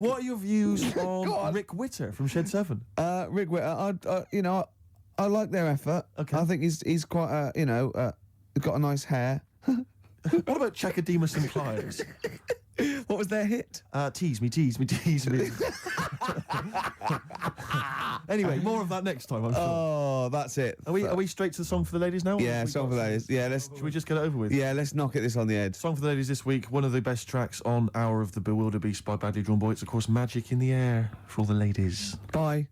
What are your views on Rick Witter from Shed 7? Rick Witter, I like their effort. Okay. I think he's quite, got a nice hair. What about Chakademus and Pliers? What was their hit? Tease me, tease me, tease me. Anyway, more of that next time, I'm sure. Oh, that's it. Are we straight to the song for the ladies now? Yeah, song for the ladies. Yeah, Should we just get it over with? Yeah, let's knock this on the head. Song for the ladies this week, one of the best tracks on Hour of the Bewilderbeast by Badly Drawn Boy. It's, of course, Magic in the Air for all the ladies. Bye.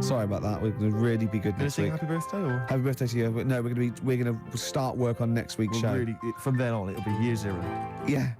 Sorry about that. We're going to really be good Gonna next sing week. happy birthday, or? Happy birthday to you. But no, we're going to start work on next week's show. Really, from then on, it'll be year zero. Yeah.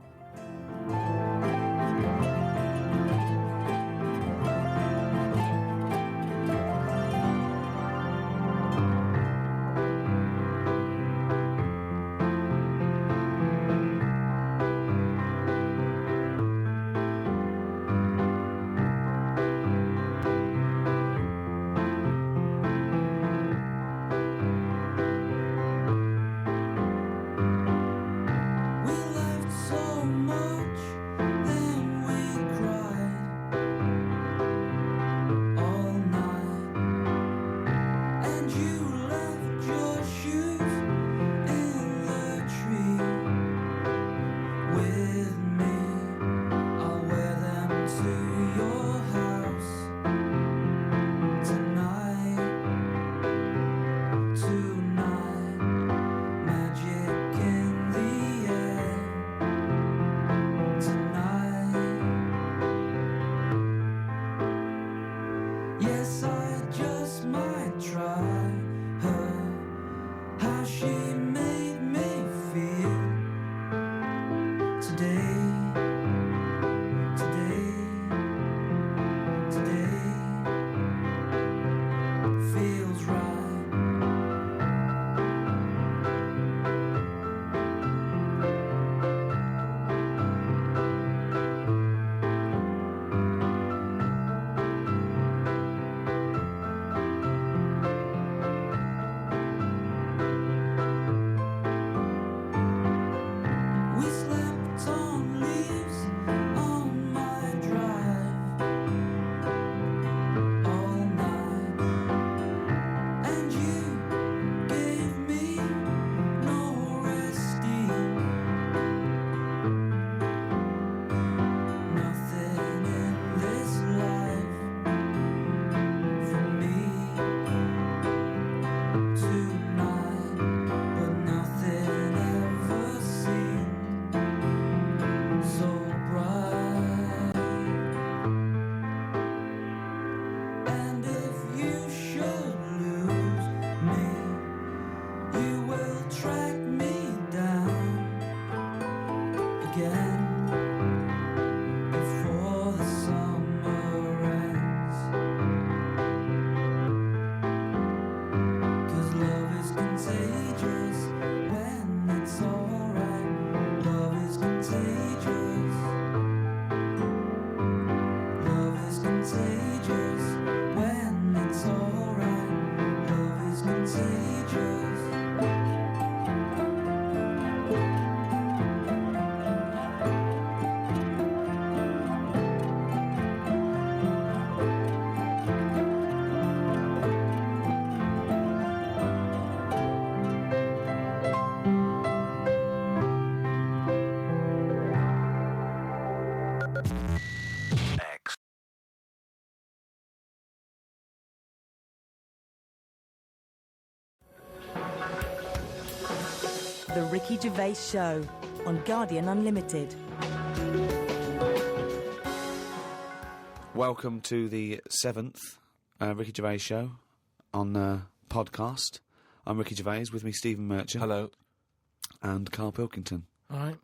The Ricky Gervais Show on Guardian Unlimited. Welcome to the 7th Ricky Gervais Show on podcast. I'm Ricky Gervais, with me Stephen Merchant. Hello. And Carl Pilkington. All right.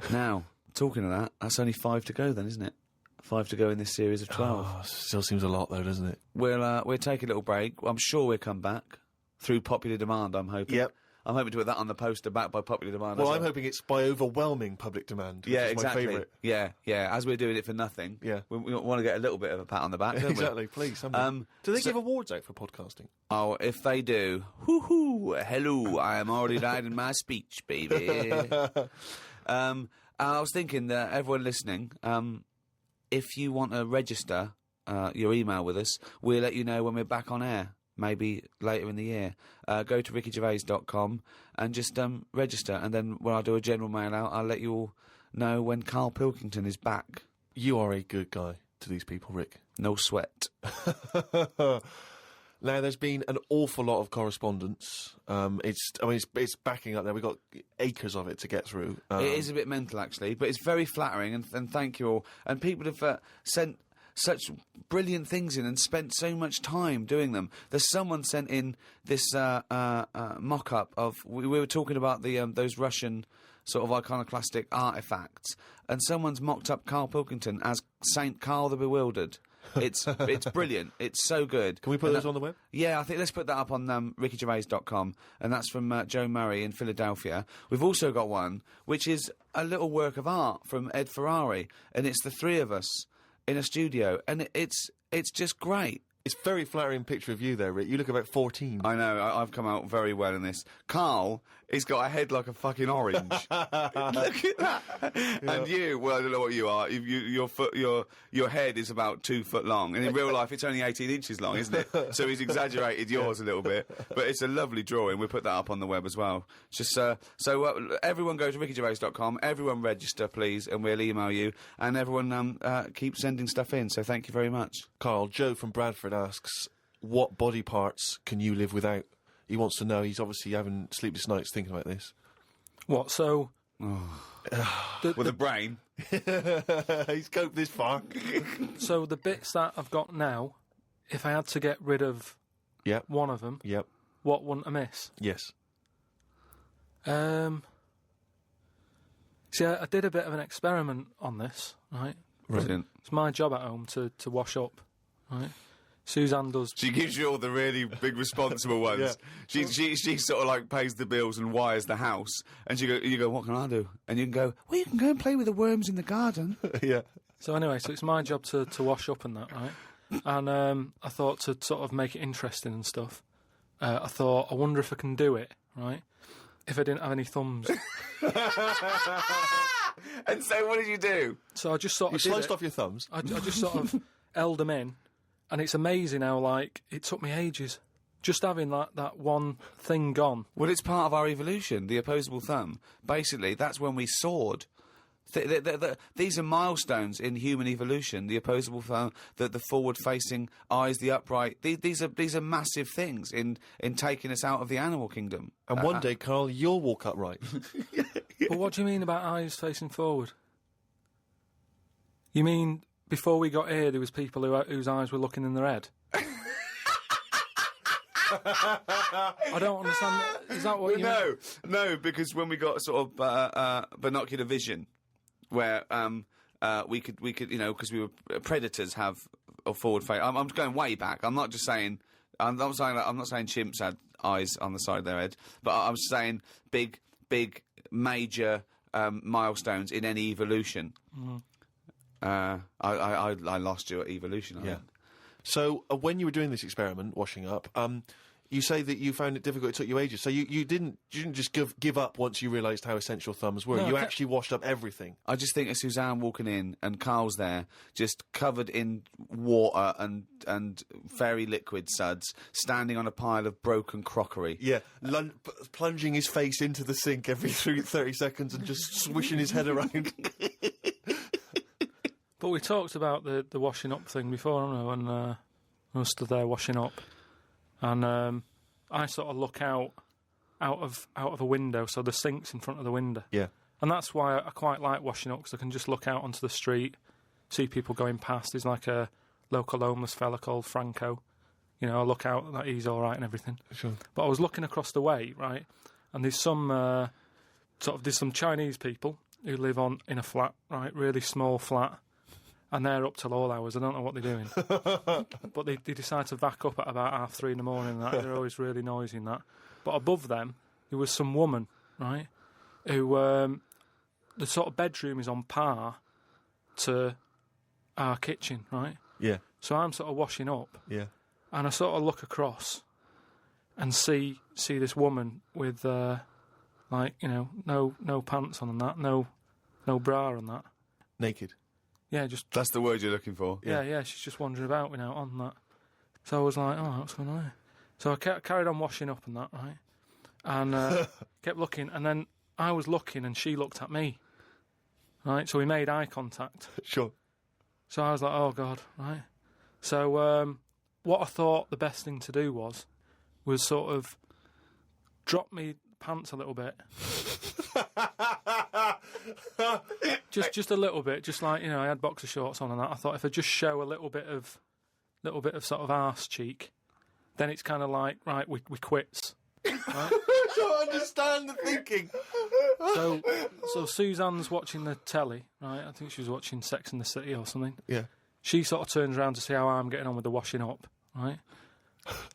Now, talking of that, that's only 5 to go then, isn't it? 5 to go in this series of 12. Oh, still seems a lot though, doesn't it? We'll take a little break. I'm sure we'll come back through popular demand, I'm hoping. Yep. I'm hoping to put that on the poster, backed by popular demand. Well, I'm hoping it's by overwhelming public demand, which is exactly. my favourite. Yeah. As we're doing it for nothing, Yeah. we want to get a little bit of a pat on the back, don't we? Exactly, please. Do they give awards out for podcasting? Oh, if they do, hoo-hoo, hello, I am already writing my speech, baby. I was thinking that everyone listening, if you want to register your email with us, we'll let you know when we're back on air, maybe later in the year. Go to rickygervais.com and just register, and then when I do a general mail out, I'll let you all know when Carl Pilkington is back. You are a good guy to these people, Rick. No sweat. Now, there's been an awful lot of correspondence. It's backing up there. We've got acres of it to get through. It is a bit mental, actually, but it's very flattering, and thank you all. And people have sent such brilliant things in and spent so much time doing them. There's someone sent in this mock-up of... We were talking about the those Russian sort of iconoclastic artefacts, and someone's mocked up Carl Pilkington as Saint Carl the Bewildered. It's brilliant. It's so good. Can we put those on the web? Yeah, I think let's put that up on rickygervais.com, and that's from Joe Murray in Philadelphia. We've also got one which is a little work of art from Ed Ferrari, and it's the three of us in a studio, and it's just great. It's a very flattering picture of you there, Rick. You look about 14. I know, I've come out very well in this. Carl, he's got a head like a fucking orange. Look at that. Yeah. And you, well, I don't know what you are. Your head is about 2 foot long, and in real life it's only 18 inches long, isn't it? So he's exaggerated yours a little bit, but it's a lovely drawing. We'll put that up on the web as well. Just everyone go to rickygervais.com. Everyone register, please, and we'll email you. And everyone keep sending stuff in. So thank you very much. Carl, Joe from Bradford asks, what body parts can you live without? He wants to know. He's obviously having sleepless nights thinking about this. What, so... With a brain. He's coped this far. So the bits that I've got now, if I had to get rid of Yep. one of them, Yep. what wouldn't I miss? Yes. See, I did a bit of an experiment on this, right? Brilliant. It's my job at home to wash up, right? Suzanne does... She gives you all the really big responsible ones. Yeah. She sort of like pays the bills and wires the house. And you go, what can I do? And you can go, well, you can go and play with the worms in the garden. Yeah. So anyway, so it's my job to wash up and that, right? And I thought to sort of make it interesting and stuff, I thought, I wonder if I can do it, right? If I didn't have any thumbs. And so what did you do? So I just sort of You sliced off your thumbs. I just sort of held them in, and it's amazing how, like, it took me ages. Just having that one thing gone. Well, it's part of our evolution, the opposable thumb. Basically, that's when we soared. These are milestones in human evolution. The opposable thumb, the forward-facing eyes, the upright. These are massive things in taking us out of the animal kingdom. And one day, Carl, you'll walk upright. But what do you mean about eyes facing forward? You mean before we got here, there was people whose eyes were looking in their head? I don't understand. Is that what you mean? No, because when we got sort of binocular vision, where we could, because we were predators have a forward face. I'm going way back. I'm not just saying. I'm not saying chimps had eyes on the side of their head, but I'm saying big, major milestones in any evolution. Mm-hmm. I lost you at evolution. I think. So when you were doing this experiment, washing up, you say that you found it difficult. It took you ages. So you didn't just give up once you realised how essential thumbs were. No, you actually washed up everything. I just think of Suzanne walking in and Carl's there, just covered in water and fairy liquid suds, standing on a pile of broken crockery. Yeah, plunging his face into the sink every 30 seconds and just swishing his head around. But we talked about the washing up thing before, haven't we? When I was stood there washing up, and I sort of look out of a window, so the sink's in front of the window. Yeah. And that's why I quite like washing up, because I can just look out onto the street, see people going past. There's like a local homeless fella called Franco. You know, I look out, that he's all right and everything. Sure. But I was looking across the way, right, and there's some there's some Chinese people who live in a flat, right, really small flat. And they're up till all hours. I don't know what they're doing. But they decide to back up at about 3:30 in the morning and that. They're always really noisy and that. But above them, there was some woman, right, who, the sort of bedroom is on par to our kitchen, right? Yeah. So I'm sort of washing up. Yeah. And I sort of look across and see this woman with, no pants on and that, no bra and that. Naked. Yeah, just That's the word you're looking for. yeah. She's just wandering about without on that. So I was like, oh, what's going on here? So I carried on washing up and that, right? And kept looking, and then I was looking, and she looked at me. Right, so we made eye contact. Sure. So I was like, oh God, right. So what I thought the best thing to do was sort of drop me pants a little bit. just a little bit, just like, you know, I had boxer shorts on and that. I thought if I just show a little bit of sort of arse cheek, then it's kind of like, right, we quits. Right? I don't understand the thinking. So Suzanne's watching the telly, right? I think she was watching Sex and the City or something. Yeah. She sort of turns around to see how I'm getting on with the washing up, right?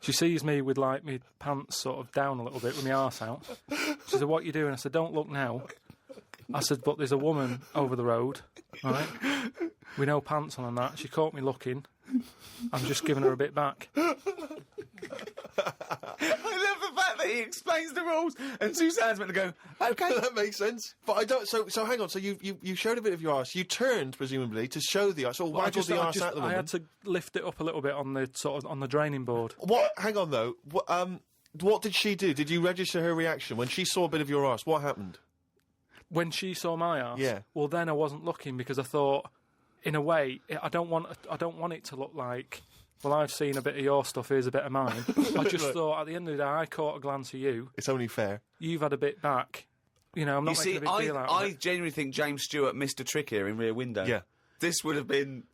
She sees me with, like, my pants sort of down a little bit with my arse out. She said, what are you doing? I said, don't look now. I said, but there's a woman over the road, right, with no pants on and that. She caught me looking. I'm just giving her a bit back. I love the fact that he explains the rules, and Suzanne's meant to go, okay. That makes sense. But I don't. So hang on. So you showed a bit of your arse. You turned presumably to show the arse. Or waggled the arse at the woman. I had to lift it up a little bit on the sort of on the draining board. What? Hang on though. What did she do? Did you register her reaction when she saw a bit of your arse? What happened? When she saw my arse, Yeah. Well, then I wasn't looking because I thought, in a way, I don't want it to look like, well, I've seen a bit of your stuff, here's a bit of mine. I just thought, at the end of the day, I caught a glance of you. It's only fair. You've had a bit back. You know, I'm not making a big deal out of it. I genuinely think James Stewart missed a trick here in Rear Window. Yeah. This would have been,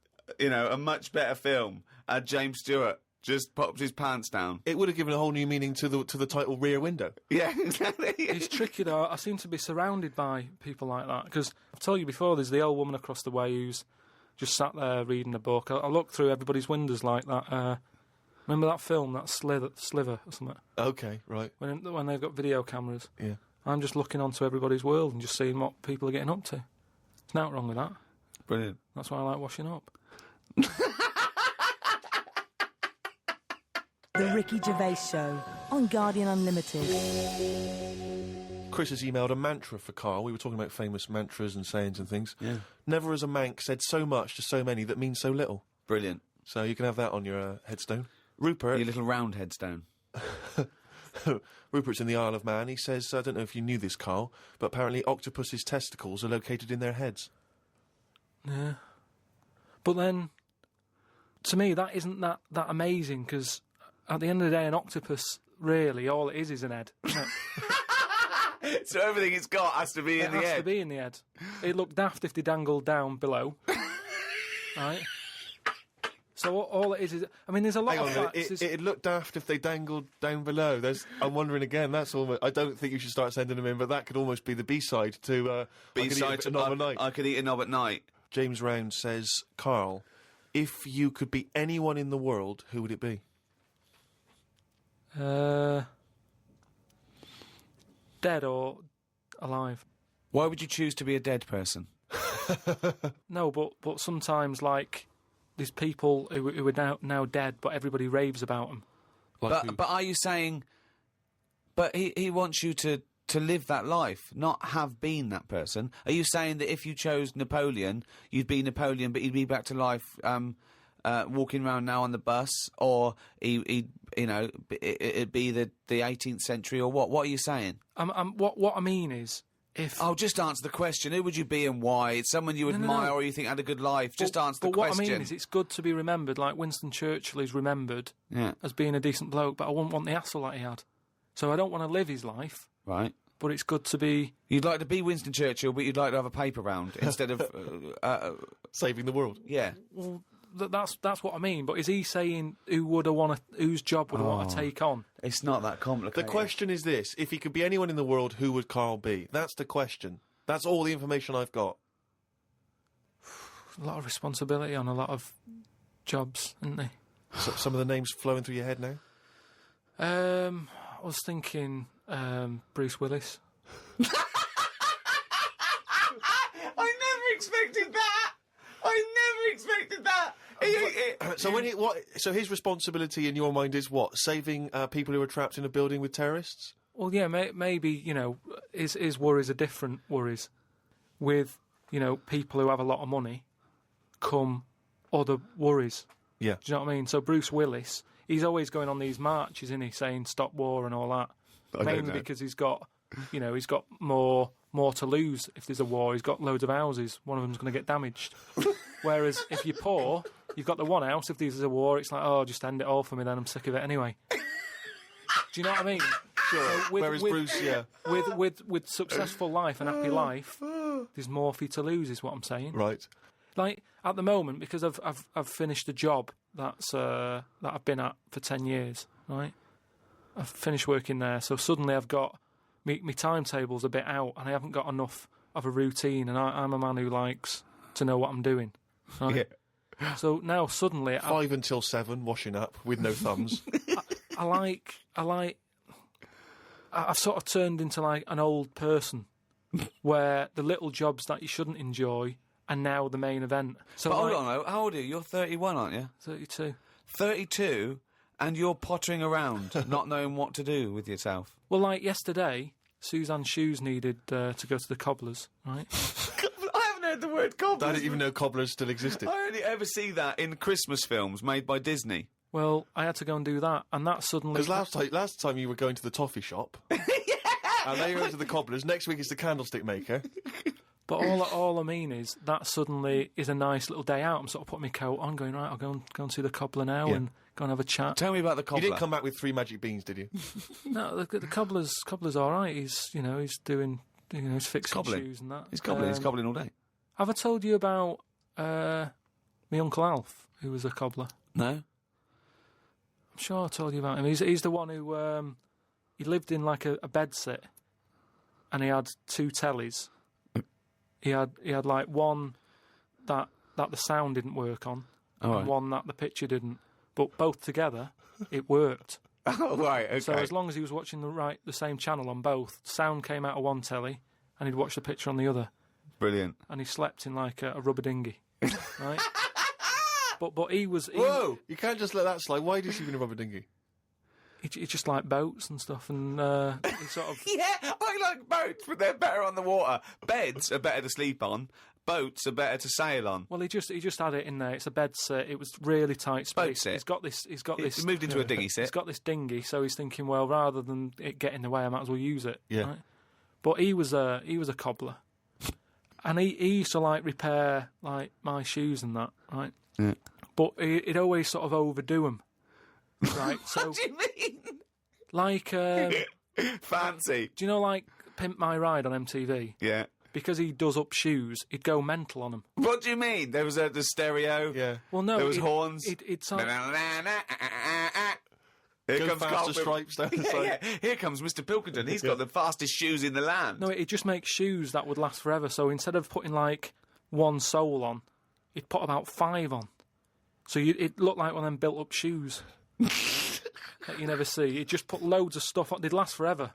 you know, a much better film had James Stewart just popped his pants down. It would have given a whole new meaning to the title Rear Window. Yeah, exactly. It's tricky, though. I seem to be surrounded by people like that. Because I've told you before, there's the old woman across the way who's just sat there reading a book. I look through everybody's windows like that. Remember that film, that Sliver or something? Okay, right. When they've got video cameras. Yeah. I'm just looking onto everybody's world and just seeing what people are getting up to. There's nothing wrong with that. Brilliant. That's why I like washing up. The Ricky Gervais Show on Guardian Unlimited. Chris has emailed a mantra for Carl. We were talking about famous mantras and sayings and things. Yeah. Never has a mank said so much to so many that means so little. Brilliant. So you can have that on your headstone. Rupert. Your little round headstone. Rupert's in the Isle of Man. He says, I don't know if you knew this, Carl, but apparently octopus's testicles are located in their heads. Yeah. But then, to me, that isn't that amazing, because at the end of the day, an octopus, really, all it is an head. Isn't it? So everything it's got has to be in the It has head. to be in the head. It'd look daft if they dangled down below. Right? So all it is... I mean, there's a lot Hang of on, facts. it'd look daft if they dangled down below. I'm wondering again, that's almost... I don't think you should start sending them in, but that could almost be the B-side to... B-side to Knob at Night. I could eat a knob at night. James Round says, Carl, if you could be anyone in the world, who would it be? Dead or alive? Why would you choose to be a dead person? No, but sometimes, like, there's people who are now dead, but everybody raves about them. But are you saying... But he wants you to live that life, not have been that person. Are you saying that if you chose Napoleon, you'd be Napoleon, but he'd be back to life walking around now on the bus, or it'd be the 18th century, or what? What are you saying? What I mean is, if... Oh, just answer the question. Who would you be and why? It's someone you admire or you think had a good life. Just answer the question. But what I mean is, it's good to be remembered, like Winston Churchill is remembered as being a decent bloke, but I wouldn't want the hassle that he had. So I don't want to live his life. Right. But it's good to be... You'd like to be Winston Churchill, but you'd like to have a paper round instead of... Saving the world. Yeah. Well, that's what I mean. But is he saying whose job would I want to take on? It's not that The complicated. question is this. If he could be anyone in the world, who would Carl be? That's the question. That's all the information I've got. A lot of responsibility on a lot of jobs, isn't there? So, some of the names flowing through your head now? I was thinking Bruce Willis. I never expected that. I never expected that. So his responsibility in your mind is what? Saving people who are trapped in a building with terrorists? Well, yeah, maybe, his worries are different worries with, people who have a lot of money. come other worries. Yeah. Do you know what I mean? So Bruce Willis, he's always going on these marches, isn't he, saying stop war and all that. I don't Mainly know. because he's got more to lose if there's a war. He's got loads of houses. One of them's going to get damaged. Whereas if you're poor, you've got the one house. If there's a war, it's like, oh, just end it all for me then. I'm sick of it anyway. Do you know what I mean? Sure. So Whereas Bruce, yeah. With successful life and happy life, there's more for you to lose, is what I'm saying. Right. Like at the moment, because I've finished a job that I've been at for 10 years, right? I've finished working there, so suddenly I've got my timetable's a bit out, and I haven't got enough of a routine. And I'm a man who likes to know what I'm doing. Right? Yeah. So now suddenly 5 until 7, washing up with no thumbs. I've sort of turned into like an old person, where the little jobs that you shouldn't enjoy are now the main event. So But hold like, on, though. How old are you? You're 31, aren't you? 32. 32, and you're pottering around, not knowing what to do with yourself. Well, like yesterday, Suzanne's shoes needed to go to the cobblers, right? I haven't heard the word I cobblers. didn't even know cobblers still existed. I only ever see that in Christmas films made by Disney. Well, I had to go and do that, and that suddenly... Because last time you were going to the toffee shop. And now you're going to the cobblers. Next week it's the candlestick maker. But all I mean is that suddenly is a nice little day out. I'm sort of putting my coat on, going, right, I'll go and see the cobbler now Yeah. and go and have a chat. Tell me about the You cobbler. didn't come back with 3 magic beans, did you? No, the cobbler's all right. He's doing, he's fixing cobbling. shoes and that. He's cobbling. He's cobbling all day. Have I told you about my Uncle Alf, who was a cobbler? No. I'm sure I told you about him. He's the one who he lived in like a bed sit, and he had 2 tellies. He had like one that the sound didn't work on, and right. one that the picture didn't. But both together, it worked. Oh, right. Okay. So as long as he was watching the same channel on both, sound came out of one telly, and he'd watch the picture on the other, Brilliant. and he slept in like a rubber dinghy, right? But he was Whoa! You can't just let that slide. Why did you even a rubber dinghy? he just liked boats and stuff, and he sort of. Yeah, I like boats, but they're better on the water. Beds are better to sleep on. Boats are better to sail on. Well, he just had it in there. It's a bed set. It was really tight space. Boat sit. He's got this. It's moved into a dinghy set. He's got this dinghy, so he's thinking, well, rather than it get in the way, I might as well use it. Yeah. Right? But he was a cobbler, and he used to like repair like my shoes and that, right? Yeah. But he'd always sort of overdo them, right? So What do you mean? like, Fancy. do you know like Pimp My Ride on MTV? Yeah. Because he does up shoes, he'd go mental on them. What do you mean? There was the stereo. Yeah. Well, no, There was horns. It's like, Here Go comes faster Carl stripes down the Yeah, side. yeah. Here comes Mr. Pilkington. He's got the fastest shoes in the land. no, it just makes shoes that would last forever. So instead of putting like one sole on, he'd put about 5 on. So it looked like one of them built-up shoes that you never see. He'd just put loads of stuff on. They'd last forever,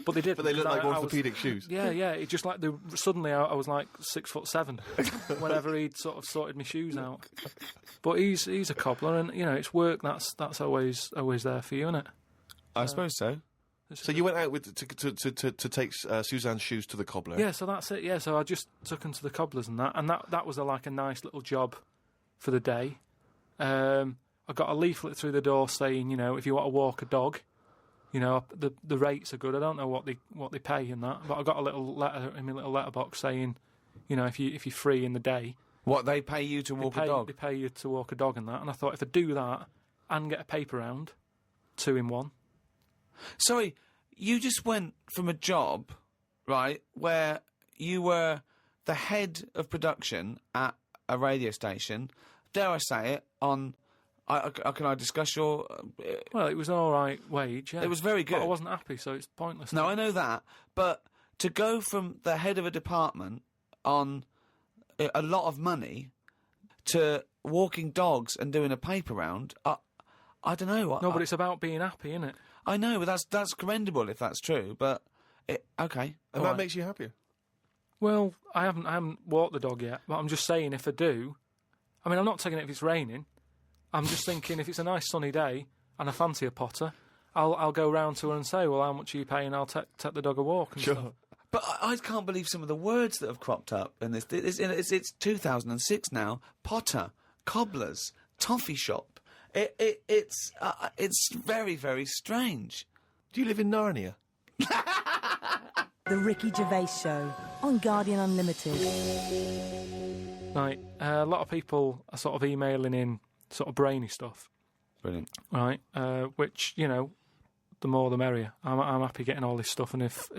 but they did. But they look like I was- orthopaedic shoes. Yeah, yeah. It just like suddenly I was like 6'7" whenever he'd sort of sorted my shoes out. But he's a cobbler, and it's work that's always there for you, isn't it? I suppose so. So you went out with to take Suzanne's shoes to the cobbler. Yeah, so that's it. Yeah, so I just took him to the cobblers and that was like a nice little job for the day. I got a leaflet through the door saying, if you want to walk a dog, the rates are good. I don't know what they pay and that, but I got a little letter in my little letterbox saying, if you're free in the day, What, they pay you to walk a dog? They pay you to walk a dog and that. And I thought if I do that and get a paper round, 2 in 1. Sorry, you just went from a job, right, where you were the head of production at a radio station, dare I say it, on... can I discuss your... Well, it was an all right wage. Yeah. It was very good. But I wasn't happy, so it's pointless. No, I know that, but to go from the head of a department on a lot of money to walking dogs and doing a paper round, I don't know. No, but it's about being happy, isn't it? I know, but that's commendable if that's true. But okay, And all that right. makes you happier. Well, I haven't walked the dog yet, but I'm just saying if I do, I mean, I'm not taking it if it's raining. I'm just thinking if it's a nice sunny day and I fancy a potter, I'll go round to her and say, well, how much are you paying? I'll take the dog a walk and stuff. But I can't believe some of the words that have cropped up in this. It's 2006 now. Potter, cobblers, toffee shop. It's very, very strange. Do you live in Narnia? The Ricky Gervais Show on Guardian Unlimited. Right, a lot of people are sort of emailing in sort of brainy stuff, Brilliant. right? Which, you know, the more the merrier. I'm happy getting all this stuff, and if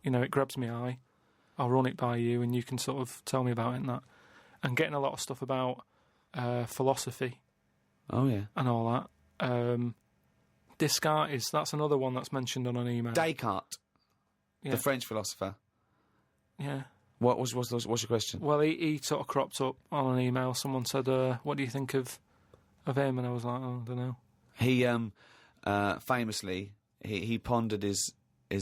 you know, it grabs my eye, I'll run it by you, and you can sort of tell me about it and that. And getting a lot of stuff about philosophy Oh, yeah. and all that. Descartes, that's another one that's mentioned on an email. Descartes, Yeah. the French philosopher. Yeah. What's your question? Well, he sort of cropped up on an email. Someone said, what do you think of him? And I was like, oh, I don't know. He famously he pondered his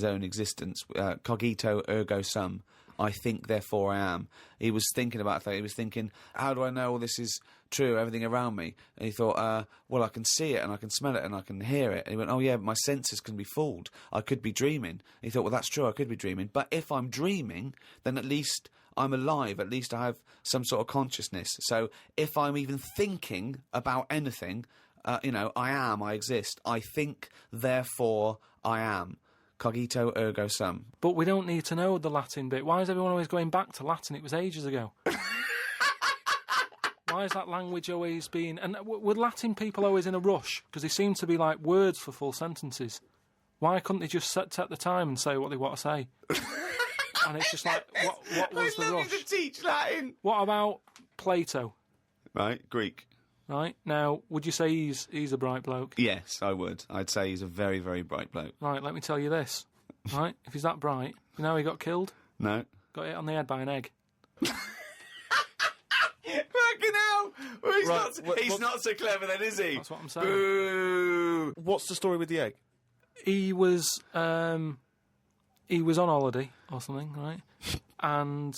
own existence. Cogito ergo sum. I think, therefore I am. He was thinking about that. He was thinking, how do I know all this is true, everything around me? And he thought, well, I can see it and I can smell it and I can hear it. And he went, oh, yeah, but my senses can be fooled. I could be dreaming. And he thought, well, that's true, I could be dreaming. But if I'm dreaming, then at least I'm alive. At least I have some sort of consciousness. So if I'm even thinking about anything, I exist. I think, therefore I am. Cogito ergo sum. But we don't need to know the Latin bit. Why is everyone always going back to Latin? It was ages ago. Why is that language always being... And were Latin people always in a rush? Because they seem to be like words for full sentences. Why couldn't they just take the time and say what they want to say? And it's just like, what was the rush? To teach Latin. What about Plato? Right, Greek. Right, now, would you say he's a bright bloke? Yes, I would. I'd say he's a very, very bright bloke. Right, let me tell you this. Right, if he's that bright, you know how he got killed? No. Got hit on the head by an egg. Fucking hell! Well, he's Right, not so clever then, is he? That's what I'm saying. Boo! What's the story with the egg? He was on holiday or something, right? And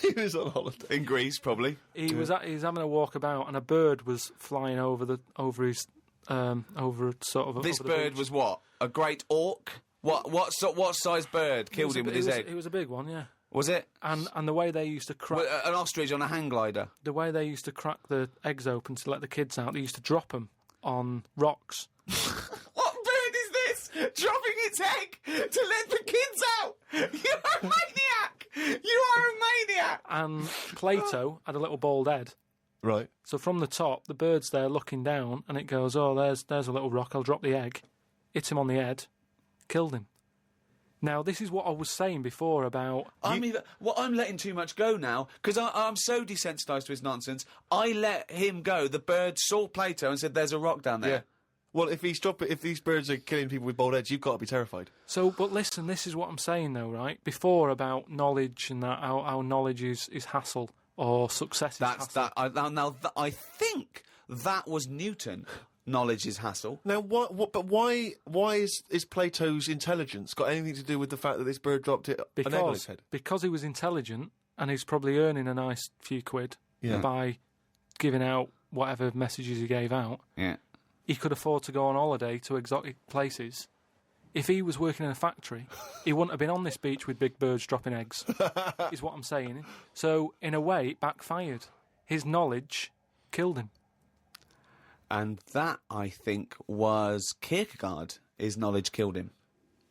He was on holiday. In Greece, probably. he was having a walk about, and a bird was flying over his sort of. This over the bird beach. was what? A great auk? What size bird killed him with his egg? It was a big one, yeah. Was it? And the way they used to crack An ostrich on a hang glider. the eggs open to let the kids out, they used to drop them on rocks. What bird is this? Dropping its egg to let the kids out? You're a maniac! You are a maniac! And Plato had a little bald head. Right. So from the top, the bird's there looking down, and it goes, oh, there's a little rock, I'll drop the egg. Hit him on the head, killed him. Now, this is what I was saying before about... I'm letting too much go now, because I'm so desensitised to his nonsense. I let him go. The bird saw Plato and said, there's a rock down there. Yeah. Well, if these birds are killing people with bald heads, you've got to be terrified. So, but listen, this is what I'm saying, though, right? Before about knowledge and that, how knowledge is hassle, or success is hassle. I think that was Newton. Knowledge is hassle. Now, why is Plato's intelligence got anything to do with the fact that this bird dropped an egg on his head? Because he was intelligent, and he's probably earning a nice few quid by giving out whatever messages he gave out. Yeah. He could afford to go on holiday to exotic places. If he was working in a factory, he wouldn't have been on this beach with big birds dropping eggs, is what I'm saying. So, in a way, it backfired. His knowledge killed him. And that, I think, was Kierkegaard. His knowledge killed him.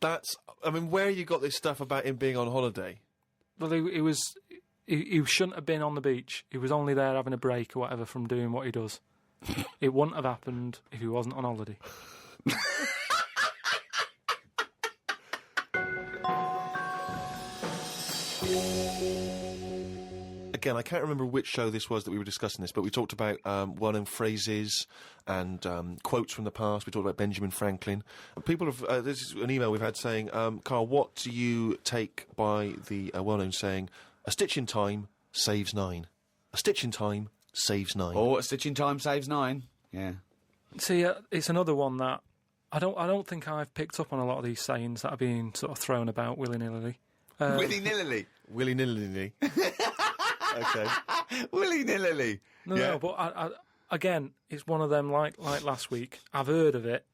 Where you got this stuff about him being on holiday? Well, he shouldn't have been on the beach. He was only there having a break or whatever from doing what he does. It wouldn't have happened if he wasn't on holiday. Again, I can't remember which show this was that we were discussing this, but we talked about well-known phrases and quotes from the past. We talked about Benjamin Franklin. People have... this is an email we've had saying, Carl, what do you take by the well-known saying, a stitch in time saves 9? A stitch in time saves 9. Or a stitch in time saves 9. Yeah. See, it's another one that I don't think I've picked up on a lot of these sayings that are being sort of thrown about willy-nilly. Willy-nilly. Willy-nilly. Okay. Willy-nilly. No, but I, again, it's one of them like last week. I've heard of it,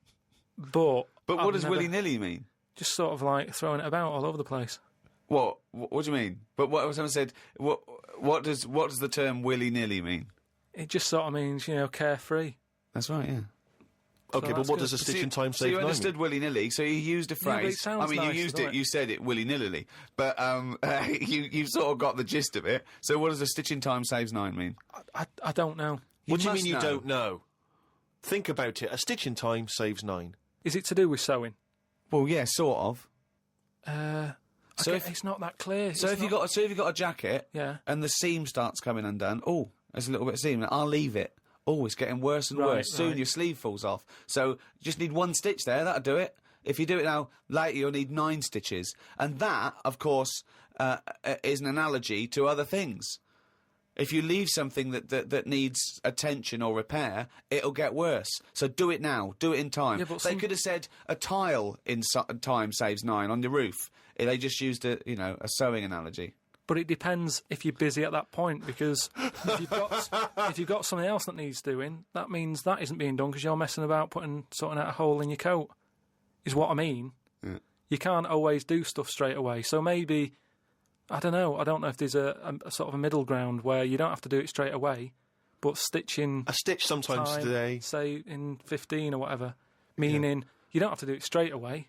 but But I've what does never- willy-nilly mean? Just sort of like throwing it about all over the place. What? What do you mean? But what someone said? What does the term willy-nilly mean? It just sort of means, carefree. That's right. Yeah. Okay, but that's what good. does a stitch in time So save you nine understood willy-nilly, so you used a Yeah, but it phrase. sounds you nice, used doesn't it. it? You said it willy-nilly, but you sort of got the gist of it. So what does a stitch in time saves 9 mean? I don't know. What do you must mean you know. don't know? Think about it. A stitch in time saves 9. Is it to do with sewing? Well, yeah, sort of. So it's not that clear. So if you've got a jacket, Yeah. and the seam starts coming undone, oh, there's a little bit of seam. I'll leave it. Oh, it's getting worse and Right, worse. Soon right. your sleeve falls off. So you just need 1 stitch there. That'll do it. If you do it now, later you'll need 9 stitches. And that, of course, is an analogy to other things. If you leave something that needs attention or repair, it'll get worse. So do it now. Do it in time. Yeah, but They could have said a tile in time saves 9 on your roof. They just used a sewing analogy. But it depends if you're busy at that point, because if you've got something else that needs doing, that means that isn't being done because you're messing about sorting out a hole in your coat, is what I mean. Yeah. You can't always do stuff straight away. So maybe, I don't know if there's a sort of a middle ground where you don't have to do it straight away, but stitching A stitch sometimes time, today. say in 15 or whatever, meaning you don't have to do it straight away,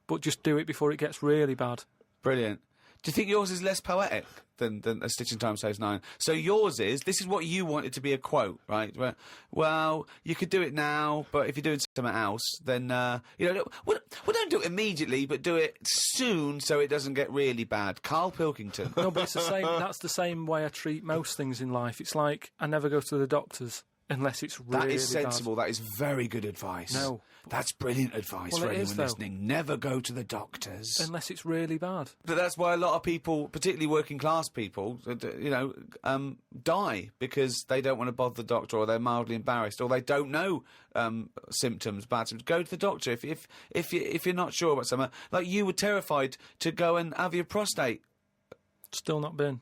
but just do it before it gets really bad. Brilliant. Do you think yours is less poetic than a stitch in time saves 9? So yours is, this is what you want it to be a quote, right? Well, you could do it now, but if you're doing something else, then, well, don't do it immediately, but do it soon so it doesn't get really bad. Carl Pilkington. No, but it's the same. That's the same way I treat most things in life. It's like I never go to the doctors unless it's really That is bad. sensible. That is very good advice. No. That's brilliant advice Well, for it anyone is, though. listening. Never go to the doctors. Unless it's really bad. But that's why a lot of people, particularly working class people, die because they don't want to bother the doctor, or they're mildly embarrassed, or they don't know symptoms, bad symptoms. Go to the doctor if you're not sure about something. Like you were terrified to go and have your prostate. Still not doing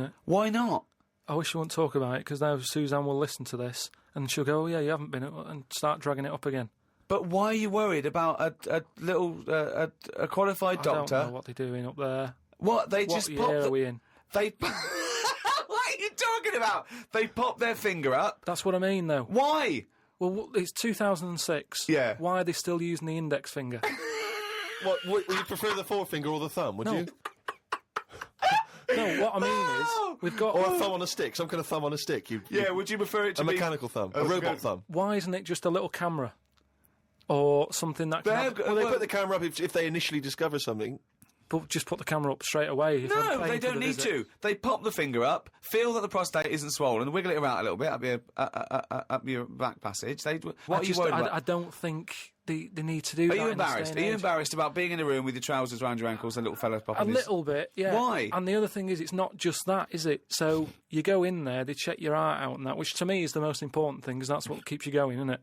it. Why not? I wish you wouldn't talk about it, because now Suzanne will listen to this and she'll go, "Oh yeah, you haven't been," and start dragging it up again. But why are you worried about a little a qualified doctor? I don't know what they're doing up there. What they What just year pop are we in? They. What are you talking about? They pop their finger up. That's what I mean, though. Why? Well, it's 2006. Yeah. Why are they still using the index finger? What, would you prefer the forefinger or the thumb, would No. you? No, what I mean is, we've got... Or a thumb on a stick, some kind of thumb on a stick. Yeah, would you prefer it to a be mechanical thumb, a Oh, robot good. thumb. Why isn't it just a little camera? Or something that can... Well, they put the camera up if they initially discover something. But just put the camera up straight away. If I'm No, paying they for don't the need visit. to. They pop the finger up, feel that the prostate isn't swollen, wiggle it around a little bit up your back passage. What are you worried about? I don't think they need to do Are that. you in this day embarrassed? and Are you age. embarrassed about being in a room with your trousers around your ankles and little fellas popping A his... little bit, yeah. Why? And the other thing is, it's not just that, is it? So you go in there, they check your heart out and that, which to me is the most important thing, because that's what keeps you going, isn't it?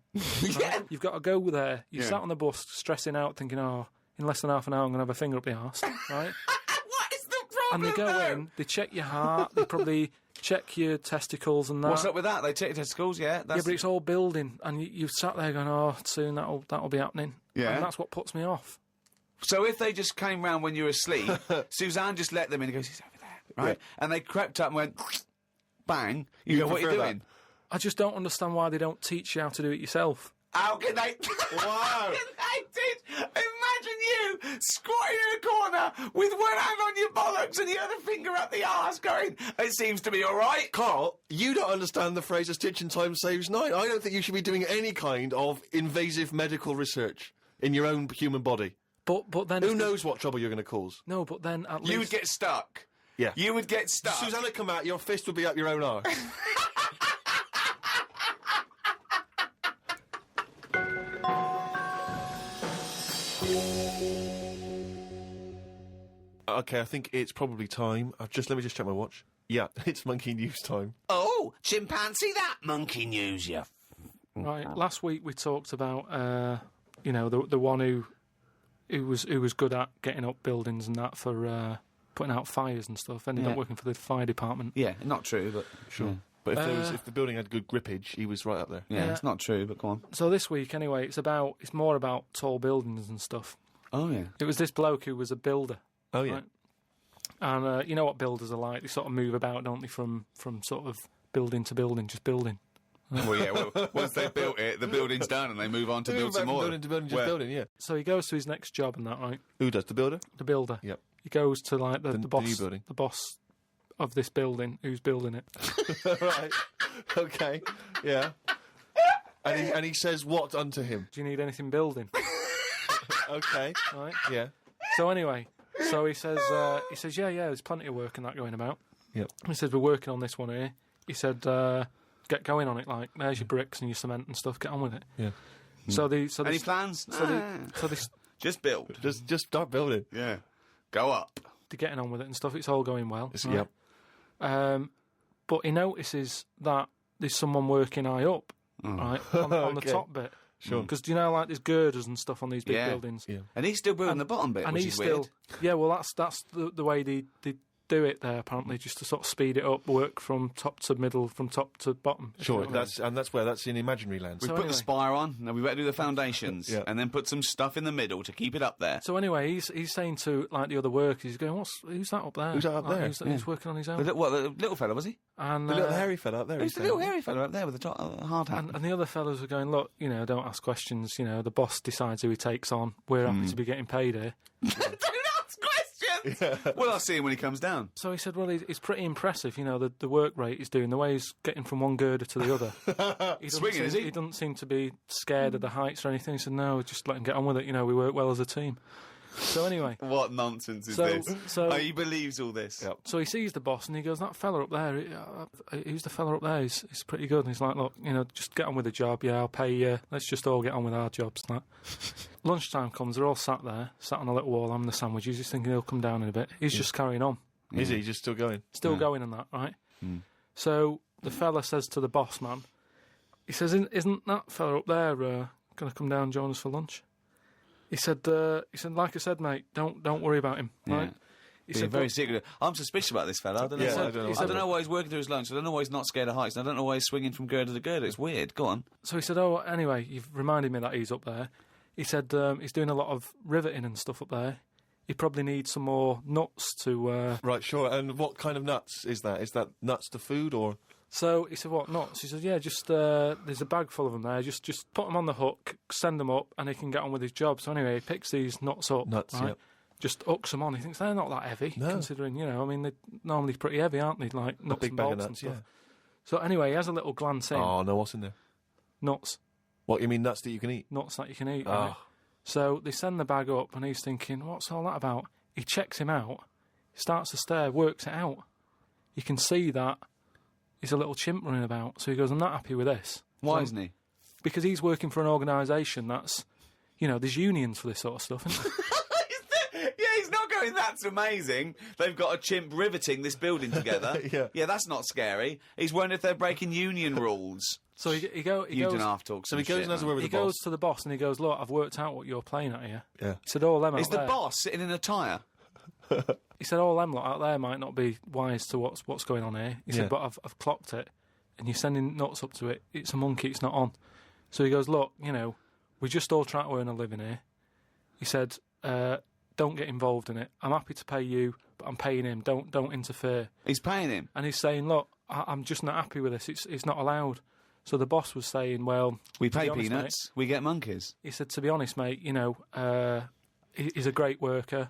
Yeah. You've got to go there. You Yeah. sat on the bus stressing out, thinking, oh, in less than half an hour I'm going to have a finger up the arse, right? What is the And problem they go there? in, they check your heart, they probably check your testicles and that. What's up with that? They check your testicles, yeah? Yeah, That's... but it's all building, and you've sat there going, oh, soon that'll be happening. Yeah. And that's what puts me off. So if they just came round when you were asleep, Suzanne just let them in and goes, he's over there, right? And they crept up and went, bang. You go, what are you prefer doing? I just don't understand why they don't teach you how to do it yourself. How can they... Wow. How can they teach... Imagine you squatting in a corner with one hand on your bollocks and the other finger up the arse going, it seems to be all right. Carl, you don't understand the phrase "a stitch in time saves 9." I don't think you should be doing any kind of invasive medical research in your own human body. But then... Who if- knows what trouble you're going to cause? No, but then at You would least... get stuck. Yeah. You would get stuck. Susanna come out, your fist would be up your own arse. Okay, I think it's probably time. Let me just check my watch. Yeah, it's monkey news time. Oh, chimpanzee that monkey news, you. Right, last week we talked about, the one who was good at getting up buildings and that for putting out fires and stuff, ended Yeah. up working for the fire department. Yeah, not true, but sure. But if the building had good grippage, he was right up there. Yeah, Yeah. it's not true, but go on. So this week, anyway, it's more about tall buildings and stuff. Oh, yeah. It was this bloke who was a builder. Oh, yeah. Right? And you know what builders are like? They sort of move about, don't they, from sort of building to building, just building. Well, yeah. Well, once they've built it, the building's done, and they move on to build some more. Building to building, just Where- building, yeah. So he goes to his next job and that, right? Who does? The builder? The builder. Yep. He goes to like the The boss, new building. the boss of this building, who's building it. Right. Okay. Yeah. And he says what unto him? Do you need anything building? Okay. Right. Yeah. So anyway, so he says, yeah, there's plenty of work and that going about. Yep. He says, we're working on this one here. He said, get going on it. Like, there's your bricks and your cement and stuff. Get on with it. Yeah. So Any this, plans? so this, Just build. Just start building. Yeah. Go up. they're getting on with it and stuff. It's all going well. Right? Yep. But he notices that there's someone working high up, right, on the Okay. top bit. Sure. Because do you know, like, there's girders and stuff on these big Yeah. buildings. Yeah. And he's still building the bottom bit, And which he's is still, weird. yeah. Well, that's the way they do it there. Apparently, just to sort of speed it up, work from top to middle, from top to bottom. if you know Sure. what I mean. That's in imaginary land. We So put anyway. the spire on, now we better do the foundations, Yeah. and then put some stuff in the middle to keep it up there. So anyway, he's saying to like the other workers, he's going, who's that up there? Who's that up Like, there? Who's working on his own? The little fella, was he? And The little hairy fella up there. Who's he's the saying. little hairy fella up there with the hard hat? and the other fellas were going, look, don't ask questions. The boss decides who he takes on. We're happy to be getting paid here. Don't ask questions! Well, I'll see him when he comes down. So he said, well, he's pretty impressive, the work rate he's doing, the way he's getting from one girder to the other. He doesn't Swinging, seem, is he? He doesn't seem to be scared of the heights or anything. He said, no, just let him get on with it. We work well as a team. So anyway, What nonsense is So- this? so- Oh, he believes all this. Yep. so he sees the boss and he goes, that fella up there, who's the fella up there? He's pretty good. And he's like, look, just get on with the job. Yeah, I'll pay you. Let's just all get on with our jobs. Like. Lunchtime comes, they're all sat there, sat on a little wall having the sandwiches. He's thinking he'll come down in a bit. He's just carrying on. Is he just still going? Still going on that, right? So the fella says to the boss man, he says, isn't that fella up there going to come down and join us for lunch? He said, like I said, mate, don't worry about him, right? He Being very "Look," secretive. I'm suspicious about this fella. I don't know. Yeah, why- I don't know I what's don't going know on. why he's working through his lunch. I don't know why he's not scared of heights. And I don't know why he's swinging from girder to girder. It's weird. Go on. So he said, oh, anyway, you've reminded me that he's up there. He said he's doing a lot of riveting and stuff up there. He probably needs some more nuts to... Right, sure. And what kind of nuts is that? Is that nuts to food or? So he said, what, nuts? He said, yeah, just there's a bag full of them there. Just put them on the hook, send them up, and he can get on with his job. So anyway, he picks these nuts up. Nuts, right? yep. Just hooks them on. He thinks they're not that heavy, No. considering, they're normally pretty heavy, aren't they? Like nuts big and bag of bolts and nuts, stuff. yeah. So anyway, he has a little glance in. Oh, no, what's in there? Nuts. What, you mean nuts that you can eat? Nuts that you can eat, Oh. right? So they send the bag up, and he's thinking, what's all that about? He checks him out, starts to stare, works it out. You can see that he's a little chimp running about. So he goes, I'm not happy with this. Why So- isn't he? Because he's working for an organisation that's, there's unions for this sort of stuff, isn't there? Yeah, he's not going, that's amazing. They've got a chimp riveting this building together. Yeah. that's not scary. He's wondering if they're breaking union rules. So he You goes, don't have to talk So some he goes shit, and has a man. word with he the boss. goes to the boss and he goes, look, I've worked out what you're playing at here. Yeah. He said, all them Is out the there. boss sitting in a tyre? He said, all them lot out there might not be wise to what's going on here. He Yeah. said, but I've clocked it, and you're sending nuts up to it. It's a monkey, it's not on. So he goes, look, we just all try to earn a living here. He said, don't get involved in it. I'm happy to pay you, but I'm paying him. Don't interfere. He's paying him. And he's saying, look, I'm just not happy with this. It's not allowed. So the boss was saying, well, We to be pay honest, peanuts, we get monkeys. he said, to be honest, mate, he's a great worker.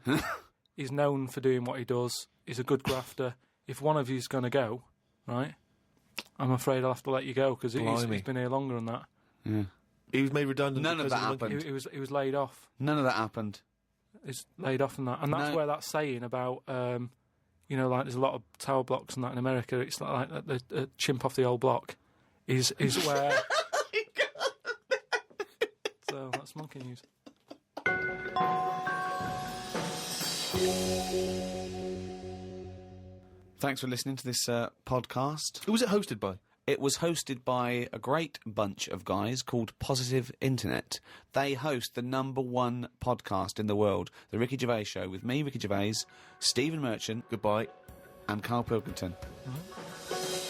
He's known for doing what he does. He's a good grafter. If one of you's going to go, right, I'm afraid I'll have to let you go because Blimey. he's been here longer than that. He was made redundant. None of because that the monkey. happened. He was laid off. None of that happened. He's laid off and that. And that's No. where that saying about, like there's a lot of tower blocks and that in America. It's like the chimp off the old block is where... So that's monkey news. Thanks for listening to this podcast. Who was it hosted by? It was hosted by a great bunch of guys called Positive Internet. They host the #1 podcast in the world, The Ricky Gervais Show, with me, Ricky Gervais, Stephen Merchant, Goodbye. and Carl Pilkington.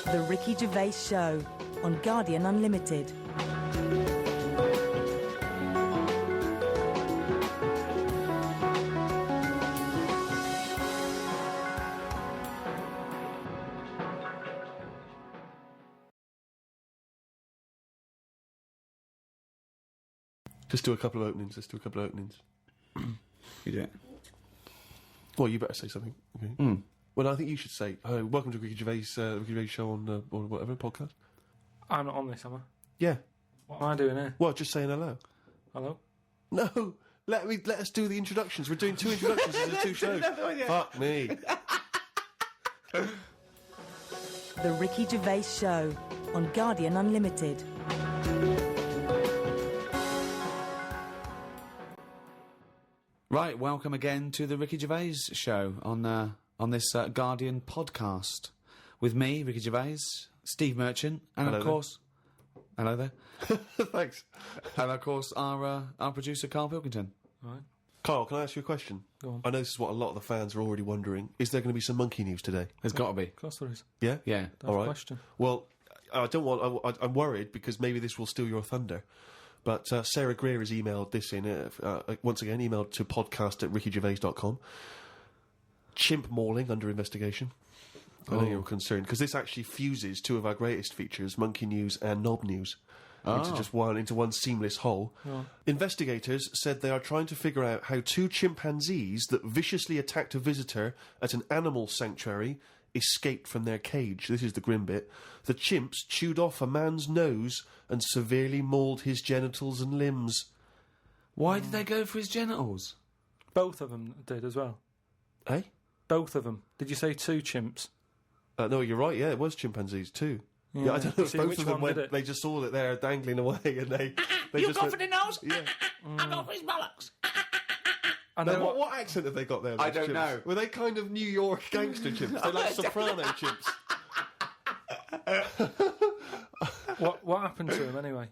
The Ricky Gervais Show on Guardian Unlimited. Just do a couple of openings. Let's do a couple of openings. You do it. Well, you better say something. Okay. Well, I think you should say, welcome to Ricky Gervais show on or whatever podcast. I'm not on this, am I? Yeah. What am I doing here? Well, just saying hello. Hello? No, let us do the introductions. We're doing 2 introductions in the 2 shows. Fuck me. The Ricky Gervais Show on Guardian Unlimited. Right, welcome again to the Ricky Gervais Show on this Guardian podcast with me, Ricky Gervais, Steve Merchant, and Hello of there. course, hello there, Thanks. and of course our producer Carl Pilkington. Right. Carl, can I ask you a question? Go on. I know this is what a lot of the fans are already wondering. Is there going to be some monkey news today? There's got to be, Of course there is. Yeah? yeah. That's All a right. question. Well, I don't want. I'm worried because maybe this will steal your thunder. But Sarah Greer has emailed this in, once again, emailed to podcast@rickygervais.com. Chimp mauling under investigation. I know you're concerned, because this actually fuses 2 of our greatest features, Monkey News and Knob News, into one seamless whole. Oh. Investigators said they are trying to figure out how 2 chimpanzees that viciously attacked a visitor at an animal sanctuary escaped from their cage. This is the grim bit. The chimps chewed off a man's nose and severely mauled his genitals and limbs. Why did they go for his genitals? Both of them did as well. Eh? Both of them. Did you say 2 chimps? No, you're right. Yeah, it was chimpanzees too. Yeah, I don't know if See, both which of them one went. did it? They just saw it there dangling away, and they just went, the nose? yeah. I go for his bollocks. And Now, then what accent have they got there? I those don't chimps? know. Were they kind of New York gangster chimps? They're like soprano chimps. what happened to them anyway?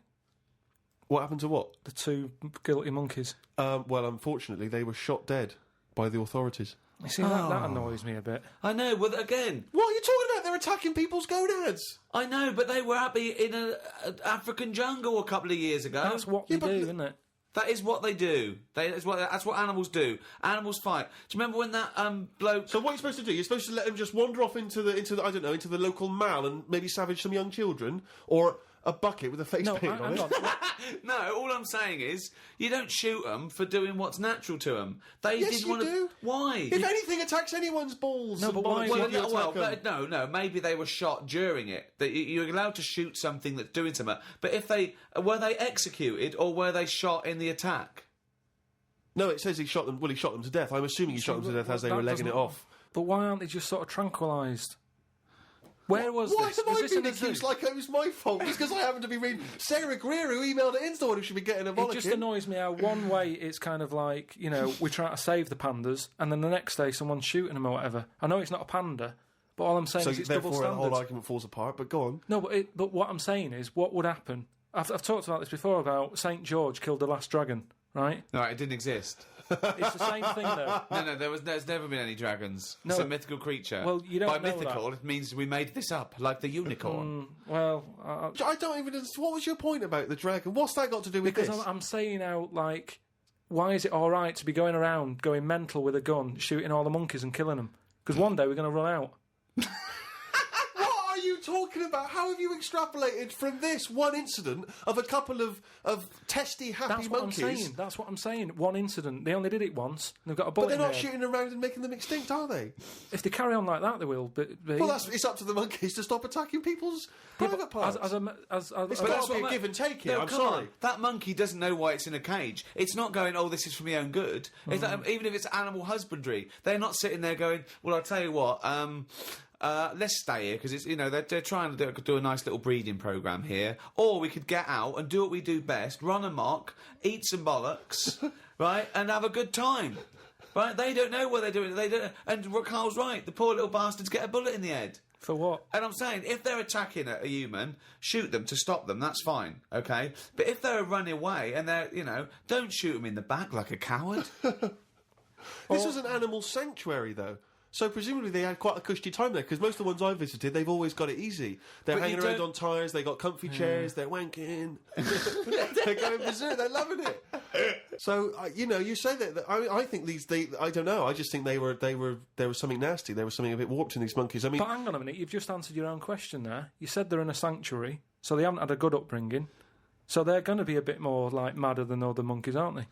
What happened to what? The 2 guilty monkeys. Well, unfortunately, they were shot dead by the authorities. You see, that annoys me a bit. I know, but again, What are you talking about? They're attacking people's gonads. I know, but they were happy in an African jungle a couple of years ago. That's what they do, isn't it? That is what they do. That's what animals do. Animals fight. Do you remember when that bloke? So what are you supposed to do? You're supposed to let them just wander off into the I don't know, into the local mall and maybe savage some young children, or a bucket with a face No, paint on hang it. on. No, all I'm saying is you don't shoot them for doing what's natural to them. They Yes, did you want to. do. Why? If anything attacks anyone's balls, No, and but why- bollocks, Well, you attack 'em. no. Maybe they were shot during it. That you're allowed to shoot something that's doing something. But if they were they executed or were they shot in the attack? No, it says he shot them. Well, he shot them to death. I'm assuming he shot them to death as they That were legging it doesn't- off. But why aren't they just sort of tranquilised? Where was Why this? have Was I this been in a zoo? accused like it was my fault just because I happen to be reading Sarah Greer, who emailed it in, the one who should be getting a It bollocking? just annoys me how one way it's kind of like, you know, we're trying to save the pandas, and then the next day someone's shooting them or whatever. I know it's not a panda, but all I'm saying So is it's double therefore, the whole standards. argument falls apart. But go on. No, but what I'm saying is, what would happen? I've talked about this before about St. George killed the last dragon, right? No, it didn't exist. It's the same thing though. No, there's never been any dragons. No. It's a mythical creature. Well, you don't By know mythical, it means we made this up, like the unicorn. Well, I don't even. What was your point about the dragon? What's that got to do with because this? I'm saying out like, why is it all right to be going around going mental with a gun, shooting all the monkeys and killing them? Because one day we're going to run out. What are you talking about? How have you extrapolated from this one incident of a couple of testy, happy That's what monkeys? I'm saying. That's what I'm saying. One incident. They only did it once. And they've got a But bullet they're in not their head. shooting around and making them extinct, are they? If they carry on like that, they will. But Well, it's up to the monkeys to stop attacking people's private parts. It's It's got to be a give and take here. No, I'm come sorry. on. That monkey doesn't know why it's in a cage. It's not going, oh, this is for my own good. It's like, even if it's animal husbandry, they're not sitting there going, well, I'll tell you what, let's stay here because it's they're trying to do a nice little breeding program here, or we could get out and do what we do best: run amok, eat some bollocks, right, and have a good time. Right? They don't know what they're doing. They don't. And Carl's right. The poor little bastards get a bullet in the head. For what? And I'm saying, if they're attacking a human, shoot them to stop them. That's fine, okay? But if they're running away and they're, don't shoot them in the back like a coward. This was an animal sanctuary, though. So presumably they had quite a cushy time there, because most of the ones I've visited, they've always got it easy. They're But hanging you around don't- on tyres, they got comfy chairs, they're wanking, they're going berserk, they're loving it. So you say that I think I don't know. I just think there was something nasty. There was something a bit warped in these monkeys. I mean, But hang on a minute. You've just answered your own question there. You said they're in a sanctuary, so they haven't had a good upbringing. So they're going to be a bit more like madder than other monkeys, aren't they?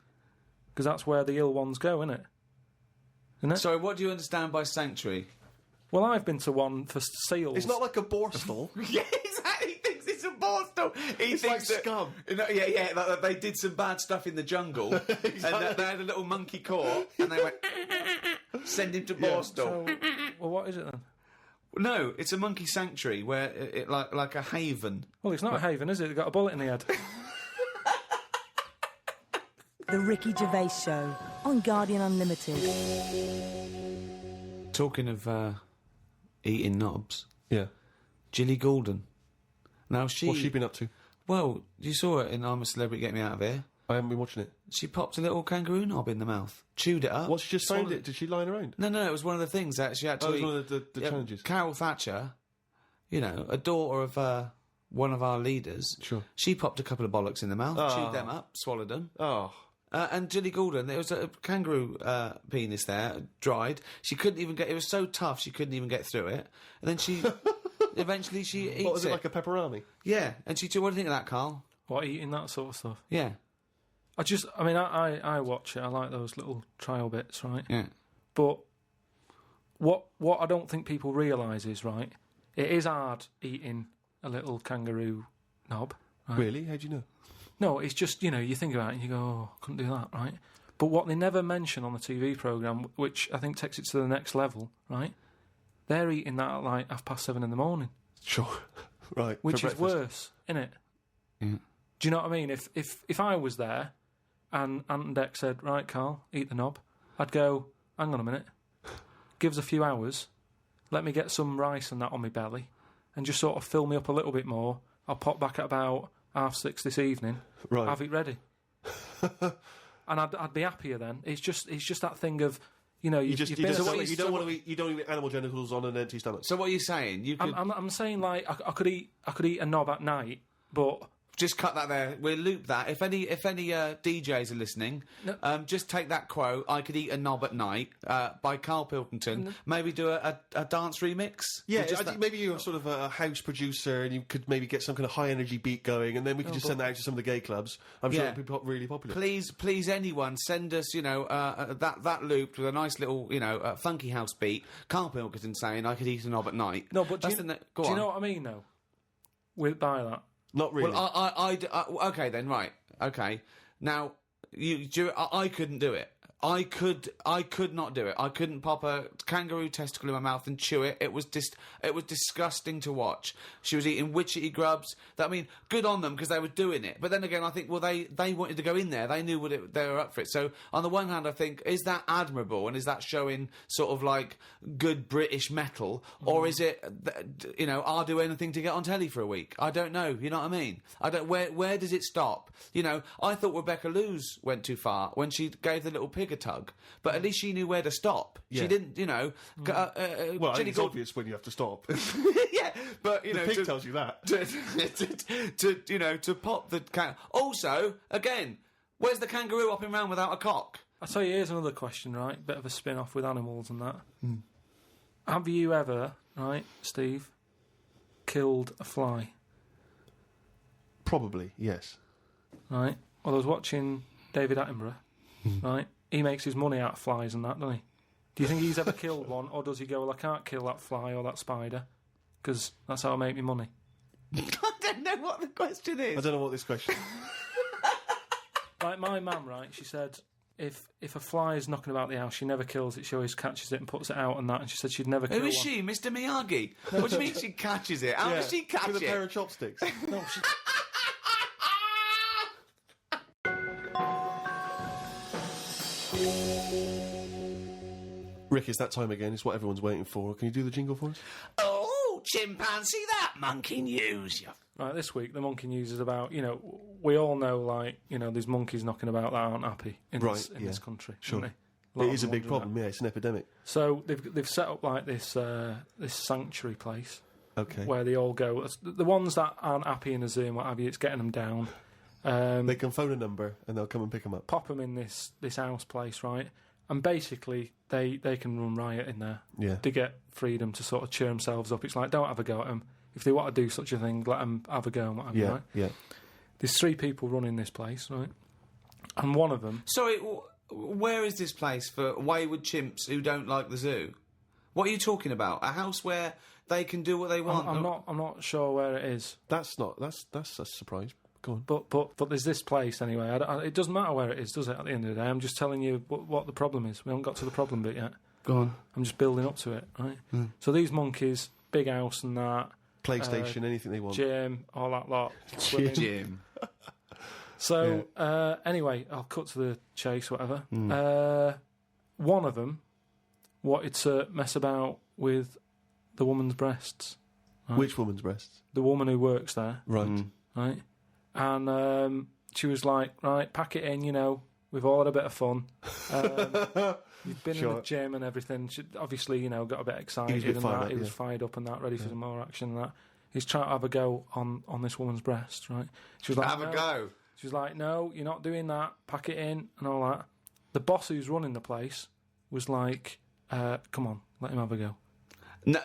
Because that's where the ill ones go, isn't it? Isn't it? Sorry, what do you understand by sanctuary? Well, I've been to one for seals. It's not like a borstal. Yeah, exactly. He thinks it's a borstal. He It's thinks like that, scum. Yeah, that they did some bad stuff in the jungle, and that they had a little monkey court, and they went send him to Borstal. So, well, what is it then? No, it's a monkey sanctuary where it like a haven. Well, it's not a haven, is it? They've got a bullet in the head. The Ricky Gervais Show on Guardian Unlimited. Talking of eating knobs, Yeah. Gilly Goulden. Now What's she been up to? Well, you saw it in I'm a Celebrity, Get Me Out of Here. I haven't been watching it. She popped a little kangaroo knob in the mouth, chewed it up. What, she just found swallowed it? Did she line around? No, it was one of the things that she had to Oh, it was eat. one of the challenges. Carol Thatcher, you know, a daughter of one of our leaders. Sure. She popped a couple of bollocks in the mouth, Oh. chewed them up, swallowed them. Oh. And Gilly Goulden, there was a kangaroo penis there, dried. She couldn't even get. It was so tough, she couldn't even get through it. And then she, eventually, she eats What was it, it. like a pepperoni? Yeah, and she. What do you think of that, Carl? What, eating that sort of stuff? Yeah, I watch it. I like those little trial bits, right? yeah. But what I don't think people realise is, right, it is hard eating a little kangaroo knob. Right? Really? How do you know? No, it's just, you know, you think about it and you go, oh, I couldn't do that, right? But what they never mention on the TV programme, which I think takes it to the next level, right? They're eating that at like 7:30 in the morning, Sure. Right. which for is breakfast. worse, innit? Yeah. Do you know what I mean? If I was there and Ant and Dec said, right, Carl, eat the knob, I'd go, hang on a minute, give us a few hours, let me get some rice and that on my belly, and just sort of fill me up a little bit more. I'll pop back at about 6:30 this evening, Right. have it ready. And I'd be happier then. It's just that thing of, you know, You just you've you been don't, to- want, you don't want to eat. You don't eat animal genitals on an empty stomach. So what are you saying? You could I'm saying like I could eat a knob at night, but just cut that there. We'll loop that. If any DJs are listening, just take that quote. I could eat a knob at night by Carl Pilkington. Maybe do a dance remix. Yeah, Just I think maybe you're sort of a house producer, and you could maybe get some kind of high energy beat going, and then we could just send that out to some of the gay clubs. I'm sure Yeah. it'd be really popular. Please, anyone, send us, you know, that looped with a nice little, you know, funky house beat. Carl Pilkington saying I could eat a knob at night. no, but do That's you, go do you on. know what I mean though? By that. Not really. Well, okay then, right. Okay. Now, I couldn't do it. I could not do it. I couldn't pop a kangaroo testicle in my mouth and chew it. It was disgusting to watch. She was eating witchetty grubs. Good on them because they were doing it. But then again, I think, well, they wanted to go in there. They knew they were up for it. So on the one hand, I think, is that admirable and is that showing sort of like good British metal, or is it, you know, I'll do anything to get on telly for a week? I don't know. You know what I mean? I don't. Where does it stop? You know, I thought Rebecca Lewis went too far when she gave the little pig a tug, but at least she knew where to stop. Yeah. She didn't, you know. well, I think Gilly it's Gould- obvious when you have to stop. yeah, but you The know, pig tells you that. to pop the Also, again, where's the kangaroo hopping around without a cock? I'll tell you, here's another question, right? Bit of a spin off with animals and that. Have you ever, right, Steve, killed a fly? Probably, yes. Right? Well, I was watching David Attenborough, right? He makes his money out of flies and that, doesn't he? Do you think he's ever killed one, or does he go, well, I can't kill that fly or that spider, because that's how I make my money? I don't know what the question I is. don't know what this question. Like my mum, right, she said if a fly is knocking about the house, she never kills it, she always catches it and puts it out and that, and she said she'd never kill Who is one. she, Mr. Miyagi? What do you mean she catches it? How does she catch with a pair it? of chopsticks. No, she... Rick, it's that time again. It's what everyone's waiting for. Can you do the jingle for us? Oh, chimpanzee, that monkey news. Right, this week the monkey news is about, you know, we all know, like, you know, there's monkeys knocking about that aren't happy in Right, this yeah. country. Sure. Aren't they? It is a big problem. Yeah, it's an epidemic. So they've set up like this sanctuary place Okay. where they all go. The ones that aren't happy in the zoo and what have you, it's getting them down. They can phone a number and they'll come and pick them up. Pop them in this house place, right? And basically they can run riot in there. Yeah. To get freedom to sort of cheer themselves up. It's like, don't have a go at them. If they want to do such a thing, let them have a go and what have you, Yeah, right? yeah. there's 3 people running this place, right? And one of them, Sorry, where is this place for wayward chimps who don't like the zoo? What are you talking about? A house where they can do what they want? I'm not sure where it is, That's a surprise. Go on. but there's this place anyway. It doesn't matter where it is, does it? At the end of the day, I'm just telling you what the problem is. We haven't got to the problem bit yet. Go on. I'm just building up to it, right? So these monkeys, big house and that, PlayStation, anything they want. gym, all that lot. swimming. Jim. So anyway, I'll cut to the chase, whatever. One of them wanted to mess about with the woman's breasts. Which woman's breasts? The woman who works there, Right. right? And she was like, right, pack it in, we've all had a bit of fun. You've been in the gym and everything. She obviously, got a bit excited He was a bit and fired that. up, He was yeah. fired up and that, ready for some more action and that. He's trying to have a go on this woman's breast, right? She was like, Have a "No." go. She was like, no, you're not doing that. Pack it in and all that. The boss who's running the place was like, come on, let him have a go. No,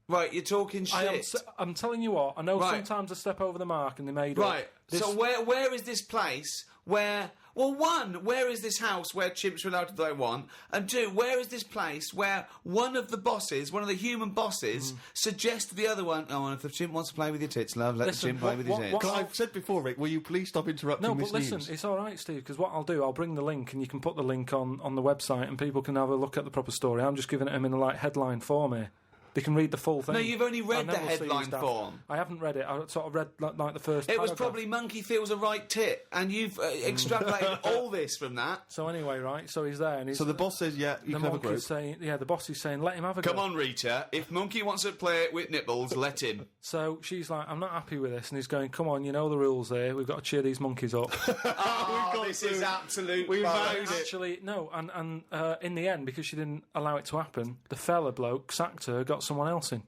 right, you're talking shit. I'm telling you what, I know Right. sometimes I step over the mark and they made Right. up. This, So where is this place where? Well, one, where is this house where chimps are allowed to do what they want? And 2, where is this place where one of the bosses, one of the human bosses, suggests to the other one, "Oh, and if the chimp wants to play with your tits, love, let Listen, the chimp play what- with his what- tits." what- I've said before, Rick, will you please stop interrupting No, this but listen, news? it's all right, Steve, because what I'll do, I'll bring the link and you can put the link on the website and people can have a look at the proper story. I'm just giving it them in a headline form here. They can read the full thing. No, you've only read And the then we'll see headline who's daft. form. I haven't read it. I sort of read like the first It was paragraph. probably monkey feels a right tit, and you've extrapolated all this from that. So anyway, right, so he's there and he's... So the boss says, yeah, you the can have a monkey's grope. saying, the boss is saying, let him have a go. Come on, Rita. If monkey wants to play with nipples, let him. So she's like, I'm not happy with this. And he's going, come on, you know the rules here. We've got to cheer these monkeys up. Oh, this is absolute. We've bollocks. valued it. Actually, no. And in the end, because she didn't allow it to happen, the fella bloke sacked her, got someone else in.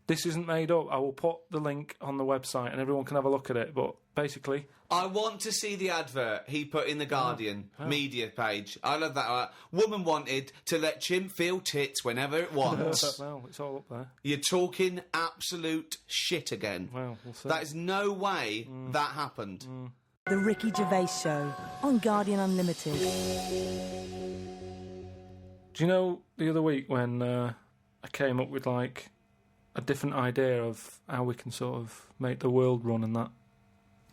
This isn't made up. I will put the link on the website and everyone can have a look at it. But basically, I want to see the advert he put in the Guardian media page. I love that. Woman wanted to let chimp feel tits whenever it wants. well, it's all up there. You're talking absolute shit again. Well, we'll see. That is no way that happened. The Ricky Gervais Show on Guardian Unlimited. Do you know the other week when I came up with like a different idea of how we can sort of make the world run and that?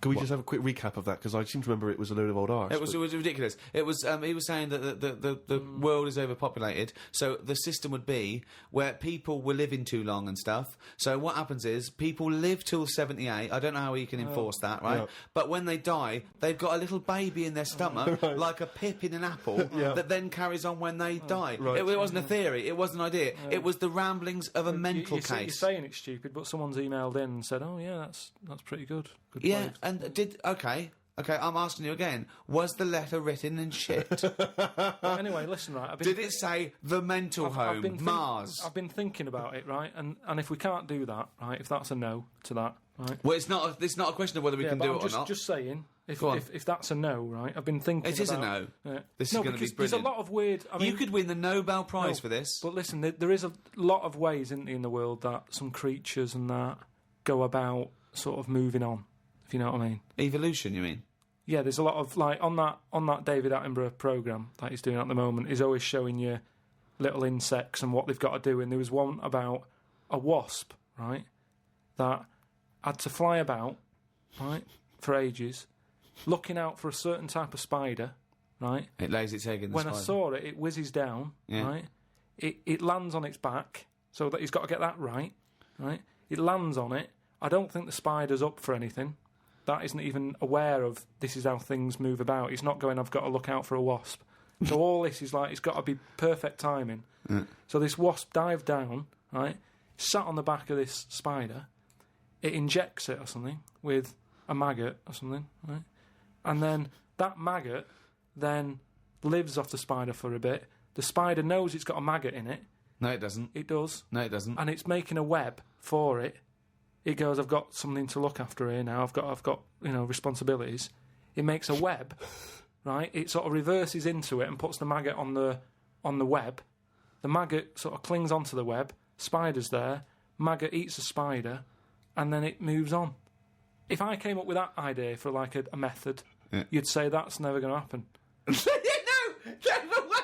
Can we just have a quick recap of that? Because I seem to remember it was a load of old arse. It was ridiculous. It was. He was saying that the world is overpopulated, so the system would be where people were living too long and stuff. So what happens is people live till 78. I don't know how you can enforce that, right? Yeah. But when they die, they've got a little baby in their stomach, like a pip in an apple, that then carries on when they die. Right. It wasn't a theory. It wasn't an idea. It was the ramblings of a mental You're case. saying it's stupid, but someone's emailed in and said, "Oh yeah, that's pretty good." Good Yeah, played." and okay. I'm asking you again. Was the letter written in shit? Anyway, listen, right. Did it say the mental home, been Mars? I've been thinking about it, right? And if we can't do that, right? If that's a no to that, right? Well, it's not a question of whether we can but do I'm it just, or not. just saying, if Go on. if that's a no, right? I've been thinking. It is a about, no. Yeah. This is no, gonna be because there's a brilliant. lot of weird. I mean, You could win the Nobel Prize no, for this. But listen, there is a lot of ways in the world that some creatures and that go about sort of moving on. If you know what I mean. Evolution, you mean? Yeah, there's a lot of like on that David Attenborough program that he's doing at the moment. He's always showing you little insects and what they've got to do. And there was one about a wasp, right, that had to fly about, right, for ages, looking out for a certain type of spider, right. It lays its egg in the When I spider. saw it, it whizzes down, Yeah. right. It lands on its back, so that he's got to get that right. It lands on it. I don't think the spider's up for anything. That isn't even aware of this is how things move about. He's not going, I've got to look out for a wasp. So all this is like, it's got to be perfect timing. So this wasp dived down, right, sat on the back of this spider. It injects it or something with a maggot or something, right? And then that maggot then lives off the spider for a bit. The spider knows it's got a maggot in it. No, it doesn't. It does. No, it doesn't. And it's making a web for it. It goes, I've got something to look after here now. I've got responsibilities. It makes a web, right? It sort of reverses into it and puts the maggot on the web. The maggot sort of clings onto the web. Spider's there. Maggot eats the spider, and then it moves on. if I came up with that idea for like a method, you'd say that's never going to happen. No,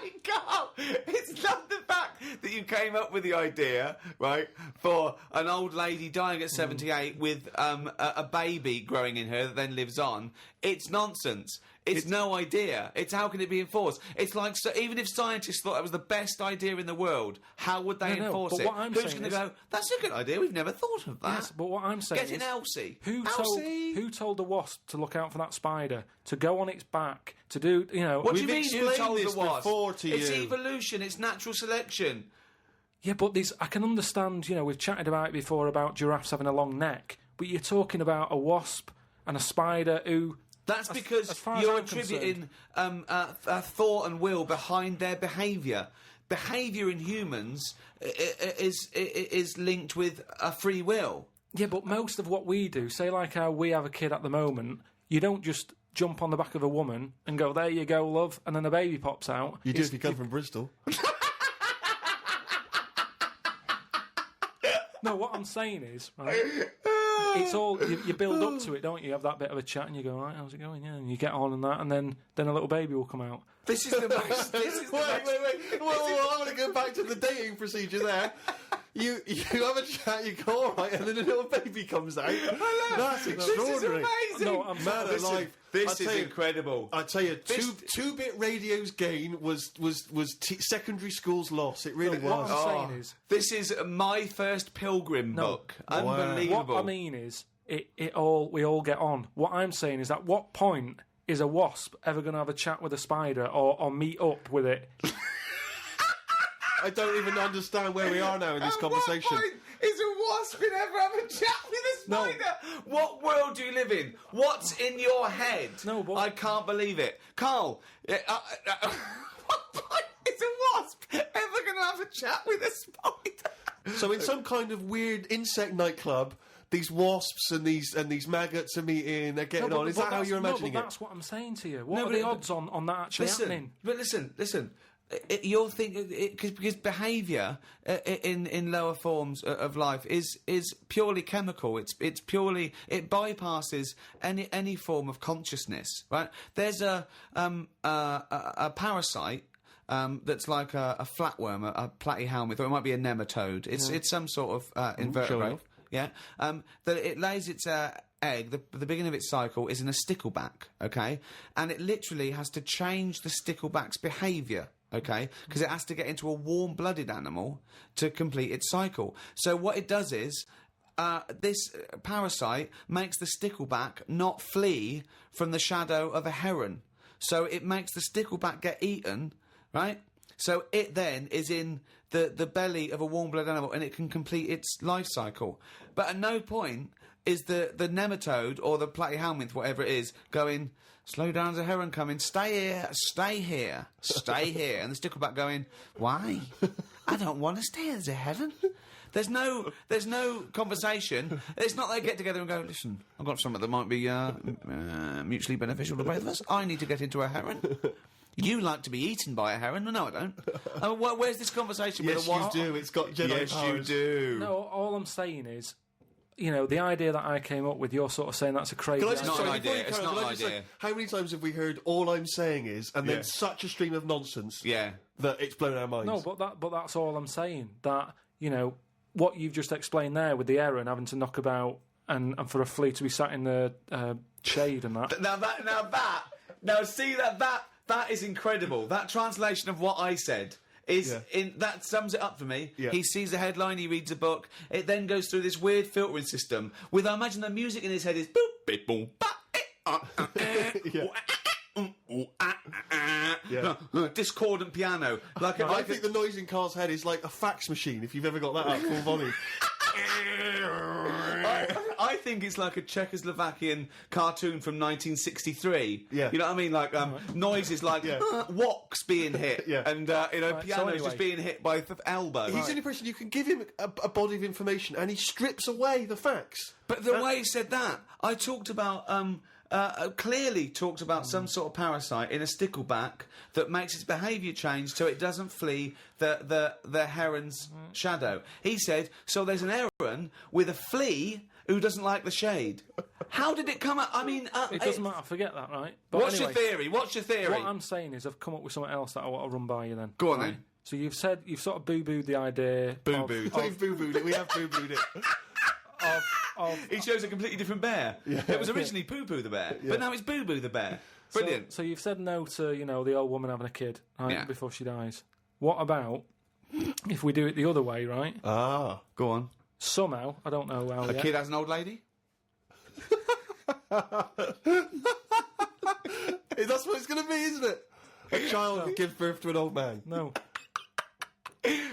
wait, Carl. It's not the fact that you came up with the idea, right, for an old lady dying at 78 with a baby growing in her that then lives on. It's nonsense. It's no idea. It's how can it be enforced? It's like, so even if scientists thought that was the best idea in the world, how would they No, enforce but it? what I'm Who's saying going to is- go, that's a good idea, we've never thought of that. Yes, but what I'm saying Get in is, Elsie. Who told the wasp to look out for that spider, to go on its back, to do, you know... What do you We've mean you explained told this the wasp? before to It's you. evolution, it's natural selection. Yeah, but I can understand, you know, we've chatted about it before about giraffes having a long neck, but you're talking about a wasp and a spider who... That's because as far as you're I'm attributing thought and will behind their behaviour. Behaviour in humans is linked with a free will. Yeah, but most of what we do, say like how we have a kid at the moment, you don't just jump on the back of a woman and go, there you go, love, and then a baby pops out. You do if you come from Bristol. No, what I'm saying is, right, it's all, you build up to it, don't you? You have that bit of a chat and you go, right, how's it going? Yeah, and you get on and that, and then a little baby will come out. This is the most. This is the most. Wait. Well, I'm going to go back to the dating procedure there. You have a chat, you go all right, and then a little baby comes out. That's extraordinary. This is amazing. No, I'm Man alive. This I is tell you- incredible. I tell you, two-bit radio's gain was secondary school's loss. It really What was. I'm saying is, This is my first pilgrim book. Unbelievable. what I mean is, we all get on. What I'm saying is, at what point is a wasp ever going to have a chat with a spider or meet up with it? I don't even understand where we are now in this conversation. What point is a wasp going to ever have a chat with a spider? What world do you live in? What's in your head? No, but- I can't believe it. Carl, what point is a wasp ever going to have a chat with a spider? So in some kind of weird insect nightclub, these wasps and these maggots are meeting, they're getting on. Is that how you're imagining but it? that's what I'm saying to you. What No, are but the it- odds on that actually happening? Listen. You're thinking because behaviour in lower forms of life is purely chemical. It's purely, it bypasses any form of consciousness. Right? There's a parasite. That's like a flatworm, a platyhelminth, or it might be a nematode. It's some sort of invertebrate. off. Yeah. That it lays its egg. The beginning of its cycle is in a stickleback. Okay, and it literally has to change the stickleback's behaviour. Okay, because it has to get into a warm-blooded animal to complete its cycle. So what it does is, this parasite makes the stickleback not flee from the shadow of a heron. So it makes the stickleback get eaten, right? So it then is in the belly of a warm-blooded animal and it can complete its life cycle. But at no point is the nematode or the platyhelminth, whatever it is, going, slow down, there's a heron coming, stay here, stay here, stay here. And the stickleback going, why? I don't want to stay, there's a heron. There's no conversation. It's not they get together and go, listen, I've got something that might be mutually beneficial to both of us. I need to get into a heron. You like to be eaten by a heron? No, I don't. Where's this conversation Yes, with a wasp? you do. It's got Jedi Yes, you powers. do. No, all I'm saying is, you know, the idea that I came up with, you're sort of saying that's a crazy Can I just, not sorry, an before idea, you it's carry on, not can I an just say, idea. how many times have we heard all I'm saying is, and Yeah. then such a stream of nonsense Yeah. that it's blown our minds? No, but that's all I'm saying. That, you know, what you've just explained there with the heron having to knock about and for a flea to be sat in the shade and that. Now see that is incredible. That translation of what I said is that sums it up for me. Yeah. He sees the headline, he reads a book. It then goes through this weird filtering system with, I imagine the music in his head is boop, beep, boom, discordant piano. I think the noise in Carl's head is like a fax machine, if you've ever got that up full volume. I think it's like a Czechoslovakian cartoon from 1963. Yeah. You know what I mean? Like noises like woks being hit, Yeah. and pianos anyway. just being hit by the elbow. He's the only person you can give him a body of information, and he strips away the facts. But the way he said that, I talked about clearly talked about some sort of parasite in a stickleback that makes its behaviour change so it doesn't flee the heron's shadow. He said, so there's an heron with a flea who doesn't like the shade. How did it come out? I mean, It doesn't matter, forget that, right? But What's anyway, your theory? What's your theory? What I'm saying is I've come up with something else that I want to run by you then. Go on right? then. So you've sort of boo-booed the idea. Boo-booed. We've boo-booed it. We have boo-booed it. He shows a completely different bear. It was originally Poo-Poo the bear, but now it's Boo-Boo the bear. Brilliant. So you've said no to, the old woman having a kid, right, Yeah. before she dies. What about if we do it the other way, right? Ah. Go on. Somehow, I don't know how A yet. kid has an old lady? That's what it's going to be, isn't it? A child gives birth to an old man. No.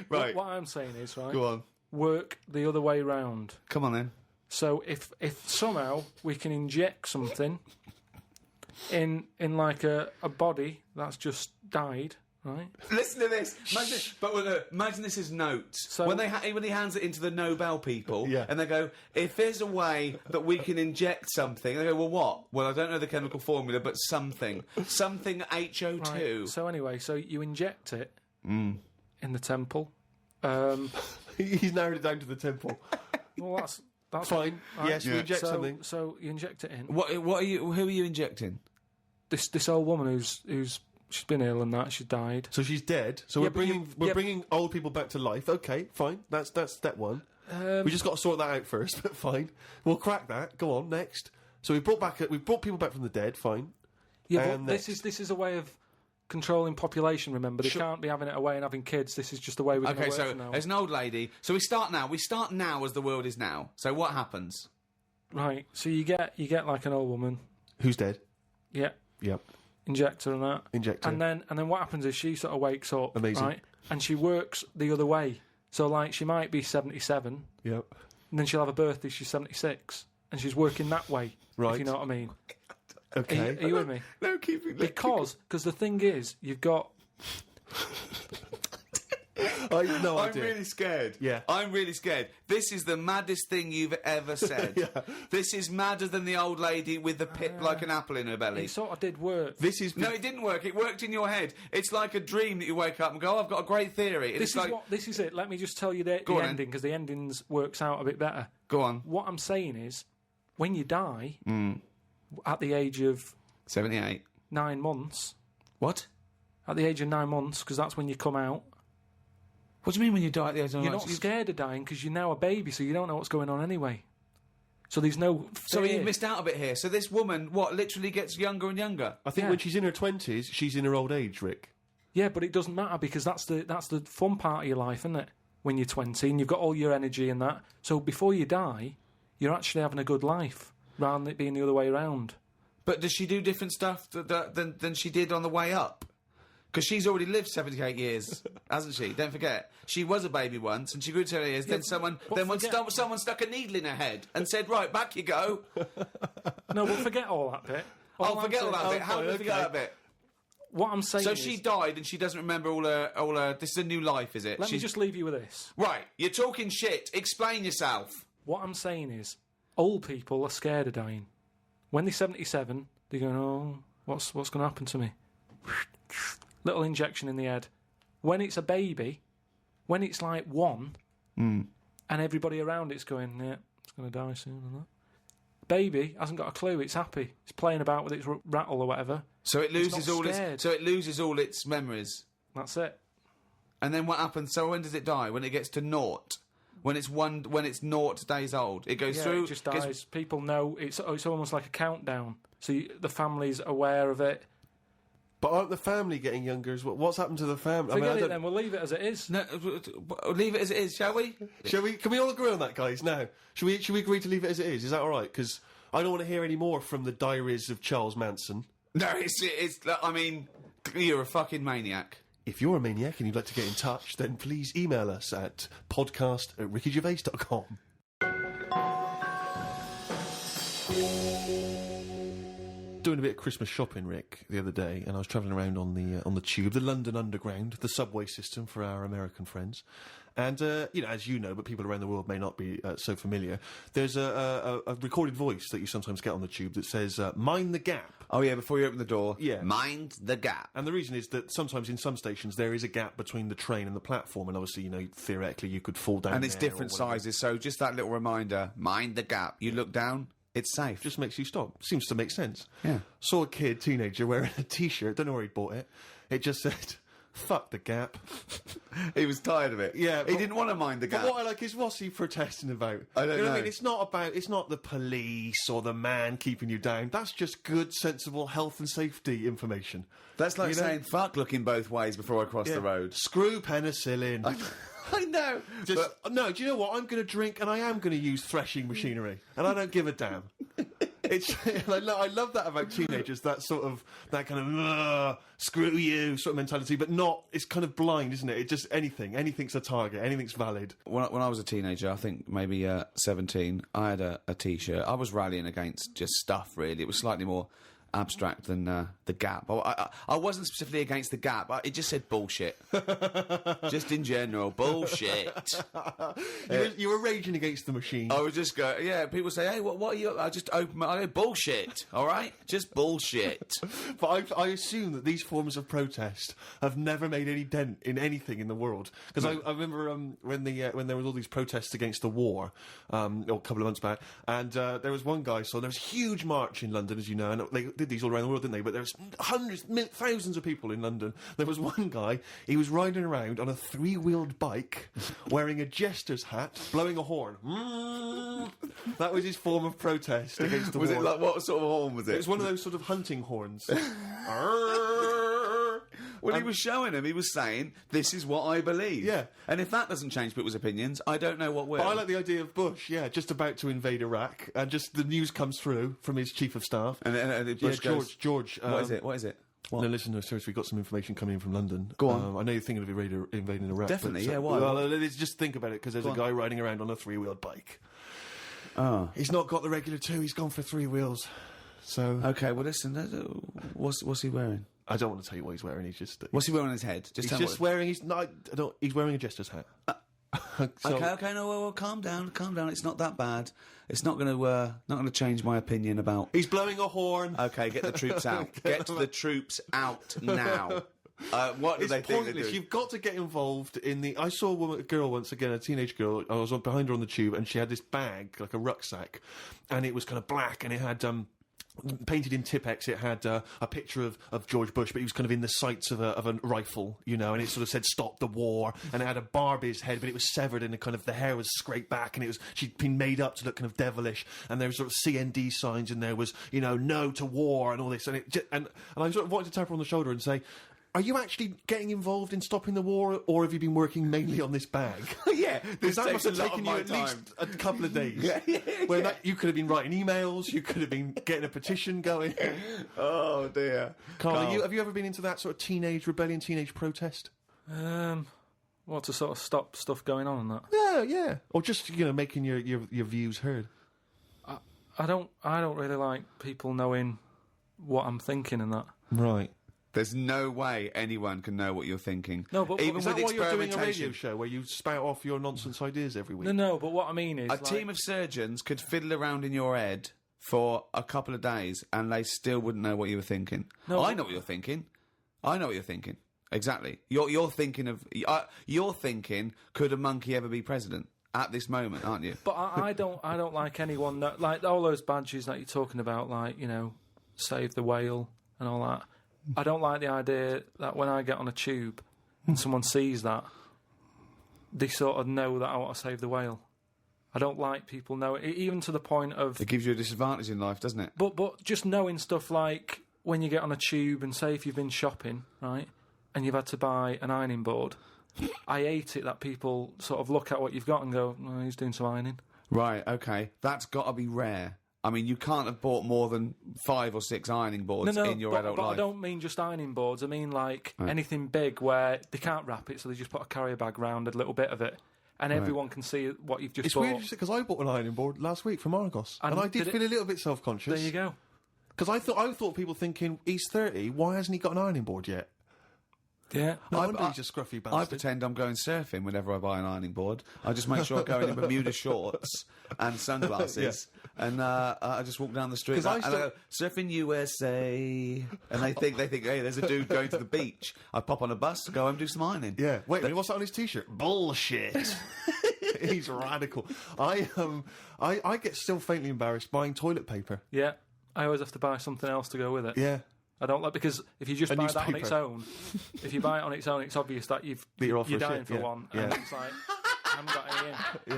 Right. What I'm saying is, right, Go on. work the other way round. Come on then. So if somehow we can inject something in like a body that's just died, right? Listen to this. Imagine this is notes. So- when he hands it into the Nobel people, Yeah. and they go, if there's a way that we can inject something, they go, well, what? Well, I don't know the chemical formula, but something HO2. Right. So anyway, so you inject it in the temple. He's narrowed it down to the temple. Well, that's Fine. right. Yes, we inject something. So you inject it in. What are you? Who are you injecting? This old woman who's she's been ill and that she's died. So she's dead. So Yeah, we're but bringing yeah. bringing old people back to life. Okay, fine. That's step one. We just got to sort that out first. But fine, we'll crack that. Go on next. So we brought people back from the dead. Fine. Yeah, And but next. this is a way of controlling population. Remember, they can't be having it away and having kids. This is just the way we're going to Okay, work so from now. there's an old lady. So we start now. We start now as the world is now. So what happens? Right. So you get like an old woman. Who's dead? Yeah. Yep. Injector and that. Injector. And then what happens is she sort of wakes up. Amazing. Right. And she works the other way. So like she might be 77, Yep. and then she'll have a birthday. She's 76, and she's working that way. Right. If you know what I mean. Okay. Are you with me? No, keep it. Because the thing is, you've got. No I'm idea. really scared. Yeah. I'm really scared. This is the maddest thing you've ever said. This is madder than the old lady with the pit like an apple in her belly. It sort of did work. This is No, it didn't work. It worked in your head. It's like a dream that you wake up and go, oh, I've got a great theory. And This it's this is it. Let me just tell you the on then. ending, because the endings works out a bit better. Go on. What I'm saying is, when you die Mm. at the age of 78. 9 months, What? at the age of 9 months, because that's when you come out, What do you mean when you die at the age of you're 9 not scared of dying because you're now a baby, so you don't know what's going on anyway. So there's no So fear. you missed out a bit here. So this woman, literally gets younger and younger? I think Yeah. when she's in her 20s, she's in her old age, Rick. Yeah, but it doesn't matter because that's the fun part of your life, isn't it? When you're 20 and you've got all your energy and that. So before you die, you're actually having a good life rather than it being the other way around. But does she do different stuff than she did on the way up? Because she's already lived 78 years, hasn't she? Don't forget. She was a baby once, and she grew to 78 years. Then someone stuck a needle in her head and said, right, back you go. No, but forget all that bit. I'll forget all that bit. How do we forget that bit? What I'm saying So is... she died and she doesn't remember all her... This is a new life, is it? Let me just leave you with this. Right, you're talking shit. Explain yourself. What I'm saying is, old people are scared of dying. When they're 77, they're going, oh, what's going to happen to me? Little injection in the head. When it's a baby, when it's like 1, and everybody around it's going, yeah, it's going to die soon and that. Baby hasn't got a clue. It's happy. It's playing about with its rattle or whatever. So it loses not all its... scared. So it loses all its memories. That's it. And then what happens? So when does it die? When it gets to naught? When it's 0 days old? It goes Yeah, through... it just dies. People know. It's almost like a countdown. So the family's aware of it. But aren't the family getting younger as well? What's happened to the family? Forget it then. We'll leave it as it is. No, leave it as it is, shall we? Shall we? Can we all agree on that, guys? Now, should we agree to leave it as it is? Is that all right? Because I don't want to hear any more from the diaries of Charles Manson. No, it's. I mean, you're a fucking maniac. If you're a maniac and you'd like to get in touch, then please email us at podcast@rickygervais.com. doing a bit of Christmas shopping, Rick, the other day, and I was travelling around on the tube, the London Underground, the subway system for our American friends. And, as you know, but people around the world may not be so familiar, there's a recorded voice that you sometimes get on the tube that says, mind the gap. Oh, yeah, before you open the door, Yeah. mind the gap. And the reason is that sometimes in some stations there is a gap between the train and the platform, and obviously, theoretically you could fall down And it's there or different whatever. sizes, so just that little reminder, mind the gap. You look down, it's safe. Just makes you stop. Seems to make sense. Yeah. Saw a kid, teenager, wearing a T-shirt, don't know where he bought it. It just said, fuck the gap. He was tired of it. Yeah, He but- didn't want to mind the gap. But what I like is, what's he protesting about? I don't You know what I know. mean? It's not the police or the man keeping you down. That's just good, sensible health and safety information. That's like You know? saying fuck looking both ways before I cross Yeah. the road. Screw penicillin. I know. Just, no, do you know what? I'm going to drink and I am going to use threshing machinery. And I don't give a damn. It's I love that about teenagers, that kind of screw you sort of mentality, but not, it's kind of blind, isn't it? It just, anything's a target, anything's valid. When I was a teenager, I think maybe 17, I had a T-shirt. I was rallying against just stuff, really. It was slightly more abstract than the Gap. I wasn't specifically against the Gap. It just said bullshit. Just in general, bullshit. You were raging against the machine. I would just go, yeah, people say, hey, what are you... I just open my... I go, bullshit, all right? Just bullshit. But I assume that these forms of protest have never made any dent in anything in the world. Because I remember when there was all these protests against the war, a couple of months back, and there was one guy, so there was a huge march in London, as you know, and they did these all around the world, didn't they? But there was thousands of people in London. There was one guy, he was riding around on a 3-wheeled bike, wearing a jester's hat, blowing a horn. That was his form of protest against the war. Was it like, what sort of horn was it? It was one of those sort of hunting horns. Well, he was showing him. He was saying, "This is what I believe." Yeah. And if that doesn't change people's opinions, I don't know what will. But I like the idea of Bush, just about to invade Iraq, and just the news comes through from his chief of staff. And Bush goes, George. What is it? What is it? What? No, listen, seriously, we've got some information coming in from London. Go on. I know you're thinking of invading Iraq. Definitely, but, yeah, why? Well, let's just think about it, because there's a guy riding around on a 3-wheeled bike. Oh. He's not got the regular 2, he's gone for 3 wheels. So, Okay, well, listen. What's he wearing? I don't want to tell you what he's wearing, he's just... What's he wearing on his head? he's tell me just wearing... He's wearing a jester's hat. So- Okay, no, well, calm down. It's not that bad. It's not going to change my opinion about. He's blowing a horn. Okay, get the troops out. Get the troops out now. What do It's they think they're pointless. doing? You've got to get involved in the... I saw a girl once, again, a teenage girl. I was behind her on the tube, and she had this bag, like a rucksack, and it was kind of black, and it had... painted in Tipex, it had a picture of George Bush, but he was kind of in the sights of a rifle, and it sort of said "Stop the War," and it had a Barbie's head, but it was severed, and the hair was scraped back, and she'd been made up to look kind of devilish, and there was sort of CND signs, and there was "No to war" and all this, and I sort of wanted to tap her on the shoulder and say, are you actually getting involved in stopping the war, or have you been working mainly on this bag? Yeah, Because that must have taken you at least a couple of days. Where you could have been writing emails, you could have been getting a petition going. Oh dear, Carl, have you ever been into that sort of teenage rebellion, teenage protest? Well, to sort of stop stuff going on and that. Yeah. Or just, making your views heard. I don't really like people knowing what I'm thinking and that. Right. There's no way anyone can know what you're thinking. No, but even Is with that why you're doing a experimentation. radio show where you spout off your nonsense ideas every week? No, but what I mean is... A team of surgeons could fiddle around in your head for a couple of days and they still wouldn't know what you were thinking. No, I know what you're thinking. Exactly. You're thinking, could a monkey ever be president at this moment, aren't you? But I don't like anyone... like, all those badges that you're talking about, like, Save the Whale and all that. I don't like the idea that when I get on a tube and someone sees that, they sort of know that I want to save the whale. I don't like people knowing, even to the point of... It gives you a disadvantage in life, doesn't it? But just knowing stuff like when you get on a tube and say if you've been shopping, right, and you've had to buy an ironing board, I hate it that people sort of look at what you've got and go, oh, he's doing some ironing. Right, okay. That's got to be rare. I mean, you can't have bought more than 5 or 6 ironing boards in your adult life. I don't mean just ironing boards. I mean, like, anything big where they can't wrap it, so they just put a carrier bag round a little bit of it, and everyone can see what you've just It's bought. weird because I bought an ironing board last week from Argos, and I did feel a little bit self-conscious. There you go. Because I thought people thinking, he's 30, why hasn't he got an ironing board yet? Yeah. No wonder he's a scruffy bastard. I pretend I'm going surfing whenever I buy an ironing board. I just make sure I go in Bermuda shorts and sunglasses, and I just walk down the street. 'Cause I And I go, surfing USA, and they think, hey, there's a dude going to the beach. I pop on a bus, go home, do some ironing. Yeah. Wait a minute, what's that on his T-shirt? Bullshit. He's radical. I get still faintly embarrassed buying toilet paper. Yeah. I always have to buy something else to go with it. Yeah. I don't like, because if you just buy that on newspaper. its own, if you buy it on its own, it's obvious that you're off for you're a dying shit, for yeah. one, Yeah. and it's like, I haven't got any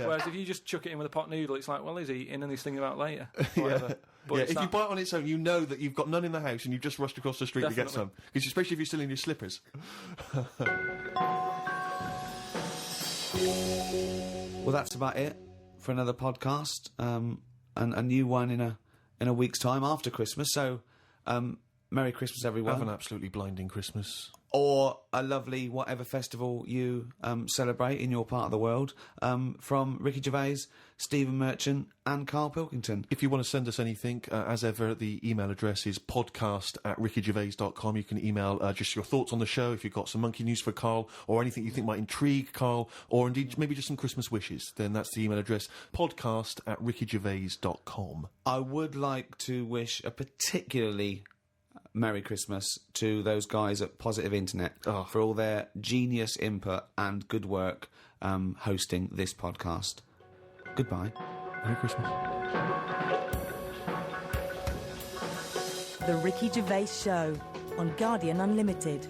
in. Whereas if you just chuck it in with a pot noodle, it's like, well, he's eating and he's thinking about later. Whatever. But Yeah, it's if you that- buy it on its own, you know that you've got none in the house and you've just rushed across the street to get Definitely. some. Because especially if you're still in your slippers. Well, that's about it for another podcast, and a new one in a week's time after Christmas. So, Merry Christmas, everyone. Have an absolutely blinding Christmas. Or a lovely whatever festival you celebrate in your part of the world. From Ricky Gervais, Stephen Merchant, and Carl Pilkington. If you want to send us anything, as ever, the email address is podcast@rickygervais.com. You can email just your thoughts on the show, if you've got some monkey news for Carl, or anything you think might intrigue Carl, or indeed maybe just some Christmas wishes. Then that's the email address, podcast@rickygervais.com. I would like to wish a particularly Merry Christmas to those guys at Positive Internet for all their genius input and good work hosting this podcast. Goodbye. Merry Christmas. The Ricky Gervais Show on Guardian Unlimited.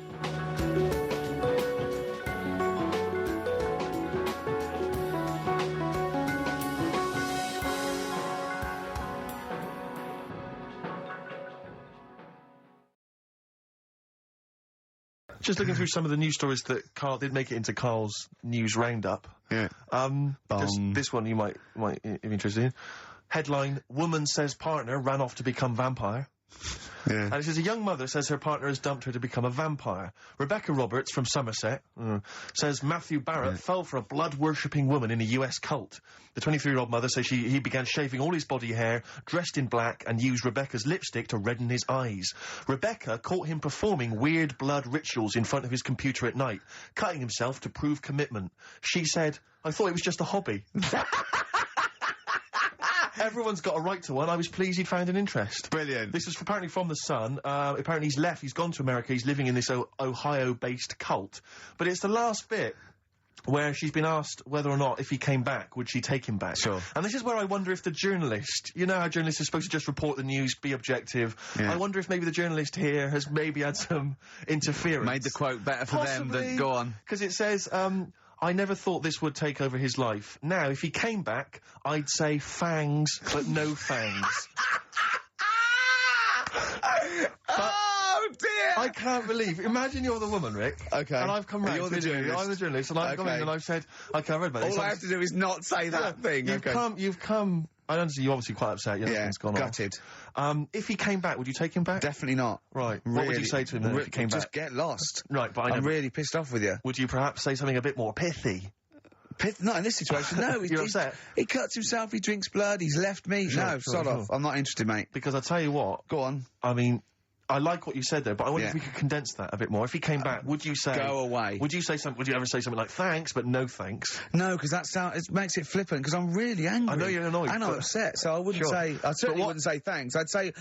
Just looking through some of the news stories that Carl did make it into Carl's news roundup. Yeah. This one you might be interested in. Headline: Woman says partner ran off to become vampire. Yeah. And it says a young mother says her partner has dumped her to become a vampire. Rebecca Roberts from Somerset says Matthew Barrett fell for a blood-worshipping woman in a US cult. The 23-year-old mother says he began shaving all his body hair, dressed in black, and used Rebecca's lipstick to redden his eyes. Rebecca caught him performing weird blood rituals in front of his computer at night, cutting himself to prove commitment. She said, "I thought it was just a hobby." Everyone's got a right to one. I was pleased he'd found an interest. Brilliant. This is apparently from The Sun. Apparently he's left. He's gone to America. He's living in this Ohio-based cult. But it's the last bit where she's been asked whether or not, if he came back, would she take him back? Sure. And this is where I wonder if the journalist, you know how journalists are supposed to just report the news, be objective. Yeah. I wonder if maybe the journalist here has maybe had some interference. Made the quote better for them than... Go on. Because it says... I never thought this would take over his life. Now, if he came back, I'd say fangs, but no fangs. Oh, dear! I can't believe. Imagine you're the woman, Rick. Okay. And I've come round. You're the to you. journalist. I'm the journalist, and I've come in Okay. and I've said, okay, I read about this. All I have to do is not say that thing. You've Okay. come. I understand you're obviously quite upset. Your Yeah, husband's gone gutted. off. If he came back, would you take him back? Definitely not. Right. What would you say to him then if he came Just back? get lost. Right, but I'm really pissed off with you. Would you perhaps say something a bit more pithy? Not in this situation, no. You're upset? He cuts himself, he drinks blood, he's left me. Sure, no, sure, sod sure. off. I'm not interested, mate. Because I tell you what, Go on. I mean, I like what you said there, but I wonder Yeah. if we could condense that a bit more. If he came back, would you say... Go away. Would you say something... Would you ever say something like, thanks, but no thanks? No, because it makes it flippant, because I'm really angry. I know you're annoyed, And I'm but- upset, so I wouldn't Sure. say... I certainly what- wouldn't say thanks.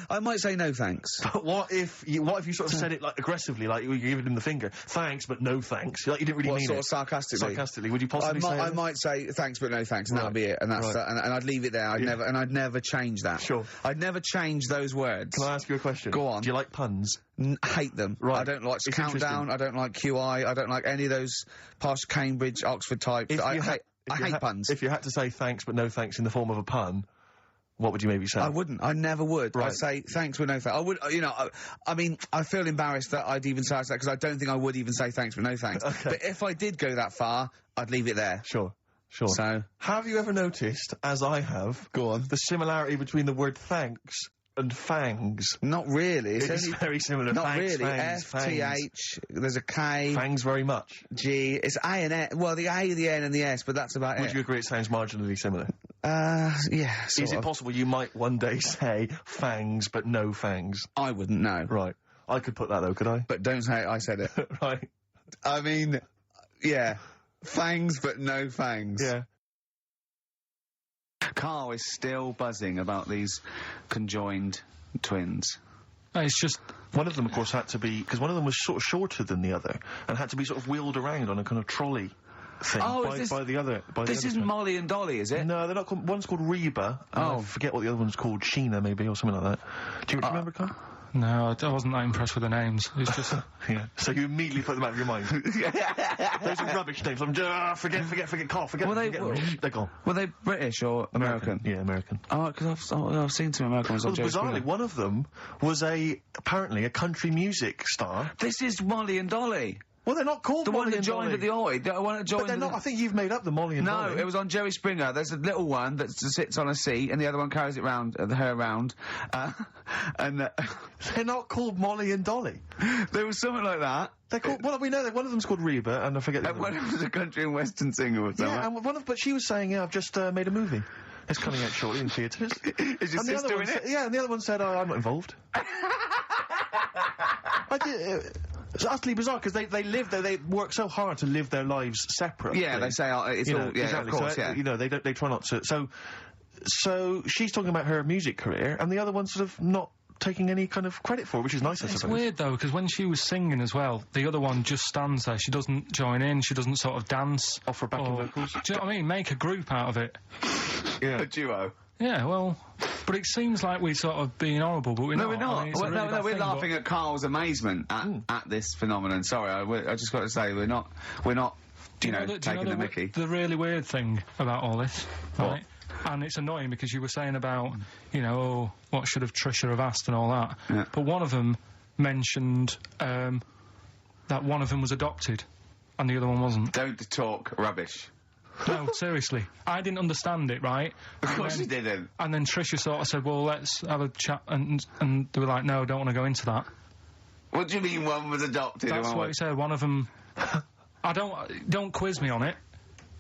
I might say no thanks. But what if you sort of said it, like, aggressively, like you were giving him the finger? Thanks, but no thanks. Like, you didn't really What, mean sort it. of sarcastically? Sarcastically. Would you possibly say I that? might say thanks but no thanks, and Right. that'll be it, and that's Right. and I'd leave it there. I'd never change that. Sure. I'd never change those words. Can I ask you a question? Go on. Do you like puns? Hate them. Right. I don't like It's Countdown. interesting. I don't like QI. I don't like any of those posh Cambridge, Oxford types. I hate puns. If you had to say thanks, but no thanks in the form of a pun, what would you maybe say? I wouldn't. I never would. Right. I'd say thanks but no thanks. I would, I mean, I feel embarrassed that I'd even say that because I don't think I would even say thanks but no thanks. Okay. But if I did go that far, I'd leave it there. Sure. So, Have you ever noticed, as I have, go on. the similarity between the word thanks and fangs? Not really. It's only- very similar. Not Thanks, really. fangs, fangs. F-T-H, there's a K, Fangs very much. G, it's A and N. Well, the A, the N and the S, but that's about Would it. you agree it sounds marginally similar? Yeah. Is sort it of. possible you might one day say fangs but no fangs? I wouldn't know. Right. I could put that though, could I? But don't say I said it. Right. I mean, yeah. Fangs, but no fangs. Yeah. Carl is still buzzing about these conjoined twins. It's just One of them, of course, had to be, because one of them was sort of shorter than the other, and had to be sort of wheeled around on a kind of trolley thing by the other. This isn't Molly and Dolly, is it? No, they're not called. One's called Reba. And I forget what the other one's called. Sheena, maybe, or something like that. Do you remember, Carl? no, I wasn't that impressed with the names. It's just Yeah. So you immediately put them out of your mind. Those are rubbish names. I'm just forget, Carl. Forget. Well, they're gone. Were they British or American? Yeah, American. Oh, because I've seen some American ones on Well, Jerry bizarrely, Springer. one of them was apparently a country music star. This is Molly and Dolly. Well, they're not called The Molly one that and joined Dolly. at the Oi. The one that joined. But they're at not. the- I think you've made up the Molly and No, Dolly. it was on Jerry Springer. There's a little one that sits on a seat, and the other one carries it round, her around. And They're not called Molly and Dolly. there was something like that. They're called. Well, we know that one of them's called Reba, and I forget the other One was a country and western singer or something. Yeah, and but she was saying, "Yeah, I've just made a movie. It's coming out shortly in theatres." Is your And the other sister one in said- it? Yeah, and the other one said, "Oh, I'm not involved." It's utterly bizarre because they live there. They work so hard to live their lives separately. Yeah, they say it's You all. know, Yeah, exactly. of course. So, Yeah. you know, they try not to. So she's talking about her music career, and the other one's sort of not taking any kind of credit for it, which is nice, I it's suppose. weird though, because when she was singing as well, the other one just stands there. She doesn't join in. She doesn't sort of dance. Offer backing or- vocals. Do you know what I mean? Make a group out of it. Yeah. A duo. Yeah, well, but it seems like we're sort of being horrible, but we're No, not. we're not. I mean, it's a Well, really no, bad we're thing, laughing at Carl's amazement at this phenomenon. Sorry, I just got to say we're not. You know, taking the Mickey. The really weird thing about all this, right? And it's annoying because you were saying about, you know, oh, what should have Trisha have asked and all that. Yeah. But one of them mentioned that one of them was adopted and the other one wasn't. Don't talk rubbish. No, seriously. I didn't understand it, right? Of course you didn't. And then Trisha sort of said, well, let's have a chat. And they were like, no, don't want to go into that. What do you mean one was adopted? That's and one what he was... said. One of them... don't quiz me on it,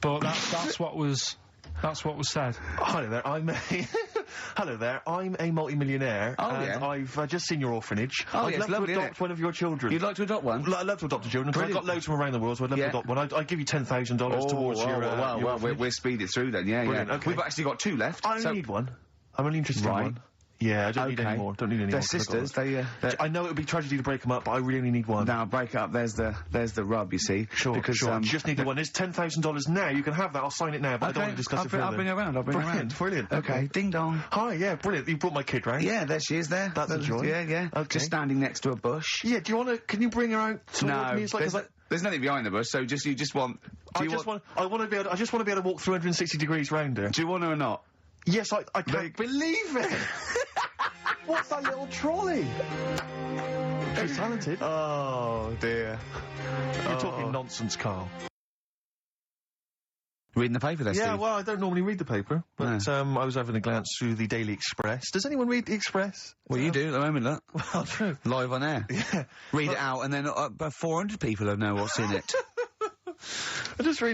but that's what was said. Hello there, Hello there, I'm a multi-millionaire, Oh, and yeah. I've just seen your orphanage. Oh, I'd yeah, love it's lovely, to isn't adopt it? one of your children. You'd like to adopt one? I'd love to adopt a children, because I've got loads from around the world, so I'd love to adopt one. I'd give you $10,000 towards your well, orphanage. we'll speed it through then, yeah. Brilliant, okay. We've actually got 2 left. I only need one. I'm only interested in Right. one. Yeah, I don't need Okay. any more. Don't need any They're more. 'cause I've got sisters. one. I know it would be tragedy to break them up, but I really only need one. Now break it up. There's the rub. You see. Sure, because, sure. Just need the one. There's $10,000 now. You can have that. I'll sign it now, but I don't want to discuss it further. I'll bring her around. Brilliant, brilliant. Okay. Ding dong. Hi, yeah, brilliant. You brought my kid round. Yeah, there she is. There. That's a joy. Yeah. Okay. Just standing next to a bush. Yeah, do you want to... Can you bring her out toward No, me? It's like... there's nothing behind the bush. So you just want. I just want to be able to walk 360 degrees round her. Do you want her or not? Yes, I can't believe it. What's that little trolley? She's talented. Oh dear. You're talking nonsense, Carl. Reading the paper there, Yeah, Steve? well, I don't normally read the paper, but I was having a glance through the Daily Express. Does anyone read the Express? Well, you do at the moment, look. Well, true. Live on air. Yeah. Read it out, and then about 400 people will know what's in it.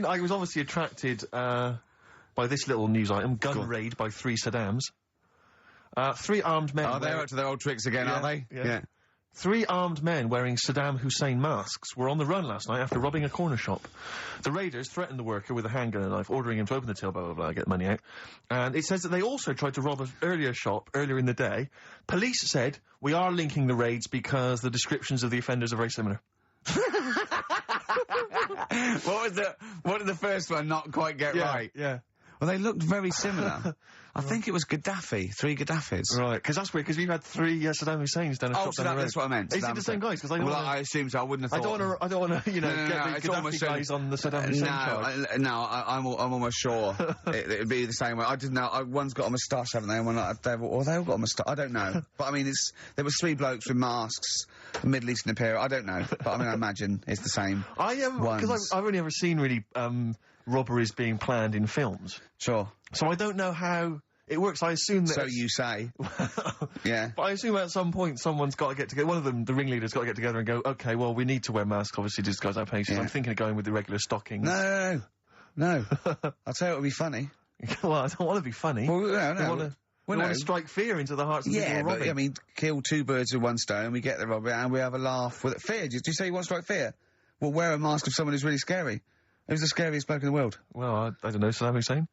I was obviously attracted by this little news item: gun raid by 3 Saddams. 3 armed men. Oh, they're up to their old tricks again, Yeah, are they? yeah. 3 armed men wearing Saddam Hussein masks were on the run last night after robbing a corner shop. The raiders threatened the worker with a handgun and a knife, ordering him to open the till, blah, blah, blah, get money out. And it says that they also tried to rob an earlier shop earlier in the day. Police said, we are linking the raids because the descriptions of the offenders are very similar. What did the first one not quite get right? Yeah. Well, they looked very similar. I think it was Gaddafi, 3 Gaddafis. Right, because that's weird, because we've had 3 Saddam Husseins down a shop so down the road. that's what I meant. Is it the same guys? Because I don't Well, wanna, I assume so. I wouldn't have I thought. don't want to, get the it's Gaddafi almost guys on the Saddam Hussein charge. I'm almost sure it'd be the same way. I didn't know. One's got a moustache, haven't they? And one like they all got a moustache. I don't know. But I mean, there was 3 blokes with masks, Middle Eastern appearance. I don't know. But I mean, I imagine it's the same. Because I've only ever seen really robberies being planned in films, Sure. so I don't know how it works. I assume that. So you say. Yeah. But I assume at some point someone's got to get together. One of them, the ringleader's got to get together and go, okay, well, we need to wear masks, obviously, to disguise our faces. Yeah. I'm thinking of going with the regular stockings. No. I'll tell you what would be funny. Well, I don't want to be funny. Well, no, I no. want to. Well, I no. want to strike fear into the hearts of people Yeah, who are but robbing. I mean, kill two birds with one stone. We get the robber and we have a laugh with it. Fear? Did you say you want to strike fear? Well, wear a mask of someone who's really scary. Who's the scariest bloke in the world? Well, I don't know, Saddam Hussein.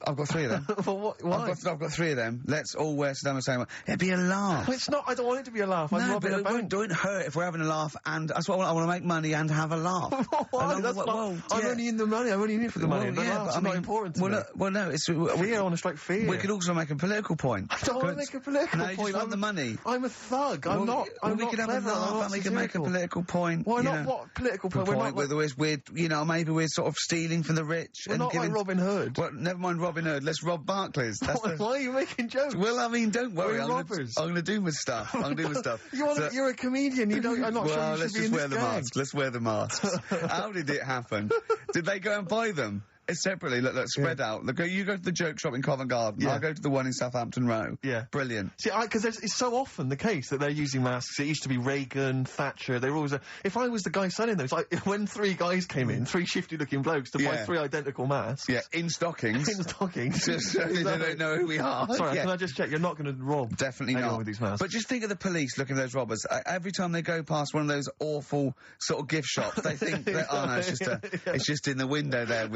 I've got three of them. Well, why? I've got three of them. Let's all wear Saddam Hussein. It'd be a laugh. Well, it's not. I don't want it to be a laugh. I'm No, robbing but a it bank. don't hurt if we're having a laugh, and that's what I want to make money and have a laugh. Why? Along That's the- not, well, I'm yeah. only in the money. I'm only in it for the money. Well, The yeah, laughs but are I not mean, important to well, me. no, it's Fear, I want to strike fear. We could also make a political point. I don't want to make a political No, point. you just want the money. I'm a thug. I'm Well, not. I'm we not could have clever. a I'm laugh not and we could make a satirical. political point. Why you not? know. What political point? The We're point not. where we're, you know, maybe we're sort of stealing from the rich We're and not giving. like Robin Hood. Well, never mind Robin Hood. Let's rob Barclays. That's Why the. are you making jokes? Well, I mean, don't worry. We're I'm robbers. going to do my stuff. I'm going to do my stuff. You're a comedian. You don't. I'm not well, sure you let's should be just in wear this the gang. masks. Let's wear the masks. How did it happen? Did they go and buy them? It's separately. Look, spread out. Look, you go to the joke shop in Covent Garden. Yeah. I go to the one in Southampton Row. Yeah. Brilliant. See, because it's so often the case that they're using masks. It used to be Reagan, Thatcher. They were always. If I was the guy selling them, it's like when three guys came in, three shifty-looking blokes to buy Yeah. three identical masks. Yeah, in stockings. In stockings. Just so they don't know who we are. Sorry, Yeah. can I just check? You're not going to rob Definitely anyone not. with these masks. But just think of the police looking at those robbers. Every time they go past one of those awful sort of gift shops, they think that, oh no, it's just in the window there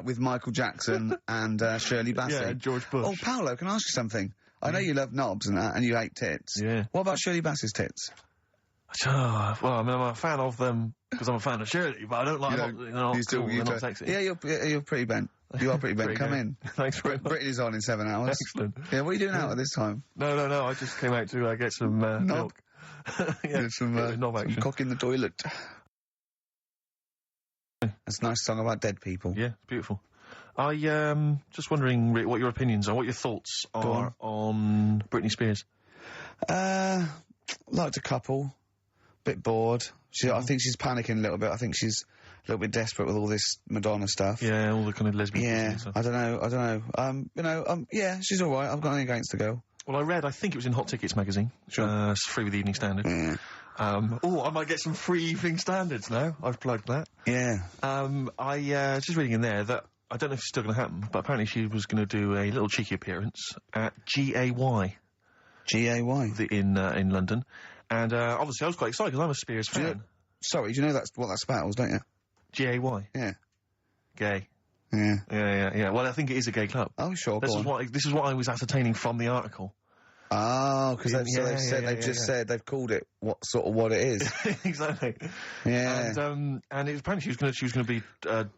with Michael Jackson and Shirley Bassey. Yeah, and George Bush. Oh, Paolo, can I ask you something? I know you love knobs and that, and you hate tits. Yeah. What about Shirley Bassey's tits? Oh, well, I mean, I'm a fan of them because I'm a fan of Shirley, but I don't like them. You They're not you still, cool, you they're not don't- sexy. Yeah, you're pretty bent. You are pretty bent. Pretty Come good. in. Thanks very much. Britain is on in 7 hours. Excellent. Yeah, what are you doing out at this time? No. I just came out to get some milk. Yeah, There's some knob action. cock in the toilet. That's a nice song about dead people. Yeah, it's beautiful. I just wondering, Rick, what your opinions are, what your thoughts are on Britney Spears. Liked a couple. Bit bored. I think she's panicking a little bit. I think she's a little bit desperate with all this Madonna stuff. Yeah, all the kind of lesbian Yeah, and stuff. I don't know. Yeah, she's all right. I've got nothing against the girl. Well, I read, I think it was in Hot Tickets magazine. Sure. It's free with the Evening Standard. Yeah. I might get some free Evening Standards now. I've plugged that. Yeah. I just reading in there that I don't know if it's still going to happen, but apparently she was going to do a little cheeky appearance at GAY G-A-Y. in London, and obviously I was quite excited because I'm a Spears Do you fan. know- Sorry, do you know that's what that spells, don't you? GAY, Yeah. gay. Yeah. Yeah. Well, I think it is a gay club. Oh, sure, This go is on. this is what I was ascertaining from the article. Oh, because they've Yeah, said, they've called it what it is. Exactly. Yeah. And it was apparently she was going to be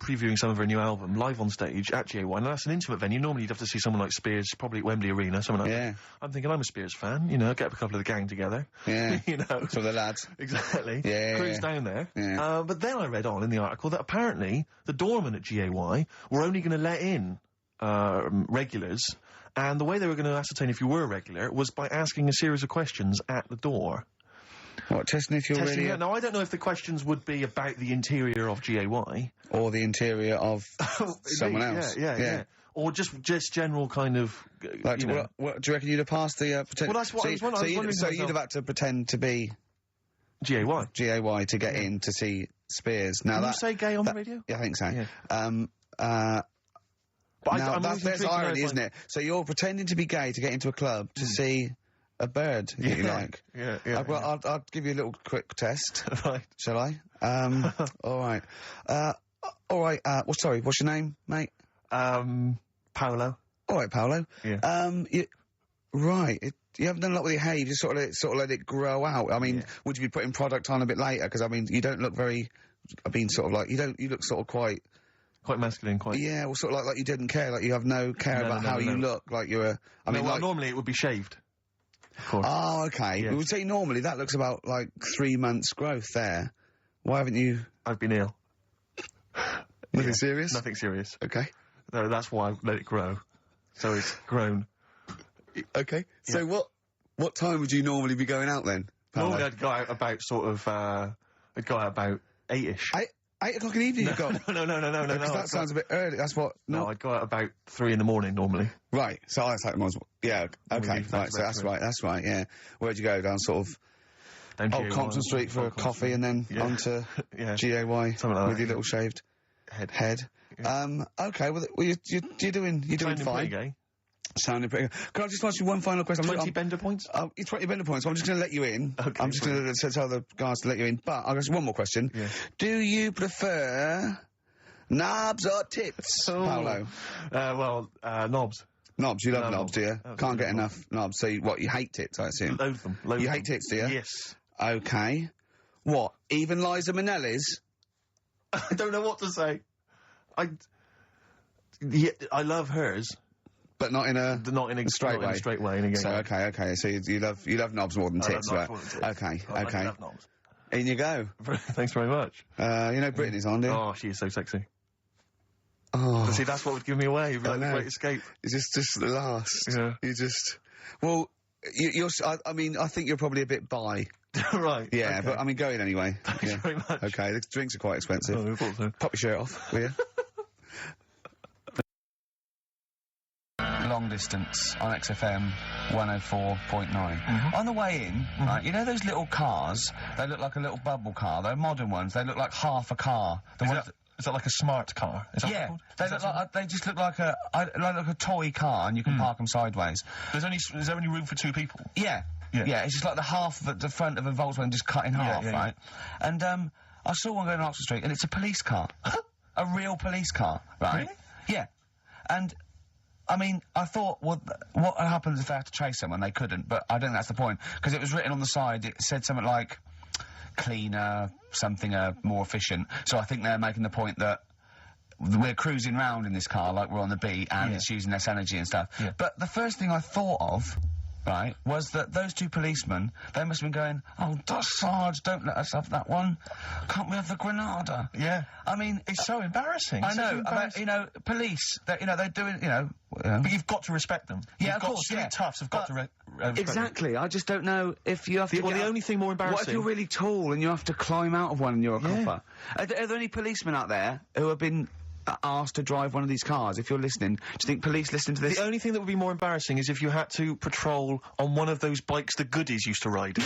previewing some of her new album live on stage at GAY. Now that's an intimate venue. Normally you'd have to see someone like Spears, probably at Wembley Arena, someone like Yeah. that. I'm thinking I'm a Spears fan. You know, get up a couple of the gang together. Yeah. You know. So the lads. Exactly. Yeah, Cruise yeah. down there. Yeah. But then I read on in the article that apparently the doorman at GAY were only going to let in regulars, and the way they were going to ascertain if you were a regular was by asking a series of questions at the door. What, testing if you're Testing really... it. Now, I don't know if the questions would be about the interior of GAY. Or the interior of someone else. Yeah. Or just general kind of, Like, you know. what, do you reckon you'd have passed the pretend? Well, that's what I was wondering- I was wondering So myself. you'd have had to pretend to be GAY. GAY to get in to see Spears. Now Can you that say gay on the radio? yeah, I think so. Yeah. But Now I'm that's always there's intrigued to know irony, if isn't it? So you're pretending to be gay to get into a club to see a bird that you like. Yeah. I'll give you a little quick test. Right. Shall I? All right. All right. Sorry. What's your name, mate? Paolo. All right, Paolo. Yeah. You haven't done a lot with your hair. You just sort of let it grow out. I mean, would you be putting product on a bit later? Because I mean, you don't look very. I mean, sort of like you don't. You look sort of quite. Quite masculine, quite. Yeah, well, sort of like you didn't care. Like you have no care No, about no, how no, you no. look. Like you're a. I mean, well, like. normally it would be shaved. Of course. Oh, okay. Yes. We would say normally that looks about like 3 months growth there. Why haven't you? I've been ill. Nothing serious? Nothing serious. Okay. No, that's why I let it grow. So it's grown. Okay. So what time would you normally be going out then? Paolo? Normally I'd go out about sort of, I'd go out about 8-ish. 8 o'clock in the evening you've got? No. Because that sounds a bit early. That's what... No, I'd go out about 3 in the morning normally. Right. So I like yeah. Okay. leave Right. So that's right. Yeah. Where'd you go? Down sort of Down Old GAY, Compton Street for a Compton coffee Street. and then Yeah. onto Yeah. GAY Something like with that. your little shaved Head. head. Okay, well, you're doing Sounding fine. pretty gay. Sounding pretty good. Can I just ask you one final question? 20 bender points? 20 bender points. So I'm just going to let you in. Okay, I'm just going to tell the guys to let you in. But I've got one more question. Yeah. Do you prefer knobs or tits, Paolo? Knobs. Knobs. You love Love knobs, knobs. do you? Absolutely Can't get love enough knobs. So you hate tits, I assume. Load of them. Load You of hate them. tits, do you? Yes. Okay. What? Even Liza Minnelli's? I don't know what to say. I love hers, But not in a... not in a straight not in way. a straight way. In a gay So, way. okay. So you love knobs more than I love tits, knobs right? more than tits. Okay, I okay. love knobs. In you go. Thanks very much. You know Brittany's on, do you? Oh, she is so sexy. Oh, See, that's what would give me away. It'd be I like the know. Great Escape. it's just the last. Yeah. You just... Well, I mean, I think you're probably a bit bi. Right. Yeah, okay. but I mean, go in anyway. Thanks Yeah. very much. Okay, the drinks are quite expensive. Oh, I thought so. Pop your shirt off, will you? Long distance on XFM 104.9. On the way in, right, you know those little cars? They look like a little bubble car. They're modern ones. They look like half a car. Is that like a smart car? Is that Yeah, what they it's look called? like they just look like a toy car, and you can park them sideways. Is there only room for two people? Yeah, Yeah. it's just like the front of a Volkswagen just cut in half, yeah, right? And I saw one going on Oxford Street, and it's a police car, a real police car, right? Really? Yeah, and. I mean, I thought, well, what happens if they have to chase someone? They couldn't, but I don't think that's the point. Because it was written on the side, it said something like, cleaner, something more efficient. So I think they're making the point that we're cruising round in this car like we're on the beat, and it's using less energy and stuff. Yeah. But the first thing I thought of, right, was that those two policemen, they must have been going, oh, Sarge, don't let us have that one. Can't we have the Granada? Yeah. I mean, It's so embarrassing. I It's so know, embarrassing. police, they're doing, But you've got to respect them. Yeah, You've of got course, silly yeah. toughs have got But- to respect them. Exactly. I just don't know if you have to. Well, the only thing more What if embarrassing. you're really tall and you have to climb out of one and you're a Yeah. copper? Are there any policemen out there who have been asked to drive one of these cars? If you're listening, do you think police listen to this? The only thing that would be more embarrassing is if you had to patrol on one of those bikes the goodies used to ride.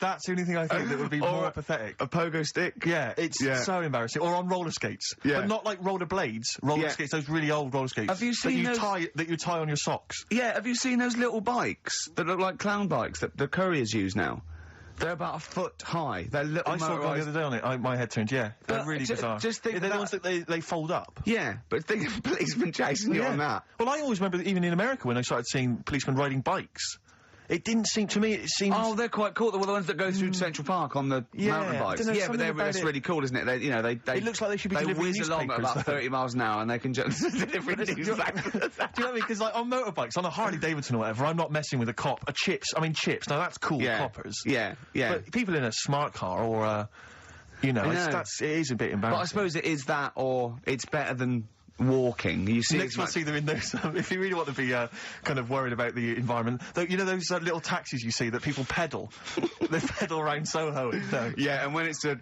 That's the only thing I think that would be more pathetic. A pogo stick? Yeah, it's Yeah. so embarrassing. Or on roller skates. Yeah. But not like roller blades. Roller Yeah. skates, those really old roller skates. Have you seen those- that you tie on your socks? Yeah, have you seen those little bikes that look like clown bikes that the couriers use now? They're about a foot high. They're little I saw one the motorised- other day on it. My head turned, yeah. They're But really bizarre. just think They're that- the ones that they fold up. Yeah, but think of policemen chasing you on that. Well, I always remember that even in America when I started seeing policemen riding bikes, it didn't seem to me. It seemed. Oh, they're quite cool. They're the ones that go through Central Park on the Yeah, mountain I bikes. don't know, Yeah, but something about that's it- really cool, isn't it? They It looks like they should be they delivering whiz along at newspapers, about though. 30 miles an hour, and they can just deliver Do you know what I mean? Because like on motorbikes, on a Harley Davidson or whatever, I'm not messing with a cop. Chips. Now that's cool. Yeah, Coppers. yeah, yeah. But people in a smart car or it is a bit embarrassing. But I suppose it is that, or it's better than walking. You see, Next we'll see them in those. If you really want to be kind of worried about the environment, though, you know those little taxis you see that people pedal. They pedal around Soho. Yeah, and when it's a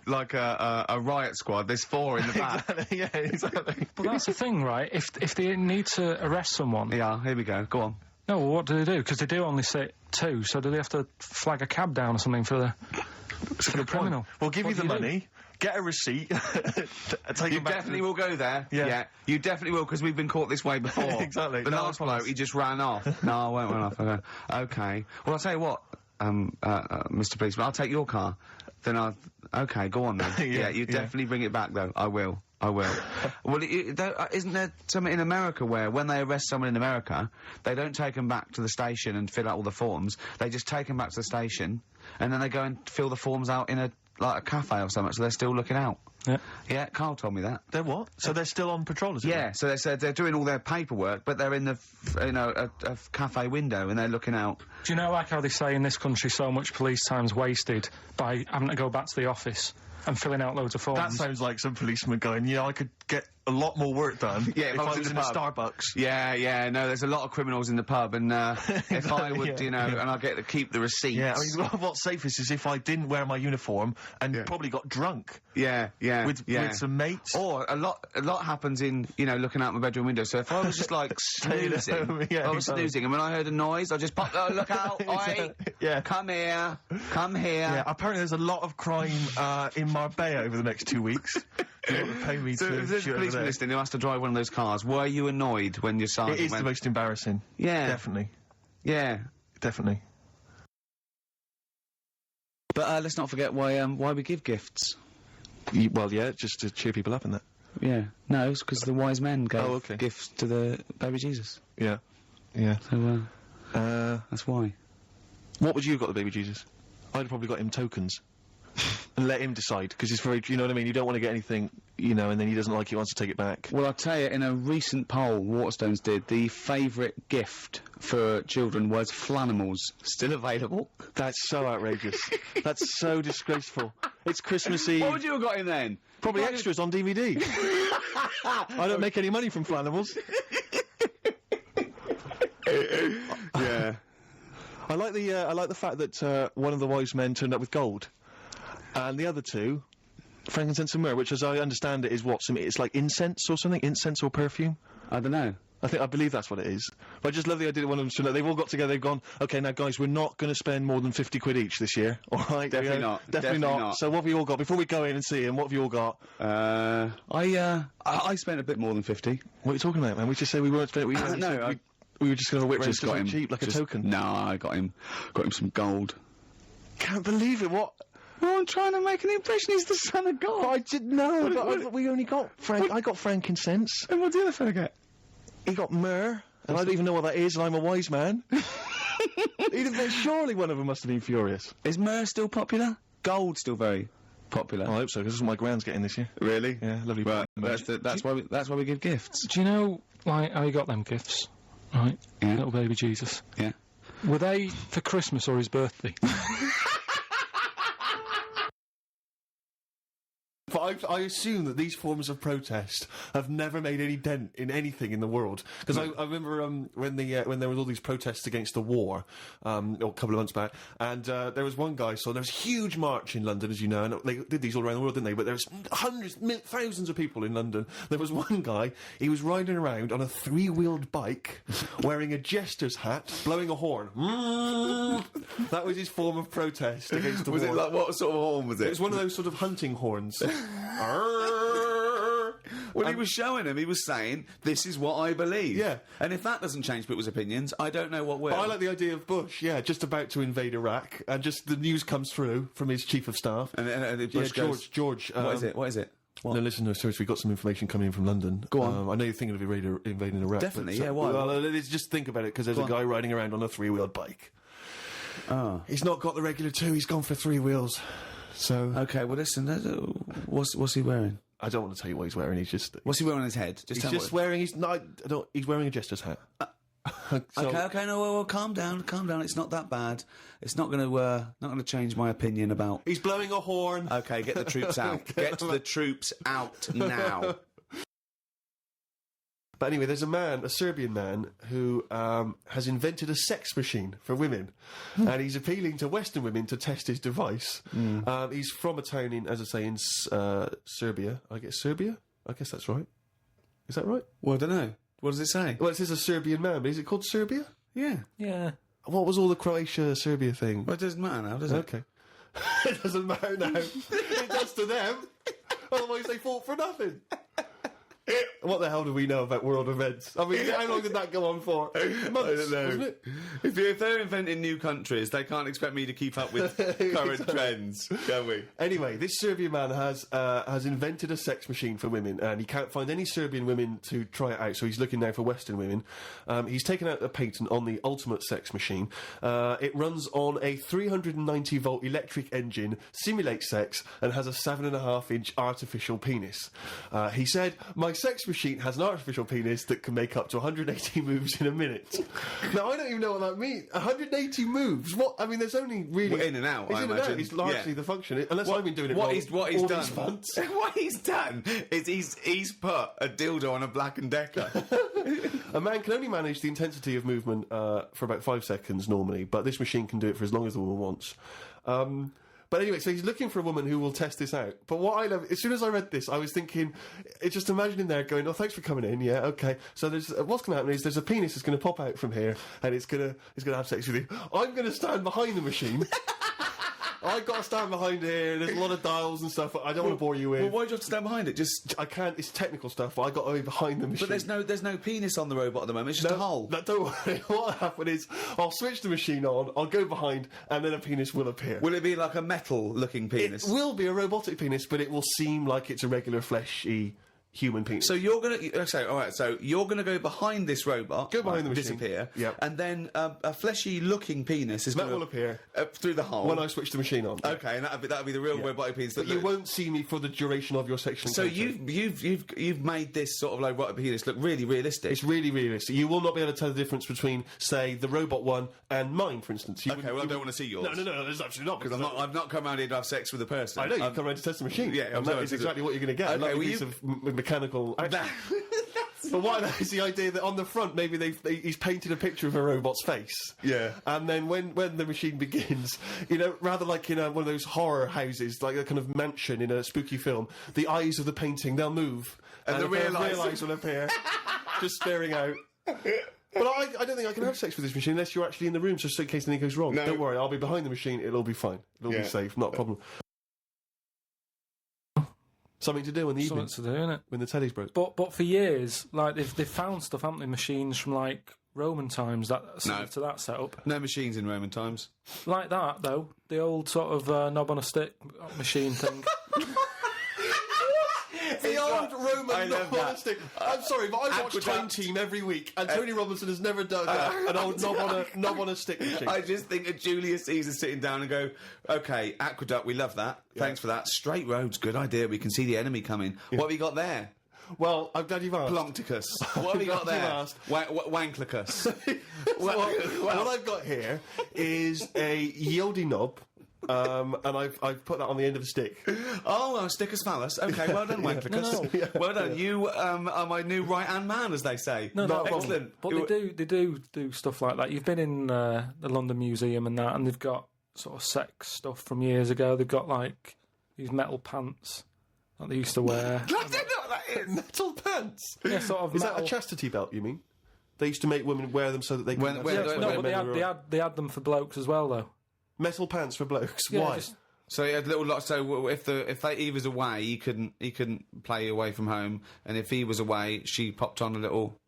riot squad, there's four in the back. Exactly, yeah, exactly. But that's the thing, right? If they need to arrest someone, Yeah, here we go. Go on. no, well, what do they do? Because they do only say two, so do they have to flag a cab down or something for the criminal? We'll give What you the do do? money, get a receipt, take You them back to definitely the- will go there. Yeah. You definitely will, because we've been caught this way before. Exactly. The No, last I promise. bloke, he just ran off. No, I won't run off. Okay. Well, I'll tell you what, Mr. Policeman, I'll take your car. Then okay, go on then. Yeah, you yeah. definitely bring it back, though. I will. Well, isn't there something in America where when they arrest someone in America, they don't take them back to the station and fill out all the forms. They just take them back to the station, and then they go and fill the forms out in a cafe or something, so they're still looking out. Yeah. Yeah, Carl told me that. They're what? So they're still on patrol, is it? Yeah, so they said they're doing all their paperwork, but they're in the, a cafe window and they're looking out. Do you know, like how they say in this country, so much police time's wasted by having to go back to the office and filling out loads of forms? That sounds like some policeman going, I could get a lot more work done Yeah, if I was in a pub. Starbucks. Yeah, no, there's a lot of criminals in the pub, and if I would, yeah. and I get to keep the receipts. Yeah, I mean, what's safest is if I didn't wear my uniform and Yeah. probably got drunk. Yeah, Yeah, with some mates. Or a lot happens in, looking out my bedroom window. So if I was just like snoozing, Yeah, I was snoozing, and when I heard a noise, I just popped, look out, oi, Yeah. come here. Yeah, apparently there's a lot of crime in Marbella over the next 2 weeks. You want to pay me So to if there's a shoot over policeman there. listening who has to drive one of those cars, were you annoyed when your sergeant It is went... the most embarrassing. Yeah. Definitely. Yeah. Definitely. But let's not forget why we give gifts. Well, yeah, just to cheer people up and that. Yeah. No, it's because the wise men gave Oh, okay. gifts to the baby Jesus. Yeah. Yeah. So, Uh, that's why. what would you have got the baby Jesus? I'd have probably got him tokens. And let him decide, because it's very, you know what I mean? You don't want to get anything, and then he doesn't like it, he wants to take it back. Well, I'll tell you, in a recent poll Waterstones did, the favourite gift for children was Flanimals. Still available. That's so outrageous. That's so disgraceful. It's Christmas Eve. What would you have got in then? Probably extras on DVD. I don't make any money from Flanimals. Yeah. I like the fact that one of the wise men turned up with gold, and the other two, frankincense and myrrh, which, as I understand it, is it's like incense or something, incense or perfume. I don't know. I believe that's what it is. But I just love the idea that one of them turned up. They've all got together. They've gone, okay, now guys, we're not going to spend more than 50 quid each this year. All right, Definitely not. Definitely not. So what have you all got before we go in and see him? What have you all got? I spent a bit more than 50. What are you talking about, man? We just say we weren't spending. We were just going to whip Just got something him cheap, like a token. No, I got him some gold. Can't believe it. What? Well, I'm trying to make an impression. He's the son of God. I didn't know, but we only got I got frankincense. And what did the other fella get? He got myrrh, and I don't even know what that is, and I'm a wise man. Surely one of them must have been furious. Is myrrh still popular? Gold still very popular. I hope so, because this is what my grand's getting this year. Really? Yeah, lovely. Right, that's why we give gifts. Do you know, like, how he got them gifts? Right? Yeah. Little baby Jesus. Yeah. Were they for Christmas or his birthday? But I assume that these forms of protest have never made any dent in anything in the world. Because I remember when there was all these protests against the war, a couple of months back, and there was one guy, so there was a huge march in London, as you know, and they did these all around the world, didn't they? But there was thousands of people in London. There was one guy, he was riding around on a 3-wheeled bike, wearing a jester's hat, blowing a horn. That was his form of protest against the war. Was it like, what sort of horn was It was one of those sort of hunting horns. Well, he was showing him. He was saying, "This is what I believe." Yeah. And if that doesn't change people's opinions, I don't know what will. But I like the idea of Bush, just about to invade Iraq, and just the news comes through from his chief of staff. And Bush goes, George. What is it? What is it? What? No, listen, seriously, we've got some information coming in from London. Go on. I know you're thinking of invading Iraq. Definitely, but, yeah, why? Well, let's just think about it, because there's a guy riding around on a 3-wheeled bike. Oh. He's not got the regular 2, he's gone for 3 wheels. So... Okay, well, listen, what's he wearing? I don't want to tell you what he's wearing, he's just... What's he wearing on his head? He's just wearing... He's wearing a jester's hat. Okay, no, well, calm down. It's not that bad. It's not going to change my opinion about... He's blowing a horn. Okay, get the troops out. Get the troops out now. But anyway, there's a Serbian man, who has invented a sex machine for women, and he's appealing to Western women to test his device. He's from a town in, as I say, in Serbia. Serbia? I guess that's right. Is that right? Well, I don't know. What does it say? Well, it says a Serbian man, but is it called Serbia? Yeah. Yeah. What was all the Croatia-Serbia thing? Well, it doesn't matter now, does it? Okay. It doesn't matter now. It does to them. Otherwise they fought for nothing. What the hell do we know about world events? I mean, how long did that go on for? Months, I don't know. wasn't it? If they're inventing new countries, they can't expect me to keep up with current trends, can we? Anyway, this Serbian man has invented a sex machine for women, and he can't find any Serbian women to try it out, so he's looking now for Western women. He's taken out a patent on the ultimate sex machine. It runs on a 390-volt electric engine, simulates sex, and has a 7.5-inch artificial penis. He said, "My sex machine has an artificial penis that can make up to 180 moves in a minute." Now, I don't even know what that means. 180 moves? What? I mean, there's only really... Well, in and out, It's I in and out. imagine. It's largely Yeah. the function. Unless I've been doing it what wrong he's all done. these months. What he's done is he's put a dildo on a Black & Decker. A man can only manage the intensity of movement for about 5 seconds normally, but this machine can do it for as long as the woman wants. But anyway, so he's looking for a woman who will test this out. But what I love, as soon as I read this, I was thinking, just imagining there going, oh, thanks for coming in, yeah, okay. So there's, what's going to happen is there's a penis that's going to pop out from here, and it's going to have sex with you. I'm going to stand behind the machine. I've got to stand behind here. There's a lot of dials and stuff. I don't want to bore you with. Well, why do you have to stand behind it? Just I can't. It's technical stuff. But I got to be behind the machine. but there's no penis on the robot at the moment. It's just a hole. No, don't worry. What will happen is I'll switch the machine on. I'll go behind, and then a penis will appear. Will it be like a metal-looking penis? It will be a robotic penis, but it will seem like it's a regular fleshy human penis. So you're gonna all right. So you're gonna go behind this robot, Go behind the machine. disappear, Yep. and then a fleshy-looking penis is That gonna will appear through the hole when I switch the machine on. Okay, and that'll be the real robotic penis. But you won't see me for the duration of your sexual So encounter. you've made this sort of like robotic penis look really realistic. It's really realistic. You will not be able to tell the difference between, say, the robot one and mine, for instance. Okay, well I don't want to see yours. No, there's absolutely not. Because I've not come around here to have sex with a person. I know, you've come around to test the machine. Yeah, I'm and that sorry, is to exactly what you're going to get. Okay, a lovely well, piece you- of mechanical action. But what I know is the idea that on the front, maybe he's painted a picture of a robot's face. Yeah. And then when the machine begins, you know, rather like in one of those horror houses, like a kind of mansion in a spooky film, the eyes of the painting, they'll move. And the real eyes. eyes will appear, just staring out. But I don't think I can have sex with this machine unless you're actually in the room, just in case anything goes wrong. No. Don't worry, I'll be behind the machine, it'll all be fine. It'll Yeah. be safe, not a problem. Something to do in the evening Something to do, innit? when the telly's broke. But for years, like they've found stuff, haven't they? Machines from like Roman times that similar to that setup. No machines in Roman times. Like that though, the old sort of knob on a stick machine thing. The old Roman I love knob on that. a stick. I'm sorry, but I watch Aqueduct. Time Team every week, and Tony Robinson has never done an old knob on a stick machine. I just think of Julius Caesar sitting down and go, okay, aqueduct, we love that. Thanks for that. Straight roads, good idea. We can see the enemy coming. What have you got there? Well, I'm glad you've asked. Ploncticus. What have you got Glad there? you've asked. Wanklicus. What I've got here is a Yodi knob, and I've put that on the end of a stick. Oh, stickus phallus. Okay, well done, Wanklicus. Well done. You are my new right-hand man, as they say. No, Excellent. But they do stuff like that. You've been in the London Museum and that, and they've got sort of sex stuff from years ago. They've got like these metal pants that they used to wear. I don't know what that is. Metal pants. Yeah, sort of Is metal. that a chastity belt? You mean? They used to make women wear them so that they could When- have when- sex when- when No, but men were- they had them for blokes as well though. metal pants for blokes. Yeah, Why? just- So he had little lot. So if he was away, he couldn't play away from home, and if he was away, she popped on a little.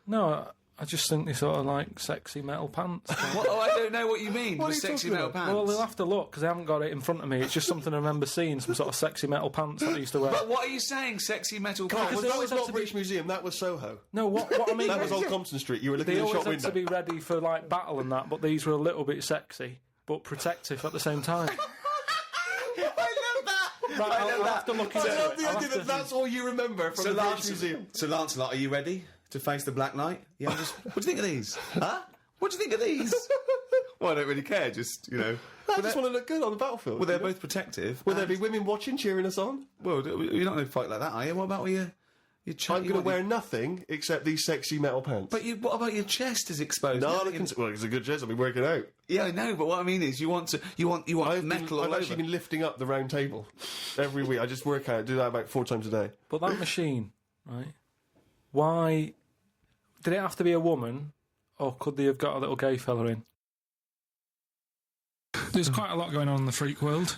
No, I just think they sort of like sexy metal pants. What? Oh, I don't know what you mean. What with are you sexy talking metal about? pants. Well, they'll have to look because I haven't got it in front of me. It's just something I remember seeing, some sort of sexy metal pants that they used to wear. But what are you saying? Sexy metal Well, pants? they that always was had not to be- British Museum. That was Soho. No, what I mean That was Old Compton Street. You were looking they in the always shop had window. to be ready for like battle and that, but these were a little bit sexy but protective at the same time. I love that. Right, I'll have to look into I love it. the I'll idea have that to- that's all you remember from the British Museum. So Lancelot, are you ready to face the Black Knight? Yeah. What do you think of these? Huh? What do you think of these? Well, I don't really care. Just I just want to look good on the battlefield. Well, they're you know? both protective. Will there be women watching, cheering us on? Well, you're not going to fight like that, are you? What about your I'm going to wear nothing except these sexy metal pants. But what about your chest is exposed? no, Nothing- well, it's a good chest. I've been working out. Yeah, I know. But what I mean is, you want metal all I've actually over. been lifting up the round table every week. I just work out, do that about 4 times a day. But that machine, right? Why did it have to be a woman, or could they have got a little gay fella in? There's quite a lot going on in the freak world.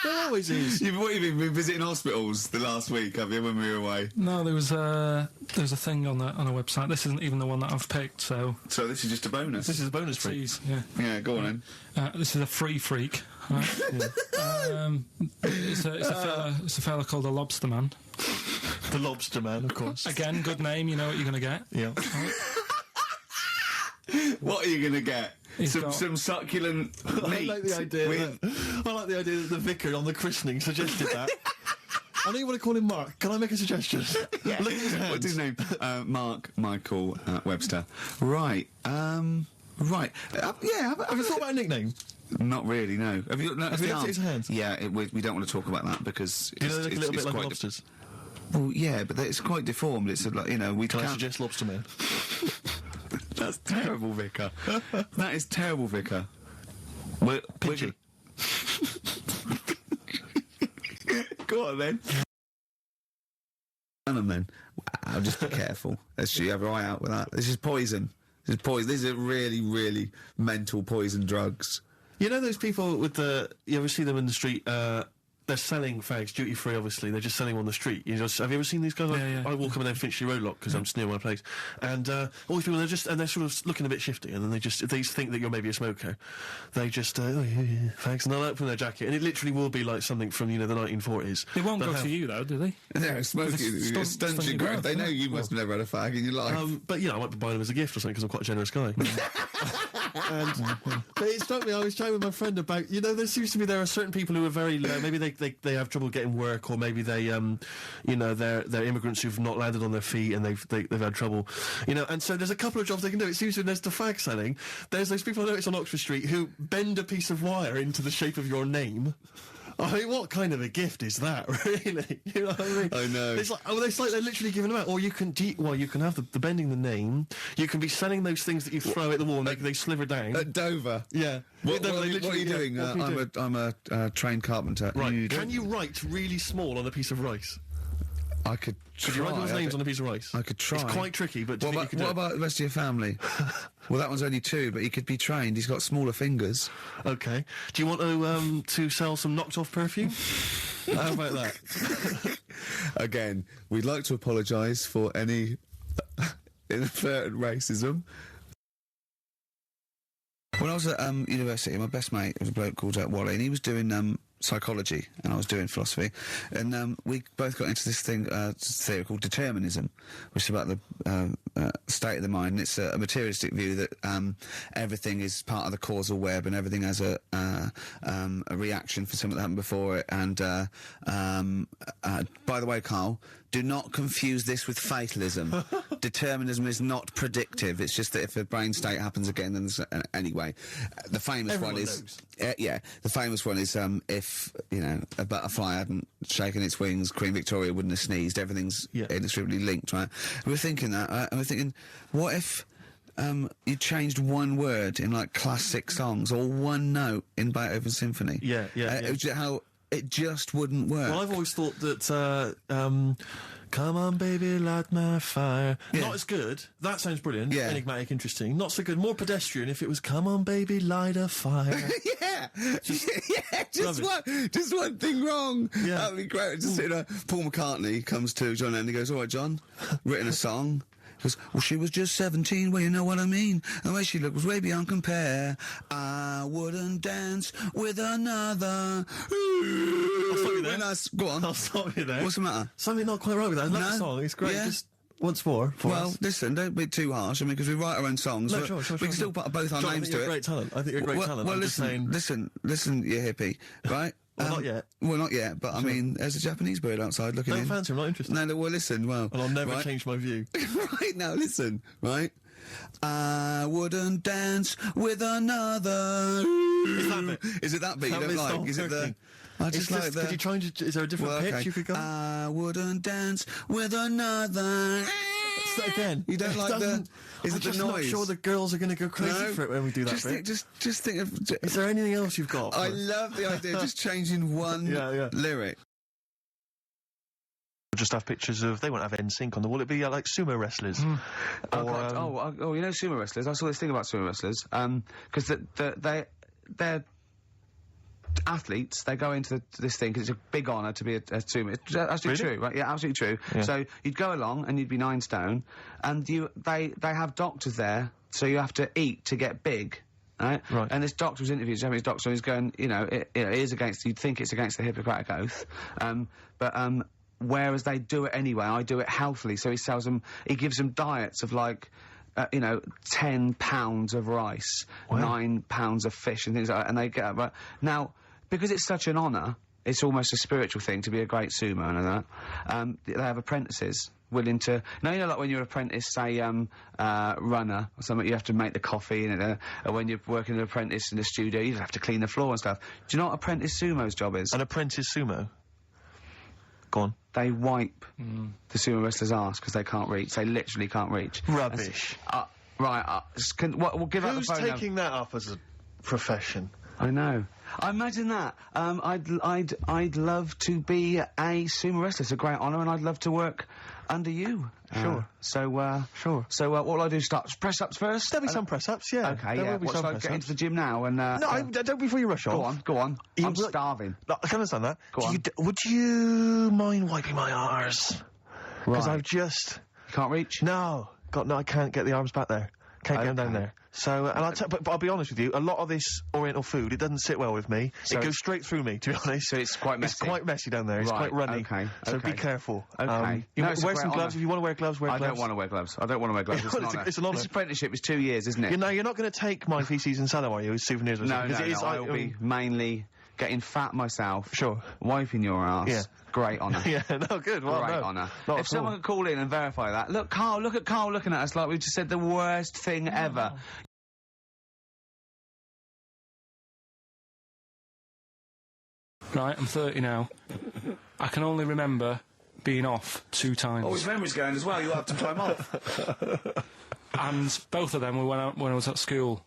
There always is. You've been visiting hospitals the last week, have you? When we were away. No, there was a thing on a website. This isn't even the one that I've picked. So So this is just a bonus. This is a bonus freak. please, yeah. Yeah, go on then. This is a free freak. Right? It's a fella called the Lobster Man. The Lobster Man, of course. Again, good name. You know what you're going to get. Yeah. What are you going to get? He's got- Some succulent I meat. like the idea. with- that the vicar on the christening suggested that. I know you want to call him Mark. Can I make a suggestion? Look at his hands. What's his name? Mark Michael Webster. Right. Right. Yeah. Have you thought about a nickname? Not really. No. Have you? No, Has he looked at his hands? Yeah. We don't want to talk about that because Do you know they look a little bit like quite lobsters? well, yeah, but it's quite deformed. It's like we Can I can't. suggest Lobster Man? That's terrible, Vicar. That is terrible, Vicar. We're Twiggy. Go on then. Then. Wow, just be careful. Let's you have your eye out with that. This is poison. This is poison. These are really, really mental poison drugs. You know those people with the... You ever see them in the street, they're selling fags, duty-free, obviously. They're just selling them on the street. Have you ever seen these guys? Yeah. I walk them down Finchley Road a lot, because I'm just near my place. And all these people, and they're sort of looking a bit shifty, and then they think that you're maybe a smoker. They just, fags, and they'll open their jacket, and it literally will be like something from, the 1940s. They won't go to you, though, do they? They're smoking. Stunts your growth, They know you must have never had a fag in your life. But, I might be buying them as a gift or something, because I'm quite a generous guy. But it struck me, I was chatting with my friend about, there seems to be, there are certain people who are very low, maybe they have trouble getting work, or maybe they, they're immigrants who've not landed on their feet and they've had trouble, and so there's a couple of jobs they can do. It seems there's the fag selling, there's those people I noticed on Oxford Street who bend a piece of wire into the shape of your name. I mean, what kind of a gift is that, really? You know what I mean? I know. It's like they're literally giving them out. Or you can have the bending the name. You can be selling those things that you throw at the wall and they sliver down. At Dover? Yeah. What are you doing? I'm a trained carpenter. Right. Can you write really small on a piece of rice? I could try. Could you write those names on a piece of rice? I could try. It's quite tricky, but what about the rest of your family? Well, that one's only 2, but he could be trained. He's got smaller fingers. Okay. Do you want to sell some knocked-off perfume? How about that? Again, we'd like to apologise for any inadvertent racism. When I was at university, my best mate was a bloke called Wally, and he was doing psychology, and I was doing philosophy, and we both got into this theory called determinism, which is about the state of the mind. And it's a materialistic view that everything is part of the causal web, and everything has a reaction for something that happened before it. And by the way, Carl, do not confuse this with fatalism. Determinism is not predictive. It's just that if a brain state happens again, then anyway. The famous Everyone one is... knows. The famous one is if, a butterfly hadn't shaken its wings, Queen Victoria wouldn't have sneezed. Everything's inextricably linked, right? We were thinking that, and we're thinking, what if... you changed one word in, like, classic songs, or one note in Beethoven's symphony? Yeah. How it just wouldn't work. Well, I've always thought that, come on, baby, light my fire. Yeah. Not as good. That sounds brilliant. Yeah. Enigmatic, interesting. Not so good. More pedestrian if it was, come on, baby, light a fire. Just one thing wrong. Yeah. That would be great. Just Paul McCartney comes to John Lennon and goes, all right, John, written a song. He goes, well, she was just 17, well, you know what I mean. The way she looked was way beyond compare. I wouldn't dance with another. I'll stop you there. Go on. I'll stop you there. What's the matter? Something not quite right with that. I love the No? song. It's great. Yeah. Just once more for Well, us. listen, don't be too harsh. I mean, because we write our own songs. No, but sure. we can still put both our John, names I think you're to a it. great talent. I think you're a great talent. Well, I'm just saying... listen, you hippie, right? Well, not yet. Well, not yet, but I mean, there's a Japanese bird outside looking in. Don't fancy, I'm not interested. No, well, listen, well... And I'll never right? change my view. Right, now, listen, right? I wouldn't dance with another... Is that bit? Is it that bit you That don't bit's like? not Is it the... working. I just like Could you try and... Is there a different pitch okay. you could go? I wouldn't dance with another... That again. You don't It like doesn't- Is I'm it the just noise? not sure the girls are going to go crazy No. for it when we do that just bit. Just think of... Is there anything else you've got? I love the idea of just changing one Yeah. lyric. Just have pictures of, they won't have NSYNC on the wall, it'd be like sumo wrestlers. Hmm. You know sumo wrestlers? I saw this thing about sumo wrestlers, because they're athletes, they go into this thing because it's a big honour to be a sumo. It's absolutely Really? true, right? Yeah, absolutely true. Yeah. So you'd go along and you'd be 9 stone, and they have doctors there, so you have to eat to get big. Right? And this doctor was interviewed, Japanese doctor, and he's going, it is against, you'd think it's against the Hippocratic Oath, but whereas they do it anyway, I do it healthily, so he gives them diets of like, 10 pounds of rice, 9 pounds of fish and things like that, and they get, but now, because it's such an honour, it's almost a spiritual thing to be a great sumo and all that, they have apprentices willing to... Now, like when you're an apprentice, say, runner or something, you have to make the coffee, and when you're working as an apprentice in the studio, you have to clean the floor and stuff. Do you know what apprentice sumo's job is? An apprentice sumo? Go on. They wipe the sumo wrestler's arse because they can't reach. They literally can't reach. Rubbish. We'll give out the Who's phone taking that up as a profession? I know. I imagine that. I'd love to be a sumo wrestler. It's a great honour, and I'd love to work under you. Sure. Sure. So, what will I do? Start press-ups first? There'll be some press-ups, yeah. Okay, There yeah. will be What, some shall I get press-ups. into the gym now and, No, don't before you rush off. Go on. You I'm look- starving. No, I can understand that. Go on. Would you mind wiping my arse? Because Right. I've just... Can't reach? No, I can't get the arms back there. Can't get them down Okay. there. So, but I'll be honest with you, a lot of this Oriental food, it doesn't sit well with me. So- it goes straight through me, to be honest. So it's quite messy? It's quite messy down there. It's Right, quite runny. okay, So okay. be careful. Okay. You No, it's a wear great some gloves. honour. If you want to wear gloves, wear I gloves. don't want to wear gloves. I don't want to wear gloves. It's an honour. This apprenticeship is 2 years, isn't it? You know, you're not going to take my feces and sell them, are you, as souvenirs or No, something? 'Cause it is, I'll be mainly getting fat myself. Sure. Wiping your ass. Yeah. Great honour. Yeah, no, good. Well, Great no, honour. not If at someone all. could call in and verify that. Look at Carl looking at us like we just said the worst thing ever. Right, I'm 30 now. I can only remember being off 2 times. Oh, his memory's going as well. You had some time off. And both of them were when I was at school.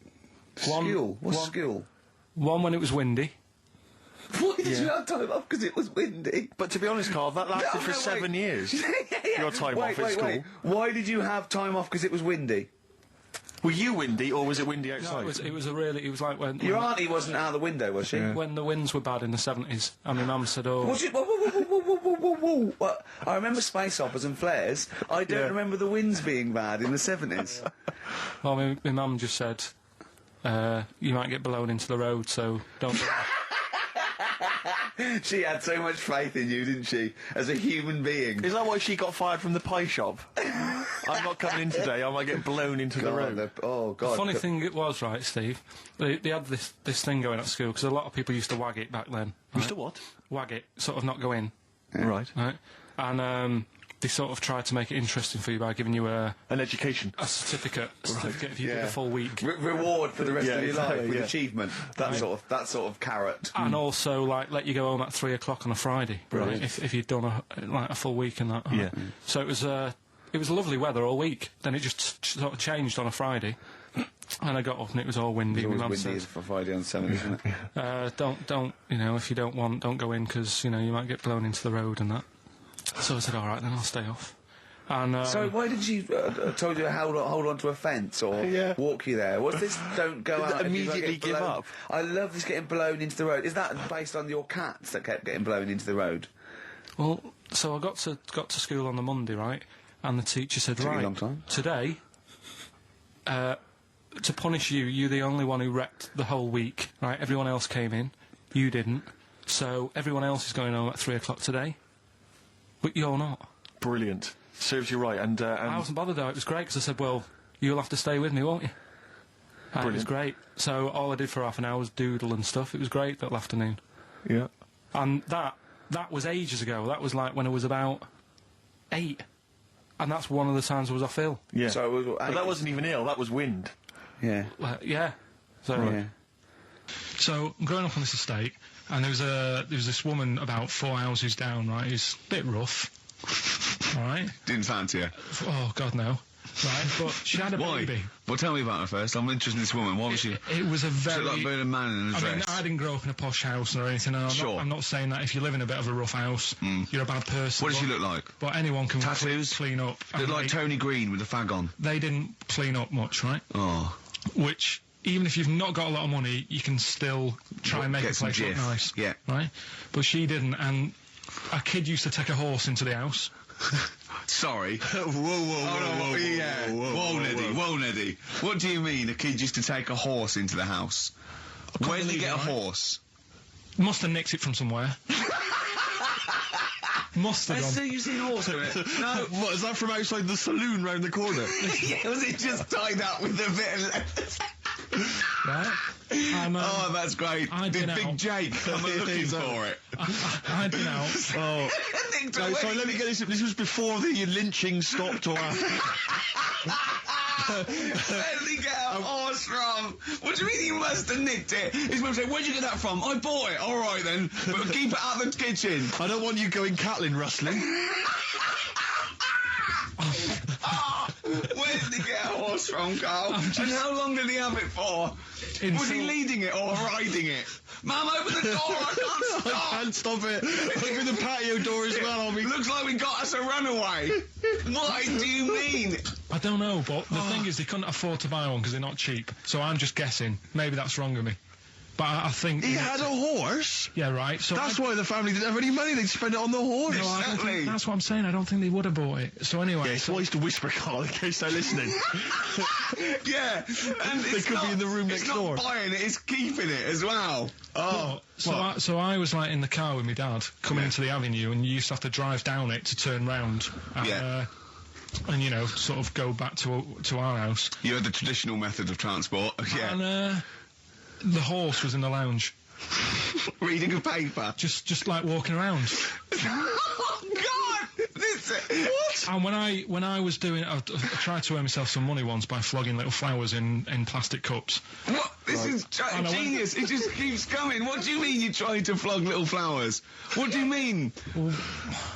School? What's school? One when it was windy. Why did you have time off? Because it was windy. But to be honest, Carl, that lasted No, for wait. 7 years. Your time off at school. Why did you have time off? Because it was windy. Were you windy, or was it windy No, outside? it was like when Your auntie wasn't out the window, was she? when the winds were bad in the 70s, and my mum said, "Oh, Was it? Whoa. What? I remember space operas and flares. I don't remember the winds being bad in the 70s. well, my mum just said, you might get blown into the road, so don't." She had so much faith in you, didn't she? As a human being. Is that why she got fired from the pie shop? I'm not coming in today, I might get blown into the road. Oh, God. Funny thing it was, right, Steve? They had this thing going at school because a lot of people used to wag it back then. Used to what? Wag it, sort of not go in, Right. right? And they sort of tried to make it interesting for you by giving you a An education. certificate if you did a full week. Reward for the rest of your exactly, life with yeah. achievement. That sort of carrot. And also, like, let you go home at 3 o'clock on a Friday, right? If you'd done a full week and that. Yeah. So it was lovely weather all week. Then it just sort of changed on a Friday, and I got up and it was all windy. It My was mum windy said, as for Friday on 7, isn't it? don't, if you don't want, don't go in because, you might get blown into the road and that. So I said, all right, then I'll stay off. And So why did she told you to hold on to a fence or walk you there? What's this? Don't go out. if you Immediately get give blown? up. I love this getting blown into the road. Is that based on your cats that kept getting blown into the road? well, so I got to school on the Monday, right? And the teacher said, you a right, long time. today, to punish you, you're the only one who wrecked the whole week, right? Everyone else came in, you didn't. So everyone else is going home at 3 o'clock today, but you're not. Brilliant. Serves you right, and I wasn't bothered though. It was great because I said, well, you'll have to stay with me, won't you? And it was Brilliant. great. So all I did for half an hour was doodle and stuff. It was great that afternoon. yeah. And that was ages ago. That was like when I was about 8. And that's one of the times I was off ill. Yeah. So it was, But that wasn't even ill, that was wind. yeah. Yeah. So Yeah. So I'm growing up on this estate, and there was this woman about 4 houses down, right, who's a bit rough, all right? Didn't fancy her. Oh, God, no. Right, but she had a Why? baby. Well, tell me about her first. I'm interested in this woman. Why was she? It was a She very... looked like being a man in a I dress. mean, I didn't grow up in a posh house or anything, and Sure. I'm not saying that if you live in a bit of a rough house, you're a bad person. What does she but- look like? But anyone can Tattoos? clean up. Look and like Tony Green with a fag on. they didn't clean up much, right? Oh. Which, even if you've not got a lot of money, you can still try and make Get a some place look jiff. nice. Yeah. Right? But she didn't, and a kid used to take a horse into the house. Sorry. Whoa, yeah. Whoa, Neddy. What do you mean a kid used to take a horse into the house? Where did he believe get a it, right? horse? Must have nicked it from somewhere. Must have So gone. you've seen horse in it? No. What, is that from outside the saloon round the corner? Yeah, was it just tied up with a bit of leather? Right? And, Oh, that's great. I'd Did been Big out. Jake come looking for it? I'd been out. Oh. Nicked No, away. sorry, let me get this. This was before the lynching stopped or after. Where did he get a horse from? What do you mean he must have nicked it? His mum said, where'd you get that from? I bought it. All right, then. But keep it out of the kitchen. I don't want you going Catlin rustling. Where did he get a horse from, Carl? And how long did he have it for? Was he leading it or riding it? Mum, open the door, I can't stop! I can't stop it. Open the patio door as well, I'll be... Looks like we got us a runaway. What do you mean? I don't know, but the thing is, they couldn't afford to buy one because they're not cheap. So I'm just guessing. Maybe that's wrong of me. But I think... He had a horse? Yeah, right. So That's why the family didn't have any money, they'd spend it on the horse. No, I don't think, that's what I'm saying. I don't think they would have bought it. So anyway... Yeah, it's wise to whisper, Carl, in case they're listening. Yeah, and They could be in the room next door. It's not buying it, it's keeping it as well. Oh, So I was like in the car with my dad coming into the avenue, and you used to have to drive down it to turn round. And you know, sort of go back to our house. You had the traditional method of transport. Yeah. And the horse was in the lounge. Reading a paper. Just like walking around. Oh God! What? And when I was doing it, I tried to earn myself some money once by flogging little flowers in plastic cups. What? This is genius. It just keeps coming. What do you mean you tried to flog little flowers? What do you mean? Wait.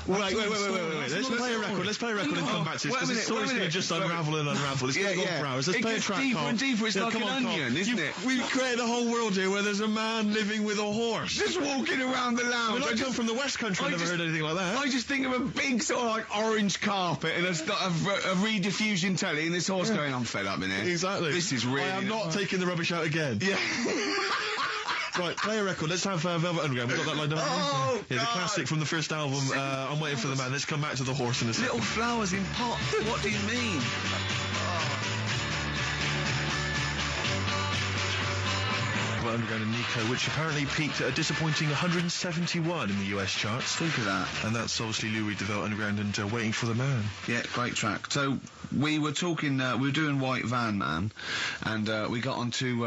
Let's play a record. Let's play a record and come back to this, because this story's going to just unravel and unravel. It's going to go for hours. Let's play a track, deeper Carl. and deeper. It's like an onion, isn't it? We've created a whole world here where there's a man living with a horse. Just walking around the lounge. I come from the West Country, I've never heard anything like that. I just think of a big sort of like orange carpet, and it's got a rediffusion telly, and this horse going, I'm fed up in here. Exactly. This is really... I am not taking the rubbish out again. Yeah. Right, play a record. Let's have Velvet Underground. We've got that lined up. Oh, yeah, the classic from the first album, I'm Waiting for the Man. Let's come back to the horse in a second. Little flowers in pots. What do you mean? Underground and Nico, which apparently peaked at a disappointing 171 in the US charts. Think of that. And that's obviously Lou Reed, the Velvet Underground, and Waiting for the Man. Yeah, great track. So we were talking, we were doing White Van Man, and we got onto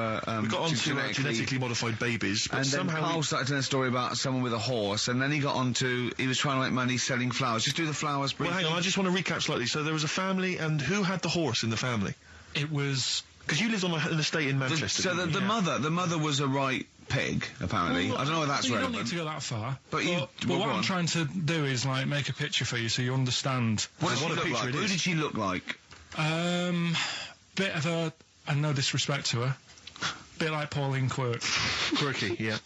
genetically modified babies, but and somehow then Carl started telling a story about someone with a horse, and then he got onto, he was trying to make money selling flowers. Just do the flowers briefly. Well, hang on, I just want to recap slightly. So there was a family, and who had the horse in the family? It was... Because you lived on an estate in Manchester. So the mother was a right pig, apparently. Well, I don't know if that's you relevant. don't need to go that far. But what I'm trying to do is like make a picture for you so you understand what a picture it is. Who did she look like? Bit of a, and no disrespect to her, bit like Pauline Quirk. Quirky, yeah.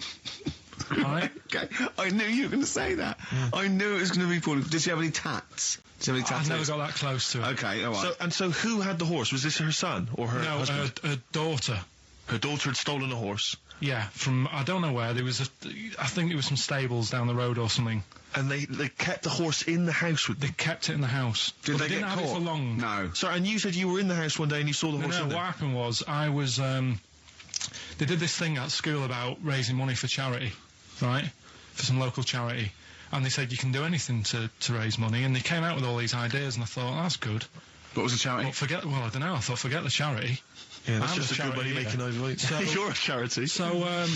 Right? Okay, I knew you were going to say that. Yeah. I knew it was going to be Pauline. Did she have any tats? I've never got that close to it. Okay, all right. So who had the horse? Was this her son or her husband? No, her daughter. Her daughter had stolen a horse? Yeah, from, I don't know where, there was I think it was some stables down the road or something. And they kept the horse in the house with them? They kept it in the house. Did they didn't get have caught? it for long. No. Sorry, and you said you were in the house one day and you saw the horse in there? What happened was, I was, they did this thing at school about raising money for charity, right? For some local charity. And they said you can do anything to raise money, and they came out with all these ideas, and I thought, that's good. What was the charity? Well, I don't know, I thought, forget the charity. Yeah, that's just a good money-making idea. So, you're a charity. So I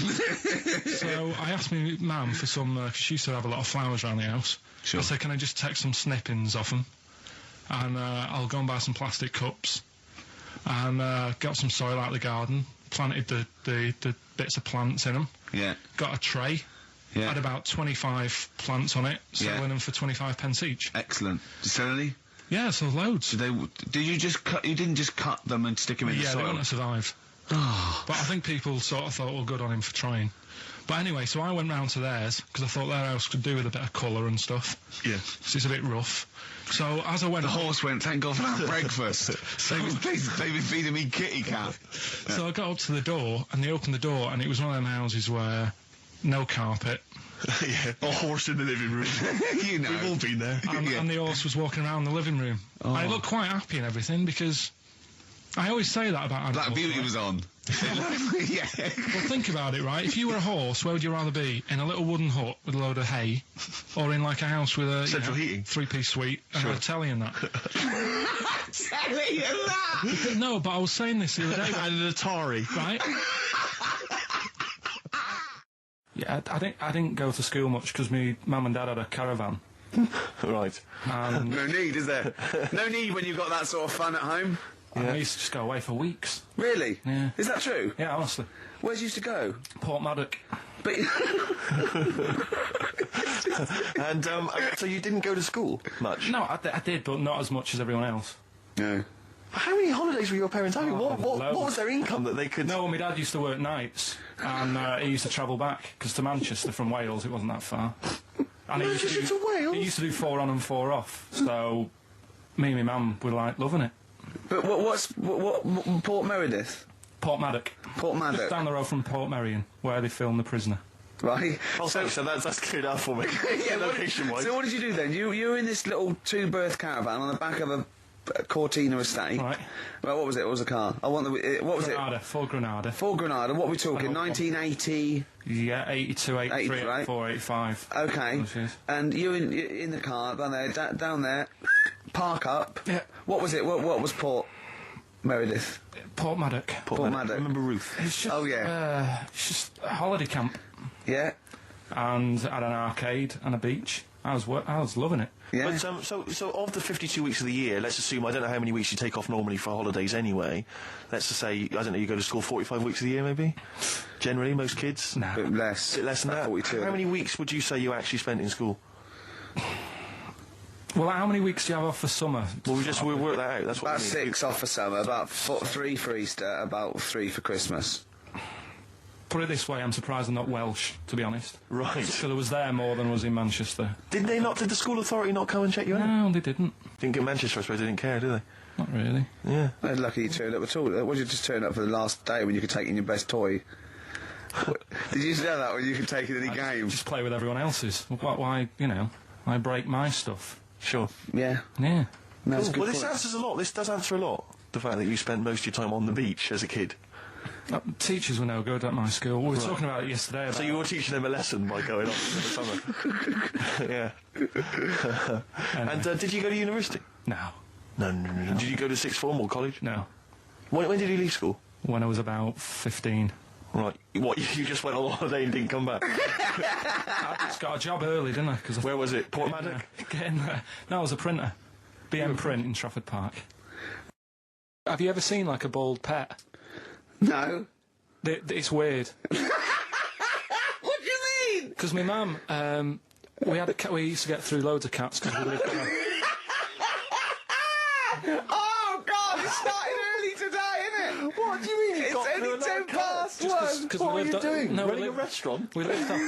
asked my mum for some, she used to have a lot of flowers around the house. Sure. I said, can I just take some snippings off them? And I'll go and buy some plastic cups. And got some soil out of the garden, planted the bits of plants in them. Yeah. Got a tray. Yeah. Had about 25 plants on it, selling them for 25 pence each. Excellent. Did you sell any? Yeah, so loads. Did you just cut? You didn't just cut them and stick them in the soil? Yeah, they wouldn't have survived. But I think people sort of thought, well, good on him for trying. But anyway, so I went round to theirs, because I thought their house could do with a bit of colour and stuff. Yeah. So it's a bit rough. So as I went... The horse went, thank God for that breakfast. They've been feeding me kitty cat. So I got up to the door, and they opened the door, and it was one of them houses where no carpet. Yeah, a horse in the living room. You know. We've all been there. And the horse was walking around the living room. Oh. I looked quite happy and everything, because I always say that about animals. Black Beauty was on. Yeah. Well, think about it, right? If you were a horse, where would you rather be? In a little wooden hut with a load of hay, or in like a house with a central heating, 3-piece suite, and a telly and that? Telly and that? No, but I was saying this the other day. And an Atari, right? Yeah, I didn't go to school much because my mum and dad had a caravan. Right. No need, is there? No need when you've got that sort of fun at home. Yeah. I used to just go away for weeks. Really? Yeah. Is that true? Yeah, honestly. Where'd you used to go? Portmaddock. But And so you didn't go to school much? No, I did, but not as much as everyone else. No. How many holidays were your parents having? What was their income that they could... No, my dad used to work nights, and he used to travel back, because to Manchester from Wales, it wasn't that far. And Manchester to Wales? He used to do 4 on and 4 off, so me and my mum were, like, loving it. But what Port Meredith? Portmaddock. Portmaddock. Just down the road from Portmeirion, where they filmed The Prisoner. Right. Oh, so that's cleared up for me. Yeah, location-wise. So what did you do then? You were in this little 2-berth caravan on the back of a Cortina estate. Right. Well, what was it? What was the car? What was Granada, it? Ford Granada. Ford Granada. What are we talking? 1980. Yeah, 82, 83, 80, right? 84, 85. Okay. And you in the car down there, park up. Yeah. What was it? What was Port Meredith? Portmaddock. Portmaddock. Remember Ruth? It's just, Oh, yeah. it's just a holiday camp. Yeah. And had an arcade and a beach. I was loving it. Yeah. But so of the 52 weeks of the year, let's assume, I don't know how many weeks you take off normally for holidays anyway. Let's just say, I don't know, you go to school 45 weeks of the year maybe? Generally, most kids? No. Bit less. Bit less than that? 42. How many weeks would you say you actually spent in school? Well, how many weeks do you have off for summer? Well, we'll work that out. That's what About we need. 6 off for summer, about 3 for Easter, about 3 for Christmas. Put it this way, I'm surprised I'm not Welsh, to be honest. Right. Because I was there more than I was in Manchester. Did the school authority not come and check you out? No, they didn't. Didn't get Manchester, I suppose they didn't care, do they? Not really. Yeah. They're lucky you turned up at all. What, did you just turn up for the last day when you could take in your best toy? Did you know that when you could take in any game? Just play with everyone else's. Why, I break my stuff. Sure. Yeah. Yeah. No, that's a Cool. good Well, this point. answers a lot. This does answer a lot. The fact that you spent most of your time on the beach as a kid. Teachers were no good at my school. We were talking about it yesterday. About So you were teaching them a lesson by going off in the summer? Yeah. And did you go to university? No. No. Did you go to sixth form or college? No. When did you leave school? When I was about 15. Right. What, you just went on holiday and didn't come back? I just got a job early, didn't I? Where was it? Portmaddock? Getting there. No, I was a printer. BM Print in Trafford Park. Have you ever seen, like, a bald pet? No. It's weird. What do you mean? Because my mum, we used to get through loads of cats because we lived on Oh, God, it started early today, innit? What do you mean? It's only 10 past 1. What are you doing? No, Running a restaurant? We lived on...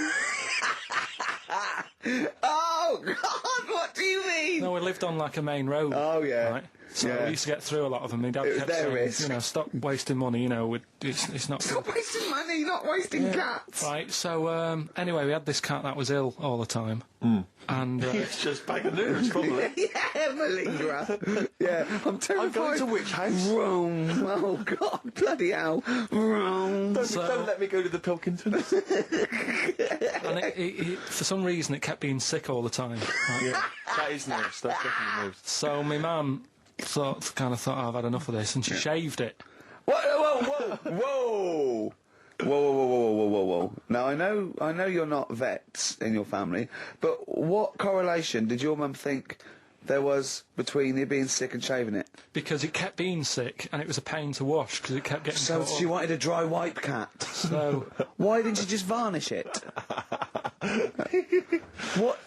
Oh, God, what do you mean? No, we lived on, like, a main road. Oh, yeah. Right? So Yeah. we used to get through a lot of them. My dad It was kept their saying, risk. stop wasting money, it's not... Stop wasting money, not wasting cats. Right, so, anyway, we had this cat that was ill all the time. And... It's just bag of nerves, probably. Yeah, malingerer. Yeah, I'm terrified. I'm going to which house? Rome. Oh, God, bloody hell. Rome. Don't let me go to the Pilkingtons. And it, for some reason, it kept being sick all the time. Right? Yeah, that is nerves. That's definitely nerves. So my mum thought, oh, I've had enough of this, and she shaved it. Whoa. Whoa. Now, I know you're not vets in your family, but what correlation did your mum think there was between you being sick and shaving it? Because it kept being sick, and it was a pain to wash, because it kept getting So caught she up. wanted a dry wipe cat. So, Why didn't you just varnish it? What?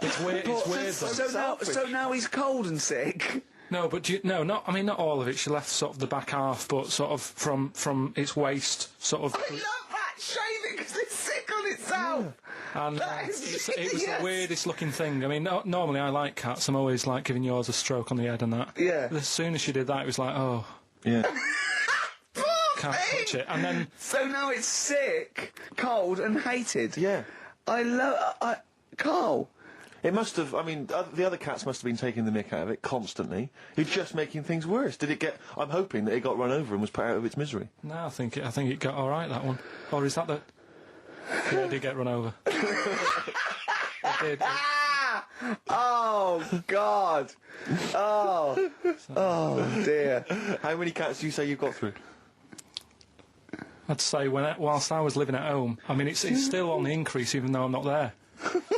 it's weird, though. So now he's cold and sick. No, but not all of it. She left sort of the back half, but sort of from its waist, sort of. I love that shaving because it's sick on itself. And That is it was genius. the weirdest looking thing. I mean, normally I like cats. I'm always like giving yours a stroke on the head and that. Yeah. But as soon as she did that, it was like, oh, Yeah. can't touch it. And then So now it's sick, cold, and hated. Yeah. Carl. It must have, the other cats must have been taking the mick out of it constantly. It's just making things worse. I'm hoping that it got run over and was put out of its misery. no, I think it got all right, that one. Or is that the? Yeah, it did get run over. It did. Oh, God. Oh, dear. How many cats do you say you've got through? I'd say whilst I was living at home, it's still on the increase even though I'm not there.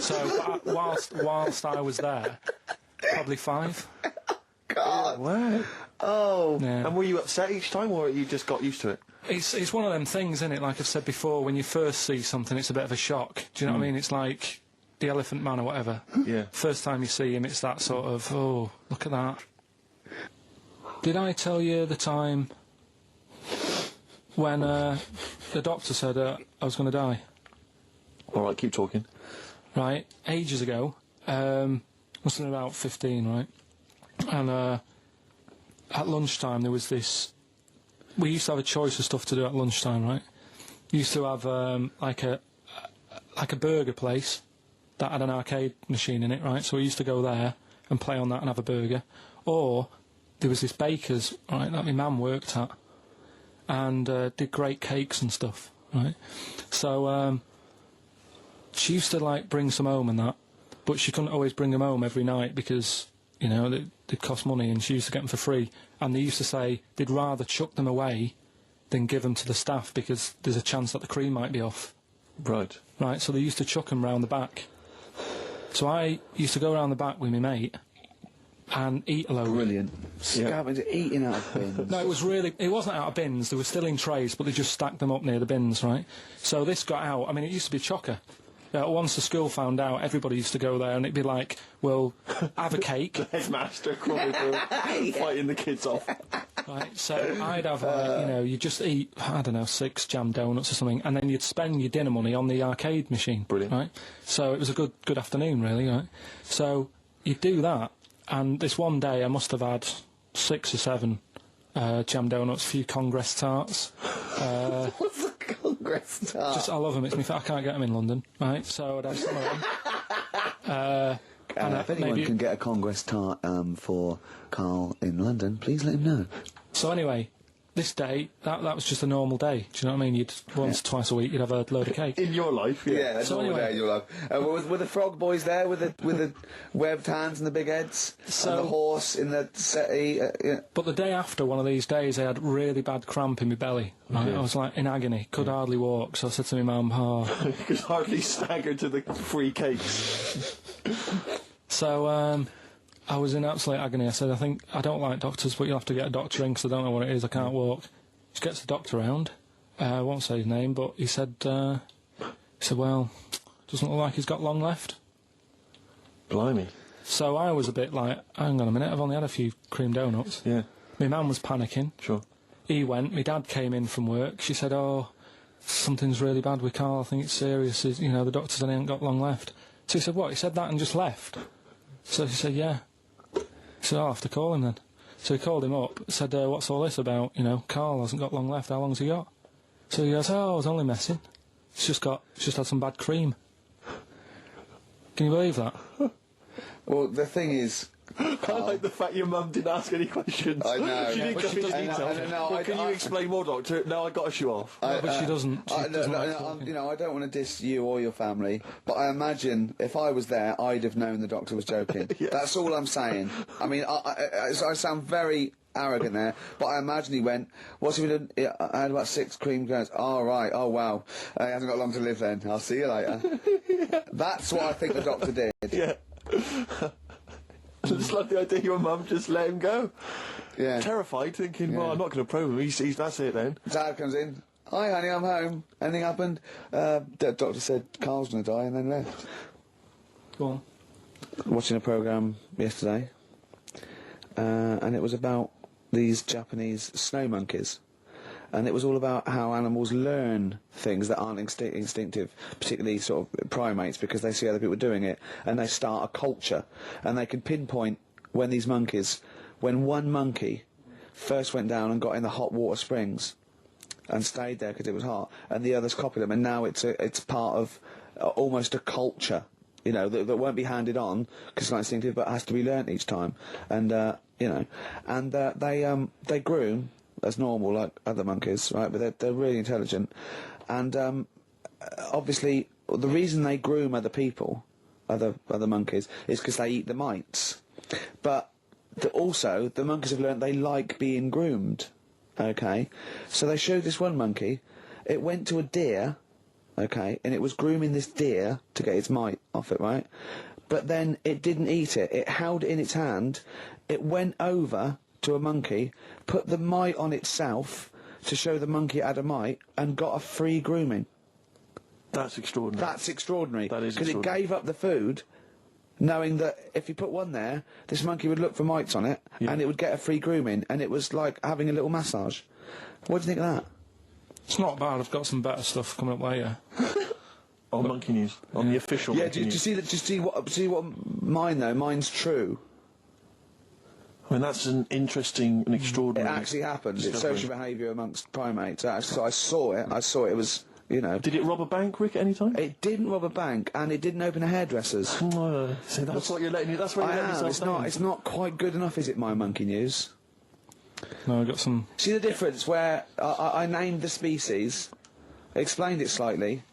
So whilst I was there, probably 5. God. Wow. Oh. Yeah. And were you upset each time, or you just got used to it? It's one of them things, isn't it? Like I've said before, when you first see something, it's a bit of a shock. Do you know what I mean? It's like the Elephant Man or whatever. Yeah. First time you see him, it's that sort of, oh, look at that. Did I tell you the time when the doctor said I was going to die? All right, keep talking. Right, ages ago, must have been about 15, right? And at lunchtime there was this. We used to have a choice of stuff to do at lunchtime, right? We used to have like a burger place that had an arcade machine in it, right? So we used to go there and play on that and have a burger. Or there was this baker's, right, that my mum worked at, and did great cakes and stuff, right? So she used to like bring some home and that, but she couldn't always bring them home every night because, you know, they'd cost money, and she used to get them for free. And they used to say they'd rather chuck them away than give them to the staff because there's a chance that the cream might be off. Right. Right, so they used to chuck them round the back. So I used to go round the back with my mate and eat a load. Brilliant. Scavenging, eating out of bins. No, it wasn't out of bins, they were still in trays, but they just stacked them up near the bins, right? So this got out, I mean, it used to be chocker. Once the school found out, everybody used to go there, and it'd be like, well, have a cake. The headmaster crawling through, fighting the kids off. Right, so I'd have, like, you know, you just eat, I don't know, 6 jam donuts or something, and then you'd spend your dinner money on the arcade machine. Brilliant. Right? So it was a good afternoon, really, right? So you'd do that, and this one day I must have had 6 or 7 jam donuts, a few Congress tarts. What's a Congress tart? I love them. It's I can't get them in London, right? So I'd have some of them. If anyone can get a Congress tart for Carl in London, please let him know. So anyway, this day, that was just a normal day. Do you know what I mean? You'd once, twice a week, you'd have a load of cake. In your life, yeah. Yeah, So normal anyway- day in your life. Were the frog boys there with the webbed hands and the big heads? So- and the horse in the settee? Yeah. But the day after one of these days, I had really bad cramp in my belly. Right? I was like in agony, could hardly walk. So I said to my mum, You could hardly stagger to the free cakes. So I was in absolute agony. I said, I don't like doctors, but you'll have to get a doctor in because I don't know what it is. I can't walk. She gets the doctor round. I won't say his name, but he said, well, doesn't look like he's got long left. Blimey. So I was a bit like, hang on a minute, I've only had a few cream donuts. Yeah. My mum was panicking. Sure. He went. My dad came in from work. She said, oh, something's really bad with Carl. I think it's serious. You know, the doctor said he ain't got long left. So he said, what? He said that and just left? So she said, yeah. He said, I'll have to call him then. So he called him up, said, what's all this about? You know, Carl hasn't got long left. How long's he got? So he goes, oh, I was only messing. It's just had some bad cream. Can you believe that? Well, the thing is... I like the fact your mum didn't ask any questions. I know. She didn't But go she into doesn't- detail. no, Can you explain more, Doctor? No, I got a shoe off. No, but she doesn't. She doesn't like no, talking. you know, I don't want to diss you or your family, but I imagine if I was there, I'd have known the doctor was joking. That's all I'm saying. I mean, I sound very arrogant there, but I imagine he went, what's he been doing? I had about 6 cream cones. Oh, right. Oh, wow. He hasn't got long to live then. I'll see you later. That's what I think the doctor did. Yeah. I just love the idea your mum just let him go. Yeah. Terrified, thinking, well, I'm not going to probe him. He's that's it then. Dad comes in. Hi, honey, I'm home. Anything happened? The doctor said Carl's going to die and then left. Go on. Watching a programme yesterday, and it was about these Japanese snow monkeys. And it was all about how animals learn things that aren't instinctive, particularly sort of primates, because they see other people doing it, and they start a culture. And they can pinpoint when these monkeys, when one monkey first went down and got in the hot water springs and stayed there because it was hot, and the others copied them, and now it's part of almost a culture, you know, that won't be handed on because it's not instinctive, but has to be learnt each time. And you know, and they groom as normal like other monkeys, right? But they're really intelligent, and obviously the reason they groom other people, other monkeys, is because they eat the mites. But also the monkeys have learnt they like being groomed. Okay, so they showed this one monkey. It went to a deer, okay, and it was grooming this deer to get its mite off it, right? But then it didn't eat it. It held it in its hand. It went over to a monkey, put the mite on itself to show the monkey it had a mite, and got a free grooming. That's extraordinary. That's extraordinary. That is because it extraordinary. gave up the food knowing that if you put one there, this monkey would look for mites on it, and it would get a free grooming, and it was like having a little massage. What do you think of that? It's not bad. I've got some better stuff coming up later. On Monkey News, on the official. Yeah, Monkey do you News. see that? See what mine though? Mine's true. I mean, that's an interesting and It extraordinary. actually happened. It's discovery. social behaviour amongst primates. So I saw it. I saw it was, you know. Did it rob a bank, Rick, at any time? It didn't rob a bank, and it didn't open a hairdresser's. See, that's what you're letting. That's where you're letting yourself It's down. not. It's not quite good enough, is it? My Monkey News. No, I got some. See the difference where I named the species, explained it slightly,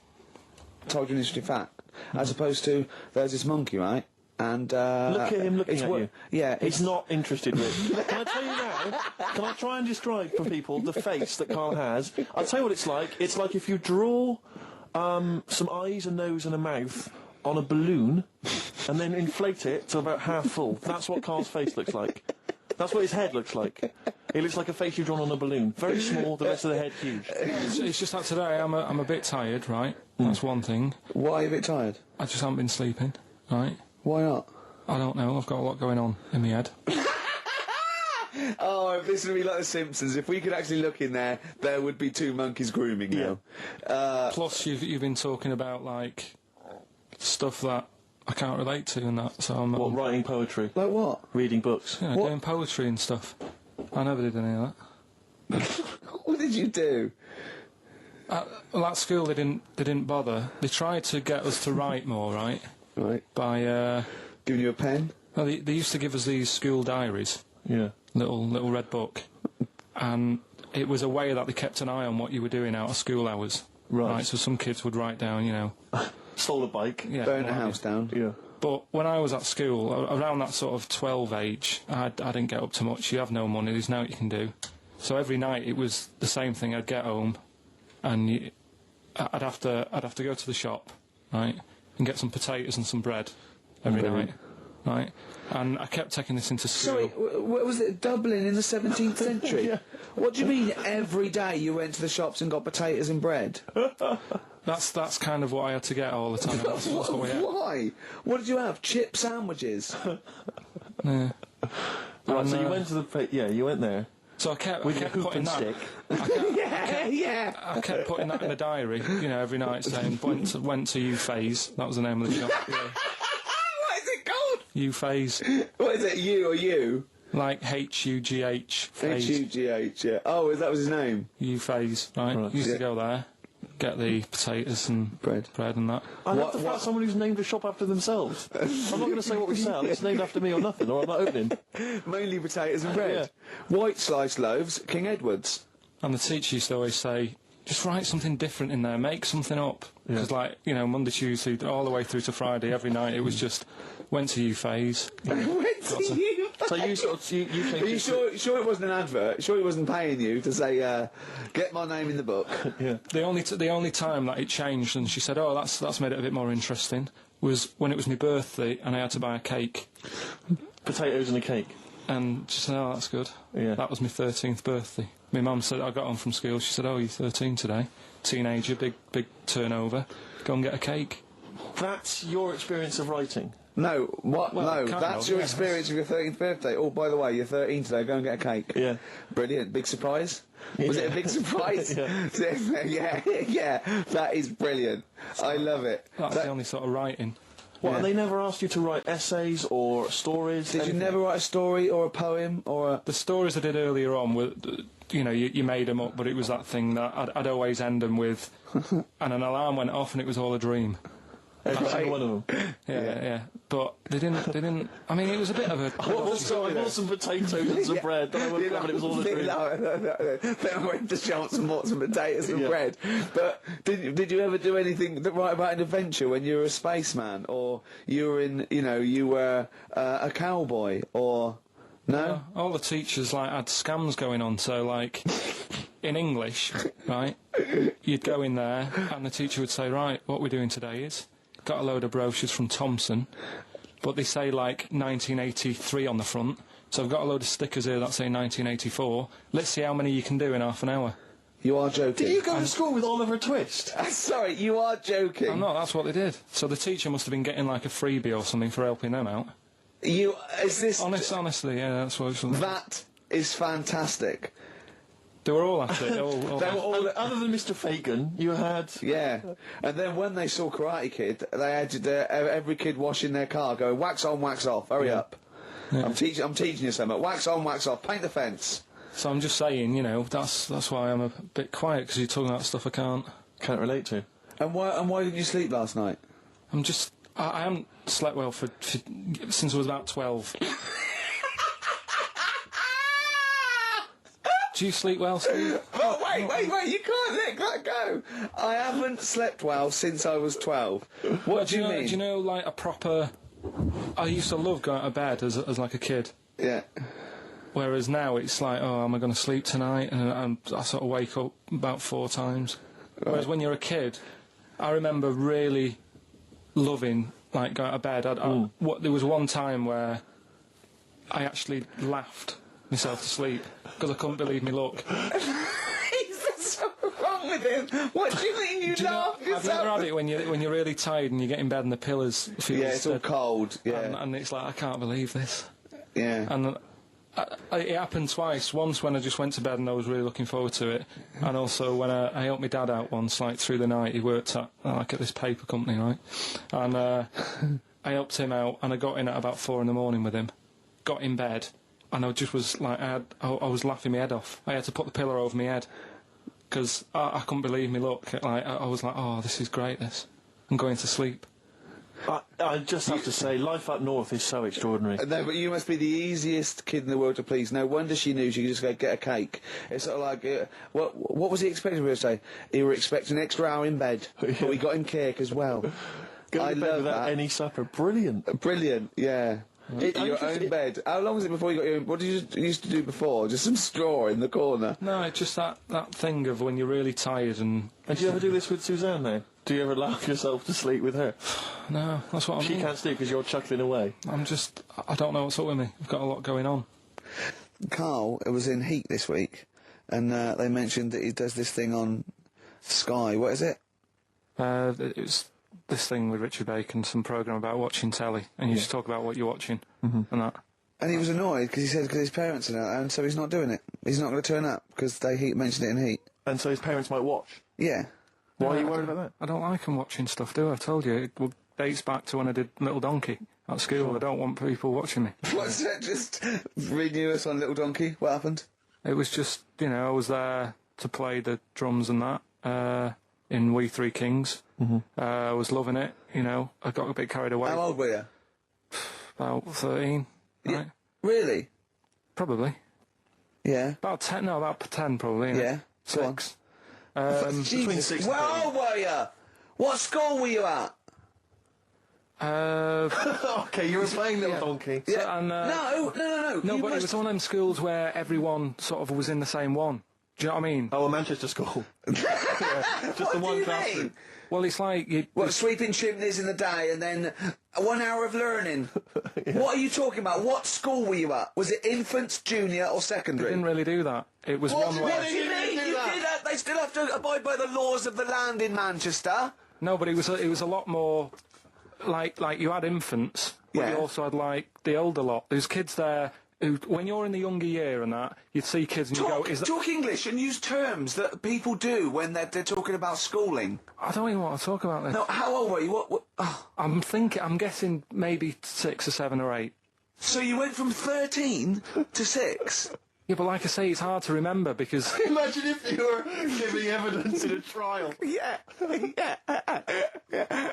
told you an interesting fact, as opposed to there's this monkey, right? And Look at him looking it's at you. Yeah, He's not interested, Rick. Can I tell you now? Can I try and describe for people the face that Carl has? I'll tell you what it's like. It's like if you draw some eyes, a nose and a mouth on a balloon and then inflate it to about half full. That's what Carl's face looks like. That's what his head looks like. It looks like a face you've drawn on a balloon. Very small, the rest of the head huge. It's just that today I'm a bit tired, right? That's one thing. Why are you a bit tired? I just haven't been sleeping, right? Why not? I don't know. I've got a lot going on in my head. Oh, if this would be like The Simpsons, if we could actually look in there, there would be two monkeys grooming now. Plus, you've been talking about like stuff that I can't relate to and that. So I'm What, writing poetry? Like what? Reading books? yeah, doing poetry and stuff. I never did any of that. What did you do? Well, at school they didn't bother. They tried to get us to write more, right? Right. By Giving you a pen? well, they used to give us these school diaries, Yeah. little red book, and it was a way that they kept an eye on what you were doing out of school hours. Right. So some kids would write down, you know, Stole a bike. yeah, Burn a what have house you. down? Yeah. But when I was at school, around that sort of 12 age, I didn't get up to much. You have no money. There's nothing you can do. So every night it was the same thing. I'd get home, and I'd have to go to the shop, right, and get some potatoes and some bread every night, right. And I kept taking this into school. Sorry, what was it? Dublin in the 17th century? Yeah. What do you mean every day you went to the shops and got potatoes and bread? That's kind of what I had to get all the time. That's what we had. Why? What did you have? Chip sandwiches? Yeah. Right, And, so you went to the... you went there. So I kept With your hoop putting and that. stick. Yeah. I kept putting that in the diary, you know, every night saying went to U Phase. That was the name of the shop. Yeah. What is it called? U Phase, What is it, you or you? like HUGH Phase. H-U-G-H, yeah. Oh, that was his name? U Phase, right? Used Yeah. to go there, get the potatoes and Bread. and that. I love the fact someone who's named a shop after themselves. I'm not going to say what we sell. It's named after me or nothing, or I'm not opening. Mainly potatoes and bread. White sliced loaves, King Edward's. And the teacher used to always say, just write something different in there, make something up. Because, like, you know, Monday, Tuesday, all the way through to Friday, every night, it was just, went to U Phase. So you sort of... You Are you sure it wasn't an advert? Sure he wasn't paying you to say, get my name in the book? Yeah. The only time that it changed, and she said, oh, that's made it a bit more interesting, was when it was my birthday and I had to buy a cake. Potatoes and a cake. And she said, oh, that's good. Yeah. That was my 13th birthday. My mum said, I got home from school, she said, oh, you're 13 today. Teenager, big turnover. Go and get a cake. That's your experience of writing. No, what? Well, no, kind that's of, your yeah. experience of your 13th birthday. Oh, by the way, you're 13 today, go and get a cake. Yeah. Brilliant. Big surprise? Was it a big surprise? yeah, that is brilliant. I love it. That's the only sort of writing. What, and they never asked you to write essays or stories? Did you anything? never write a story or a poem or a... The stories I did earlier on were, you know, you made them up, but it was that thing that I'd always end them with, and an alarm went off and it was all a dream. Every single one of them. Yeah. But they didn't. I mean, it was a bit of a. I want some potatoes and some bread. Then I woke up and it was all a dream. Then I went to shops and bought some potatoes and bread. But did you ever do anything that write about an adventure when you were a spaceman, or you were you were a cowboy, or no? All the teachers had scams going on. So in English, right? You'd go in there and the teacher would say, right, what we're doing today is got a load of brochures from Thomson, but they say 1983 on the front. So I've got a load of stickers here that say 1984. Let's see how many you can do in half an hour. You are joking. Did you go to school with Oliver Twist? Sorry, you are joking. I'm not, that's what they did. So the teacher must have been getting like a freebie or something for helping them out. Is this... Honestly, yeah, that's what it was. That is fantastic. They were all at it. They were all... Other than Mr. Fagan, you had... Yeah. And then when they saw Karate Kid, they had every kid washing their car going, wax on, wax off, hurry up. Yeah. I'm teaching you something. Wax on, wax off, paint the fence. So I'm just saying, you know, that's why I'm a bit quiet, because you're talking about stuff I can't relate to. And why didn't you sleep last night? I haven't slept well since I was about 12. Do you sleep well, Steve? Oh, wait, you can't let that go. I haven't slept well since I was 12. What do you mean? Do you know, like, a proper... I used to love going to bed as like a kid. Yeah. Whereas now it's like, oh, am I going to sleep tonight? And I sort of wake up about 4 times. Right. Whereas when you're a kid, I remember really loving, like, going to bed. There was one time where I actually laughed myself to sleep because I couldn't believe me luck. What's wrong with him? What do you mean you laugh yourself? Have you ever had it when you're really tired and you get in bed and the pillows feel... Yeah, it's all cold, yeah. And it's like, I can't believe this. Yeah. And it happened twice. Once when I just went to bed and I was really looking forward to it, and also when I helped my dad out once, like, through the night. He worked at this paper company, right? And I helped him out, and I got in at about 4 in the morning with him. Got in bed, and I just was like, I was laughing my head off. I had to put the pillow over my head because I couldn't believe me luck. Like, I was like, oh, this is great. This, I'm going to sleep. I just have to say, life up north is so extraordinary. No, but you must be the easiest kid in the world to please. No wonder she knew she could just go get a cake. It's sort of like, what was he expecting me to say? He were expecting an extra hour in bed, but we got him cake as well. Go I to bed love without that. any supper. Brilliant. Brilliant, yeah. Your own bed. How long was it before you got your own? What did you used to do before? Just some straw in the corner? No, it's just that thing of when you're really tired and... And do you ever do this with Suzanne now? Do you ever laugh yourself to sleep with her? No, that's what I mean. She can't sleep because you're chuckling away. I don't know what's up with me. I've got a lot going on. Carl was in Heat this week, and they mentioned that he does this thing on Sky. What is it? It was this thing with Richard Bacon, some programme about watching telly, and you just talk about what you're watching and that. And he was annoyed because he said because his parents are out there, and so he's not doing it. He's not going to turn up because they mentioned it in Heat. And so his parents might watch? Yeah. Why are you worried about that? I don't like them watching stuff, do I? I've told you. It dates back to when I did Little Donkey at school. I don't want people watching me. What's that? Just renew us on Little Donkey? What happened? It was just, I was there to play the drums and that in We Three Kings. I was loving it, I got a bit carried away. How old were you? About 13, right? Really? Probably. Yeah. About 10 probably. Yeah. 6. Between 6 and Where old were you? What school were you at? Okay, you were playing Little Donkey. Yeah. So, and, No, No, you but it was one of them schools where everyone sort of was in the same one. Do you know what I mean? Oh, a Manchester school. Just What the do one you class mean? room. Well, it's like... sweeping chimneys in the day and then 1 hour of learning. What are you talking about? What school were you at? Was it infants, junior or They secondary? didn't really do that. It was one What way... do you mean? You did that. They still have to abide by the laws of the land in Manchester. No, but it was a lot more... Like you had infants, but Yeah. you also had, like, the older lot. There's kids there who, when you're in the younger year and that, you'd see kids and you go... Talk English and use terms that people do when they're talking about schooling. I don't even want to talk about this. No, how old were you? What? Oh. I'm guessing maybe 6 or 7 or 8. So you went from 13 to 6? Yeah, but like I say, it's hard to remember because... Imagine if you were giving evidence in a trial. Yeah.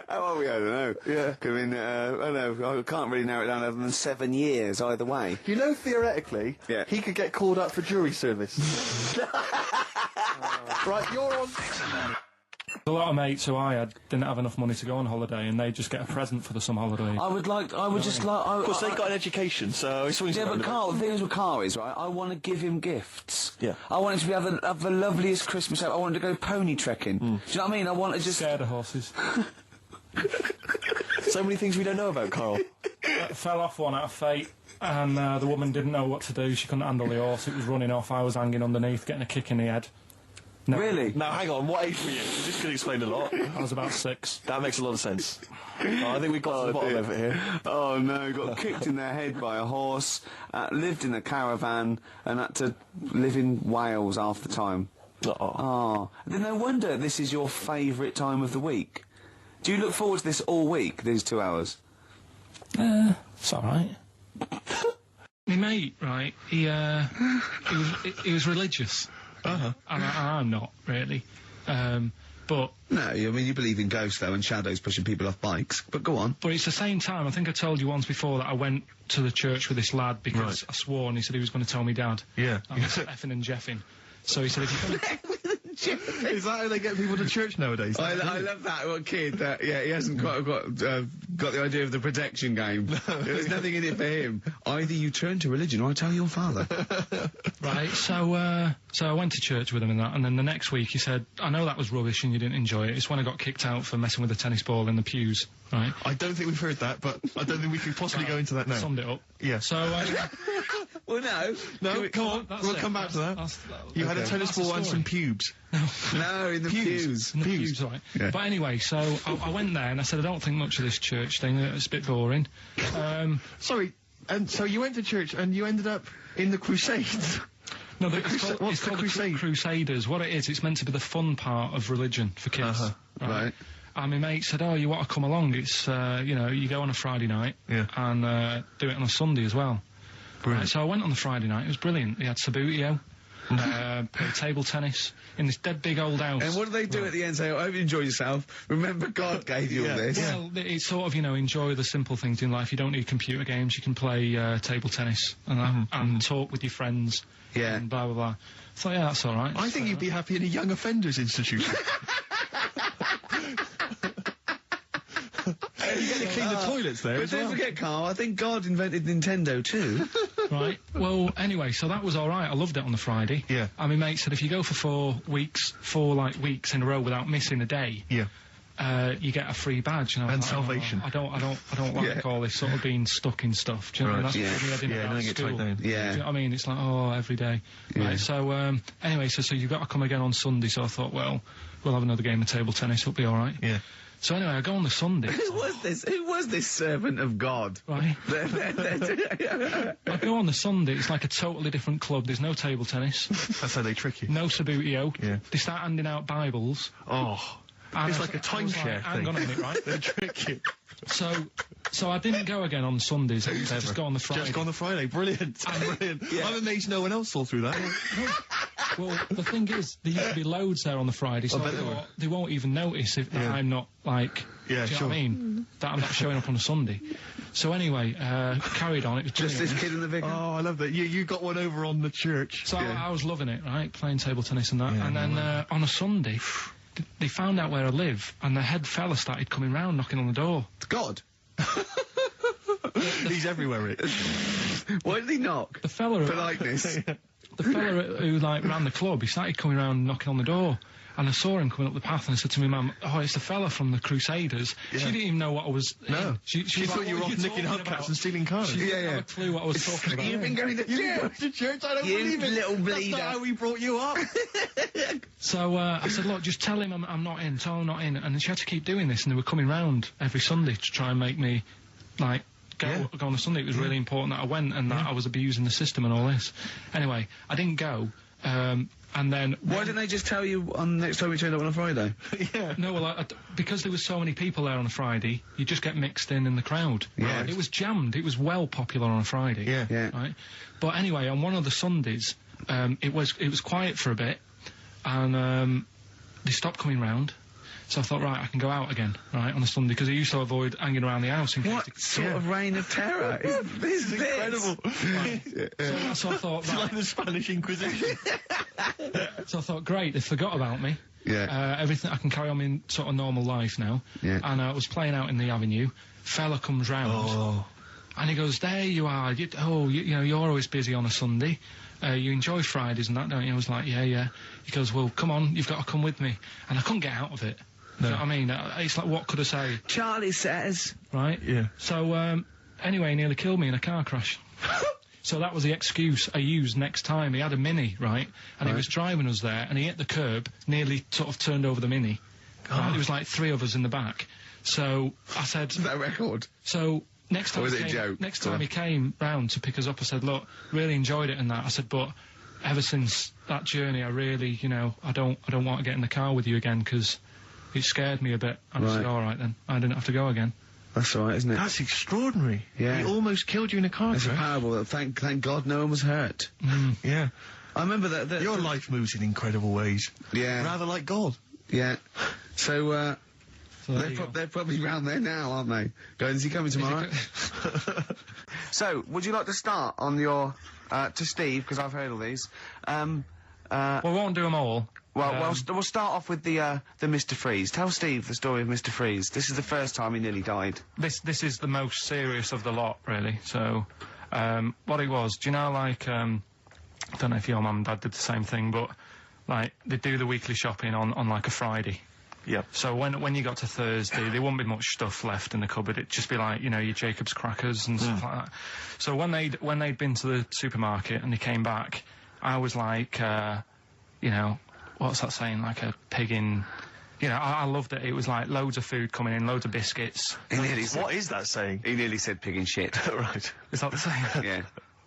How old were you? I don't know. Yeah. I mean, I don't know. I can't really narrow it down other than 7 years either way. Theoretically, he could get called up for jury service. Right, you're on... A lot of mates who I had didn't have enough money to go on holiday, and they just get a present for the summer holiday. Of course, they've got an education, so... Yeah, but Carl, the thing is with Carl is, right, I want to give him gifts. Yeah. I want him to have the loveliest Christmas ever. I want him to go pony trekking. Do you know what I mean? I want to just... Scared of horses. So many things we don't know about Carl. Fell off one out of fate, and the woman didn't know what to do. She couldn't handle the horse. It was running off. I was hanging underneath, getting a kick in the head. No. Really? Now, hang on, what age were you? This could explain a lot. I was about 6. That makes a lot of sense. I think we got to the bottom of it here. Oh no, got kicked in the head by a horse, lived in a caravan, and had to live in Wales half the time. Oh. Then no wonder this is your favourite time of the week. Do you look forward to this all week, these 2 hours? It's alright. My mate, right, he was religious. Uh-huh. And I'm not, really. But No, I mean, you believe in ghosts, though, and shadows pushing people off bikes, but go on. it's the same time, I think I told you once before that I went to the church with this lad because I swore and he said he was going to tell me dad. Yeah. I was effing and jeffing. So he said, if you're going to... Is that how they get people to church nowadays? I love that one kid that he hasn't quite got the idea of the protection game. There's nothing in it for him. Either you turn to religion or I tell your father. Right, so I went to church with him and that, and then the next week he said, I know that was rubbish and you didn't enjoy it. It's when I got kicked out for messing with a tennis ball in the pews, right? I don't think we've heard that, but I don't think we can possibly go into that now. Summed it up. Yeah. So, Well, no. No, come on, that's we'll it. come back to that. That's- You had a okay. tennis That's the ball and story. some pubes. No, in the pews. In the pews, right. Yeah. But anyway, so I went there and I said, I don't think much of this church thing, it's a bit boring. Sorry, and so you went to church and you ended up in the Crusades. No, what's the crusade? Crusaders. What it is, it's meant to be the fun part of religion for kids. Right. And my mate said, oh, you want to come along? It's, you go on a Friday night and do it on a Sunday as well. Right, so I went on the Friday night. It was brilliant. They had Sabutio, played table tennis in this dead big old house. And what do they do at the end? Say, I hope you enjoy yourself. Remember, God gave you all this. Well, it's sort of, enjoy the simple things in life. You don't need computer games. You can play table tennis and that, and talk with your friends. Yeah. And blah, blah, blah. So, yeah, that's all right. I think you'd be happy in a young offenders institution. You get to clean the toilets there But as don't well. forget, Carl, I think God invented Nintendo too. Right. Well, anyway, so that was all right. I loved it on the Friday. Yeah. And my mate said if you go for 4 weeks in a row without missing a day, Yeah. you get a free badge. And, I was And like, salvation. I don't like all this sort of being stuck in stuff. Do you know what I mean? That's Yeah. what I did Yeah, about don't get school. tied down. Do you Yeah. know what I mean? It's like, every day. Right, so, anyway, so you've got to come again on Sunday, so I thought, well, we'll have another game of table tennis, it'll be alright. Yeah. So anyway, I go on the Sunday. Who was this servant of God? Right. I go on the Sunday, it's like a totally different club, there's no table tennis, That's how they trick you. no Sabutio. Yeah. They start handing out Bibles. Oh. And It's I like a was like, timeshare hang thing. on a minute, right? They trick you. So I didn't go again on Sundays, I used to just go on the Friday. Just go on the Friday. Brilliant. Brilliant. I'm amazed no one else saw through that. Well, the thing is, there used to be loads there on the Friday, so I bet there thought they won't even notice if Yeah. I'm not, like, Yeah, do you know sure. what I mean? That I'm not showing up on a Sunday. So anyway, carried on, it was Just brilliant. this kid in the vicar? Oh, I love that. You got one over on the church. So I was loving it, right, playing table tennis and that, and then on a Sunday, they found out where I live, and the head fella started coming round, knocking on the door. God. He's everywhere, Rick. Why did he knock? The fella... Politeness. The fella who ran the club, he started coming around knocking on the door. And I saw him coming up the path and I said to my mum, oh, it's the fella from the Crusaders. She didn't even know what I was... No. She thought like, you were "What off are nicking talking hubcaps about?" and stealing cars. She didn't have a clue what I was talking about. You've been going to church. to church? I don't You believe it. little That's bleeder. not how we brought you up. So I said, look, just tell him I'm not in, tell him I'm not in. And she had to keep doing this, and they were coming round every Sunday to try and make me, like, go on a Sunday. It was really important that I went and that I was abusing the system and all this. Anyway, I didn't go. And then... Why didn't they just tell you on next time we turned up on a Friday? No, well, because there was so many people there on a Friday, you just get mixed in the crowd. Yeah. It was jammed. It was well popular on a Friday. Yeah. Right. But anyway, on one of the Sundays, it was quiet for a bit, and they stopped coming round. So I thought, right, I can go out again, right, on a Sunday, because I used to avoid hanging around the house in case... What sort of reign of terror is this? Incredible. So I thought, It's like the Spanish Inquisition. So I thought, great, they forgot about me. Yeah. Everything, I can carry on in sort of normal life now. Yeah. And I was playing out in the avenue. Fella comes round. Oh. And he goes, there you are. You know, you're always busy on a Sunday. You enjoy Fridays and that, don't you? I was like, yeah. He goes, well, come on, you've got to come with me. And I couldn't get out of it. Do you know what I mean? It's like, what could I say? Charlie says. Right? Yeah. So, anyway, he nearly killed me in a car crash. So that was the excuse I used next time. He had a Mini, right? And he was driving us there, and he hit the curb, nearly sort of turned over the Mini. Right? There was like 3 of us in the back. So I said... Is that a record? So next time, Or was it a joke? Next time he came round to pick us up, I said, look, really enjoyed it and that. I said, but ever since that journey, I really, you know, I don't want to get in the car with you again because it scared me a bit. And I said, all right then, I didn't have to go again. That's all right, isn't it? That's extraordinary. Yeah. He almost killed you in a car It's a crash. parable. Thank God no one was hurt. Yeah. I remember that... Your life moves in incredible ways. Yeah. Rather like God. Yeah. So, there you go. they're probably round there now, aren't they? Going, is he coming tomorrow? So, would you like to start on your... to Steve, because I've heard all these. Well, we won't do them all. Well, we'll start off with the Mr. Freeze. Tell Steve the story of Mr. Freeze. This is the first time he nearly died. This is the most serious of the lot, really. So, what it was, do you know, like, I don't know if your mum and dad did the same thing, but, like, they do the weekly shopping on like, a Friday. Yeah. So when you got to Thursday, there wouldn't be much stuff left in the cupboard. It'd just be like, you know, your Jacob's crackers and stuff like that. So when they'd been to the supermarket and they came back, I was like, you know, what's that saying? Like a pig in... You know, I loved it. It was like loads of food coming in, loads of biscuits. What is that saying? He nearly said pig in shit. Right. Is that the saying? Yeah.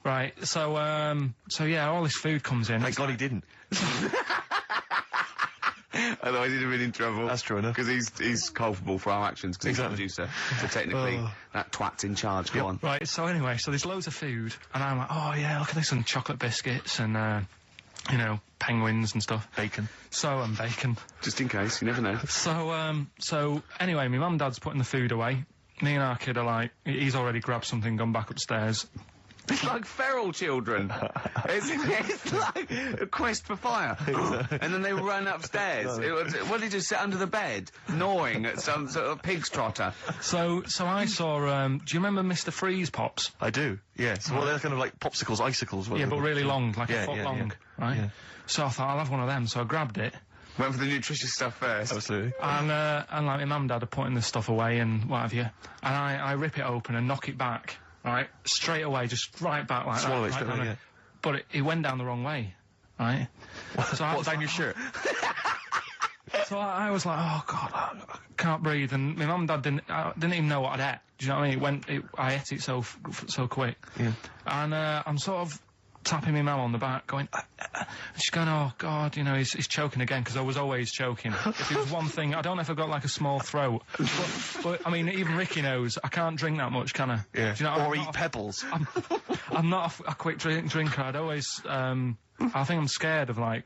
Right. So yeah, all this food comes in. Thank God he didn't. Otherwise he'd have been in trouble. That's true enough. Because he's culpable for our actions, because Exactly. he's the producer. So technically, that twat's in charge. Go on. Right, so anyway, so there's loads of food, and I'm like, oh yeah, look at this, and chocolate biscuits, and, you know, penguins and stuff. Bacon. And bacon. Just in case, you never know. So anyway, my mum and dad's putting the food away. Me and our kid are like, he's already grabbed something, gone back upstairs. It's like feral children. It's like a quest for fire. And then they run upstairs. What did he do, sit under the bed, gnawing at some sort of pig's trotter? So I saw, do you remember Mr. Freeze Pops? I do, yes. Well, they're kind of like popsicles, icicles. Yeah, but really long, like Yeah, a foot yeah, long, yeah. right? Yeah. So I thought, I'll have one of them, so I grabbed it. Went for the nutritious stuff first. Absolutely. And like my mum and dad are putting this stuff away and what have you. And I rip it open and knock it back, right? Straight away, just right back like Swallow that. it straight right away, down yeah. But it went down the wrong way, right? So I was down like, your shirt? So I was like, oh God, I can't breathe. And my mum and dad didn't even know what I'd ate. Do you know what I mean? I ate it so quick. Yeah. And I'm sort of tapping my mum on the back, going, and she's going, oh God, you know, he's choking again, because I was always choking. If it was one thing, I don't know if I've got like a small throat, but I mean, even Ricky knows I can't drink that much, can I? Yeah. Do you know, Or eat pebbles. I'm not a quick drinker. I'd always, I think I'm scared of like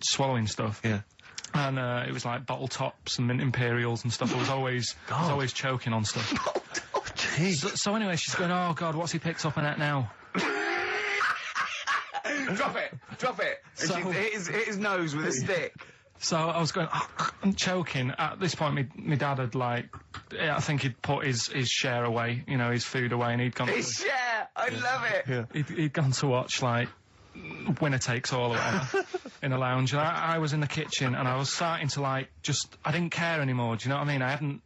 swallowing stuff. Yeah. And it was like bottle tops and mint imperials and stuff. I was always choking on stuff. Jeez. So anyway, she's going, oh God, what's he picked up on it now? Drop it. And So- she hit his nose with a stick. So I was going, oh, I'm choking. At this point, my dad had like, I think he'd put his share away, you know, his food away, and he'd gone. His share. I love it. Yeah. He'd gone to watch like Winner Takes All or whatever in the lounge, and I was in the kitchen, and I was starting to like I didn't care anymore. Do you know what I mean?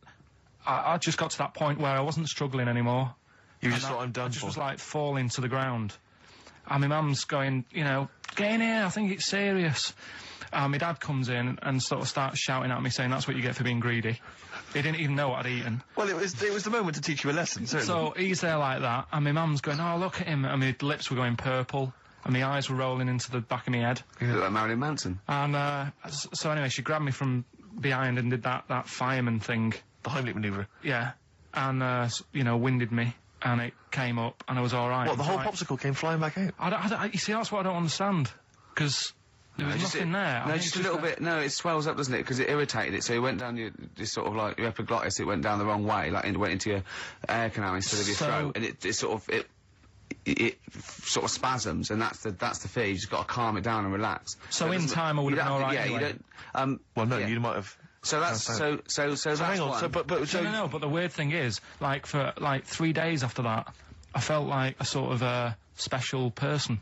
I just got to that point where I wasn't struggling anymore. You just thought, I'm I done just for. was like falling to the ground. And my mum's going, you know, get in here, I think it's serious. My dad comes in and sort of starts shouting at me, saying that's what you get for being greedy. He didn't even know what I'd eaten. Well, it was the moment to teach you a lesson, certainly. So he's there like that, and my mum's going, oh, look at him, and my lips were going purple, and my eyes were rolling into the back of my head. You look like Marilyn Manson. And so anyway, she grabbed me from behind and did that fireman thing. The Heimlich manoeuvre. Yeah. And, you know, winded me, and it came up, and I was all right. What, the whole Right. popsicle came flying back out? You see, that's what I don't understand, because there was nothing there. I No, think just it's a little that- bit. No, it swells up, doesn't it? Because it irritated it. So it went down your sort of like your epiglottis. It went down the wrong way, like it went into your air canal instead of your So- throat, and it sort of it sort of spasms, and that's the fear. You just got to calm it down and relax. So it in doesn't- time I would you have been don't all have right to- Yeah, anyway. you don't. Well, no, yeah. you might have... So that's so that's hang on, one. so, but so... No, but the weird thing is, like, for, like, 3 days after that, I felt like a sort of, special person.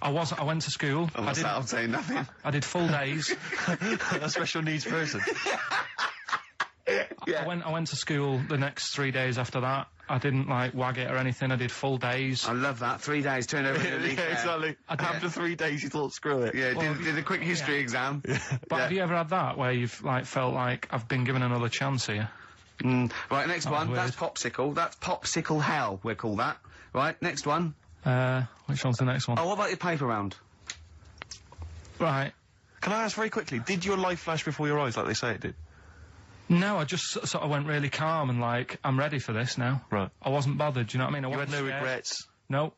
I went to school. Oh, what's that? I'm saying nothing. I did full days. a special needs person. Yeah. I went to school the next 3 days after that. I didn't, like, wag it or anything. I did full days. I love that. 3 days, turned over in a leaf. exactly. After 3 days, you thought, screw it. Yeah, did a quick history exam. But have you ever had that, where you've, like, felt like, I've been given another chance here? Right, next one. weird. That's popsicle. That's popsicle hell, we'll call that. Right, next one. Which one's the next one? Oh, what about your paper round? Right. Can I ask very quickly, did your life flash before your eyes like they say it did? No, I just sort of went really calm and, like, I'm ready for this now. Right. I wasn't bothered, do you know what I mean? I You had wasn't no scared. regrets? No.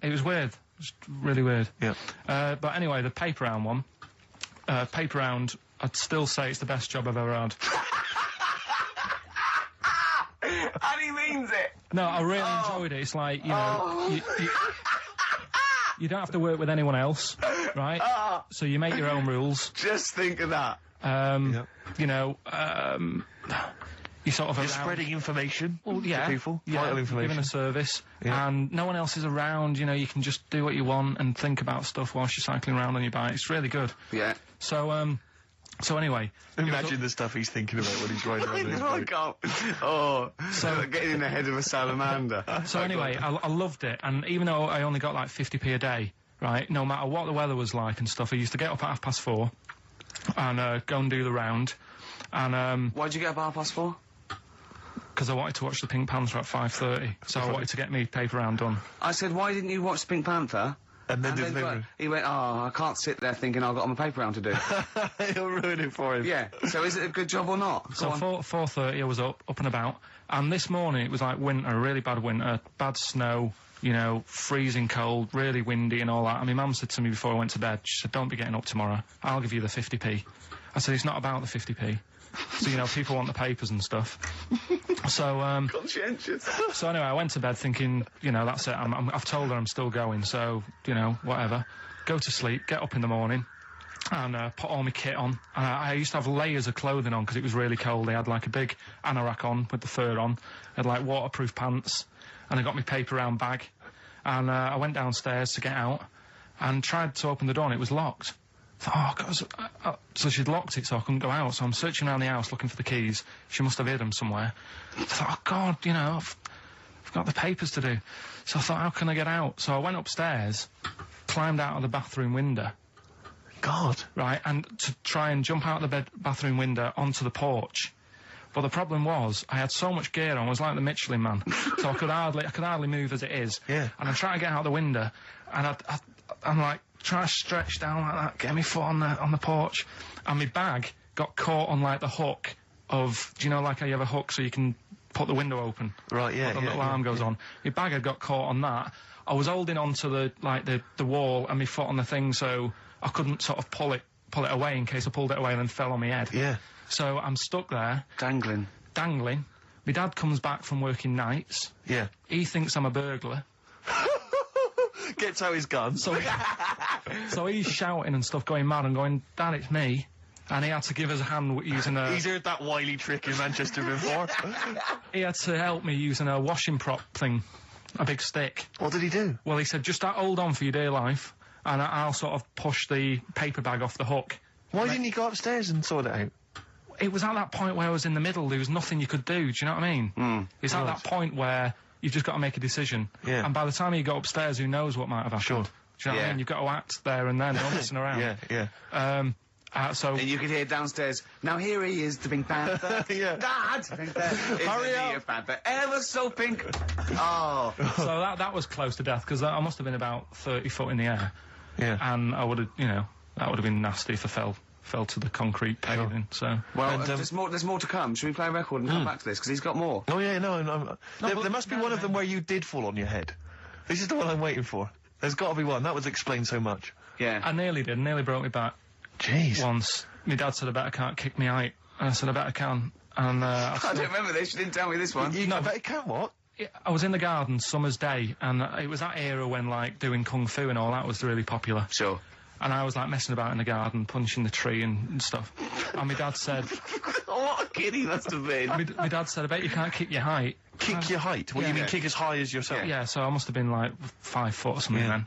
It was weird. It was really weird. Yeah. But anyway, the paper round one. Paper round, I'd still say it's the best job I've ever had. And he means it! No, I really enjoyed it. It's like, you know, you don't have to work with anyone else, right? So you make your own rules. Just think of that. You know, you sort of You're around- spreading information Well, yeah, to people, yeah, vital you're information. giving a service, Yeah. and no one else is around. You know, you can just do what you want and think about stuff whilst you're cycling around on your bike. It's really good. Yeah. So anyway, Imagine the stuff he's thinking about when he's riding around his I bike. can't. Oh, so getting in the head of a salamander. So anyway, I loved it, and even though I only got like 50p a day, right, no matter what the weather was like and stuff, I used to get up at 4:30 and go and do the round, and Why'd you get up at 4:30? because I wanted to watch the Pink Panther at 5:30, so I wanted to get me paper round done. I said, why didn't you watch Pink Panther? And then do the then paper. he went, oh, I can't sit there thinking I've got my paper round to do. He'll ruin it for him. Yeah, so is it a good job or not? So Go on. 4:30 I was up and about, and this morning it was like winter, really bad winter, bad snow, you know, freezing cold, really windy and all that. And my mum said to me before I went to bed, she said, don't be getting up tomorrow, I'll give you the 50p. I said, it's not about the 50p. So, you know, people want the papers and stuff. So, Conscientious. so anyway, I went to bed thinking, you know, that's it, I've told her I'm still going, so, you know, whatever. Go to sleep, get up in the morning, and put all my kit on. And I used to have layers of clothing on because it was really cold. I had like a big anorak on with the fur on. I had like waterproof pants, and I got my paper round bag. And I went downstairs to get out and tried to open the door and it was locked. I thought, oh, God. So she'd locked it so I couldn't go out. So I'm searching around the house looking for the keys. She must have hid them somewhere. I thought, oh, God, you know, I've got the papers to do. So I thought, how can I get out? So I went upstairs, climbed out of the bathroom window. God. Right, and to try and jump out of the bathroom window onto the porch. But the problem was, I had so much gear on, I was like the Michelin Man. So I could hardly move as it is. Yeah. And I'm trying to get out the window, and I'm like, trying to stretch down like that, get my foot on the porch, and my bag got caught on like the hook of, do you know, like how you have a hook so you can put the window open? Right, yeah, The yeah, little yeah, arm goes on. My bag had got caught on that. I was holding onto the wall and my foot on the thing, so I couldn't sort of pull it away in case I pulled it away and then fell on my head. Yeah. So I'm stuck there, Dangling. My dad comes back from working nights. Yeah. He thinks I'm a burglar. Gets out his gun. So he's shouting and stuff, going mad and going, Dad, it's me. And he had to give us a hand using a... He's heard that wily trick in Manchester before. He had to help me using a washing prop thing, a big stick. What did he do? Well, he said, just hold on for your dear life, and I'll sort of push the paper bag off the hook. Why didn't he go upstairs and sort it out? It was at that point where I was in the middle, there was nothing you could do, do you know what I mean? It's at that point where you've just got to make a decision. Yeah. And by the time you go upstairs, who knows what might have happened. Sure. Do you know what I mean? You've got to act there and then, no messing around. Yeah. So... And you could hear downstairs, now here he is, the Pink Panther. Yeah. Dad! Hurry up! Panther, ever so pink. Oh. So that was close to death, because I must have been about 30 foot in the air. Yeah. And I would have, you know, that would have been nasty if I fell to the concrete paving, so... Well, And, there's more to come. Should we play a record and come back to this? Because he's got more. Oh, yeah, no. There must be one of them where you did fall on your head. This is the one I'm waiting for. There's got to be one. That would explain so much. Yeah. I nearly broke my back Jeez. once. My dad said, I bet I can't kick me out. And I said, I bet I can. And I don't remember this. You didn't tell me this one. I bet it can, what? I was in the garden, summer's day, and it was that era when, like, doing kung fu and all that was really popular. Sure. And I was, like, messing about in the garden, punching the tree and stuff. And my dad said... What a kid he must have been. my dad said, I bet you can't kick your height. Kick your height? What, you mean kick as high as yourself? Yeah, so I must have been, like, 5 foot or something then.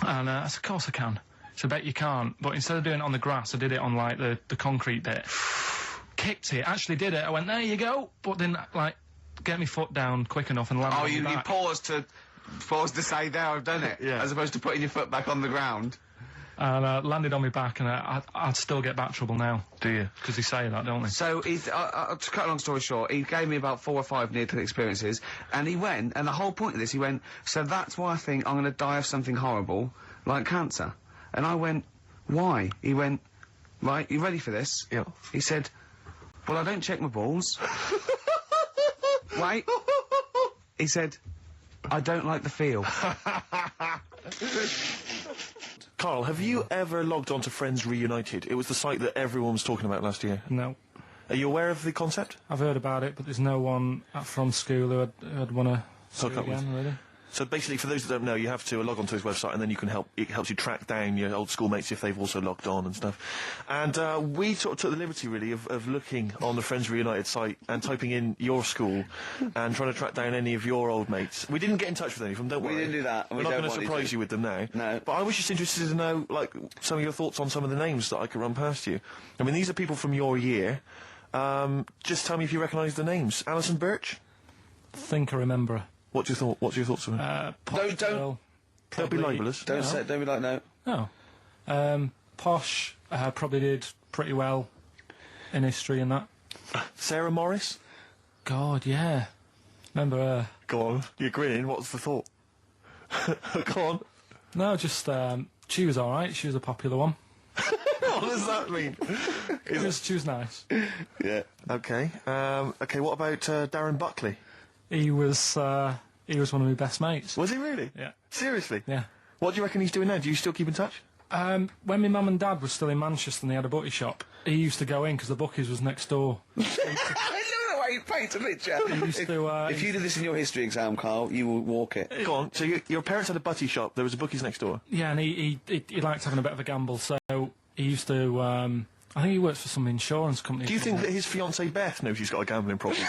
And I said, of course I can. So I bet you can't. But instead of doing it on the grass, I did it on, like, the concrete bit. Kicked it, actually did it. I went, there you go. But then, like, get my foot down quick enough and land Oh, on you my back. paused to say there, I've done it, as opposed to putting your foot back on the ground. And landed on my back, and I'd still get back trouble now. Do you? Because they say that, don't they? So, to cut a long story short, he gave me about 4 or 5 near-death experiences, and he went, and the whole point of this, he went, so that's why I think I'm going to die of something horrible, like cancer. And I went, why? He went, right, you ready for this? Yeah. He said, well, I don't check my balls. Wait. He said, I don't like the feel. Carl, have you ever logged on to Friends Reunited? It was the site that everyone was talking about last year. No. Are you aware of the concept? I've heard about it, but there's no one from school who'd want to Hook up with. again, really. So basically, for those that don't know, you have to log onto his website, and then you can it helps you track down your old schoolmates if they've also logged on and stuff. And we sort of took the liberty, really, of looking on the Friends Reunited site and typing in your school and trying to track down any of your old mates. We didn't get in touch with any of them, don't worry. We didn't do that, and We're not going to surprise you with them now. No. But I was just interested to know, like, some of your thoughts on some of the names that I could run past you. I mean, these are people from your year. Just tell me if you recognise the names. Alison Birch? Think I remember her. What's your thoughts on her? Don't be libellous. Don't be like no. No. Posh probably did pretty well in history and that. Sarah Morris? God, yeah. Remember her? Go on, you're grinning. What's the thought? Go on. No, just she was all right. She was a popular one. What does that mean? She was nice. Yeah. Okay. Okay. What about Darren Buckley? He was one of my best mates. Was he really? Yeah. Seriously? Yeah. What do you reckon he's doing now? Do you still keep in touch? When my mum and dad were still in Manchester and they had a butty shop, he used to go in because the Bucky's was next door. I love the way you paint a picture. If you did this in your history exam, Carl, you will walk it. Go on. So your parents had a butty shop. There was a bookies next door. Yeah, and he liked having a bit of a gamble, so he used to. I think he works for some insurance company. Do you think that his fiancée Beth knows he's got a gambling problem?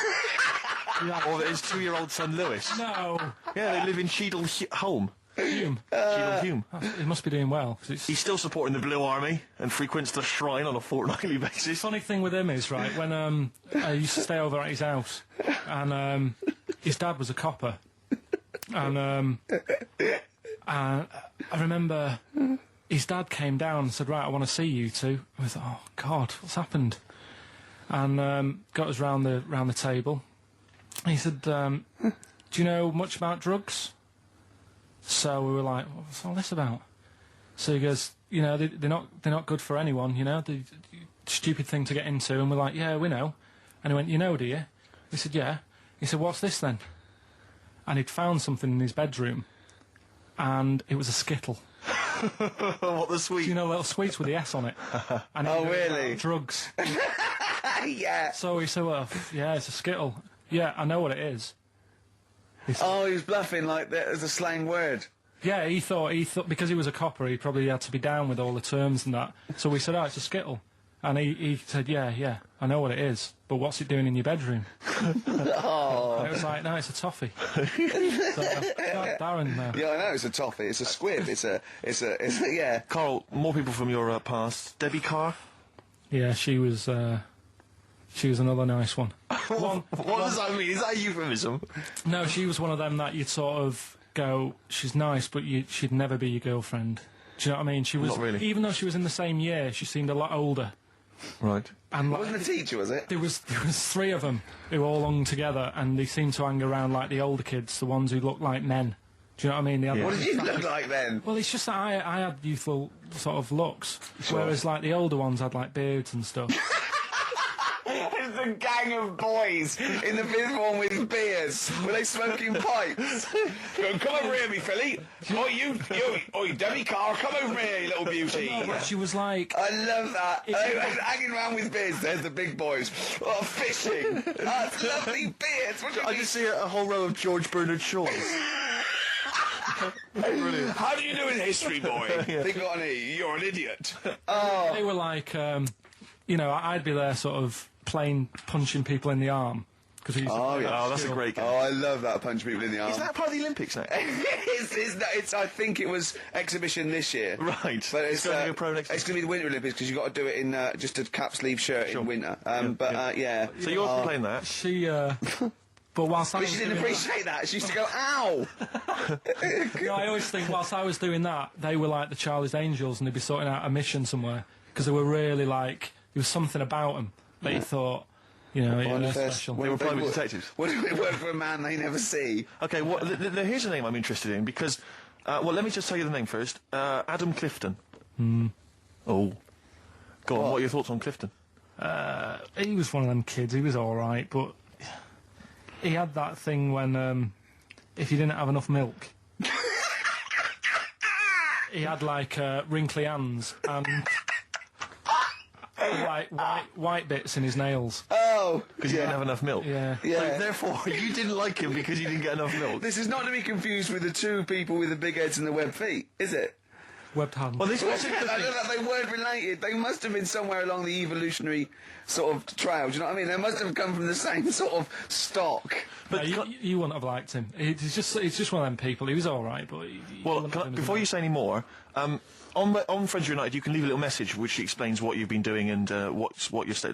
Or that his 2-year-old son Lewis? No. Yeah, they live in Cheadle Home. Hume. Cheadle Hume. He must be doing well. 'Cause He's still supporting the Blue Army and frequents the shrine on a fortnightly basis. funny thing with him is, right, when I used to stay over at his house, and his dad was a copper, and I remember his dad came down and said, right, I want to see you two. I was like, oh, God, what's happened? And got us round the table. He said, do you know much about drugs? So we were like, what's all this about? So he goes, you know, they're not good for anyone, you know, the stupid thing to get into. And we're like, yeah, we know. And he went, you know, do you? We said, yeah. He said, what's this then? And he'd found something in his bedroom, and it was a Skittle. What, the sweet? You know, little sweets with the S on it. And Oh, really? Drugs. Yeah. So he said, well, yeah, it's a Skittle. Yeah, I know what it is. Oh, he was bluffing like that as a slang word. Yeah, he thought because he was a copper, he probably had to be down with all the terms and that. So we said, oh, it's a Skittle. And he said, yeah, I know what it is, but what's it doing in your bedroom? Oh. And it was like, no, it's a toffee. So, Darren, Yeah, I know, it's a toffee, it's a squib, it's a, yeah. Carl, more people from your past. Debbie Carr? yeah, she was another nice one. What does that mean? Is that a euphemism? No, she was one of them that you'd sort of go, she's nice, but she'd never be your girlfriend. Do you know what I mean? She was, Not really. even though she was in the same year, she seemed a lot older. Right. And It wasn't a teacher, was it? there was 3 of them who all hung together, and they seemed to hang around like the older kids, the ones who looked like men. Do you know what I mean? They had What did you look like then? Well, it's just that I had youthful sort of looks, whereas like the older ones had like beards and stuff. It's a gang of boys in the fifth form with beers. Were they smoking pipes? Come over here, me filly. Oi, Debbie Carr, come over here, you little beauty. No, but she was like, I love that. They were hanging around with beers. There's the big boys. Oh, fishing. Oh, it's lovely beers. What do you I mean? just see a whole row of George Bernard Shaws. Brilliant. How do you do in history, boy? Think on E. You're an idiot. they were like, you know, I'd be there sort of punching people in the arm. Cause we used to play that Oh, that's a still. great game. Oh, I love that. Punch people in the arm. Is that part of the Olympics now? it's, I think it was exhibition this year. Right. But It's going to be a pro next It's going to be the Winter Olympics because you've got to do it in just a cap sleeve shirt in winter. Yeah. So you're playing that? She, But whilst I But was she didn't doing appreciate that. She used to go, ow! that, I always think whilst I was doing that, they were like the Charlie's Angels, and they'd be sorting out a mission somewhere because they were really like there was something about them that you thought, you know, they're special. They were private detectives. What if it worked for a man they never see? Okay, well, here's a name I'm interested in because, well, let me just tell you the name first. Adam Clifton. Oh. Go on, what are your thoughts on Clifton? He was one of them kids. He was all right, but he had that thing when if you didn't have enough milk, he had like wrinkly hands and like white bits in his nails. Oh! Because you didn't have enough milk? Yeah. Yeah. So, therefore, you didn't like him because you didn't get enough milk? This is not to be confused with the two people with the big heads and the webbed feet, is it? Webbed hands. Well, this was I don't know, they weren't related. They must have been somewhere along the evolutionary sort of trail. Do you know what I mean? They must have come from the same sort of stock. But you wouldn't have liked him. He's just one of them people. He was all right, but Well, before you say any more, on Friends United, you can leave a little message which explains what you've been doing and what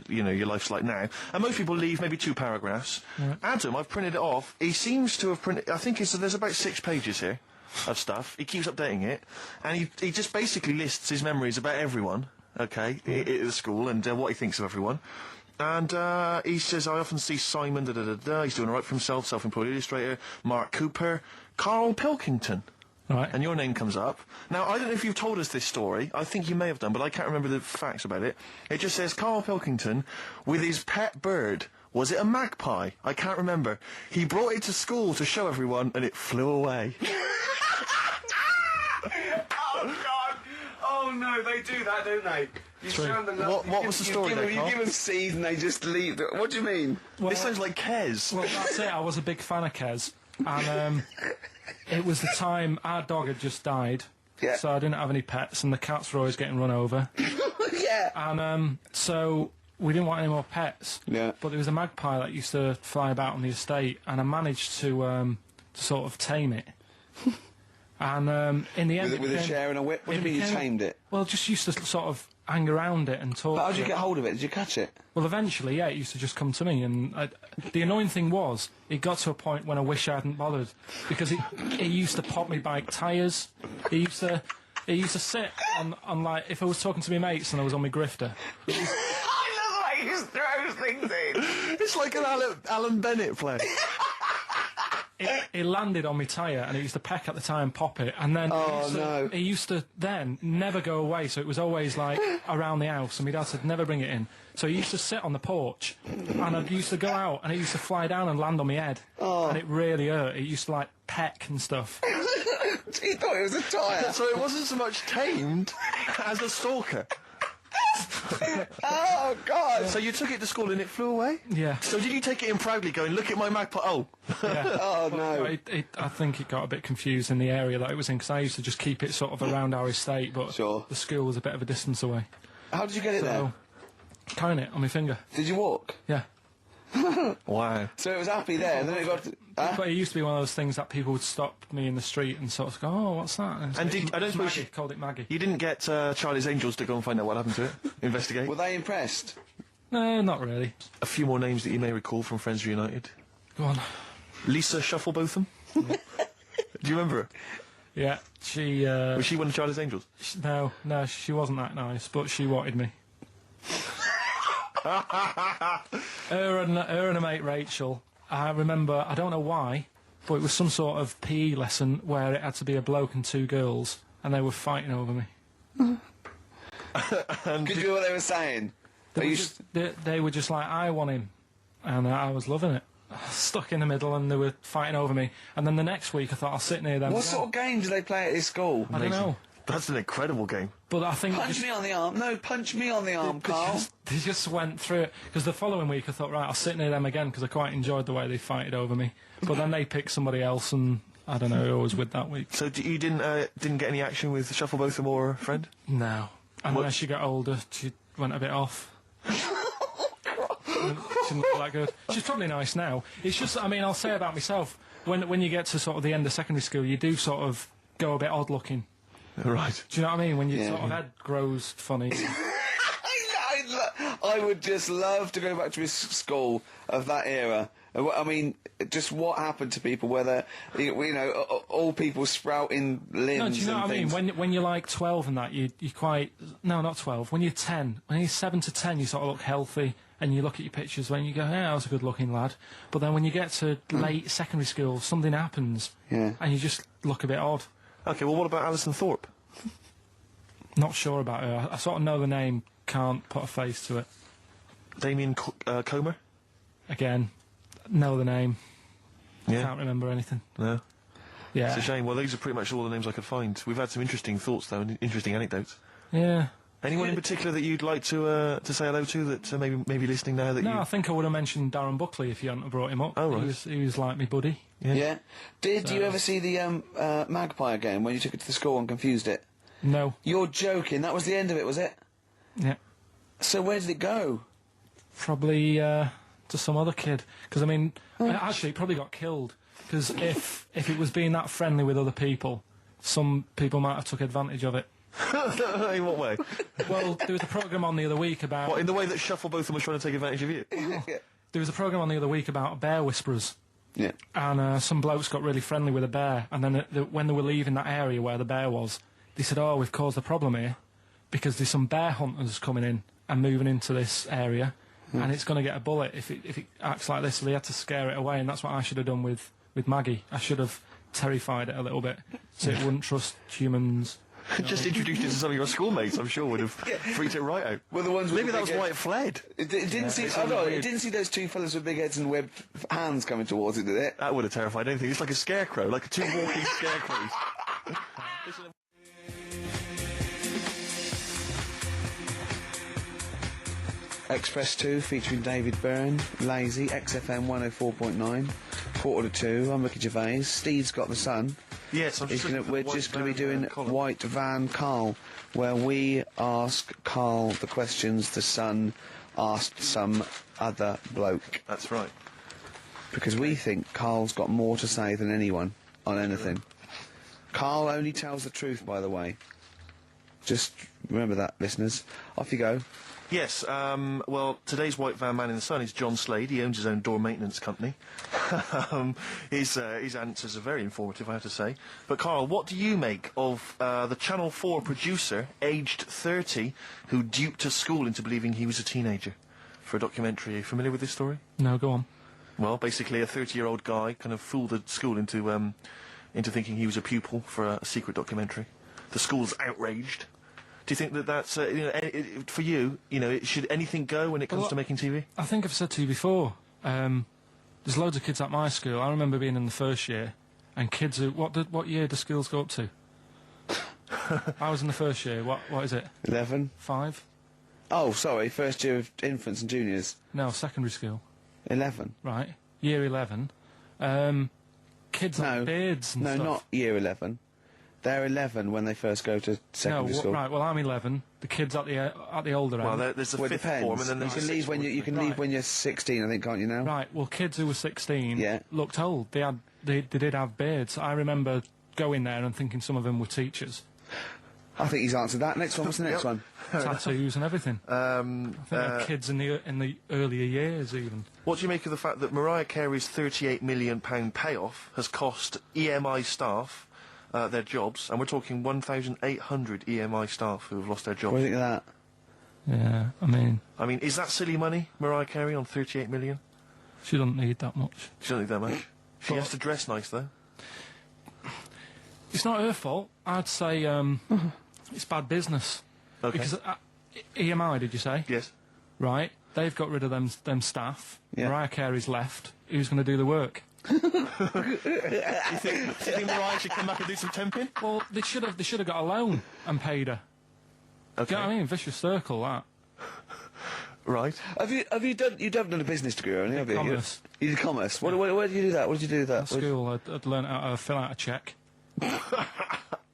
your life's like now. And most people leave maybe 2 paragraphs. Right. Adam, I've printed it off. He seems to have printed. I think there's about 6 pages here of stuff. He keeps updating it, and he just basically lists his memories about everyone. Okay, at the school and what he thinks of everyone. And he says, I often see Simon, he's doing all right for himself, self-employed illustrator, Mark Cooper, Carl Pilkington. Right. And your name comes up. Now, I don't know if you've told us this story. I think you may have done, but I can't remember the facts about it. It just says Carl Pilkington with his pet bird. Was it a magpie? I can't remember. He brought it to school to show everyone, and it flew away. Oh, God! Oh, no, they do that, don't they? You show them the What was the story there, You Carl? give them seeds and they just leave. What do you mean? This sounds like Kez. Well, that's it. I was a big fan of Kez, and it was the time our dog had just died. Yeah. So I didn't have any pets, and the cats were always getting run over. Yeah. And so we didn't want any more pets. Yeah. But there was a magpie that used to fly about on the estate, and I managed to sort of tame it. And in the end, With a chair and a whip? What do you mean you tamed it? Well, just used to sort of hang around it and talk. But how to did you it. get hold of it? Did you catch it? Well, eventually, yeah, it used to just come to me, and the annoying thing was, it got to a point when I wish I hadn't bothered, because it used to pop me bike tyres. It used to sit on like, if I was talking to my mates and I was on my grifter. I love the way he just throws things in. It's like an Alan Bennett play. It landed on my tyre, and it used to peck at the tyre and pop it, and then it used to then never go away, so it was always like around the house, and my dad said never bring it in. So he used to sit on the porch, and I used to go out, and it used to fly down and land on my head, and it really hurt. It used to like peck and stuff. He thought it was a tyre. So it wasn't so much tamed as a stalker. Oh, God! So you took it to school and it flew away? Yeah. So did you take it in proudly going, look at my magpie? Oh. Yeah. Oh, no. I think it got a bit confused in the area that it was in, because I used to just keep it sort of around our estate, but Sure. the school was a bit of a distance away. How did you get it there? Tying it on my finger. Did you walk? Yeah. Wow. So it was happy there, and then it got... But it used to be one of those things that people would stop me in the street and sort of go, oh, what's that? And I don't suppose Maggie, called it Maggie. you didn't get Charlie's Angels to go and find out what happened to it? Investigate? Were they impressed? No, not really. A few more names that you may recall from Friends Reunited. Go on. Lisa Shufflebotham? Do you remember her? Yeah, she... Was she one of Charlie's Angels? No, she wasn't that nice, but she wanted me. her and a mate Rachel, I remember, I don't know why, but it was some sort of PE lesson where it had to be a bloke and 2 girls, and they were fighting over me. Could you hear what they were saying? They were just like, I want him, and I was loving it. Stuck in the middle, and they were fighting over me. And then the next week, I thought I'll sit near them. What sort of game do they play at this school? I don't know. That's an incredible game. But I think Punch me on the arm. No, punch me on the arm, Carl. They just went through it. Because the following week I thought, right, I'll sit near them again, because I quite enjoyed the way they fighted over me. But then they picked somebody else, and I don't know who I was with that week. So you didn't get any action with Shufflebotham or a friend? No. And as she got older, she went a bit off. She didn't look that good. She's probably nice now. It's just, I mean, I'll say about myself, when you get to sort of the end of secondary school, you do sort of go a bit odd looking. Right. Do you know what I mean? When your sort of head grows funny. I I would just love to go back to his school of that era. I mean, just what happened to people, whether, you know, all people sprouting limbs. No, do you know and what I mean? things. When you're like 12 and that, you quite... No, not 12. When you're 10. When you're 7 to 10, you sort of look healthy, and you look at your pictures when you go, yeah, I was a good-looking lad. But then when you get to late secondary school, something happens, and you just look a bit odd. Okay, well, what about Alison Thorpe? Not sure about her. I sort of know the name, can't put a face to it. Damien Comer? Again, know the name. Yeah. Can't remember anything. No. Yeah. It's a shame. Well, these are pretty much all the names I could find. We've had some interesting thoughts, though, and interesting anecdotes. Yeah. Anyone in particular that you'd like to say hello to that maybe listening now that No, you... I think I would have mentioned Darren Buckley if you hadn't have brought him up. Oh, right. He was like me buddy. Yeah. Did you ever see the Magpie game when you took it to the school and confused it? No. You're joking. That was the end of it, was it? Yeah. So where did it go? Probably to some other kid. Because, I mean, actually, it probably got killed. Because if it was being that friendly with other people, some people might have took advantage of it. In what way? Well, there was a programme on the other week about... What, in the way that Shufflebotham was trying to take advantage of you? There was a programme on the other week about bear whisperers. Yeah. And some blokes got really friendly with a bear. And then when they were leaving that area where the bear was, they said, oh, we've caused a problem here because there's some bear hunters coming in and moving into this area and it's going to get a bullet if it acts like this. So they had to scare it away, and that's what I should have done with Maggie. I should have terrified it a little bit so it wouldn't trust humans. Just introduced it to some of your schoolmates, I'm sure, would have freaked it right out. Well, the ones with maybe the that was big why it fled. It didn't see. Oh no! It didn't see those two fellas with big heads and webbed hands coming towards it, did it? That would have terrified anything. It's like a scarecrow, like two walking scarecrows. Express 2 featuring David Byrne, Lazy, XFM 104.9, 1:45. I'm Ricky Gervais. Steve's got the sun. Yes, I'm We're just going to be doing White Van Carl, where we ask Carl the questions the Sun asked some other bloke. That's right. Because we think Carl's got more to say than anyone on anything. Carl only tells the truth, by the way. Just remember that, listeners. Off you go. Yes, well, today's White Van Man in the Sun is John Slade. He owns his own door maintenance company. His answers are very informative, I have to say. But, Carl, what do you make of the Channel 4 producer, aged 30, who duped a school into believing he was a teenager for a documentary? Are you familiar with this story? No, go on. Well, basically, a 30-year-old guy kind of fooled the school into thinking he was a pupil for a secret documentary. The school's outraged. Do you think that that's, for you, should anything go when it comes to making TV? I think I've said to you before, there's loads of kids at my school. I remember being in the first year, and kids who... What year do schools go up to? I was in the first year. What is it? 11. 5? Oh, sorry, first year of infants and juniors. No, secondary school. 11. Right. Year 11. Kids have beards and stuff. No, not year 11. They're 11 when they first go to secondary school. Right, well, I'm 11. The kids at the older end. Well, there's the fifth form, and then there's you can leave when you're 16, I think, can't you now? Right, well, kids who were 16 looked old. They did have beards. I remember going there and thinking some of them were teachers. I think he's answered that. Next one, what's the next one? Tattoos and everything. I think they're kids in the earlier years, even. What do you make of the fact that Mariah Carey's £38 million payoff has cost EMI staff their jobs, and we're talking 1,800 EMI staff who have lost their jobs? What do you think of that? Yeah, I mean, is that silly money, Mariah Carey, on 38 million? She doesn't need that much. She doesn't need that much. She has to dress nice, though. It's not her fault. I'd say it's bad business. Okay. Because EMI, did you say? Yes. Right. They've got rid of them staff. Yeah. Mariah Carey's left. Who's going to do the work? do you think Mariah should come back and do some temping? Well, they should have got a loan and paid her. Okay. Do you know what I mean? Vicious circle, that. Right. Have you done a business degree, only, have you? Commerce. You did commerce. Where did you do that? What did you do with that? At school, I'd learned how to fill out a cheque,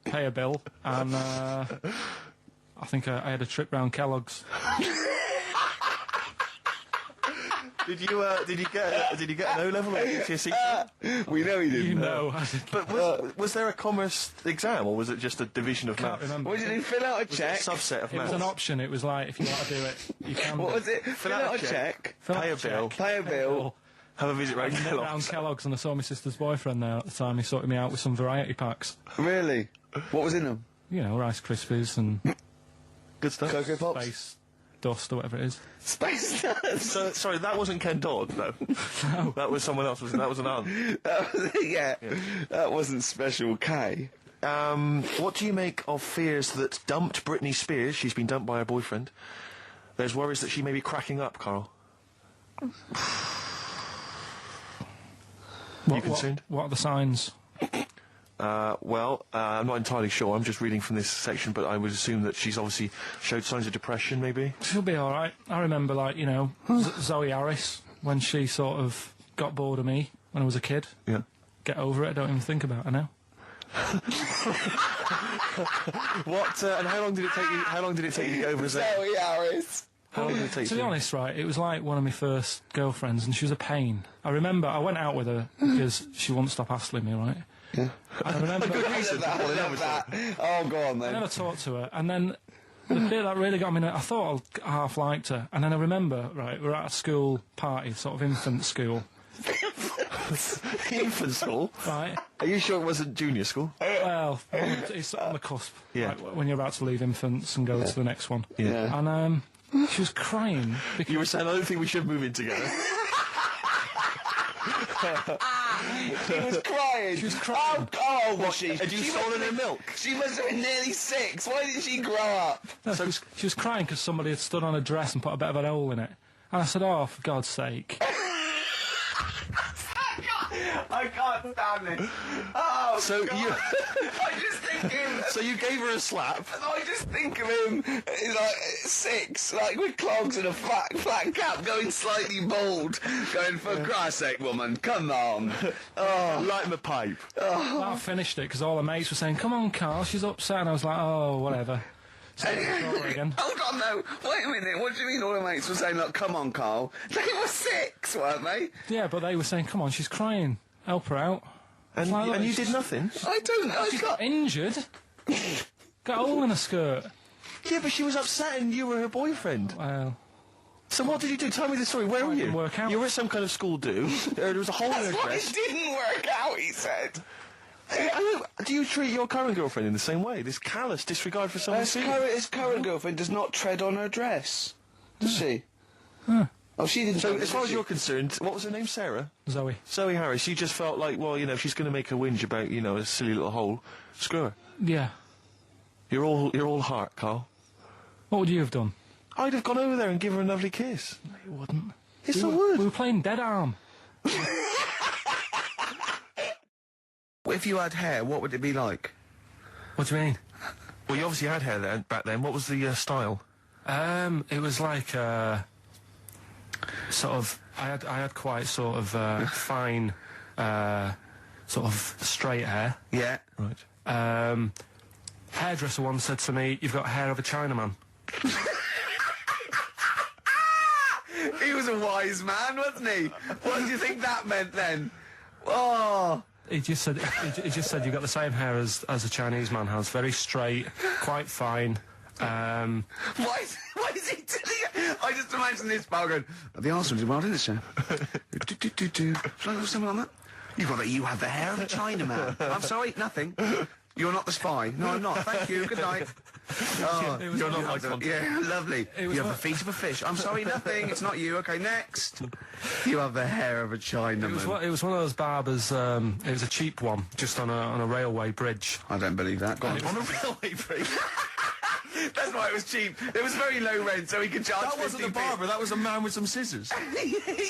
pay a bill, and I think I had a trip round Kellogg's. Did you get an O level at GCSE? We know he didn't. You know. But was there a commerce exam, or was it just a division of Can't maths? remember. What did he fill out a Was it check? a subset of It was maths? an option. It was like, if you want to do it, you can. What do was it? Fill out a check. Fill out Pay a check. bill. Pay a bill. Have a visit round I went round Kellogg's. Kellogg's and I saw my sister's boyfriend there at the time. He sorted me out with some variety packs. Really? What was in them? You know, Rice Krispies and Good stuff. Cocoa Pops? Space Dust or whatever it is. Space Nuts. So, sorry, that wasn't Ken Dodd, no. That was someone else, wasn't it? That was an aunt. Yeah, that wasn't Special K. What do you make of fears that dumped Britney Spears? She's been dumped by her boyfriend. There's worries that she may be cracking up, Carl. concerned? What are the signs? Well, I'm not entirely sure. I'm just reading from this section, but I would assume that she's obviously showed signs of depression, maybe. She'll be all right. I remember, like, you know, Zoe Harris, when she sort of got bored of me when I was a kid. Yeah. Get over it. I don't even think about it now. What? And how long did it take you? How long did it take you to get over Zoe? Zoe Harris. How long did it take To you? be honest, right, it was like one of my first girlfriends, and she was a pain. I remember I went out with her because she wouldn't stop hassling me, right? Yeah. I remember I love that. Oh, go on I then. never talked to her, and then the bit that really got me, I thought I half liked her, and then I remember, right, we were at a school party, sort of infant school, Infant school? right? Are you sure it wasn't junior school? Well, it's on the cusp, Yeah. right, when you're about to leave infants and go to the next one. Yeah. And she was crying because You were saying, I don't think we should move in together. She was crying. She was crying. Oh, was she? Had you She stolen must her have- milk? She must have been nearly 6. Why didn't she grow up? no, she was crying because somebody had stood on a dress and put a bit of a hole in it. And I said, oh, for God's sake. I can't stand it. Oh, So God. you- I just think him. So you gave her a slap. I just think of him, he's like 6, like with clogs and a flat cap, going slightly bald, going, for Christ's sake, woman, come on. Oh, Light him a pipe. I finished it because all the mates were saying, come on, Carl, she's upset. And I was like, oh, whatever. So I saw her again. hold on, no. Wait a minute. What do you mean all the mates were saying, look, come on, Carl? They were 6, weren't they? Yeah, but they were saying, come on, she's crying. Help her out. And, Like, look, and you she's- did nothing? I don't know. She got injured. Got a hole in her skirt. Yeah, but she was upset and you were her boyfriend. Well, So what did you do? Tell me the story. Where were you? didn't work out. You were at some kind of school do. There was a hole in her That's why dress. it didn't work out, he said. Do you treat your current girlfriend in the same way? This callous disregard for someone's feelings? His current girlfriend does not tread on her dress. Does she? Oh, she didn't. So, as far as you're concerned, what was her name? Sarah? Zoe. Zoe Harris. You just felt like, well, you know, if she's going to make a whinge about, you know, a silly little hole, screw her. Yeah. You're all heart, Carl. What would you have done? I'd have gone over there and given her a lovely kiss. You wouldn't. Yes, I We would. were playing Dead Arm. If you had hair, what would it be like? What do you mean? Well, you obviously had hair then, back then. What was the style? It was like sort of. I had quite sort of fine, sort of straight hair. Yeah. Right. Hairdresser once said to me, "You've got hair of a Chinaman." He was a wise man, wasn't he? What do you think that meant then? Oh. He just said you've got the same hair as a Chinese man has. Very straight, quite fine. Why is he telling you? I just imagine this pal going, the Arsenal did well, didn't it, sir? Shall I have something on that? You have the hair of a Chinaman. I'm sorry, nothing. You're not the spy. No, I'm not. Thank you. Good night. Oh, You're not my contact. yeah, lovely. You have the feet of a fish. I'm sorry, nothing. It's not you. Okay, next. You have the hair of a Chinaman. It was one of those barbers. It was a cheap one, just on a railway bridge. I don't believe that. Go on. On a railway bridge. That's why it was cheap. It was very low rent, so he could charge That wasn't a 50p. barber, that was a man with some scissors.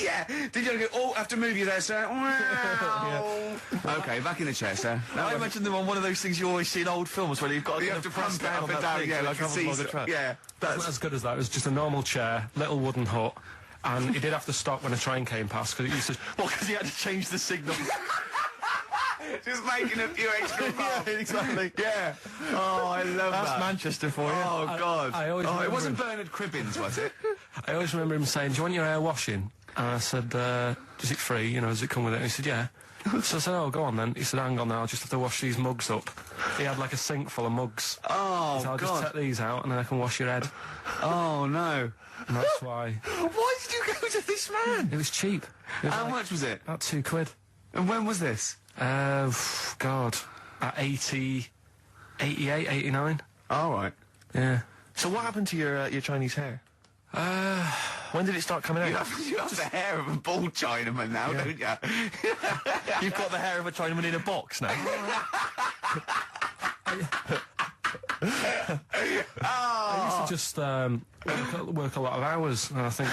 Yeah. Did you go, oh, I have to move you there, sir? Wow. Okay, back in the chair, sir. I imagine them on one of those things you always see in old films where you've got to You kind have of to press pump it down up on and that down, thing yeah, so it like a travels along the Caesar. track. Yeah. It wasn't as good as that. It was just a normal chair, little wooden hut, and he did have to stop when a train came past because it used to. Well, because he had to change the signal. Just making a few extra bucks. Yeah, exactly. Yeah. Oh, I love That's that. Manchester for you. Oh, God. I always it remember wasn't him. Bernard Cribbins, was it? I always remember him saying, "Do you want your hair washing?" And I said, is it free? You know, does it come with it? And he said, yeah. So I said, oh, go on then. He said, hang on now, I'll just have to wash these mugs up. He had like a sink full of mugs. Oh, so I'll God. just take these out and then I can wash your head. Oh, no. And that's why. Why did you go to this man? It was cheap. It was How like much was it? about £2. And when was this? God. At 88, 89. All right. Yeah. So what happened to your Chinese hair? When did it start coming out? You have the hair of a bald Chinaman now, don't you? You've got the hair of a Chinaman in a box now. I used to just work a lot of hours, and I think...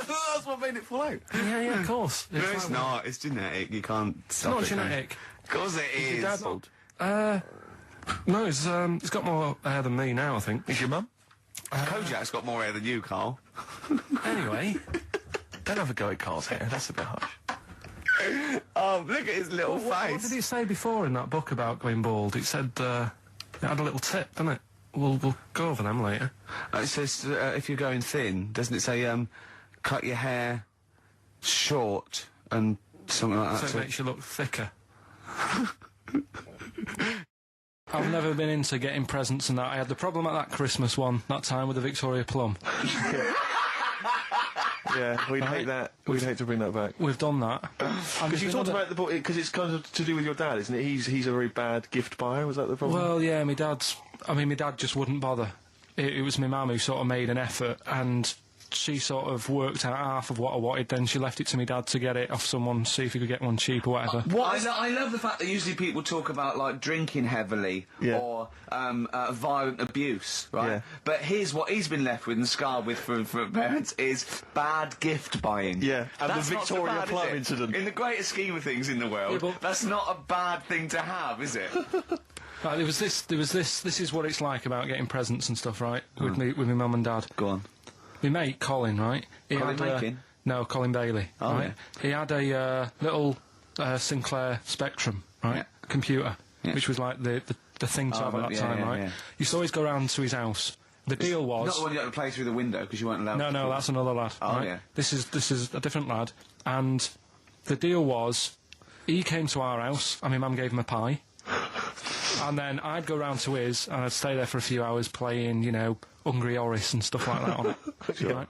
That's what made it fall out. yeah, of course. No, it's not. It's genetic. You can't stop Not it. genetic. Of course it is. Your dad bald? No, he's got more hair than me now, I think. Is your mum? Kojak's got more hair than you, Carl. Anyway, Don't have a go at Carl's hair. That's a bit harsh. Oh, look at his little what face. did it say before in that book about going bald? It said, it had a little tip, didn't it? We'll go over them later. It says if you're going thin, doesn't it say cut your hair short and something like So that? it makes you look thicker. I've never been into getting presents and that. I had the problem at that Christmas one, that time with the Victoria Plum. Yeah, we'd hate that. We'd hate to bring that back. We've done that. Because you talked about the book, because it's kind of to do with your dad, isn't it? He's a very bad gift buyer. Was that the problem? Well, yeah, my dad just wouldn't bother. It was my mum who sort of made an effort, and she sort of worked out half of what I wanted, then she left it to my dad to get it off someone, see if he could get one cheap or whatever. I love the fact that usually people talk about, like, drinking heavily or violent abuse, right? Yeah. But here's what he's been left with and scarred with from parents is bad gift buying. Yeah, and That's the not so Victoria bad, is Plum it? incident. In the greater scheme of things in the world, Yeah, but- that's not a bad thing to have, is it? Right, there was this, this is what it's like about getting presents and stuff, right? With my mum and dad. Go on. My mate, Colin, right? He Colin had, Makin? No, Colin Bailey, Oh, right? He had a little Sinclair Spectrum, right? Yeah. Computer, Yeah. which was like the thing to have at that yeah, time, yeah, right? yeah. Used to always go round to his house. The deal was... Not the one you had to play through the window because you weren't allowed to. No, that's another lad. Oh, right? yeah. This is a different lad. And the deal was, he came to our house, and my mum gave him a pie. And then I'd go round to his, and I'd stay there for a few hours playing, you know, Hungry Horace and stuff like that on it. Right?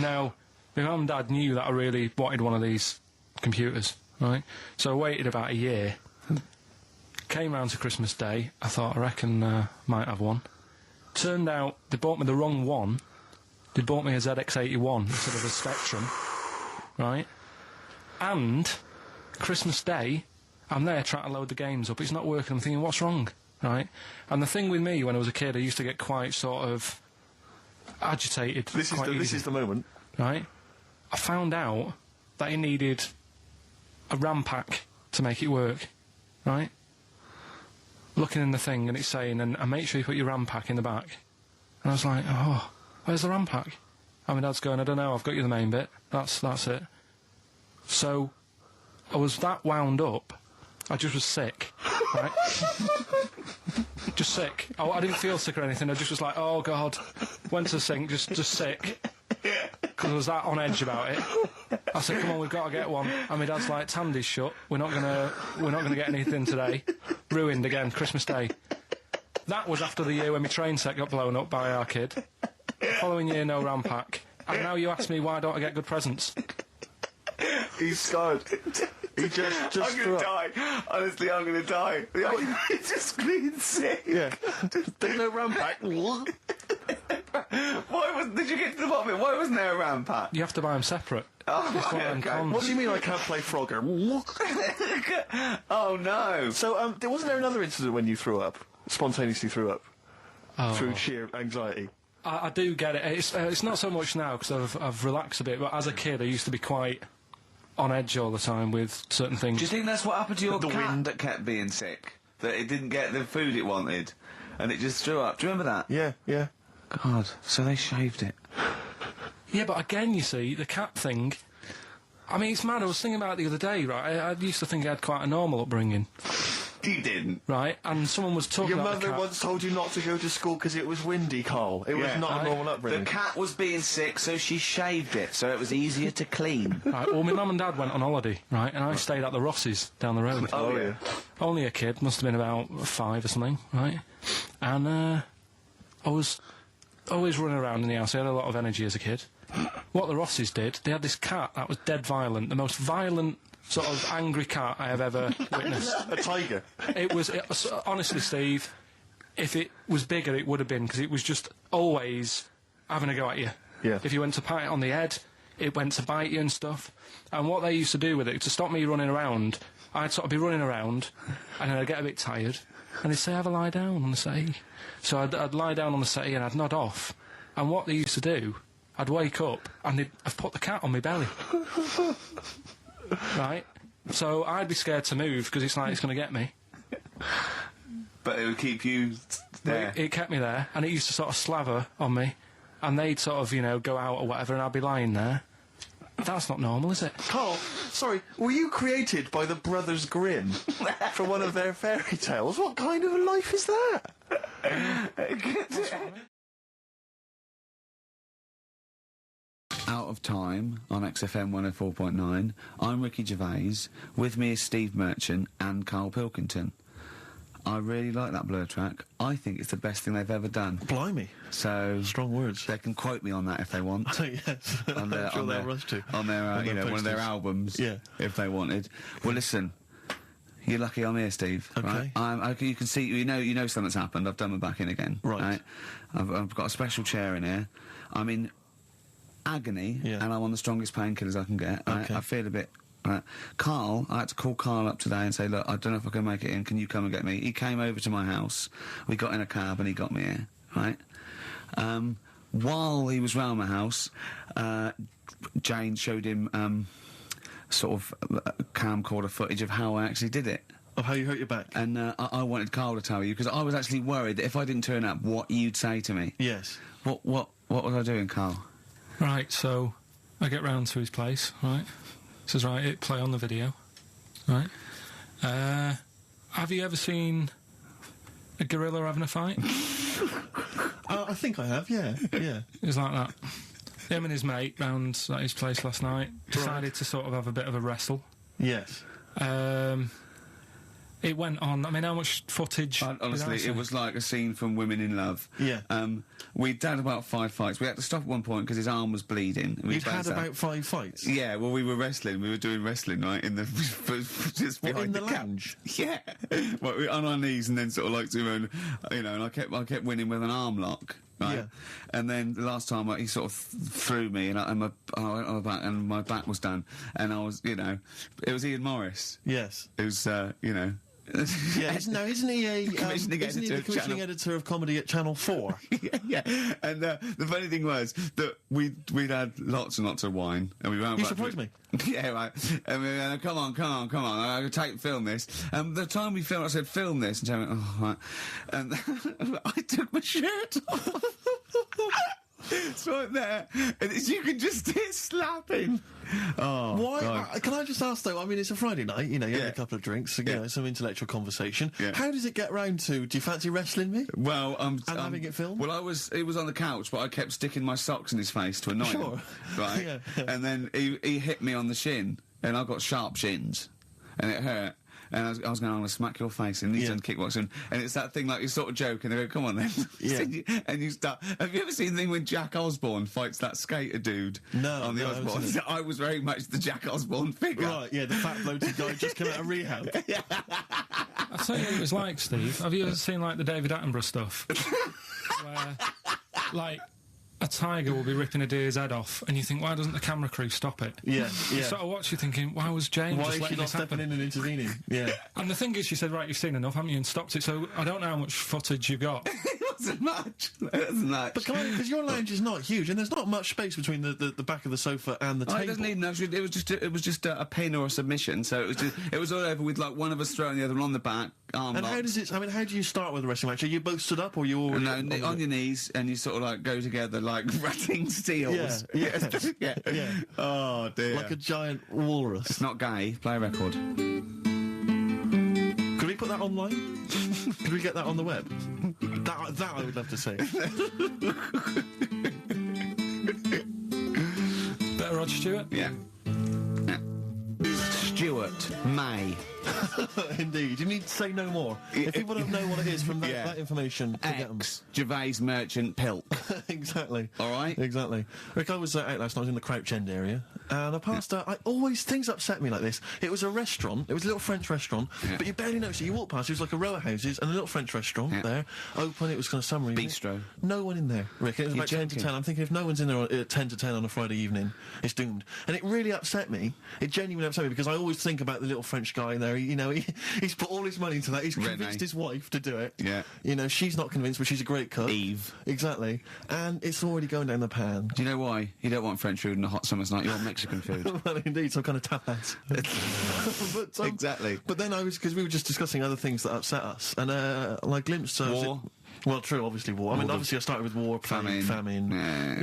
Now, my mum and dad knew that I really wanted one of these computers, right? So I waited about a year. Came round to Christmas Day. I thought, I reckon might have one. Turned out they bought me the wrong one. They bought me a ZX81 instead of a Spectrum, right? And Christmas Day, I'm there trying to load the games up. It's not working. I'm thinking, what's wrong, right? And the thing with me, when I was a kid, I used to get quite sort of agitated. This quite is the moment. right? I found out that it needed a RAM pack to make it work, right? Looking in the thing and it's saying, and make sure you put your RAM pack in the back. And I was like, oh, where's the RAM pack? And my dad's going, I don't know, I've got you the main bit. That's it. So, I was that wound up, I just was sick, right? Just sick. I didn't feel sick or anything, I just was like, oh God. Went to the sink, just sick. Because I was that on edge about it. I said, come on, we've got to get one. And my dad's like, Tandy's shut, we're not gonna get anything today. Ruined again, Christmas Day. That was after the year when my train set got blown up by our kid. Following year, no RAM pack. And now you ask me why don't I get good presents? He's scarred. He just I'm threw gonna up. die. Honestly, I'm gonna die. It's just being sick. Yeah. There's no RAM pack. Did you get to the bottom of it? Why wasn't there a RAM pack? You have to buy them separate. Oh, One and okay. cons. What do you mean I can't play Frogger? Oh no. So, wasn't there another incident when you threw up? Spontaneously threw up? Oh. Through sheer anxiety? I do get it. It's not so much now because I've relaxed a bit, but as a kid I used to be quite on edge all the time with certain things. Do you think that's what happened to your The cat wind. that kept being sick? That it didn't get the food it wanted, and it just threw up. Do you remember that? Yeah, yeah. God, so they shaved it. Yeah, but again, you see, the cat thing... I mean, it's mad. I was thinking about it the other day, right? I used to think I had quite a normal upbringing. You didn't. Right, and someone was talking Your about the mother cat. once told you not to go to school because it was windy, Carl. It was Yeah. not a normal The upbringing. cat was being sick, so she shaved it, so it was easier to clean. Right, well, my mum and dad went on holiday, right, and I stayed at the Rosses down the road. Oh, yeah. Only a kid, must have been about 5 or something, right? And I was always running around in the house. I had a lot of energy as a kid. What the Rosses did, they had this cat that was dead violent, the most violent sort of angry cat I have ever witnessed. A tiger. It was honestly, Steve, if it was bigger, it would have been, because it was just always having a go at you. Yeah. If you went to pat it on the head, it went to bite you and stuff. And what they used to do with it, to stop me running around, I'd sort of be running around, and then I'd get a bit tired, and they'd say, have a lie down on the settee. So I'd lie down on the settee and I'd nod off. And what they used to do, I'd wake up, and they'd have put the cat on my belly. Right? So I'd be scared to move, because it's like it's going to get me. But it would keep you there. It kept me there, and it used to sort of slaver on me, and they'd sort of, you know, go out or whatever, and I'd be lying there. That's not normal, is it? Carl, sorry, were you created by the Brothers Grimm for one of their fairy tales? What kind of a life is that? Out of Time on XFM 104.9. I'm Ricky Gervais. With me is Steve Merchant and Carl Pilkington. I really like that Blur track. I think it's the best thing they've ever done. Blimey. So Strong words. they can quote me on that if they want. Yes. On their, I'm sure on they'll their, rush to. on their, On you their know, one of their posters. albums. Yeah. If they wanted. Well, listen. You're lucky I'm here, Steve. Okay. Right? You can see, you know something's happened. I've done my back in again. Right. I've got a special chair in here. I'm in agony, Yeah. and I'm on the strongest painkillers I can get. Right? Okay. I feel a bit. Right. Carl, I had to call Carl up today and say, look, I don't know if I can make it in. Can you come and get me? He came over to my house. We got in a cab and he got me here. Right. While he was round my house, Jane showed him sort of camcorder footage of how I actually did it. Of how you hurt your back? And I wanted Carl to tell you, because I was actually worried that if I didn't turn up, what you'd say to me. Yes. What was I doing, Carl? Right, so I get round to his place, right? Says, right, hit play on the video, right? Have you ever seen a gorilla having a fight? I think I have, yeah. Yeah. It was like that. Him and his mate round at his place last night decided to sort of have a bit of a wrestle. Yes. It went on. I mean, how much footage? did I Honestly, see? it was like a scene from Women in Love. Yeah. We'd had about 5 fights. We had to stop at one point because his arm was bleeding. And we You'd had bounced out. about 5 fights? Yeah, well, we were wrestling. We were doing wrestling, right, in the just What, behind in the cab. lounge? Yeah, well, we were on our knees and then sort of like doing, you know, and I kept winning with an arm lock. Right, Yeah. and then the last time he sort of threw me, and I went on my back, and my back was done, and I was, you know, it was Ian Morris. Yes. It was, you know. Yeah, isn't he a Commissioning isn't he editor the of commissioning Channel- editor of comedy at Channel 4? yeah. And the funny thing was that we'd had lots and lots of wine, and we went. You surprised me. Yeah, right. And we went, come on. I can film this. The time we filmed, I said, film this, and Jeremy went, oh, right. And I took my shirt off. It's right there, and you can just hear slapping. Oh, Why? God. Can I just ask though? I mean, it's a Friday night. You know, you Yeah. have a couple of drinks, you Yeah. know, some intellectual conversation. Yeah. How does it get round to? Do you fancy wrestling me? Well, And having it filmed? Well, it was on the couch, but I kept sticking my socks in his face to annoy Sure. him. Right? Yeah. And then he hit me on the shin, and I've got sharp shins, and it hurt. And I was going, I'm going to smack your face in. He's Yeah. done kickboxing. And it's that thing, like, you sort of joke, and they go, come on then. Yeah. And you start... Have you ever seen the thing when Jack Osborne fights that skater dude? No, On the no, I haven't Osborne? seen it. I was very much the Jack Osborne figure. Right, yeah, the fat bloated guy just came out of rehab. I'll tell you what it was like, Steve. Have you ever seen, like, the David Attenborough stuff? Where, like, a tiger will be ripping a deer's head off, and you think, why doesn't the camera crew stop it? Yeah, You yeah. sort of watch you thinking, why was Jane Why just is she letting not this stepping happen? in and intervening? Yeah. And the thing is, she said, right, you've seen enough, haven't you, and stopped it, so I don't know how much footage you've got. It wasn't much. It wasn't much. But because your lounge is not huge, and there's not much space between the back of the sofa and the Oh, table. it doesn't need no. It was just a pin or a submission. So it was all over with like one of us throwing the other on the back, arm And locked. how does it? I mean, how do you start with a wrestling match? Are you both stood up, or you all No, on your knees, and you sort of like go together like ratting steels. Yeah, yeah. Yeah. Oh dear. like a giant walrus? It's not gay. Play a record. Good we put that online? Could we get that on the web? That I would love to see. Better Rod Stewart? Yeah. Stuart May. Indeed. You need to say no more. If people don't know what it is from that information, forget them. Gervais Merchant Pilk. Exactly. All right? Exactly. Rick, I was out last night. I was in the Crouch End area, and I passed things upset me like this. It was a restaurant. It was a little French restaurant, but you barely noticed it. You walk past, it was like a row of houses and a little French restaurant there, open. It was kind of summery. Bistro. No one in there, Rick. It was about 10 to 10. I'm thinking if no one's in there at 10 to 10 on a Friday evening, it's doomed. And it really upset me. It genuinely upset me because I always think about the little French guy in there. He's put all his money into that. He's convinced his wife to do it. Yeah. You know, she's not convinced, but she's a great cook. Eve. Exactly. And it's already going down the pan. Do you know why? You don't want French food on a hot summer's night. You want Mexican food. Well, indeed, some kind of tapas. But, exactly. But then because we were just discussing other things that upset us, and I glimpsed... War. Well, true, obviously war. I mean, obviously I started with war, famine,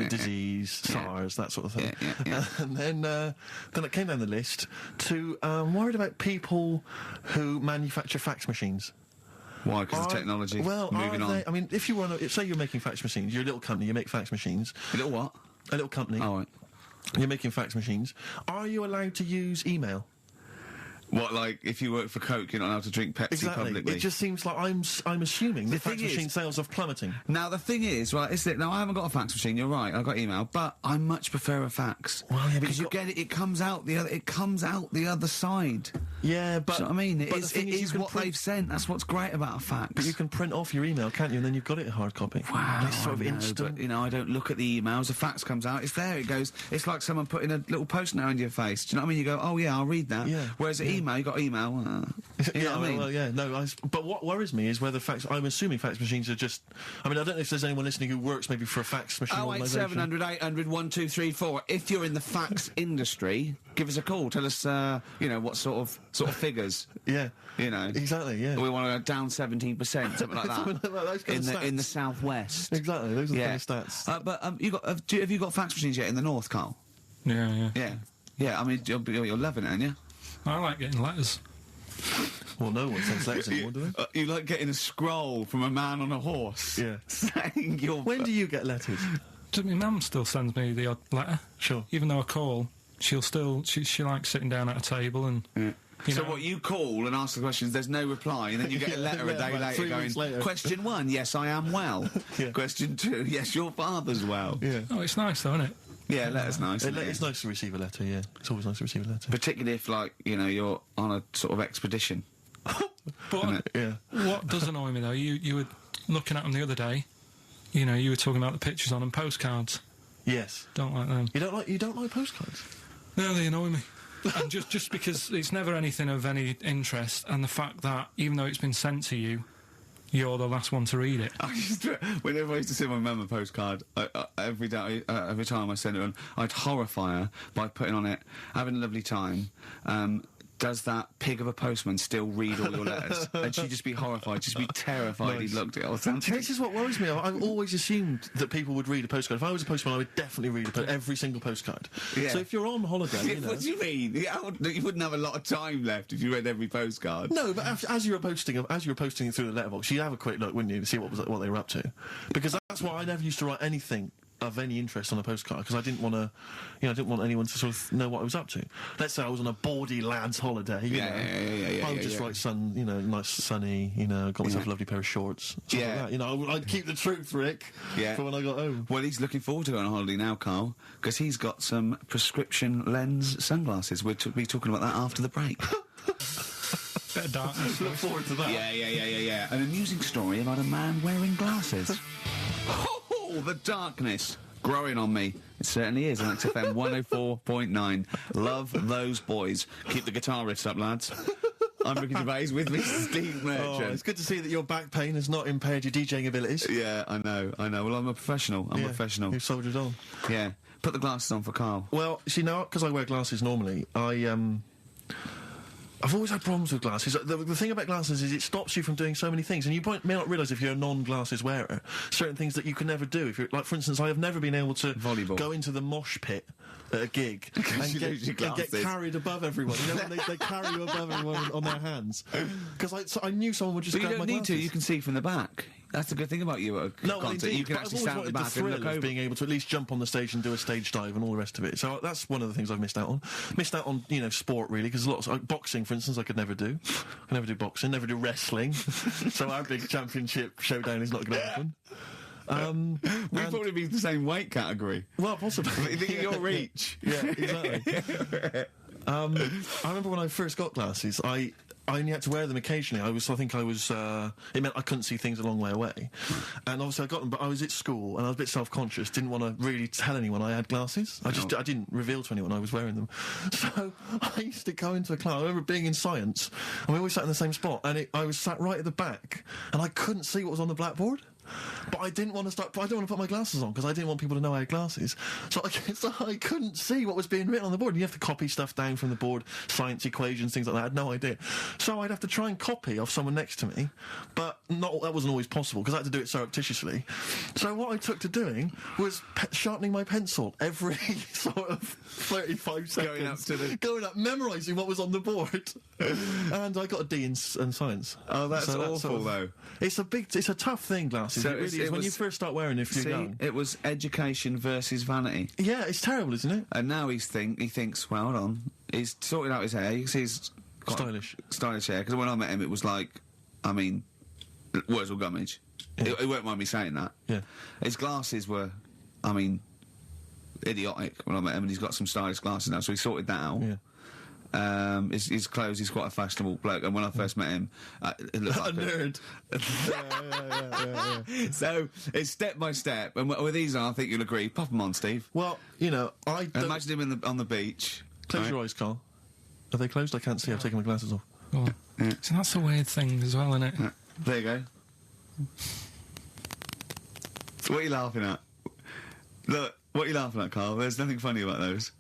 disease, SARS, that sort of thing. Yeah. And then it came down the list to worried about people who manufacture fax machines. Why? Because of technology. Well, moving on. I mean, if you run, say you're making fax machines, you're a little company, you make fax machines. A little what? A little company. Oh, right. You're making fax machines. Are you allowed to use email? What, like, if you work for Coke, you're not allowed to drink Pepsi publicly? It just seems like I'm assuming the fax machine sales are plummeting. Now, the thing is, right, now I haven't got a fax machine, you're right, I've got email, but I much prefer a fax. Well, yeah, because you get it, it comes out the other side. Yeah, but... Do you know what I mean? It is what they've sent. That's what's great about a fax. But you can print off your email, can't you? And then you've got it in hard copy. Wow, it's sort of instant. But, I don't look at the emails. A fax comes out, it's there, it goes. It's like someone putting a little post-it note on your face. Do you know what I mean? You go, oh yeah, I'll read that. Yeah. Whereas an email, you got email. You know what I mean? Well, yeah, no. But what worries me is whether I'm assuming fax machines are just. I mean, I don't know if there's anyone listening who works maybe for a fax machine organisation. 08700 800 1234. If you're in the fax industry, give us a call. Tell us, what sort of figures. Yeah. Exactly. Yeah. We want to go down 17%, something like that. Something like that, those kind of stats. In the southwest. Exactly. Those are the kind of stats. But have you got fax machines yet in the north, Carl? Yeah. Yeah. I mean, you're loving it, aren't you? I like getting letters. Well, no one sends letters anymore, do they? You like getting a scroll from a man on a horse. Yeah. Saying you're... When do you get letters? My mum still sends me the odd letter. Sure. Even though I call, she'll still... She likes sitting down at a table and... Yeah. So what, you call and ask the questions, there's no reply, and then you get a letter a day later going, question 1, yes, I am well. Question 2, yes, your father's well. Yeah. Oh, it's nice though, isn't it? Yeah, letter's nice. It's nice to receive a letter, yeah. It's always nice to receive a letter. Particularly if, you're on a sort of expedition. But what does annoy me, though, you were looking at them the other day, you were talking about the pictures on them, postcards. Yes. Don't like them. You don't like postcards? No, they annoy me. And just because it's never anything of any interest, and the fact that, even though it's been sent to you, you're the last one to read it. Whenever I used to send my mum a postcard, every time I sent it on, I'd horrify her by putting on it, having a lovely time, does that pig of a postman still read all your letters? And she'd just be horrified, just be terrified he'd looked at it or something. This is what worries me. I've always assumed that people would read a postcard. If I was a postman, I would definitely read every single postcard. Yeah. So if you're on holiday, What do you mean? You wouldn't have a lot of time left if you read every postcard. No, but as you were posting it through the letterbox, you'd have a quick look, wouldn't you, to see what they were up to? Because that's why I never used to write anything of any interest on a postcard, because I didn't want to, I didn't want anyone to sort of know what I was up to. Let's say I was on a bawdy lad's holiday, I would just write nice sunny, got myself a lovely pair of shorts, stuff like that. I'd keep the truth, Rick, for when I got home. Well, he's looking forward to going on holiday now, Carl, because he's got some prescription lens sunglasses. We'll be talking about that after the break. Bit of darkness. Look forward to that. Yeah. An amusing story about a man wearing glasses. The darkness growing on me. It certainly is on XFM 104.9. Love those boys. Keep the guitar riffs up, lads. I'm Ricky Gervais, with me Steve Merchant. Oh, it's good to see that your back pain has not impaired your DJing abilities. Yeah, I know. Well, I'm a professional. I'm a professional. You've soldiered on. Yeah. Put the glasses on for Carl. Well, see, now, because I wear glasses normally, I've always had problems with glasses. The thing about glasses is it stops you from doing so many things, and you may not realise if you're a non-glasses wearer, certain things that you can never do. If you're, like, for instance, I have never been able to go into the mosh pit at a gig and get carried above everyone. You know, when they carry you above everyone on their hands. Because I knew someone would just grab my glasses. You don't need to. You can see from the back. That's the good thing about you at a concert. Indeed, you can actually stand at the back and look over. Being able to at least jump on the stage and do a stage dive and all the rest of it. So that's one of the things I've missed out on. Missed out on, you know, sport really, because lots like boxing, for instance, I could never do. I could never do boxing, never do wrestling. So our big championship showdown is not going to happen. We'd probably be the same weight category. Well, possibly. You think of your reach. Yeah, exactly. I remember when I first got glasses, I only had to wear them occasionally. It meant I couldn't see things a long way away. And obviously I got them, but I was at school and I was a bit self-conscious, didn't want to really tell anyone I had glasses. I didn't reveal to anyone I was wearing them. So I used to go into a class. I remember being in science, and we always sat in the same spot, and I was sat right at the back, and I couldn't see what was on the blackboard. But I didn't want to put my glasses on because I didn't want people to know I had glasses. So I couldn't see what was being written on the board. And you have to copy stuff down from the board, science equations, things like that. I had no idea. So I'd have to try and copy off someone next to me, but that wasn't always possible because I had to do it surreptitiously. So what I took to doing was sharpening my pencil every sort of 35 seconds. Going up, memorising what was on the board. And I got a D in science. Oh, that's awful, though. It's a tough thing, glasses. So it really is. When you first start wearing it, if you're young. It was education versus vanity. Yeah, it's terrible, isn't it? And now he thinks, well, hold on. He's sorted out his hair. You can see he's got stylish hair. Because when I met him, it was like, I mean, Wurzel Gummidge. Yeah. He won't mind me saying that. Yeah. His glasses were, I mean, idiotic when I met him, and he's got some stylish glasses now, so he sorted that out. Yeah. His clothes, he's quite a fashionable bloke, and when I first met him, it looked like a nerd. Yeah. So it's step by step, and with these on, I think you'll agree. Pop them on, Steve. Well, you know, imagine him on the beach. Close your eyes, Carl. Are they closed? I can't see. I've taken my glasses off. Oh. Yeah. So that's a weird thing as well, isn't it? Yeah. There you go. So what are you laughing at? Look, what are you laughing at, Carl? There's nothing funny about those.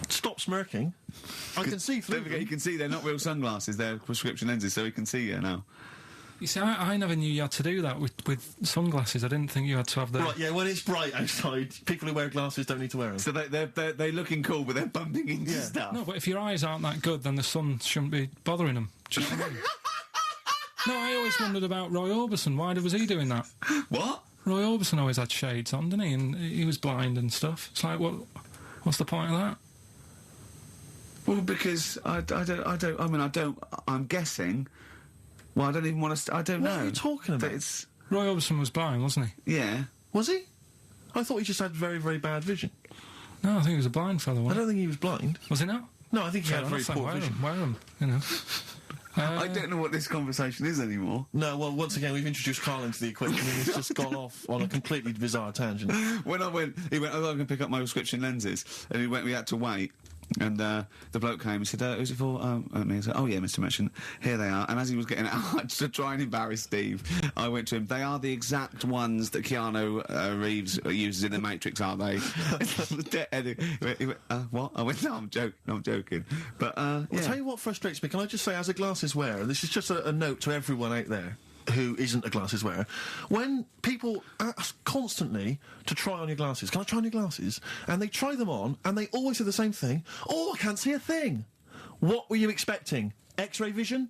Stop smirking. I can see through them. You can see they're not real sunglasses, they're prescription lenses, so he can see you now. You see, I never knew you had to do that with sunglasses. I didn't think you had to have the... Right, yeah, when it's bright outside, people who wear glasses don't need to wear them. So they're looking cool, but they're bumping into stuff. No, but if your eyes aren't that good, then the sun shouldn't be bothering them. Do you know what I mean? No, I always wondered about Roy Orbison. Why was he doing that? What? Roy Orbison always had shades on, didn't he? And he was blind and stuff. It's like, what's the point of that? Well, because I'm guessing. Well, I don't even want to. I don't know. What are you talking about? Roy Orbison was blind, wasn't he? Yeah. Was he? I thought he just had very, very bad vision. No, I think he was a blind fellow. I don't think he was blind. Was he not? No, I think he had very poor vision. Wear him, you know. I don't know what this conversation is anymore. No, well, once again, we've introduced Carl into the equation and he's just gone off on a completely bizarre tangent. When he went, oh, I'm going to pick up my prescription lenses, and we had to wait. And the bloke came and said, who's it for? Me. I said, oh yeah, Mr. Merchant, here they are. And as he was getting out, just to try and embarrass Steve, I went to him, they are the exact ones that Keanu Reeves uses in The Matrix, aren't they? He went, what? I went, no, I'm joking. But, yeah. I'll tell you what frustrates me. Can I just say, as a glasses wearer, this is just a note to everyone out there who isn't a glasses wearer, when people ask constantly to try on your glasses, can I try on your glasses? And they try them on, and they always say the same thing, oh, I can't see a thing. What were you expecting? X-ray vision?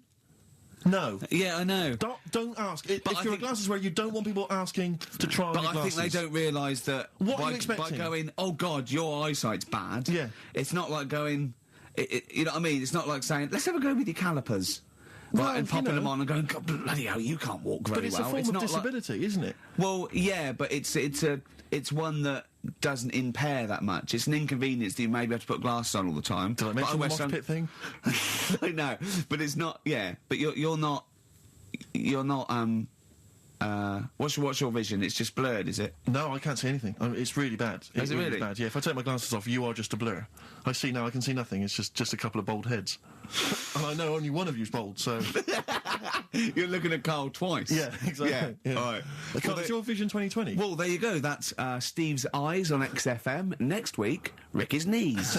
No. Yeah, I know. Don't ask. If you're a glasses wearer, you don't want people asking to try on your glasses. But I think they don't realise that what are you expecting? By going, oh, God, your eyesight's bad, yeah. It's not like going, you know what I mean? It's not like saying, let's have a go with your calipers. Right, and popping them on and going, God, bloody hell, you can't walk very well. But it's a form of disability, isn't it? Well, yeah, but it's one that doesn't impair that much. It's an inconvenience that you maybe have to put glasses on all the time. Did I mention the mosh pit thing? I know, but it's not. Yeah, but you're not. What's your vision? It's just blurred, is it? No, I can't see anything. It's really bad. Is it really bad? Yeah. If I take my glasses off, you are just a blur. I see now. I can see nothing. It's just a couple of bald heads. And I know only one of you's bald, so... You're looking at Carl twice. Yeah, exactly. Yeah. Yeah. All right. Carl, it's your Vision 2020. Well, there you go. That's Steve's Eyes on XFM. Next week, Ricky's Knees.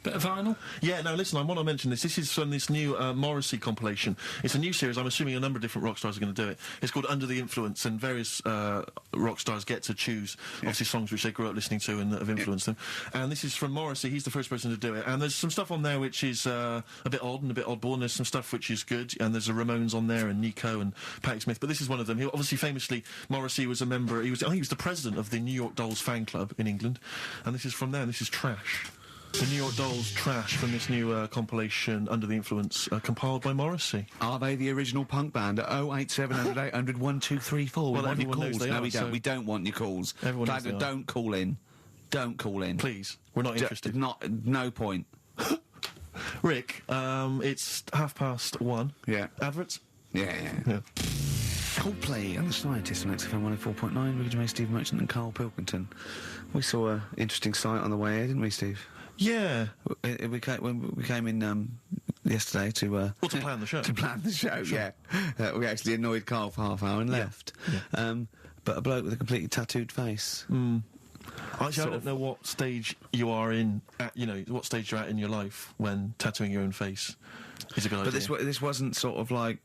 Bit of vinyl. Yeah, no, listen, I want to mention this. This is from this new Morrissey compilation. It's a new series. I'm assuming a number of different rock stars are going to do it. It's called Under the Influence, and various rock stars get to choose, obviously, songs which they grew up listening to and that have influenced them. And this is from Morrissey. He's the first person to do it. And there's some stuff on there which is a bit odd and a bit oddball, and there's some stuff which is good. And there's a Ramones on there, and Nico and Patti Smith. But this is one of them. He obviously, famously, Morrissey was a member. I think he was the president of the New York Dolls fan club in England. And this is from there. And this is Trash. The New York Dolls Trash from this new compilation Under the Influence, compiled by Morrissey. Are they the original punk band? 08700 800 1234. We Well, want your everyone knows calls. they No, are, we don't. so- We don't want your calls. Everyone knows Don't, they are. don't call in. Don't call in. Please, we're not interested. No point. Rick, it's 1:30. Yeah. Adverts? Yeah. Coldplay and the Scientists on XFM 104.9. Ricky Gervais, Steve Merchant and Carl Pilkington. We saw an interesting sight on the way here, didn't we, Steve? Yeah. When we came in yesterday to Well, to plan the show. to plan the show, yeah. We actually annoyed Carl for half an hour and left. But a bloke with a completely tattooed face. Actually, I don't know what stage you are in, what stage you're at in your life when tattooing your own face is a good idea. But this wasn't sort of like,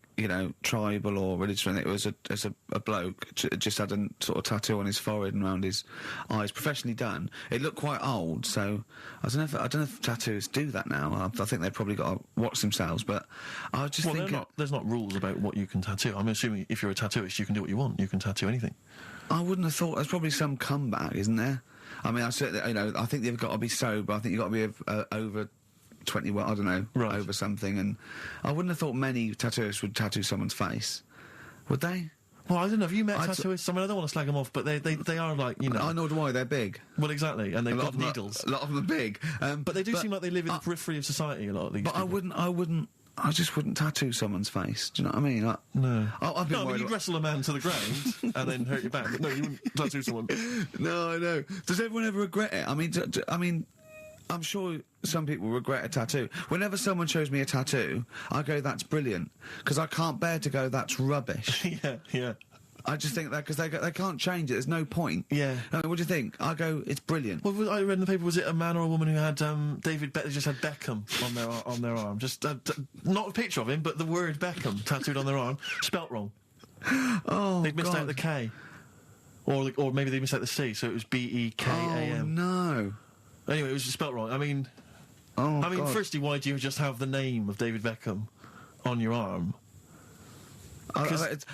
tribal or religious or anything. It was a bloke just had a sort of tattoo on his forehead and around his eyes, professionally done. It looked quite old, so I don't know if tattooists do that now. I think they've probably got to watch themselves, but I was just thinking... there's not rules about what you can tattoo. I'm assuming if you're a tattooist, you can do what you want. You can tattoo anything. I wouldn't have thought... There's probably some comeback, isn't there? I mean, I certainly, I think they've got to be sober. I think you've got to be over 21, I don't know, Right. over something. And I wouldn't have thought many tattooists would tattoo someone's face. Would they? Well, I don't know. Have you met tattooists? I mean, I don't want to slag them off, but they are like, I know why, they're big. Well, exactly, and they've got of them are- needles. a lot of them are big. But they do seem like they live in the periphery of society, a lot of these But people. I just wouldn't tattoo someone's face. Do you know what I mean? No. I've been worried you'd wrestle a man to the ground and then hurt your back. But no, you wouldn't tattoo someone. No, I know. Does everyone ever regret it? I mean, I'm sure some people regret a tattoo. Whenever someone shows me a tattoo, I go, that's brilliant. Because I can't bear to go, that's rubbish. Yeah. I just think that because they can't change it. There's no point. Yeah. I mean, what do you think? I go, it's brilliant. Well, I read in the paper, was it a man or a woman who had they just had Beckham on their arm? Just not a picture of him, but the word Beckham tattooed on their arm, spelt wrong. Oh, They'd missed God. out the K, or maybe they missed out the C, so it was Bekam. Oh, no. Anyway, it was just spelt wrong. I mean, God. firstly, why do you just have the name of David Beckham on your arm?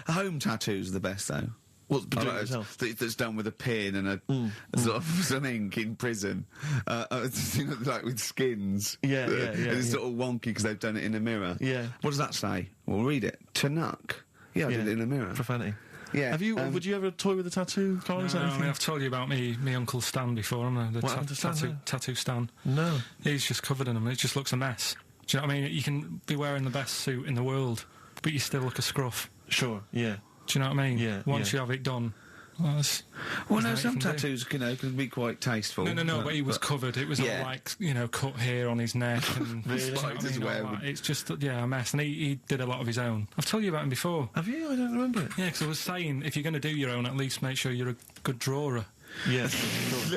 Home tattoos are the best, though. What's doing it yourself? That's done with a pin and a sort of some ink in prison, like with skins. Yeah. It's sort of wonky because they've done it in a mirror. Yeah. What does that say? Well, read it. Tanuk. Yeah, I did it in a mirror. Profanity. Yeah. Have you? Would you ever toy with a tattoo, Carl? Is that No, I anything? mean, I've told you about me Uncle Stan before, haven't I? What happened to Stan? Tattoo Stan. No. He's just covered in them. It just looks a mess. Do you know what I mean? You can be wearing the best suit in the world, but you still look a scruff. Sure. Yeah. Do you know what I mean? Yeah, Once yeah. you have it done. Well, no, some tattoos, can be quite tasteful. No, but he was covered. It was all like, cut hair on his neck and Really? you know what I mean, Spiders all that. It's just, a mess. And he did a lot of his own. I've told you about him before. Have you? I don't remember it. Yeah, because I was saying, if you're going to do your own, at least make sure you're a good drawer. Yeah.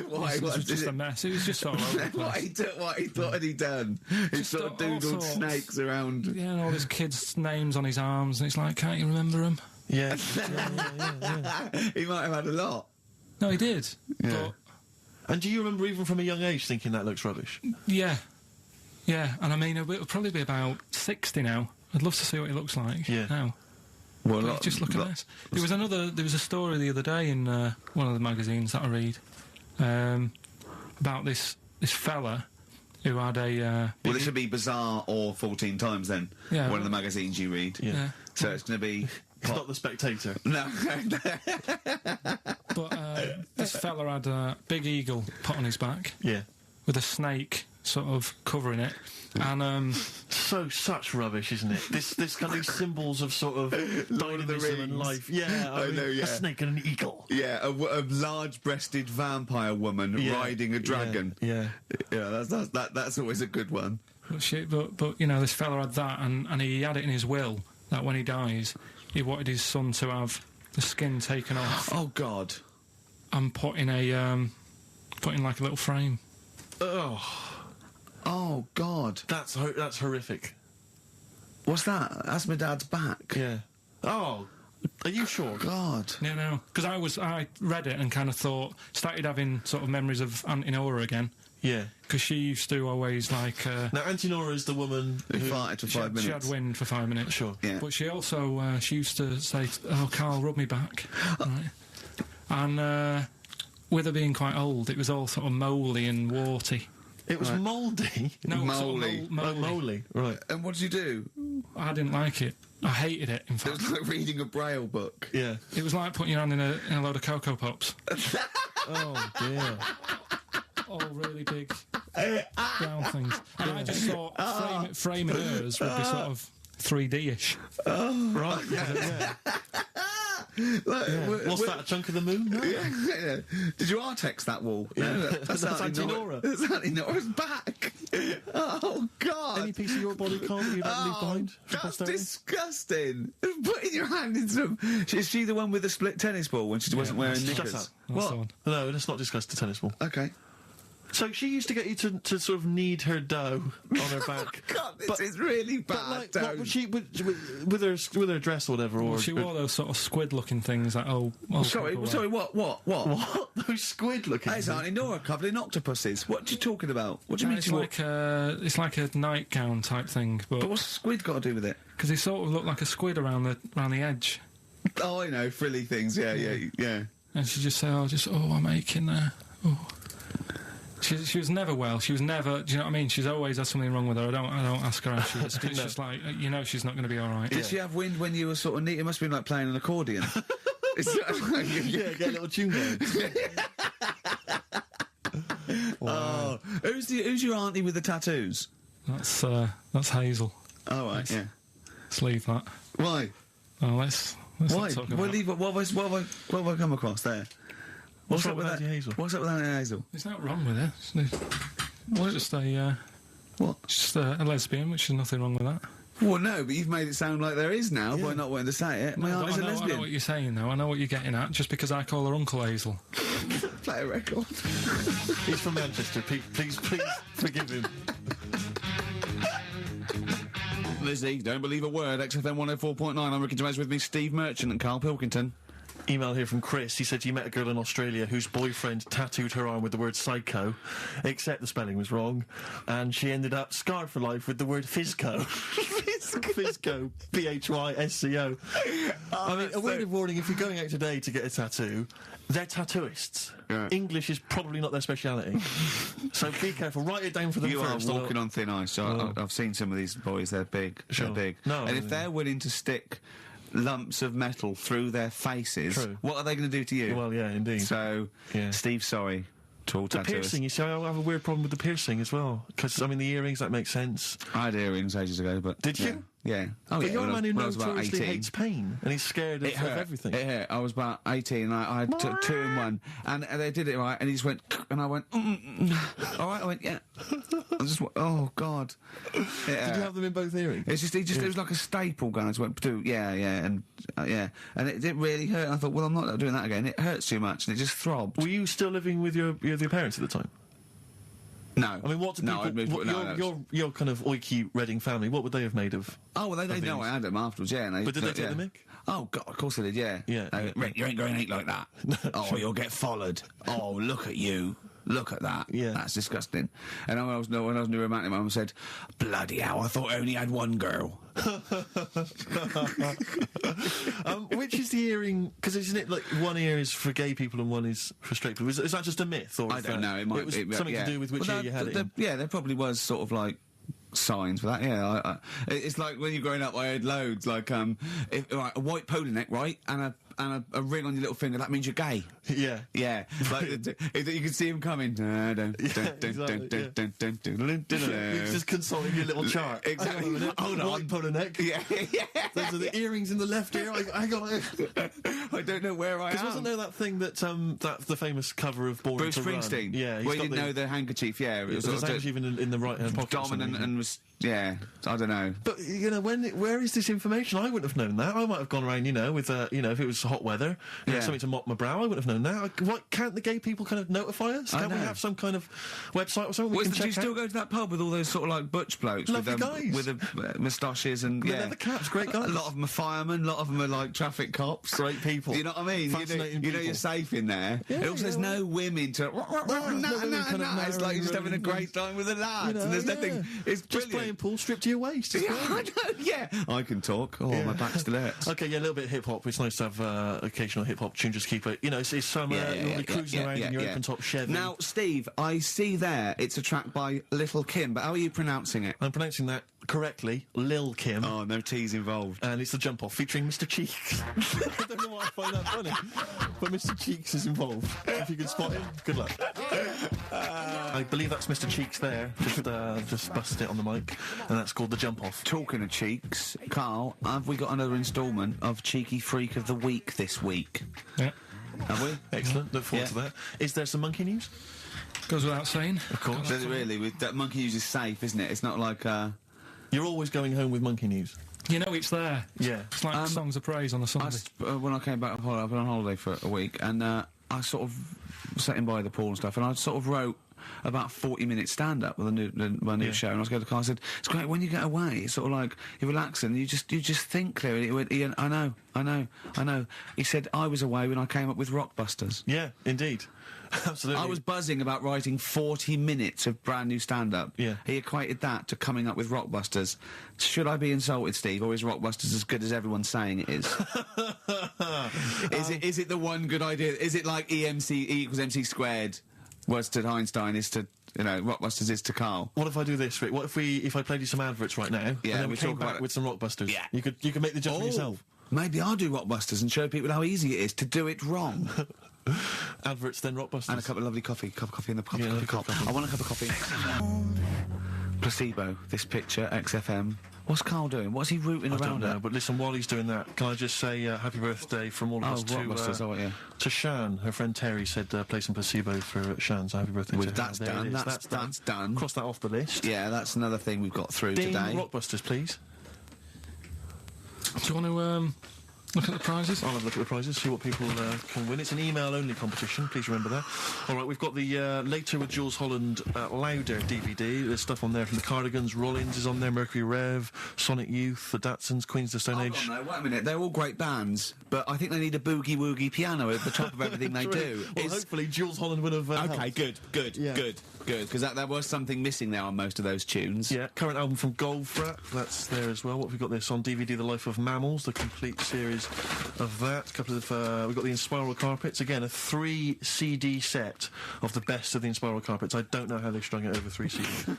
Why? It was just a mess. It was just sort of over the place. What he thought had he done? He Just sort of all doodled sorts. snakes around. Yeah, and all his kids' names on his arms, and it's like, can't you remember them? Yeah. He might have had a lot. No, he did. Yeah. And do you remember even from a young age thinking that looks rubbish? But, yeah, and I mean, it'll probably be about 60 now. I'd love to see what he looks like now. Well, But just look at this. There was a story the other day in one of the magazines that I read about this fella who had a. Well, this would be Bizarre or 14 Times then. Yeah. One of the magazines you read. Yeah. So it's going to be. It's not The Spectator. No. But this fella had a big eagle put on his back Yeah. with a snake sort of covering it, and Such rubbish, isn't it? This kind of symbols of sort of dynamism and Rings. life. Yeah, I know, yeah. A snake and an eagle. Yeah, a large-breasted vampire woman Yeah. riding a dragon. Yeah. Yeah, that's always a good one. but this fella had that, and he had it in his will that when he dies, he wanted his son to have the skin taken off Oh God. and put in like a little frame. Oh God. That's horrific. What's that? That's my dad's back. Yeah. Oh, are you sure? God. No, because I read it and kind of started having sort of memories of Auntie Nora again. Yeah. Because she used to always like. Now, Auntie Nora is the woman Who farted for 5 minutes. She had wind for 5 minutes. Sure. Yeah. But she also she used to say, "Oh, Carl, rub me back," right? And with her being quite old, it was all sort of mouldy and warty. It was mouldy. No, it was sort of Mouldy. Mouldy. Right. And what did you do? I didn't like it. I hated it. In It fact, was like reading a braille book. Yeah. it was like putting your hand in a load of Cocoa Pops. Oh dear. All really big brown things. And I just thought framing hers would be sort of 3D-ish. Right. Yeah. What's that? A chunk of the moon? No. Yeah. Did you Artex that wall? Yeah. No, That's Auntie Nora. That's Auntie Nora's back. Oh God. Any piece of your body, Carl, that you'd like to leave behind for That's posterity? disgusting. Putting your hand in some. Is she the one with the split tennis ball when she wasn't wearing Shut knickers? up. That's What? the one. No, let's not discuss the tennis ball. Okay. So she used to get you to sort of knead her dough on her back. God, this But- is really bad. But like, don't. what would she with her dress or whatever? Well, or she wore those sort of squid-looking things that Sorry, what? what? Those squid looking. That's Auntie Nora coupling octopuses. What are you talking about? What do you mean It's she wore? it's like a nightgown type thing, But but what's squid got to do with it? because he sort of looked like a squid around the edge, Oh, I know, frilly things. Yeah. and she just said, I'm aching there. Oh. She was never well. She was never. Do you know what I mean? She's always had something wrong with her. I don't ask her how she is. It's just like she's not going to be all right. Did she have wind when you were sort of neat? It must have been like playing an accordion. Yeah, get a little tune going. Oh, who's your auntie with the tattoos? That's Hazel. Oh, right, yeah. Let's leave that. Why? Oh, let's Why? not talk Well, about. leave it. What have I come across there? What's up with Auntie Hazel? What's up with Auntie Hazel? There's nothing wrong with it. It's just a What? just a lesbian, which is nothing wong with that. Well, no, but you've made it sound like there is now by not wanting to say it. My No, aunt but is a I know lesbian. what you're saying, though. I know what you're getting at. Just because I call her Uncle Hazel. Play a record. He's from Manchester. Please forgive him. Lizzie, don't believe a word. XFM 104.9. I'm Ricky Gervais, with me, Steve Merchant and Carl Pilkington. Email here from Chris. He said he met a girl in Australia whose boyfriend tattooed her arm with the word psycho, except the spelling was wrong, and she ended up scarred for life with the word physco. Physco. Physco. I mean, a word of warning, if you're going out today to get a tattoo, they're tattooists. Yeah. English is probably not their speciality. So be careful. Write it down for them You first. are walking on thin ice. I've seen some of these boys. They're big. Sure. They're big. No, and if they're willing to stick lumps of metal through their faces, True. what are they going to do to you? Well, yeah, indeed. So, Yeah. Steve, sorry to all The tattooers. piercing, you see, I have a weird problem with the piercing as well. Because, I mean, the earrings, that makes sense. I had earrings ages ago, but Did yeah. you? Yeah. Oh, But yeah. you're a man who when I was about notoriously 18. hates pain, and he's scared of, It hurt. everything. It hurt. I was about 18 and I took 2 in 1 and they did it right and he just went and I went all right, I went yeah. I just went, oh God. Did you have them in both earrings? It's just, it was like a staple gun. I just went, yeah, and it didn't really hurt. And I thought, well, I'm not doing that again. It hurts too much, and it just throbbed. Were you still living with your parents at the time? No, I mean, what do no, I'd moved- people? no, Your kind of oiky Reading family. What would they have made of? Oh, well, they know these. I had them afterwards, yeah. And But did they take yeah. the mick? Oh, God, of course they did, yeah. Yeah. Rick, you ain't going to eat like that. Oh, you'll get followed. Oh, look at you. Look at that. Yeah. That's disgusting. And when I was new romantic, my mum said, bloody hell, I thought I only had one girl. Which is the earring? Because isn't it like one ear is for gay people and one is for straight people? Is that just a myth? Or I is don't that- know. It might It was be, something yeah. to do with which Well, ear you had it in. Yeah, there probably was sort of like signs for that. Yeah, it's like when you're growing up, I had loads like right, a white polo neck, right, and a ring on your little finger. That means you're gay. Yeah. Yeah, like you can see him coming. It's just consulting your little chart. Exactly. Hang on a minute. Hold on. White polo neck. Yeah. Those are the earrings in the left ear. I got it. I don't know where I am. Because wasn't there that thing that the famous cover of Born Bruce to Run? Springsteen. Yeah, he's where he got didn't know the handkerchief. Yeah, It was actually even in the right hand pocket. or dominant something. and was Yeah, I don't know. But, you know, where is this information? I wouldn't have known that. I might have gone around, you know, with, you know, if it was hot weather, you know, something to mop my brow, I wouldn't have known that. Why can't the gay people kind of notify us? Can't we have some kind of website or something we can check Do you still go to that pub with all those sort of, like, butch blokes? Lovely guys. With moustaches and, With leather caps, great guys. A lot of them are firemen, a lot of them are, like, traffic cops. Great people. You know what I mean? Fascinating You know people. you're safe in there. And also, there's no women to... It's like you're just having a great time with the lads. You know, And there's nothing... It's Just brilliant. playing pool stripped to your waist. It's Yeah, great. I know, yeah. I can talk. Oh, my back still hurts. Okay, yeah, a little bit of hip hop. It's nice to have occasional hip hop tune. Just keep it. You know, it's summer. You'll be cruising around in your open top Chevy. Now, Steve, I see there it's a track by Little Kim, but how are you pronouncing it? I'm pronouncing that correctly, Lil Kim. Oh, no T's involved. And it's the jump off featuring Mr. Cheeks. I don't know why I find that funny, but Mr. Cheeks is involved. If you can spot him, good luck. I believe that's Mr. Cheeks there. Just busted it on the mic, and that's called the jump off. Talking of cheeks, Carl, have we got another instalment of Cheeky Freak of the Week this week? Yeah. Have we? Excellent. Look forward to that. Is there some monkey news? Goes without saying. Of course. Does it really? That monkey news is safe, isn't it? It's not like, You're always going home with monkey news. You know it's there. Yeah. It's like songs of praise on a Sunday. when I came back from holiday, I've been on holiday for a week, and I sort of sat in by the pool and stuff, and I sort of wrote about 40-minute stand-up with my new show, and I was going to the car, I said, it's great, when you get away, it's sort of like, you're relaxing, you just think clearly. He went, Ian, I know. He said, I was away when I came up with Rockbusters. Yeah, indeed. Absolutely. I was buzzing about writing 40 minutes of brand new stand-up. Yeah. He equated that to coming up with Rockbusters. Should I be insulted, Steve, or is Rockbusters as good as everyone's saying it is? Is it the one good idea? Is it like E equals MC squared was to Einstein is to, you know, Rockbusters is to Carl? What if I do this, Rick? What if I played you some adverts right now, and then we came back with some Rockbusters? Yeah. You could make the judgment yourself. Maybe I'll do Rockbusters and show people how easy it is to do it wrong. Adverts, then Rockbusters. And a cup of lovely coffee. Cup of coffee in the cup. Yeah, Cup. I want a cup of coffee. Placebo, this picture, XFM. What's Carl doing? What's he rooting I around don't know, at? but listen, while he's doing that, can I just say happy birthday from all of us to Shan. Her friend Terry said play some Placebo for Shan, so happy birthday to her. That's There done. it is. That's done. Cross that off the list. Yeah, that's another thing we've got through Ding today. Rockbusters, please. Do you want to look at the prizes? I'll have a look at the prizes, see what people can win. It's an email-only competition, please remember that. All right, we've got the Later with Jules Holland Louder DVD. There's stuff on there from the Cardigans, Rollins is on there, Mercury Rev, Sonic Youth, the Datsuns, Queens of the Stone Age. No, wait a minute. They're all great bands, but I think they need a boogie-woogie piano at the top of everything they do. Well, hopefully Jules Holland would have Okay, helped. good, because there was something missing there on most of those tunes. Yeah, current album from Goldfrapp, that's there as well. What have we got this on DVD? The Life of Mammals, the complete series of that. A couple of we've got the Inspiral Carpets, again a 3 CD set of the best of the Inspiral Carpets. I don't know how they strung it over 3 CDs.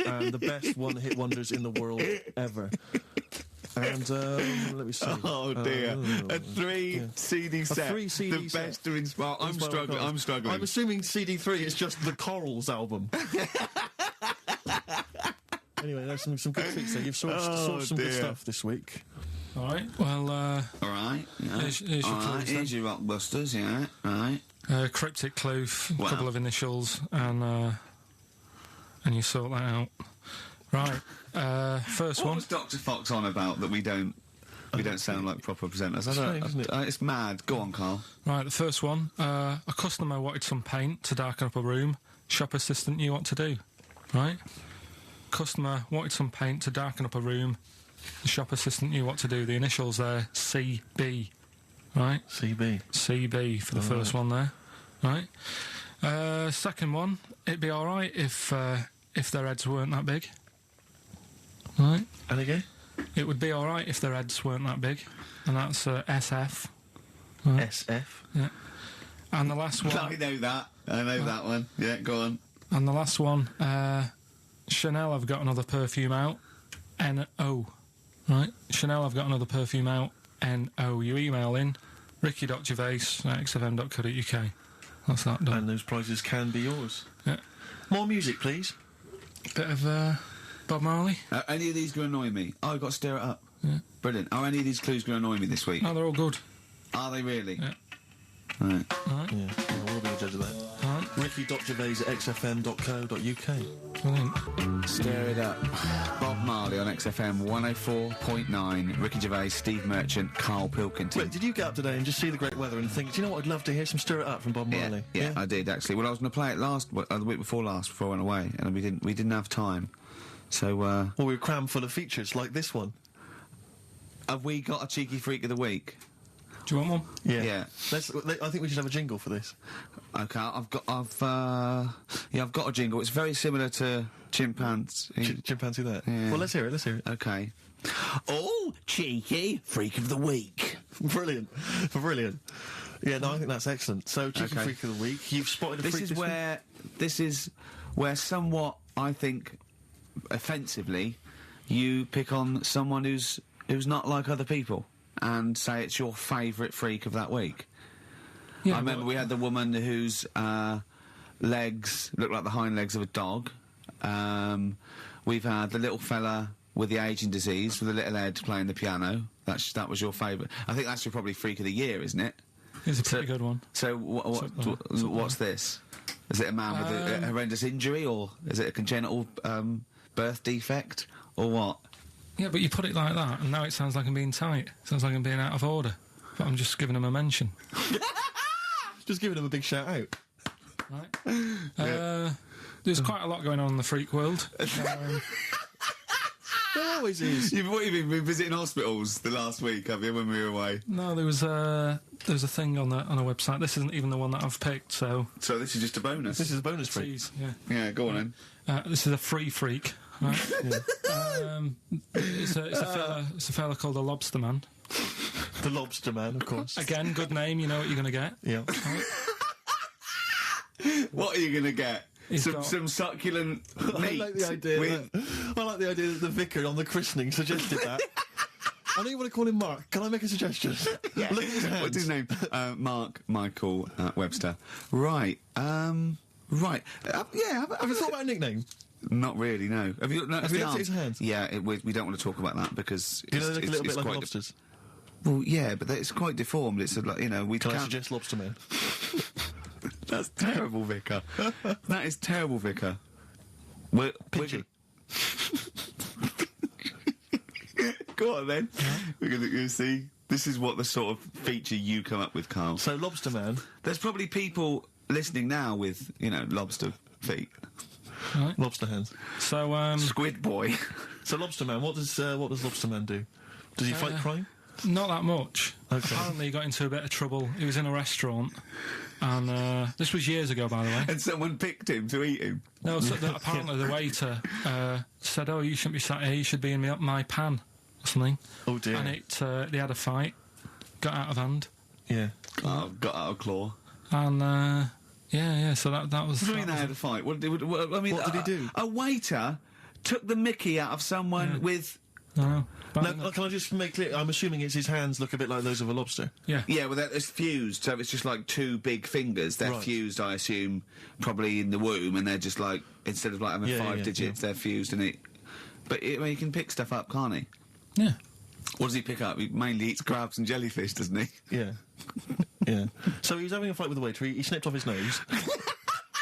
And the best one-hit wonders in the world ever. And let me see. Oh dear, a 3 CD set. A 3 CD the set. best of Inspiral. I'm Carpets. struggling. I'm assuming CD3 is just the Corals album. Anyway, there's some good treats there. You've sourced some good stuff this week. All right. Well, all right. Yeah. Here's your clues. Here's your Rockbusters. Yeah. Right. Cryptic clue, a couple of initials, and you sort that out. Right. First What one. was Dr. Fox on about that we don't sound like proper presenters? It's mad. Go on, Carl. Right. The first one. A customer wanted some paint to darken up a room. Shop assistant knew what to do. Right. Customer wanted some paint to darken up a room. The shop assistant knew what to do. The initials there, CB. Right? CB for the first one there. Right? Second one, it'd be alright if their heads weren't that big. Right? And again? It would be alright if their heads weren't that big. And that's SF. Right? SF? Yeah. And the last one... I know that. I know that one. Yeah, go on. And the last one, Chanel have got another perfume out. N-O. Right? Chanel have got another perfume out. N-O. You email in ricky.gervais@xfm.co.uk. That's that done. And those prizes can be yours. Yeah. More music, please. Bit of Bob Marley. Any of these going to annoy me? Oh, I've got to stir it up. Yeah. Brilliant. Are any of these clues going to annoy me this week? No, they're all good. Are they really? Yeah. Right. All right. Yeah, we'll be the judge of that. All right. ricky.gervais@xfm.co.uk. Brilliant. Stir it up. Bob Marley on XFM 104.9. Ricky Gervais, Steve Merchant, Carl Pilkington. Wait, did you get up today and just see the great weather and think, do you know what, I'd love to hear some Stir It Up from Bob Marley? Yeah, I did actually. Well, I was going to play it the week before last, before I went away, and we didn't have time. So, Well, we were crammed full of features like this one. have we got a cheeky freak of the week? Do you want one? Yeah. I think we should have a jingle for this. Okay, I've got a jingle. It's very similar to Chimpanzee. Chimpanzee that? Yeah. Well, let's hear it. Okay. Oh, cheeky freak of the week. Brilliant. Yeah, no, I think that's excellent. So, cheeky Okay. freak of the week. You've spotted a freak this week? This is where somewhat, I think, offensively, you pick on someone who's not like other people and say it's your favourite freak of that week. Yeah, I remember we had the woman whose legs looked like the hind legs of a dog. We've had the little fella with the ageing disease with a little head playing the piano. That was your favourite. I think that's your probably freak of the year, isn't it? It's a pretty good one. So what's this? Is it a man with a horrendous injury, or is it a congenital birth defect, or what? Yeah, but you put it like that, and now it sounds like I'm being tight. Sounds like I'm being out of order. But I'm just giving him a mention. Just giving him a big shout out. Right. There's quite a lot going on in the freak world. There always is. You've been visiting hospitals the last week, have you, when we were away? No, there was a thing on a website. This isn't even the one that I've picked, so... So this is just a bonus? This is a bonus freak. Tease, yeah. Yeah, go on then. This is a free freak, right? It's a fella called the Lobster Man. The Lobster Man, of course. Again, good name, you know what you're going to get. Yeah. What are you going to get? Some succulent meat. I like the idea that the vicar on the christening suggested that. I know you want to call him Mark. Can I make a suggestion? Yeah. Look at his hands. What's his name? Mark Michael Webster. Right. Right. Have you thought about a nickname? Not really, no. Have you noticed Have you looked at his hands? Yeah, we don't want to talk about that because Do you know they look a little bit like quite lobsters? well, yeah, but it's quite deformed. It's like, we Can I can't... suggest Lobster Man? That's terrible, Vicar. That is terrible, Vicar. Pidgey. Go on then. We're going to see. This is what the sort of feature you come up with, Carl. So Lobster Man. There's probably people listening now with, lobster feet. Right. Lobster hands. So, Squid Boy. So Lobster Man, what does Lobster Man do? Does he fight crime? not that much. Okay. Apparently he got into a bit of trouble. He was in a restaurant, and this was years ago, by the way. And someone picked him to eat him. No, so apparently the waiter said, "Oh, you shouldn't be sat here. You should be in my pan," or something. Oh dear. And they had a fight, got out of hand. Yeah. Oh, got out of claw. And yeah. So that was. What do you mean they had a fight? What did he do? A waiter took the mickey out of someone with. No. Now, can I just make clear? I'm assuming it's his hands look a bit like those of a lobster. Yeah. Yeah, well, it's fused, so it's just like two big fingers. They're fused, I assume, probably in the womb, and they're just like, instead of like having five digits, they're fused, and it. But he can pick stuff up, can't he? Yeah. What does he pick up? He mainly eats crabs and jellyfish, doesn't he? Yeah. Yeah. So he was having a fight with the waiter. He snipped off his nose.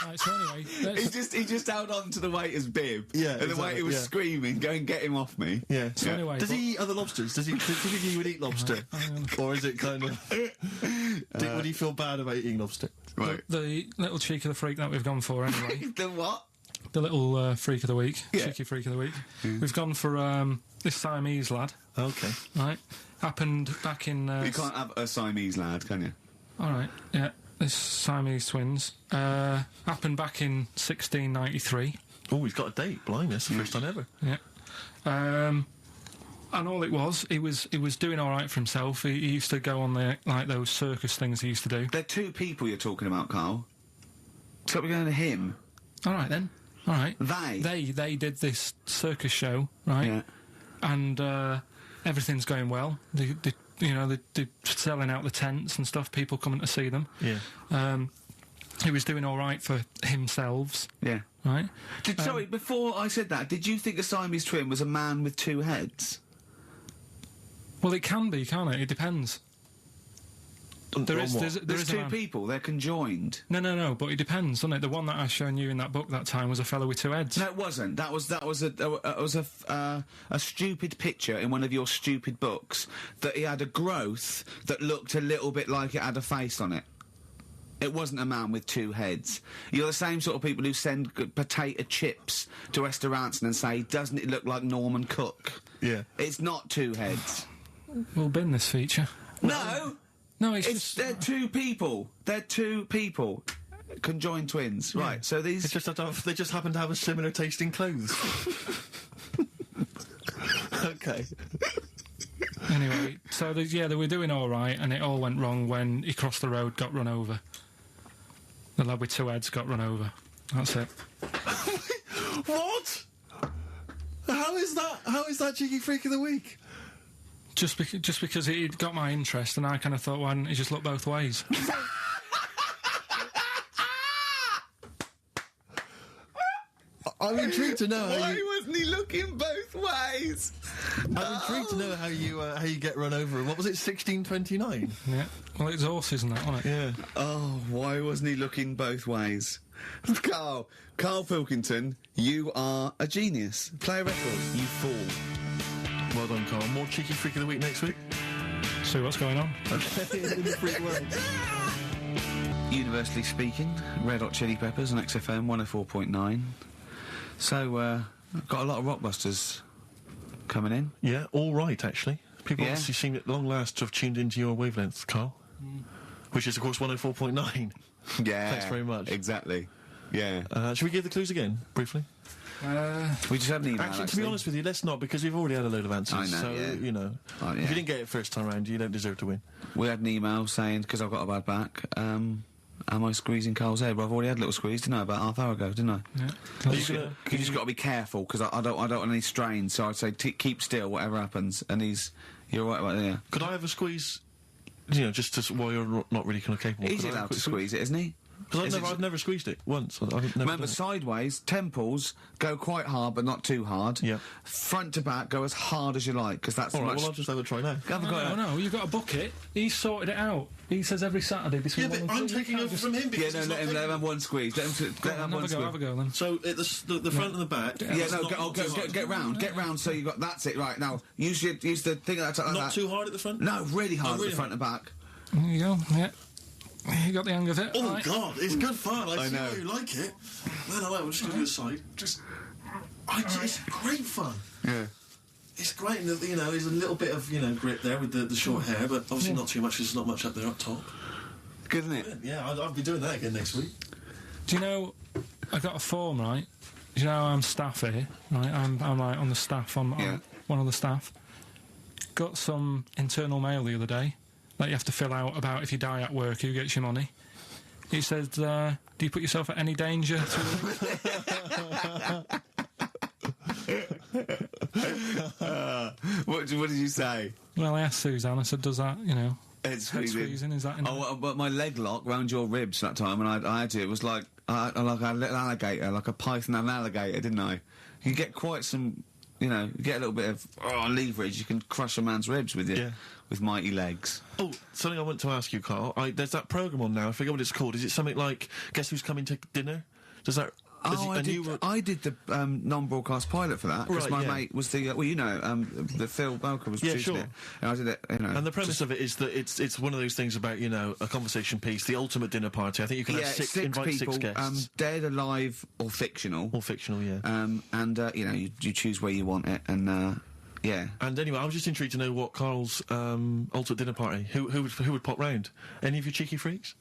Right, so anyway, he just held on to the waiter's bib. Yeah, and the waiter was screaming, "Go and get him off me." Yeah. So anyway, does he eat other lobsters? Does he think he would eat lobster, or is it kind of? Would he feel bad about eating lobster? Right. The little cheek of the freak that we've gone for anyway. The what? The little freak of the week, cheeky freak of the week. We've gone for this Siamese lad. Okay. Right. Happened back in. You can't have a Siamese lad, can you? All right. Yeah. This Siamese twins happened back in 1693. Oh, he's got a date. Blimey, that's the first time ever. Yeah. And all it was, he was doing all right for himself. He used to go on like those circus things he used to do. They're two people you're talking about, Carl. So we're going to him. All right then. All right. They did this circus show, right? Yeah. And everything's going well. They're selling out the tents and stuff, people coming to see them. Yeah. He was doing all right for himself. Yeah. Right? Sorry, before I said that, did you think a Siamese twin was a man with two heads? Well, it can be, can't it? It depends. There on is, what? there There's is a two man. people. They're conjoined. No, but it depends, doesn't it? The one that I shown you in that book that time was a fellow with two heads. No, it wasn't. That was a stupid picture in one of your stupid books that he had a growth that looked a little bit like it had a face on it. It wasn't a man with two heads. You're the same sort of people who send potato chips to restaurants and say, "Doesn't it look like Norman Cook?" Yeah. It's not two heads. We'll bin this feature. No, it's just... they're two people. They're two people. Conjoined twins. Right, so these... It's just that they just happen to have a similar taste in clothes. Okay. Anyway, so they were doing all right, and it all went wrong when he crossed the road, got run over. The lad with two heads got run over. That's it. What? How is that Cheeky Freak of the Week? Just because it got my interest, and I kind of thought, why didn't he just look both ways? I'm intrigued to know how Why you... wasn't he looking both ways? I'm intrigued to know how you get run over. What was it, 1629? Yeah. Well, it's horses and that, wasn't it? Yeah. Oh, why wasn't he looking both ways? Carl Pilkington, you are a genius. Play a record, you fool. Well done, Carl. More Cheeky Freak of the Week next week. See what's going on. In the freak world. Universally speaking, Red Hot Chili Peppers on XFM 104.9. So, I've got a lot of Rockbusters coming in. Yeah, all right, actually. People Yeah. obviously seem at long last to have tuned into your wavelength, Carl. Which is, of course, 104.9. Yeah. Thanks very much. Exactly. Yeah. Should we give the clues again, briefly? We just had an email, Actually, to be honest with you, let's not, because we've already had a load of answers. I know, so, yeah. you know, Oh, yeah. if you didn't get it first time round, you don't deserve to win. We had an email saying, because I've got a bad back, am I squeezing Carl's head? Well, I've already had a little squeeze, didn't I, about half hour ago, didn't I? Yeah. You You just got to be careful, because I don't want any strain, so I'd say keep still, whatever happens, and you're right about there. Could I have a squeeze, you know, just to, while you're not really kind of capable? He's Could I have a allowed to quick squeeze it, isn't he? Because Is it- I've never squeezed it once. I've never Remember, done it. sideways, temples, go quite hard, but not too hard. Yeah. Front to back, go as hard as you like, because that's All right, much... well, I'll just have a try now. Have a go. No, you've got a bucket. He sorted it out. He says every Saturday between Yeah, one but and I'm three. taking over from him Yeah, because no, he's let not him have one squeeze. Let him have one Have a squeeze. go then. So the front and the back. Yeah, no, get round. So you got that's it. Right now, use the thing like that. Not too hard at the front. No, really hard really at the front and back. There you go. Yeah. You got the hang of it. Oh right. God, it's good fun. I see know. why you like it. No, we'll just do the side. It's great fun. Yeah. It's great, and you know, there's a little bit of grip there with the short hair, but obviously not too much. 'Cause there's not much up there up top. Good, isn't it? Yeah, I'll be doing that again next week. Do you know, I got a form, right? Do you know I'm staff here, right? I'm like on the staff, I'm Yeah. one of the staff. Got some internal mail the other day that you have to fill out about if you die at work, who gets your money. It says, do you put yourself at any danger What did you say? Well, I asked Suzanne, I said, does that, It's head squeezing, is that in Oh, but my leg lock round your ribs that time, and I had to. It was like like a little alligator, like a python and an alligator, didn't I? You get quite some, you get a little bit of leverage. You can crush a man's ribs with with mighty legs. Oh, something I want to ask you, Carl. There's that programme on now. I forget what it's called. Is it something like Guess Who's Coming to Dinner? Does that? Oh, I did the non-broadcast pilot for that because Right, my yeah. mate was the the Phil Belker was Yeah, producing sure. it, and I did it. And the premise of it is that it's one of those things about a conversation piece, the ultimate dinner party. I think you can have invite people, six guests, dead, alive, or fictional. or fictional, yeah. And you choose where you want it, and yeah. And anyway, I was just intrigued to know what Carl's ultimate dinner party. Who would pop round? Any of you cheeky freaks?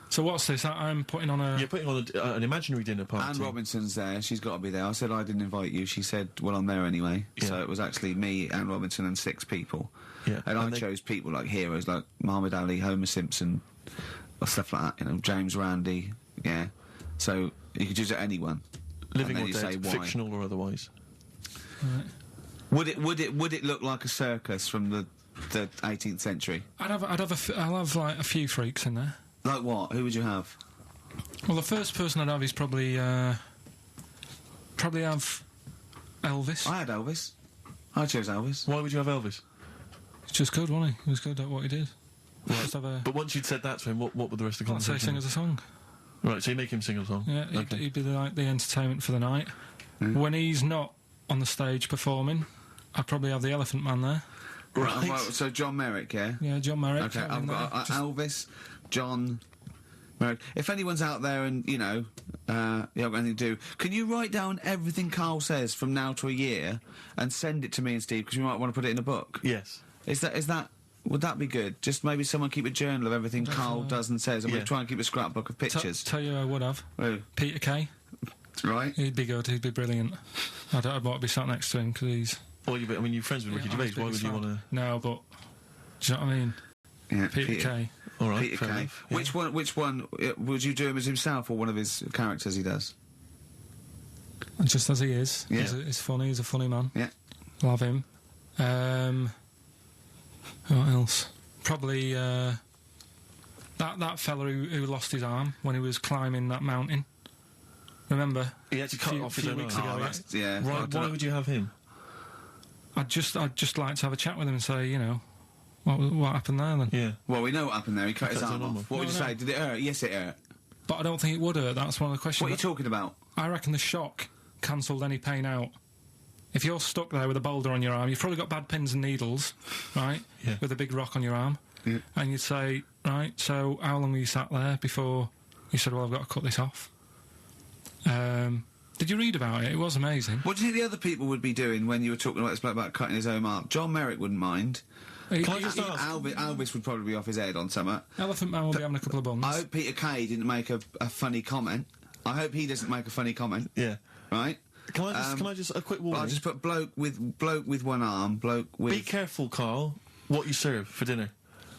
So what's this? I'm putting on a... You're putting on an imaginary dinner party. Anne Robinson's there. She's got to be there. I said I didn't invite you. She said, well, I'm there anyway. Yeah. So it was actually me, Anne Robinson, and 6 people. Yeah. And I they- chose people like heroes like Muhammad Ali, Homer Simpson, or stuff like that. James Randi. Yeah. So you could choose anyone. living and then or you dead, say why. fictional or otherwise. Would it look like a circus from the 18th century? I'll have like a few freaks in there. Like what? Who would you have? Well, the first person I'd have is probably have Elvis. I had Elvis. I chose Elvis. Why would you have Elvis? He's just good, wasn't he? He was good at what he did. Just have a... But once you'd said that to him, what would the rest of the I'd say conversation sing us a song. Right, so you make him sing a song? Yeah, Okay. he'd be the entertainment for the night. When he's not on the stage performing, I'd probably have the Elephant Man there. Right. Well, so John Merrick, yeah? Yeah, John Merrick. Okay, have I've him got there. Just- Elvis, John Merrick. If anyone's out there and, you know, you haven't got anything to do, can you write down everything Carl says from now to a year and send it to me and Steve, because we might want to put it in a book? Yes. Is that... Would that be good? Just maybe someone keep a journal of everything Carl does and says, and we Yeah. try and keep a scrapbook of pictures. Tell you who I would have. Who? Peter Kay. Right? He'd be good. He'd be brilliant. I'd want to be sat next to him because he's... Well, you're friends with Ricky I'm his Gervais. Why biggest would you fan. want to... No, but... Do you know what I mean? Yeah, Peter Kay. All right, Peter fair Kay. enough, yeah. Which one would you do him as himself or one of his characters he does? Just as he is. Yeah. He's funny. He's a funny man. Yeah. Love him. What else? Probably that fella who lost his arm when he was climbing that mountain. Remember? He had to cut off his few own weeks arm. ago. Oh, that's, yeah. Why would you have him? I'd just like to have a chat with him and say, you know, what happened there then? Yeah. Well, we know what happened there. He cut his his arm arm off. off. What would you No, say? Did it hurt? Yes, it hurt. But I don't think it would hurt. That's one of the questions. What are you talking about? I reckon the shock cancelled any pain out. If you're stuck there with a boulder on your arm, you've probably got bad pins and needles, right? Yeah. With a big rock on your arm. Yeah. And you'd say, right, so how long were you sat there before you said, well, I've got to cut this off? Did you read about it? It was amazing. What do you think the other people would be doing when you were talking about this bloke about cutting his own arm? John Merrick wouldn't mind. Can I just ask? Elvis would probably be off his head on something. Elephant Man will be having a couple of buns. I hope Peter Kay didn't make a funny comment. I hope he doesn't make a funny comment. Yeah. Right? Can I just a quick Well, warning? I'll just put bloke with one arm, bloke with... Be careful, Carl, what you serve for dinner.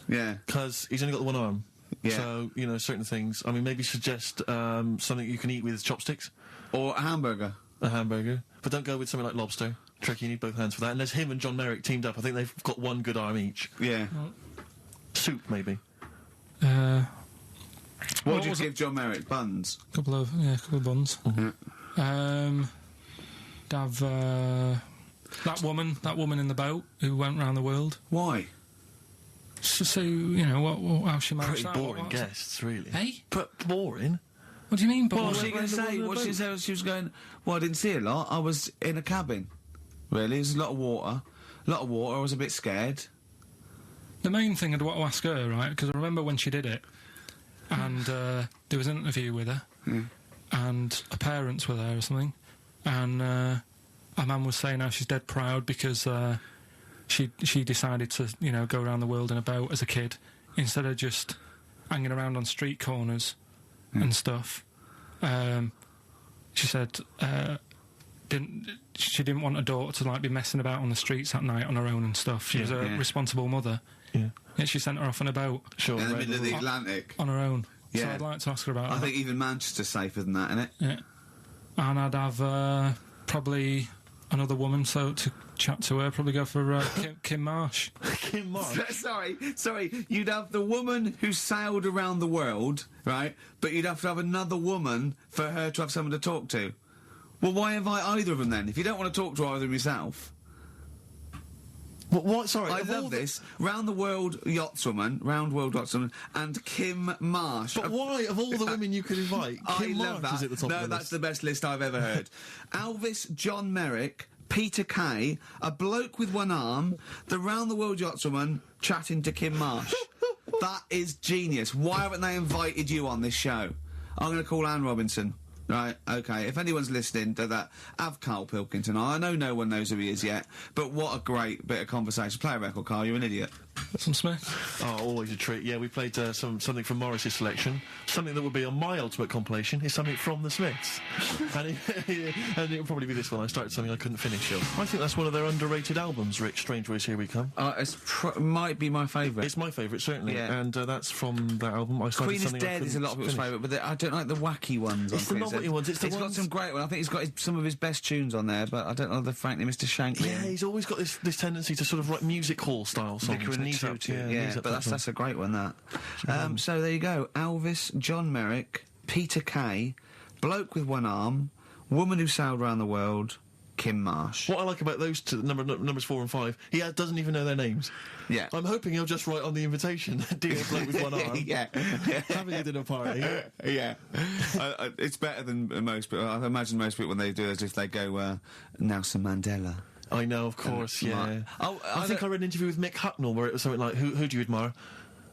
Yeah. Because he's only got the one arm. Yeah. So, you know, certain things. I mean, maybe suggest something you can eat with chopsticks. Or a hamburger. A hamburger. But don't go with something like lobster. Tricky, you need both hands for that. And there's him and John Merrick teamed up. I think they've got one good arm each. Yeah. Soup, maybe. What would you was give John Merrick? Buns? couple of buns. Yeah. Have that woman in the boat who went round the world. Why? Just to see, you know, how she managed Pretty that. boring What- guests, really. Hey? But boring? What do you mean? What But was she going to say? What she said? She was going, well, I didn't see a lot. I was in a cabin. Really? There's a lot of water. I was a bit scared. the main thing I'd want to ask her, right? Because I remember when she did it, and there was an interview with her, and her parents were there or something, and her mum was saying how she's dead proud because she decided to, you know, go around the world in a boat as a kid instead of just hanging around on street corners and stuff. She said she didn't want her daughter to like be messing about on the streets at night on her own and stuff. She was a responsible mother. Yeah. Yet she sent her off on a boat Sure. In the right. middle of the Atlantic. on her own. So Yeah. I'd like to ask her about I that. think even Manchester's safer than that, innit? Yeah. And I'd have probably another woman so to chat to her. Probably go for Kim Marsh. Kim Marsh. Sorry. You'd have the woman who sailed around the world, right? But you'd have to have another woman for her to have someone to talk to. Well, why invite either of them then? If you don't want to talk to either of them yourself. What? Sorry. I of all love the- this. Round World Yachtswoman, and Kim Marsh. But why, of all the women you could invite, Kim I love Marsh that. is at the top no, of the that's list. the best list I've ever heard. Elvis, John Merrick, Peter Kay, a bloke with one arm, the Round the World Yachtswoman chatting to Kim Marsh. That is genius. Why haven't they invited you on this show? I'm going to call Anne Robinson. Right, okay. If anyone's listening to that, have Carl Pilkington. I know no one knows who he is yet, but what a great bit of conversation. Play a record, Carl. You're an idiot. Some Smith. Oh, always a treat. Yeah, we played something from Morris's selection. Something that would be on my ultimate compilation is something from the Smiths. and it'll probably be this one. I started something I couldn't finish. I think that's one of their underrated albums, Rick. Strange Ways Here We Come. Might be my favourite. It's my favourite, certainly. Yeah. And that's from that album. I started Queen is something I Dead is a couldn't lot of people's finish. favourite, but I don't like the wacky ones. It's the on Queen is novelty Dead. ones, it's the got ones- some great ones. I think he's got some of his best tunes on there, but I don't know the frankly Mr. Shankly. Yeah, he's always got this tendency to sort of write music hall style songs. Vicar and the Knees up, Tutu. knees Yeah, up but type that's a great one, that. So there you go. Elvis, John Merrick, Peter Kay, bloke with one arm, woman who sailed around the world, Kim Marsh. What I like about those two, numbers 4 and 5, he doesn't even know their names. Yeah. I'm hoping he'll just write on the invitation, dear bloke with one arm. Yeah. Having a dinner party. Yeah. It's better than most people. I imagine most people, when they do this, if they go, Nelson Mandela. I know, of course, yeah. I think I read an interview with Mick Hucknall where it was something like, who do you admire?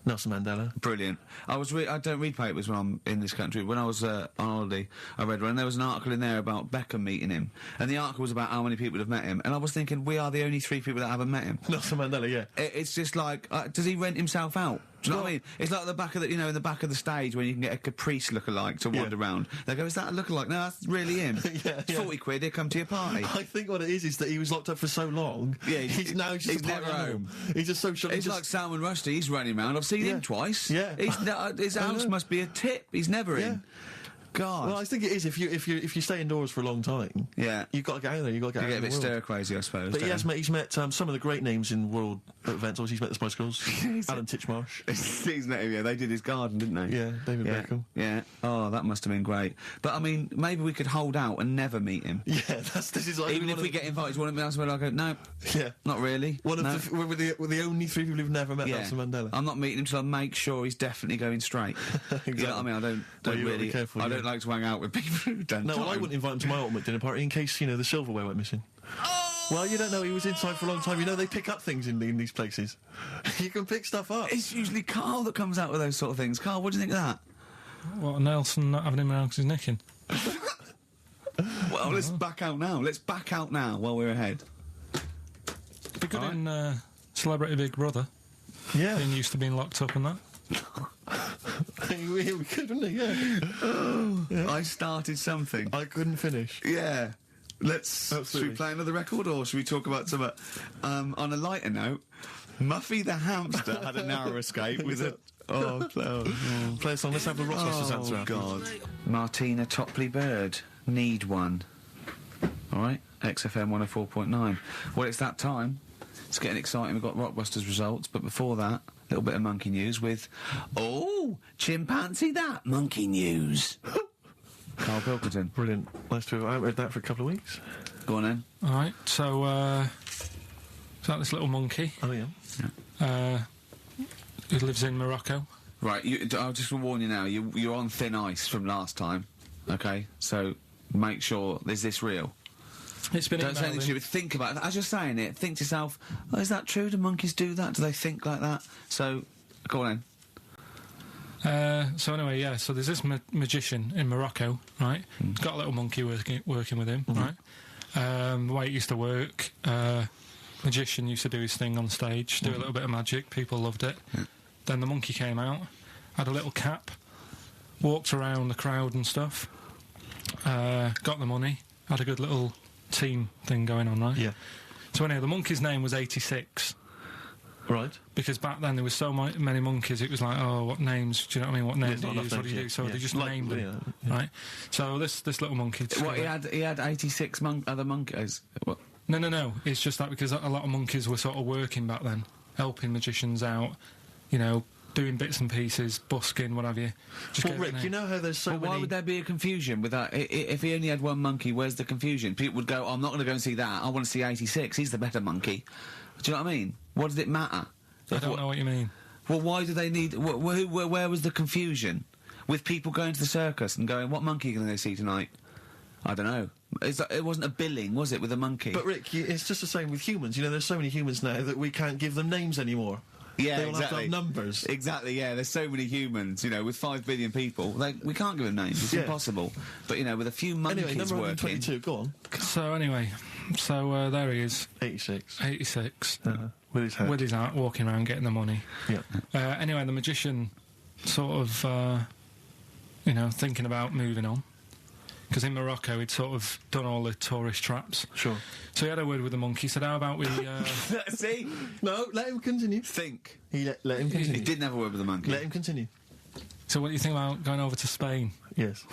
Nelson Mandela. Brilliant. I don't read papers when I'm in this country. When I was on holiday, I read one, and there was an article in there about Beckham meeting him. And the article was about how many people have met him. And I was thinking, we are the only 3 people that haven't met him. Nelson Mandela, yeah. It's just like, does he rent himself out? Do you know what I mean? It's like the back of the, in the back of the stage when you can get a Caprice lookalike to wander around. They go, is that a lookalike? No, that's really him. It's 40 quid, he'll come to your party. I think what it is that he was locked up for so long. Yeah, he's now just he's never home. He's just so short. It's like Salman Rushdie, he's running around. I've seen him twice. Yeah. His house must be a tip. He's never in. God. Well, I think it is if you stay indoors for a long time. Yeah. You've got to get out there. You've got to get out a of bit the world. stir crazy, I suppose. But he's met some of the great names in world events. Obviously, he's met the Spice Girls. Alan Titchmarsh. He's met him, yeah. They did his garden, didn't they? Yeah, David Beckham. Yeah. Oh, that must have been great. But I mean, maybe we could hold out and never meet him. Yeah, this is like even if we get invited to one of them, that's where I go, no. Yeah. Not really. We're the only 3 people who've never met Nelson Mandela. I'm not meeting him till I make sure he's definitely going straight. Exactly. You know what I mean? I don't really. Careful, I don't like to hang out with people who don't. No, well, I wouldn't invite him to my ultimate dinner party in case the silverware went missing. Oh! Well, you don't know. He was inside for a long time. You know they pick up things in these places. You can pick stuff up. It's usually Carl that comes out with those sort of things. Carl, what do you think of that? What, Nelson not having him around because he's nicking? Well, let's back out now. Let's back out now while we're ahead. Be good in Celebrity Big Brother. Yeah. Being used to being locked up and that. we could, wouldn't he? Yeah. I started something. I couldn't finish. Yeah. Should we play another record, or should we talk about some... on a lighter note, Muffy the hamster had a narrow escape with a... Play a song. Let's have the Rockbusters answer. Oh, God. Martina Topley Bird. Need one. All right. XFM 104.9. Well, it's that time. It's getting exciting. We've got Rockbusters results, but before that, a little bit of monkey news with... Oh, chimpanzee that monkey news. Carl Pilkington. Brilliant. Nice to have. I haven't read that for a couple of weeks. Go on then. All right. So, is that this little monkey? Oh, yeah. Who lives in Morocco. Right. I'll just warn you now. You're on thin ice from last time. Okay. So make sure. Is this real? It's been. Don't say anything stupid. Think about it. As you're saying it, think to yourself, oh, is that true? Do monkeys do that? Do they think like that? So, go on then. So anyway, yeah, so there's this magician in Morocco, right? He's got a little monkey working with him, right? The way it used to work, magician used to do his thing on stage, do a little bit of magic, people loved it. Then the monkey came out, had a little cap, walked around the crowd and stuff, got the money, had a good little team thing going on, right? Yeah. So anyway, the monkey's name was 86. Right. Because back then there was so many monkeys, it was like, oh, what names, do you know what I mean? What names do you use, what do you do? So they just named them, right? So this little monkey... What, he had 86 other monkeys? What? No, it's just that because a lot of monkeys were sort of working back then, helping magicians out, doing bits and pieces, busking, what have you. Well, Rick, you know how there's so many... Why would there be a confusion with that? If he only had one monkey, where's the confusion? People would go, oh, I'm not going to go and see that, I want to see 86, he's the better monkey. Do you know what I mean? What does it matter? I don't know what you mean. Well, why do they need... Where was the confusion? With people going to the circus and going, what monkey are you going to go see tonight? I don't know. It wasn't a billing, was it, with a monkey? But, Rick, it's just the same with humans. There's so many humans now that we can't give them names anymore. Yeah, they all exactly. have to have numbers. Exactly, yeah. There's so many humans, with 5 billion people. We can't give them names. It's impossible. But, with a few monkeys anyway, number working... 122, go on. So, anyway, there he is. 86. 86. With his hat. With his hat, walking around, getting the money. Yeah. Anyway, the magician sort of, thinking about moving on. Because in Morocco, he'd sort of done all the tourist traps. Sure. So he had a word with the monkey, said, how about we... See? No, let him continue. Think. Let him continue. He didn't have a word with the monkey. Let him continue. So what do you think about going over to Spain? Yes.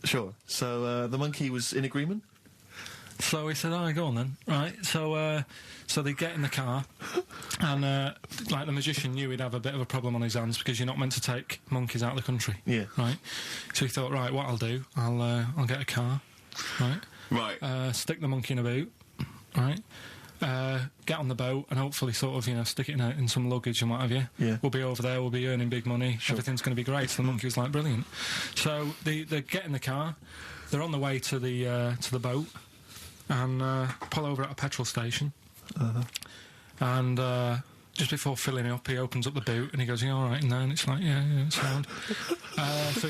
Sure. So the monkey was in agreement? So he said, oh, go on then. Right, so they get in the car, and, the magician knew he'd have a bit of a problem on his hands, because you're not meant to take monkeys out of the country. Yeah. Right? So he thought, right, what I'll do, I'll get a car, right? Right. Stick the monkey in a boot, right? Get on the boat and hopefully sort of, you know, stick it in some luggage and what have you. Yeah. We'll be over there, we'll be earning big money, everything's going to be great. So the monkey was like, brilliant. So they get in the car, they're on the way to the boat, and pull over at a petrol station. And just before filling it up, he opens up the boot and he goes, "You all right in there?" And it's like, yeah, it's sound. So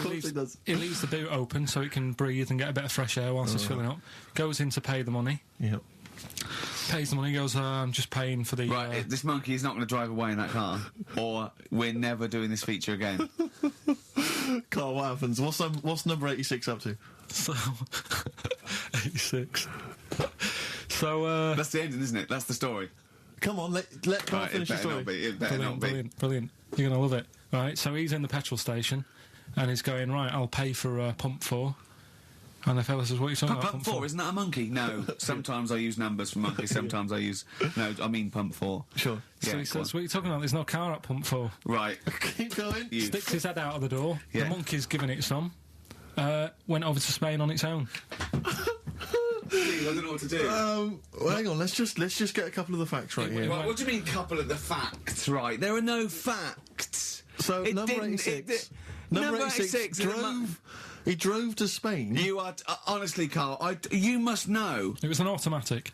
he leaves the boot open so it can breathe and get a bit of fresh air whilst it's filling up. Goes in to pay the money. Yep. Pays the money, goes, I'm just paying for the... Right, this monkey is not going to drive away in that car, or we're never doing this feature again. Carl, what happens? What's number 86 up to? So... 86. So, That's the ending, isn't it? That's the story. Come on, let Carl finish the story. It better not be. Brilliant. You're going to love it. Right, so he's in the petrol station, and he's going, right, I'll pay for pump 4. And the fella says, what are you talking about? Pump 4, isn't that a monkey? No. Sometimes I use numbers for monkeys, sometimes I use... No, I mean pump 4. Sure. So Yeah, he says, what are you talking about? There's no car at pump 4. Right. Keep going. Sticks his head out of the door. Yeah. The monkey's giving it some. Went over to Spain on its own. I don't know what to do. Well, hang on, let's just get a couple of the facts right here. Right, what do you mean, couple of the facts, right? There are no facts. So, It number didn't- 86... Number 86 He drove to Spain. You are... honestly, Carl, you must know. It was an automatic.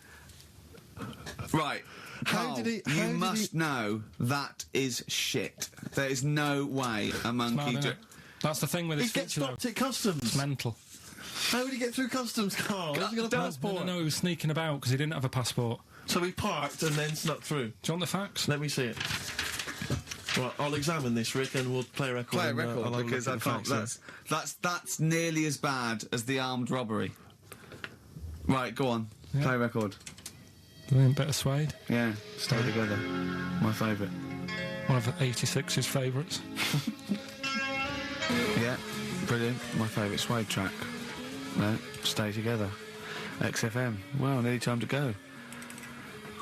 Right. How Carl, did you must know that is shit. There is no way a monkey... Mad, innit? That's the thing with He this gets feature, stopped at customs. It's mental. How would he get through customs, Carl? Has he got a passport? No, he was sneaking about because he didn't have a passport. So he parked and then snuck through. Do you want the facts? Let me see it. Right, I'll examine this, Rick, and we'll play a record. Play a and, record, I'll have a because look I at the can't... facts That's nearly as bad as the armed robbery. Right, go on. Yeah. Play a record. Brilliant bit of suede. Yeah, Stay Together. My favourite. One of 86's favourites. Yeah, brilliant. My favourite suede track. No, Stay Together. XFM. Well, nearly time to go.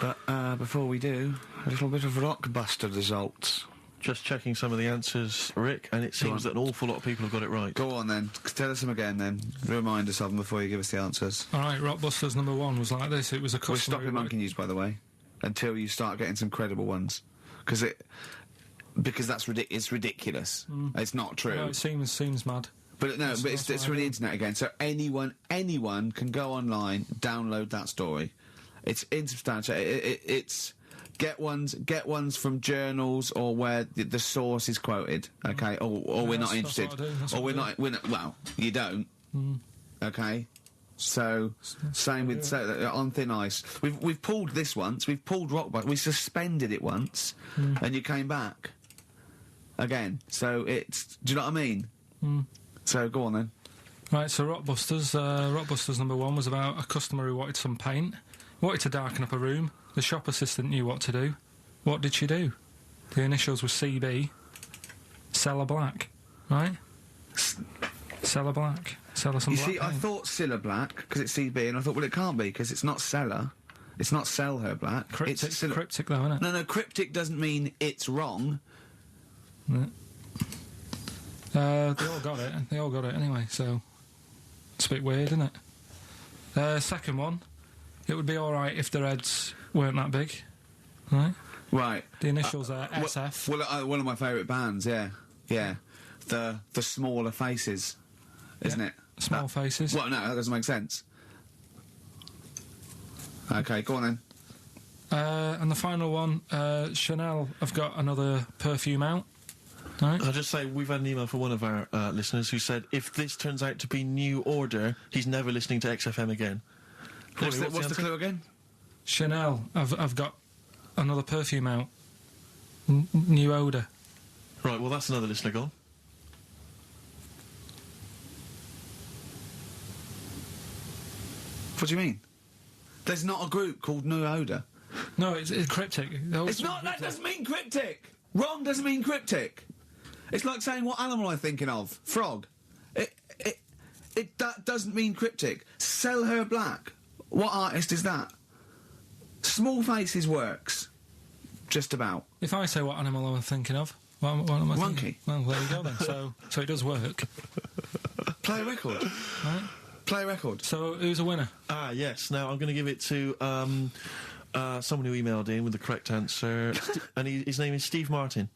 But before we do, a little bit of Rockbuster results. Just checking some of the answers, Rick, and it seems that an awful lot of people have got it right. Go on then. Tell us them again then. Remind us of them before you give us the answers. All right, Rockbusters number 1 was like this. It was a customer... We're stopping monkey news, by the way, until you start getting some credible ones. Because that's it's ridiculous. It's not true. No, it seems mad. But no, but it's through the internet again. So anyone can go online, download that story. It's insubstantial. It's get ones from journals or where the source is quoted. Okay, or we're not interested. Or we're not. Well, you don't. Okay. So same with on thin ice. We've pulled this once. We've pulled Rockbuster. We suspended it once, and you came back again. So it's. Do you know what I mean? So go on then. Right, so Rockbusters number 1 was about a customer who wanted some paint, wanted to darken up a room. The shop assistant knew what to do. What did she do? The initials were CB. Seller Black, right? Seller Black. Seller some black paint. I thought Cilla Black, because it's CB, and I thought, well, it can't be, because it's not Seller. It's not Sell Her Black. Cryptic, it's cryptic though, isn't it? No, cryptic doesn't mean it's wrong. They all got it. They all got it anyway, so it's a bit weird, isn't it? Second one, it would be all right if their heads weren't that big, right? Right. The initials are SF. Well, one of my favourite bands, yeah. The Smaller Faces, isn't it? Small Faces. Well, no, that doesn't make sense. Okay, go on then. And the final one, Chanel have got another perfume out. Right. I'll just say we've had an email from one of our listeners who said if this turns out to be New Order, he's never listening to XFM again. What's the clue again? Chanel have got another perfume out. New odour. Right, well that's another listener gone. What do you mean? There's not a group called New Odour. No, it's cryptic. It's not. That doesn't mean cryptic. Wrong doesn't mean cryptic. It's like saying what animal I'm thinking of. Frog. That doesn't mean cryptic. Sell Her Black. What artist is that? Small Faces works. Just about. If I say what animal I'm thinking of, what am I Monkey. thinking? Well, there you go then. So it does work. Play a record. Right? Play a record. So, who's a winner? Ah, yes. Now, I'm going to give it to someone who emailed in with the correct answer, and his name is Steve Martin.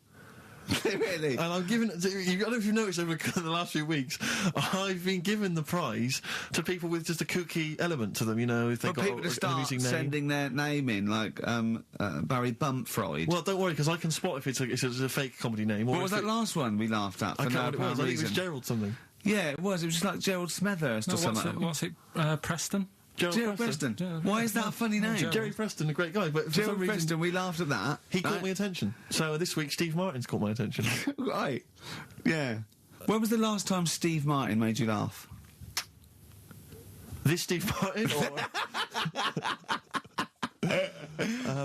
Really? And I'm giving I don't know if you've noticed over the last few weeks, I've been giving the prize to people with just a kooky element to them, you know, if they've got people to an start amusing name. sending their name in, like Barry Bumpfroyd. Well, don't worry, because I can spot if it's a fake comedy name. Or What was if that last one we laughed at? I For can't no remember what it was. apparent I think it was reason? Gerald something. Yeah, it was. It was just like Gerald Smethurst or something. What's it? Preston? Gerald Preston. Why is that a funny name? Gerald. Jerry Preston, a great guy, but for Gerald some reason Preston, we laughed at that. he caught my attention. So this week, Steve Martin's caught my attention. Right. Yeah. When was the last time Steve Martin made you laugh? This Steve Martin?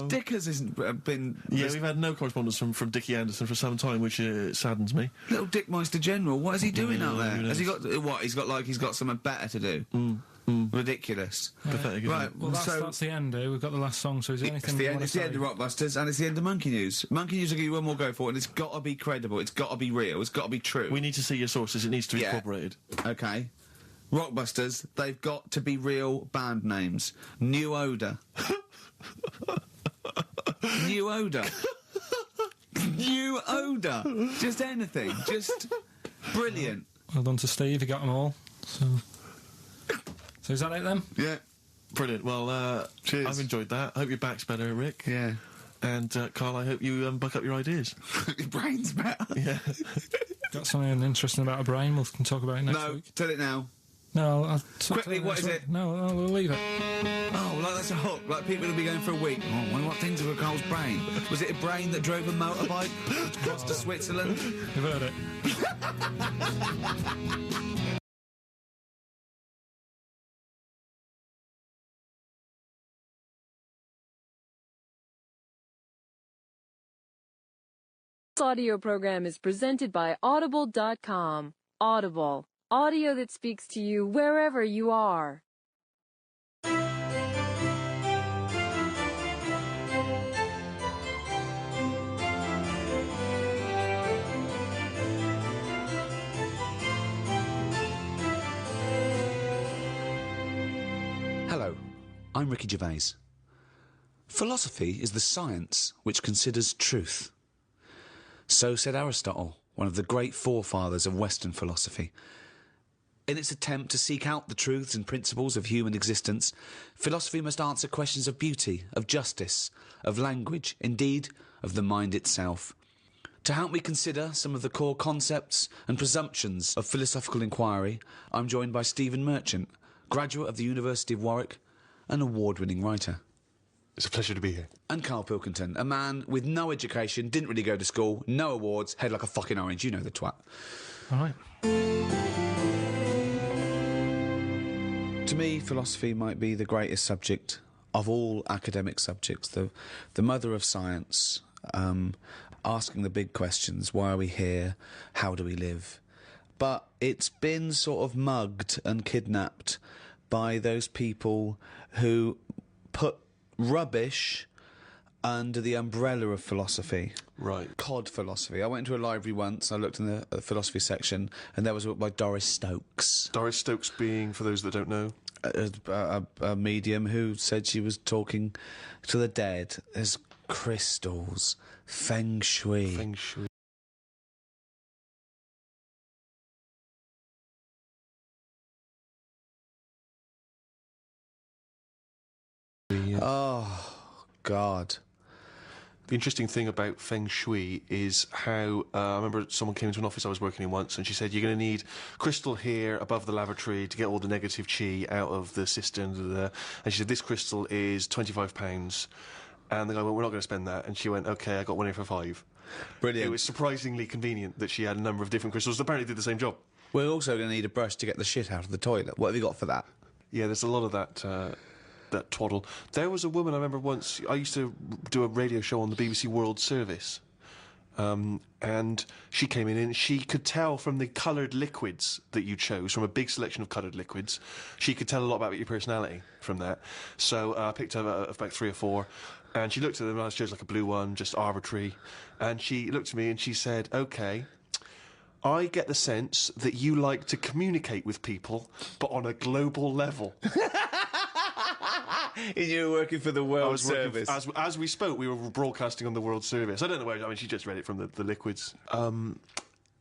Dickers hasn't been... Yeah, we've had no correspondence from Dickie Anderson for some time, which saddens me. Little Dickmeister General, what is he doing out there? who Has he knows? got... What, he's got something better to do? Ridiculous. Pathetic, isn't Right, it? Well, that's the end, We've got the last song, so is there It's anything the you end, want it's to the end of Rockbusters, and it's the end of Monkey News. Monkey News will give you one more go for it, and it's got to be credible, it's got to be real, it's got to be true. We need to see your sources. It needs to be Yeah. incorporated. Okay. Rockbusters, they've got to be real band names. New Odour. New Odour. New Odour. Just anything. Just brilliant. Well done to Steve, he got them all. So is that it then? Yeah. Brilliant. Well, Cheers. I've enjoyed that. I hope your back's better, Rick. Yeah. And, Carl, I hope you buck up your ideas. Your brain's better. Yeah. Got something interesting about a brain, we can talk about it next No, week. tell it now. No, I'll Quickly, what is it? No, we'll leave it. Oh, like that's a hook. Like people will be going for a week. Oh, I wonder what things were Carl's brain. Was it a brain that drove a motorbike across to Switzerland? You've heard it. This audio program is presented by Audible.com. Audible. Audio that speaks to you wherever you are. Hello, I'm Ricky Gervais. Philosophy is the science which considers truth. So said Aristotle, one of the great forefathers of Western philosophy. In its attempt to seek out the truths and principles of human existence, philosophy must answer questions of beauty, of justice, of language, indeed, of the mind itself. To help me consider some of the core concepts and presumptions of philosophical inquiry, I'm joined by Stephen Merchant, graduate of the University of Warwick, an award-winning writer. It's a pleasure to be here. And Carl Pilkington, a man with no education, didn't really go to school, no awards, head like a fucking orange, you know the twat. All right. To me, philosophy might be the greatest subject of all academic subjects, the mother of science, asking the big questions, why are we here, how do we live? But it's been sort of mugged and kidnapped by those people who put rubbish under the umbrella of philosophy. Right. Cod philosophy. I went into a library once, I looked in the philosophy section, and there was a book by Doris Stokes. Doris Stokes being, for those that don't know, A medium who said she was talking to the dead. There's crystals, feng shui. Feng Shui. Oh, God. The interesting thing about Feng Shui is how, I remember someone came into an office I was working in once and she said, you're going to need crystal here above the lavatory to get all the negative chi out of the cistern. And she said, this crystal is £25. And the guy went, we're not going to spend that. And she went, okay, I got one here for £5. Brilliant. It was surprisingly convenient that she had a number of different crystals that apparently did the same job. We're also going to need a brush to get the shit out of the toilet. What have you got for that? Yeah, there's a lot of that twaddle. There was a woman I remember once, I used to do a radio show on the BBC World Service, and she came in and she could tell from the coloured liquids that you chose, from a big selection of coloured liquids, she could tell a lot about your personality from that. So I picked up about 3 or 4, and she looked at them and I chose like a blue one, just arbitrary, and she looked at me and she said, okay, I get the sense that you like to communicate with people, but on a global level. You were working for the World Service. Service. As we spoke, we were broadcasting on the World Service. I don't know where... I mean, she just read it from the Liquids.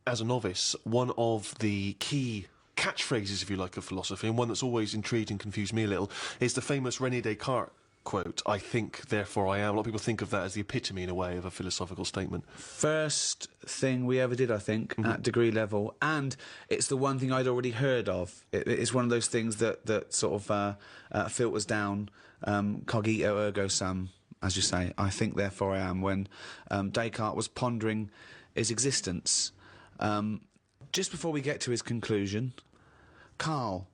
As a novice, one of the key catchphrases, if you like, of philosophy, and one that's always intrigued and confused me a little, is the famous René Descartes quote, "I think, therefore I am." A lot of people think of that as the epitome, in a way, of a philosophical statement. First thing we ever did, I think, at degree level, and it's the one thing I'd already heard of. It's one of those things that sort of filters down, cogito ergo sum, as you say. I think, therefore I am. When Descartes was pondering his existence, just before we get to his conclusion, Carl,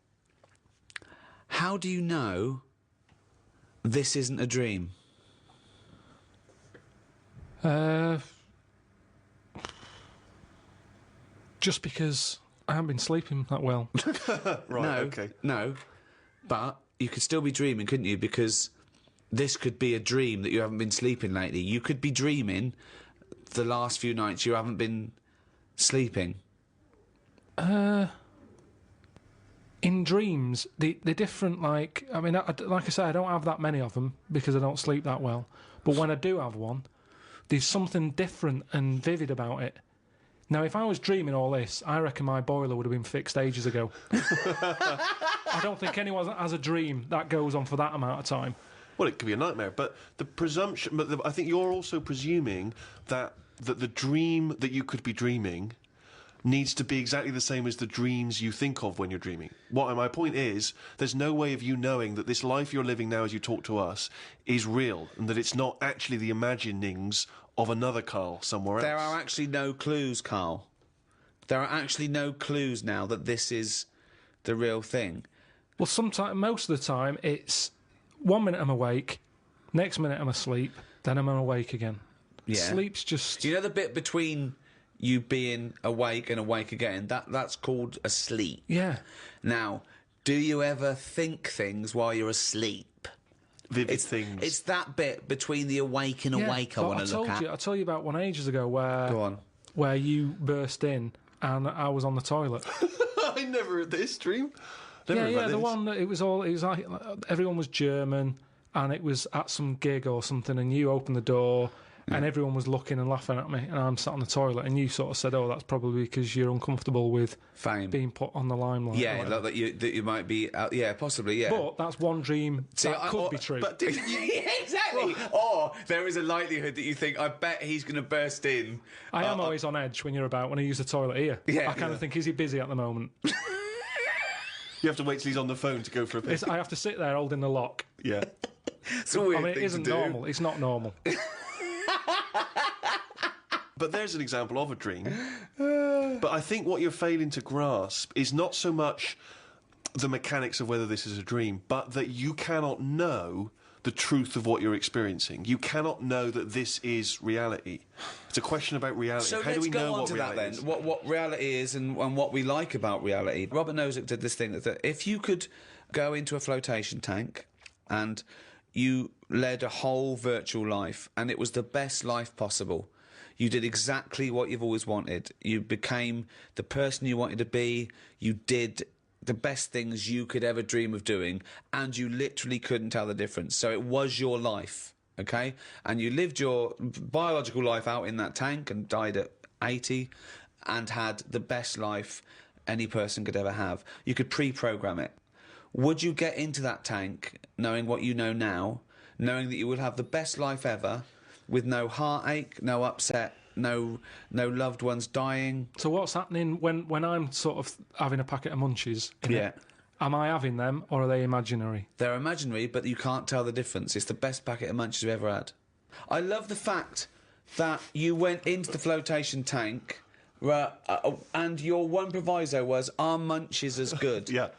how do you know this isn't a dream? Just because I haven't been sleeping that well. Right, okay. No, but you could still be dreaming, couldn't you? Because this could be a dream that you haven't been sleeping lately. You could be dreaming the last few nights you haven't been sleeping. In dreams, they're different, like... I mean, like I say, I don't have that many of them because I don't sleep that well. But when I do have one, there's something different and vivid about it. Now, if I was dreaming all this, I reckon my boiler would have been fixed ages ago. I don't think anyone has a dream that goes on for that amount of time. Well, it could be a nightmare, but the presumption... But I think you're also presuming that the dream that you could be dreaming needs to be exactly the same as the dreams you think of when you're dreaming. My point is, there's no way of you knowing that this life you're living now as you talk to us is real, and that it's not actually the imaginings of another Carl somewhere else. There are actually no clues, Carl. There are actually no clues now that this is the real thing. Well, most of the time, it's 1 minute I'm awake, next minute I'm asleep, then I'm awake again. Yeah. Sleep's just... You know the bit between you being awake and awake again? That's called a sleep. Yeah. Now, do you ever think things while you're asleep? Vivid things. It's that bit between the awake and awake I want to look at. I told you about one ages ago where... Go on. Where you burst in and I was on the toilet. I never heard this dream. The one that it was like everyone was German and it was at some gig or something and you opened the door and everyone was looking and laughing at me and I'm sat on the toilet and you sort of said, "Oh, that's probably because you're uncomfortable with fame being put on the limelight." Yeah, that you might be yeah, possibly, yeah. But that's one dream that could be true. But exactly. Or there is a likelihood that you think, I bet he's going to burst in. I am always on edge when I use the toilet here. Yeah, I kind of think, is he busy at the moment? You have to wait till he's on the phone to go for a piss. I have to sit there holding the lock. Yeah. It's a weird thing it isn't to do. normal. It's not normal. But there's an example of a dream. But I think what you're failing to grasp is not so much the mechanics of whether this is a dream, but that you cannot know the truth of what you're experiencing. You cannot know that this is reality. It's a question about reality. So How do we know what reality then. is? What reality is and what we like about reality. Robert Nozick did this thing that if you could go into a flotation tank and you led a whole virtual life and it was the best life possible, you did exactly what you've always wanted. You became the person you wanted to be. You did the best things you could ever dream of doing, and you literally couldn't tell the difference. So it was your life, okay? And you lived your biological life out in that tank and died at 80 and had the best life any person could ever have. You could pre-program it. Would you get into that tank knowing what you know now, knowing that you would have the best life ever, with no heartache, no upset, no loved ones dying? So what's happening when I'm sort of having a packet of munchies? Am I having them or are they imaginary? They're imaginary, but you can't tell the difference. It's the best packet of munchies you've ever had. I love the fact that you went into the flotation tank and your one proviso was, "Are munchies as good?" Yeah.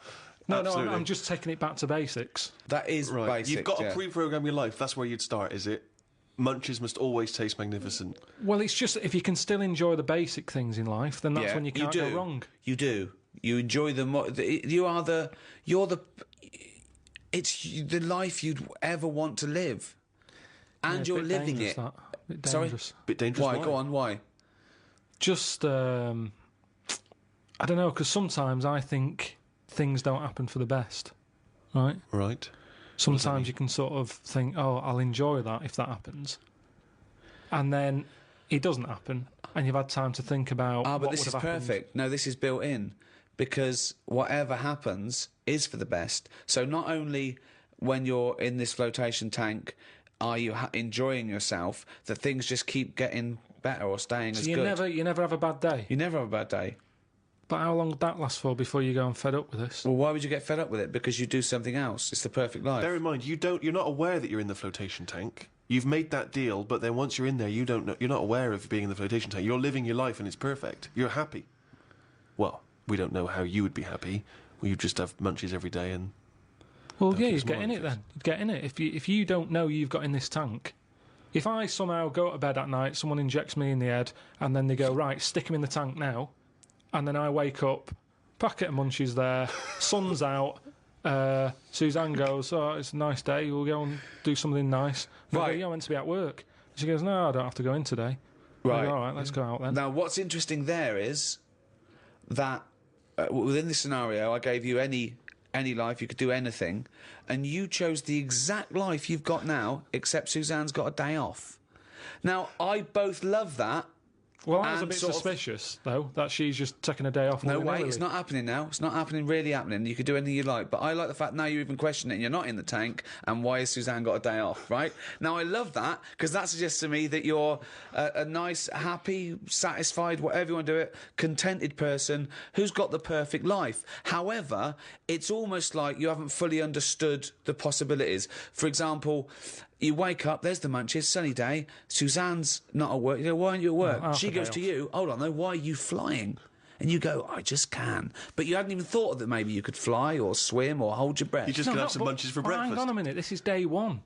No, I'm just taking it back to basics. That is basic. You've got to pre-program your life. That's where you'd start, is it? Munchies must always taste magnificent. Well, it's just if you can still enjoy the basic things in life, then that's when you can't go wrong. You do. You enjoy them. It's the life you'd ever want to live, and you're living it. That. Bit Sorry, dangerous. Bit dangerous. Why? Go on. Why? Just I don't know, because sometimes I think things don't happen for the best, right? Right. Sometimes you can sort of think, oh, I'll enjoy that if that happens. And then it doesn't happen, and you've had time to think about but what this would is have happened. perfect. No, this is built in, because whatever happens is for the best. So not only when you're in this flotation tank are you enjoying yourself, that things just keep getting better or staying as you good. You never have a bad day. You never have a bad day. But how long would that last for before you go and fed up with this? Well, why would you get fed up with it? Because you do something else. It's the perfect life. Bear in mind, you're not aware that you're in the flotation tank. You've made that deal, but then once you're in there, you don't know. You're not aware of being in the flotation tank. You're living your life, and it's perfect. You're happy. Well, we don't know how you would be happy. Well, you just have munchies every day, and well, yeah, you'd get in it then. You'd get in it if you don't know you've got in this tank. If I somehow go to bed at night, someone injects me in the head, and then they go, right, stick him in the tank now, and then I wake up, packet of munchies there, sun's out. Suzanne goes, oh, it's a nice day, we'll go and do something nice. And I go, yeah, I'm meant to be at work. And she goes, no, I don't have to go in today. Right. I go, all right, let's go out then. Now, what's interesting there is that within this scenario, I gave you any life, you could do anything, and you chose the exact life you've got now, except Suzanne's got a day off. Now, I both love that. Well, I was a bit suspicious, though, that she's just taking a day off. No way, it's not happening now. It's not happening, really happening. You could do anything you like. But I like the fact now you're even questioning it and you're not in the tank, and why has Suzanne got a day off, right? Now, I love that, because that suggests to me that you're a nice, happy, satisfied, whatever you want to do it, contented person who's got the perfect life. However, it's almost like you haven't fully understood the possibilities. For example, you wake up, there's the munchies, sunny day, Suzanne's not at work. You go, why aren't you at work? Oh, she goes to you, hold on though, why are you flying? And you go, I just can. But you hadn't even thought that maybe you could fly or swim or hold your breath. You just could have some munchies for breakfast. Hang on a minute, this is day one.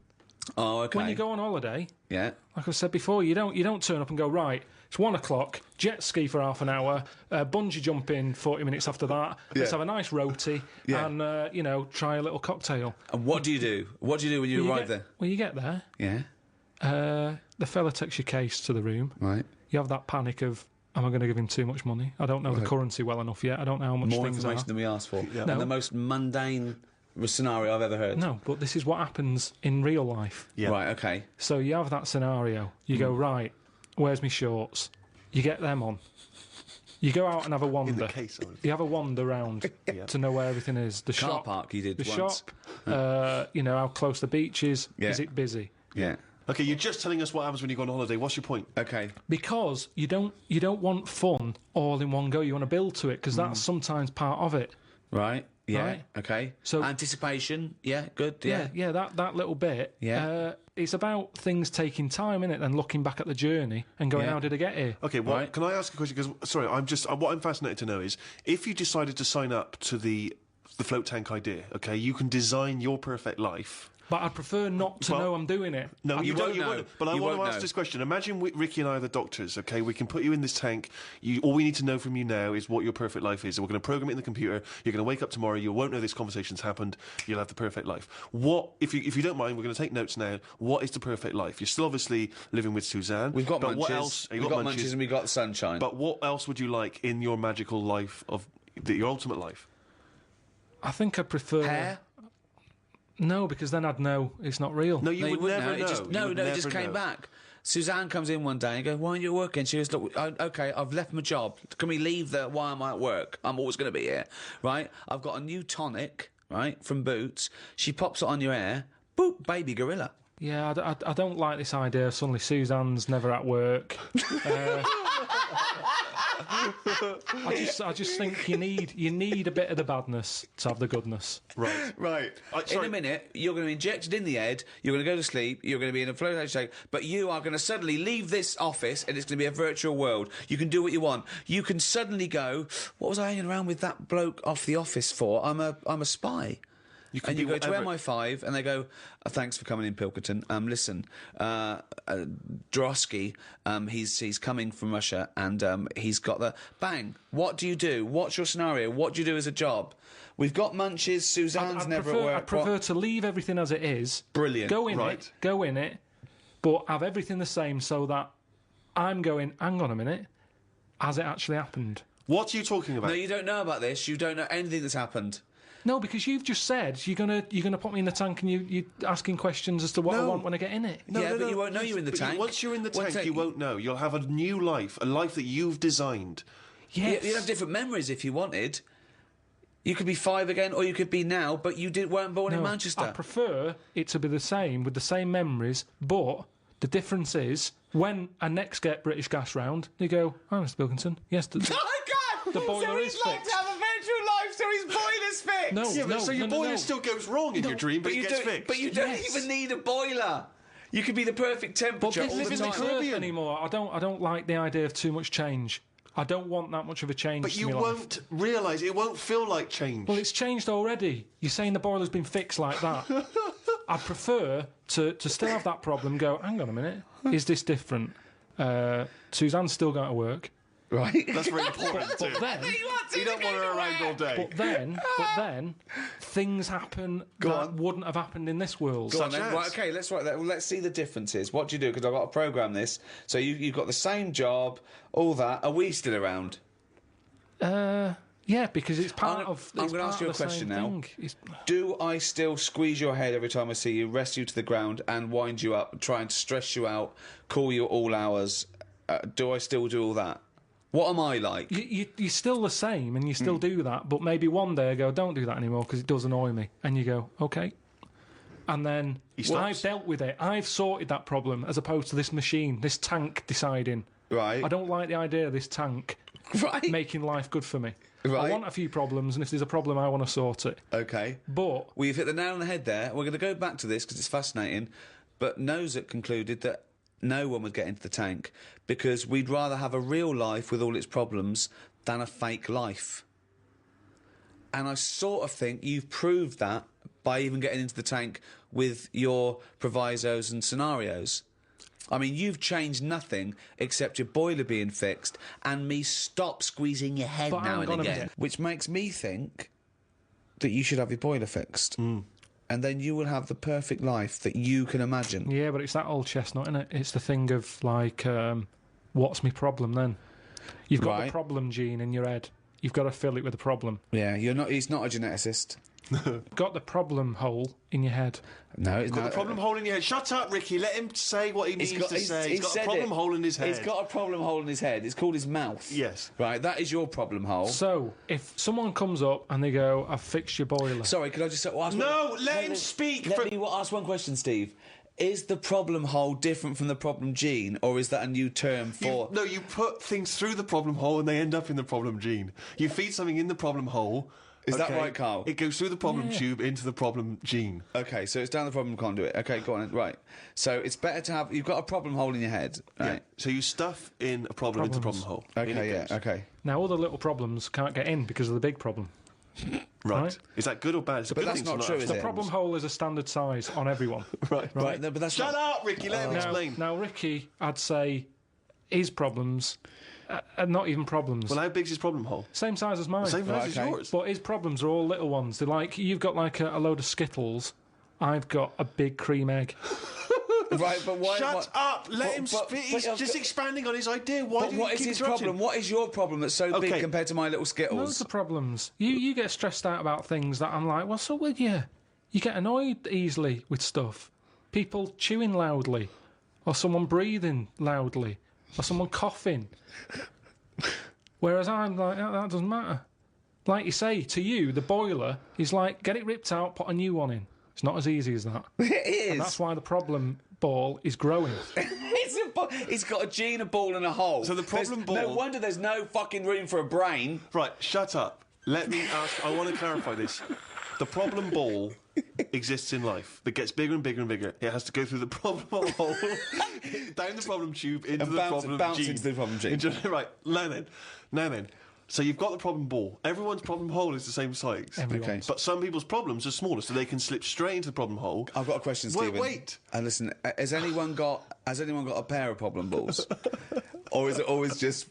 Oh, okay. When you go on holiday, yeah, like I said before, you don't turn up and go, right, it's 1 o'clock, jet ski for half an hour, bungee jump in 40 minutes after that, let's have a nice roti, and, try a little cocktail. And what do you do? What do you do when you arrive there? Well, you get there. Yeah. The fella takes your case to the room. Right. You have that panic of, am I going to give him too much money? I don't know the currency well enough yet. I don't know how much More things information are. than we asked for. No. And the most mundane scenario I've ever heard. No, but this is what happens in real life. Yeah. Right, okay. So you have that scenario. You go, right, where's my shorts? You get them on. You go out and have a wander. In the case, you have a wander round to know where everything is. The Car shop, park you did the once. shop. How close the beach is. Yeah. Is it busy? Yeah. Okay, you're just telling us what happens when you go on holiday. What's your point? Okay. Because you don't want fun all in one go. You want to build to it, because that's sometimes part of it. Right. Yeah. Right. Okay. So anticipation. Yeah. Good. Yeah. Yeah. That little bit. Yeah. It's about things taking time, innit? And looking back at the journey and going, how did I get here? Okay. Well, can I ask a question? Because sorry, what I'm fascinated to know is if you decided to sign up to the float tank idea. Okay, you can design your perfect life. But I'd prefer not to know I'm doing it. No, you don't know. But I want to ask know. this question. Imagine Ricky and I are the doctors, okay? We can put you in this tank. All we need to know from you now is what your perfect life is. We're going to program it in the computer. You're going to wake up tomorrow. You won't know this conversation's happened. You'll have the perfect life. What, if you don't mind, we're going to take notes now. What is the perfect life? You're still obviously living with Suzanne. We've got but munchies. What else? We've got munchies and we've got sunshine. But what else would you like in your magical life, your ultimate life? I think I prefer... Hair? No, because then I'd know it's not real. No, you would never know. It just came back. Suzanne comes in one day and goes, why aren't you working? She goes, look, okay, I've left my job. Can we leave why am I at work? I'm always going to be here, right? I've got a new tonic, right, from Boots. She pops it on your hair. Boop, baby gorilla. Yeah, I don't like this idea of suddenly Suzanne's never at work. I just think you need a bit of the badness to have the goodness. Right. In a minute, you're going to be injected in the head, you're going to go to sleep, you're going to be in a flotation state, but you are going to suddenly leave this office and it's going to be a virtual world. You can do what you want. You can suddenly go, what was I hanging around with that bloke off the office for? I'm a spy. You go to MI5 and they go, thanks for coming in, Pilkington. Listen, Drosky, he's coming from Russia and he's got the... Bang! What do you do? What's your scenario? What do you do as a job? We've got munchies, Suzanne's never at work. I prefer to leave everything as it is. Brilliant. Go in it, but have everything the same so that I'm going, hang on a minute, has it actually happened? What are you talking about? No, you don't know about this. You don't know anything that's happened. No, because you've just said you're gonna put me in the tank and you're asking questions as to what I No. want when I get in it. Yeah, but you won't know you're in the But tank. Once you're in the One tank, tank- you won't know. You'll have a new life, a life that you've designed. Yes. You'd have different memories if you wanted. You could be 5 again, or you could be now, but you weren't born in No, Manchester. I prefer it to be the same, with the same memories, but the difference is, when I next get British Gas round, they go, "Oh, Mr. Wilkinson, yes, Oh, God! the boiler so is he's like fixed." to have a virtual life, so his boiler's fixed! No, Yeah, but no, so your no, boiler no. still goes wrong in your dream, but it you gets don't, fixed. But you don't Yes. even need a boiler. You could be the perfect But temperature this all the isn't time. Earth anymore. I don't like the idea of too much change. I don't want that much of a change. But to you my life. won't realise, it won't feel like change. Well, it's changed already. You're saying the boiler's been fixed like that. I'd prefer to still have that problem. Go, hang on a minute. Is this different? Suzanne's still going to work. Right? That's very important But too. then, You don't want her around all day. but then, things happen that wouldn't have happened in this world. Go on, Such then. as? Right, okay, let's write that. Well, let's see the differences. What do you do? Because I've got to program this. So you've got the same job, all that. Are we still around? Yeah, because it's part I'm of. gonna it's ask part you of a the question same now. thing. It's- Do I still squeeze your head every time I see you, rest you to the ground, and wind you up, try and stress you out, call you at all hours? Do I still do all that? What am I like? You're still the same, and you still do that. But maybe one day I go, don't do that anymore because it does annoy me, and you go, okay. And then I've dealt with it. I've sorted that problem, as opposed to this machine, this tank deciding. Right. I don't like the idea of this tank Right. making life good for me. Right. I want a few problems, and if there's a problem, I want to sort it. Okay. But Well, you've hit the nail on the head there. We're going to go back to this because it's fascinating. But Nozick concluded that no one would get into the tank because we'd rather have a real life with all its problems than a fake life. And I sort of think you've proved that by even getting into the tank with your provisos and scenarios. I mean, you've changed nothing except your boiler being fixed and me stop squeezing your head But now hang and on a again. minute. Which makes me think that you should have your boiler fixed. And then you will have the perfect life that you can imagine. yeah, but it's that old chestnut, isn't it? It's the thing of like, what's my problem then? You've got Right. the problem gene in your head. You've got to fill it with a problem. Yeah, he's not a geneticist. Got the problem hole in your head. No, it's Got not. the problem hole in your head. Shut up, Ricky. Let him say what he means to say. He's got a said problem it. hole in his head. He's got a problem hole in his head. It's called his mouth. Yes. Right, that is your problem hole. So, if someone comes up and they go, I've fixed your boiler. Sorry, could I just ask No, let him speak Let for- me ask one question, Steve. Is the problem hole different from the problem gene, or is that a new term for... No, you put things through the problem hole and they end up in the problem gene. You feed something in the problem hole. Is that right, Carl? It goes through the problem tube into the problem gene. Okay, so it's down the problem conduit. Okay, go on. Right. So it's better to have... You've got a problem hole in your head, Yeah. right? So you stuff in a problem into the problem Problems. hole. In Okay, it yeah, goes. okay. Now, all the little problems can't get in because of the big problem. Right. Right. Is that good or bad? It's a But good that's thing to not true, have is The it? problem hole is a standard size on everyone. Right. Right, no, but that's Shut not... up, Ricky. Let him explain. Now, Ricky, I'd say his problems are not even problems. Well, how big's his problem hole? Same size as mine. Same size as okay. yours. But his problems are all little ones. They're like, you've got like a load of Skittles. I've got a big cream egg. Right, but why... Shut what- up! Let him but- speak. but He's just expanding on his idea. Why But do what you is keep his interrupting? problem? What is your problem that's so big Okay. compared to my little Loads Skittles? of problems. You get stressed out about things that I'm like, what's up with you? You get annoyed easily with stuff. People chewing loudly, or someone breathing loudly, or someone coughing. Whereas I'm like, that doesn't matter. Like you say, to you, the boiler is like, get it ripped out, put a new one in. It's not as easy as that. It is. And that's why the problem ball is growing. It's got a gene, a ball, and a hole. So the problem No ball- wonder there's no fucking room for a brain. Right, shut up. Let me ask. I want to clarify this. The problem ball exists in life. That gets bigger and bigger and bigger. It has to go through the problem hole, down the problem tube, into And the bounce- problem bounce gene. into the problem gene. Right, now then. So you've got the problem ball. Everyone's problem hole is the same size. Everyone's. Okay. But some people's problems are smaller, so they can slip straight into the problem hole. I've got a question, Wait, Stephen. wait. And listen, has anyone got a pair of problem balls, or is it always just?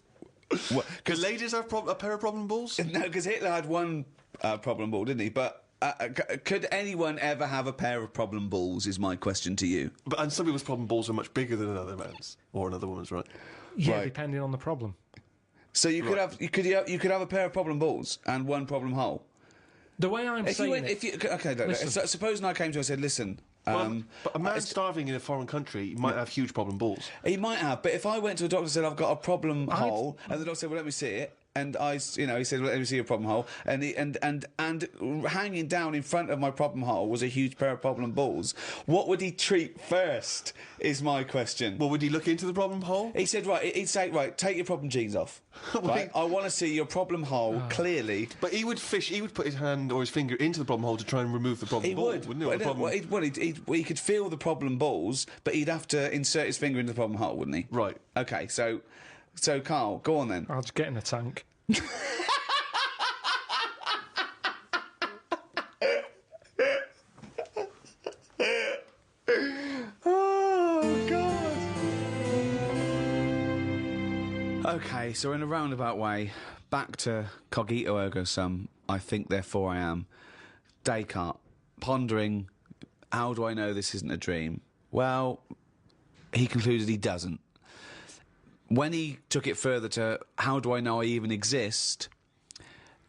Can ladies have a pair of problem balls? No, because Hitler had one problem ball, didn't he? But could anyone ever have a pair of problem balls? Is my question to you. And some people's problem balls are much bigger than another man's or another woman's, right? Yeah, Right. depending on the problem. So you could have a pair of problem balls and one problem hole. The way I'm saying supposing I came to you and said, listen. But a man starving in a foreign country might have huge problem balls. He might have, but if I went to a doctor and said I've got a problem hole, and the doctor said, "Well, let me see it," and he said, "Well, let me see your problem hole," and hanging down in front of my problem hole was a huge pair of problem balls. What would he treat first? Is my question. Well, would he look into the problem hole? He said, he'd say, take your problem jeans off. Right? I want to see your problem hole clearly. But he would put his hand or his finger into the problem hole to try and remove the problem ball, wouldn't he? He could feel the problem balls, but he'd have to insert his finger into the problem hole, wouldn't he? Right. Okay, so Carl, go on then. I'll just get in the tank. Oh, God. Okay, so in a roundabout way, back to cogito ergo sum, I think therefore I am. Descartes, pondering, how do I know this isn't a dream? Well, he concluded he doesn't. When he took it further to how do I know I even exist,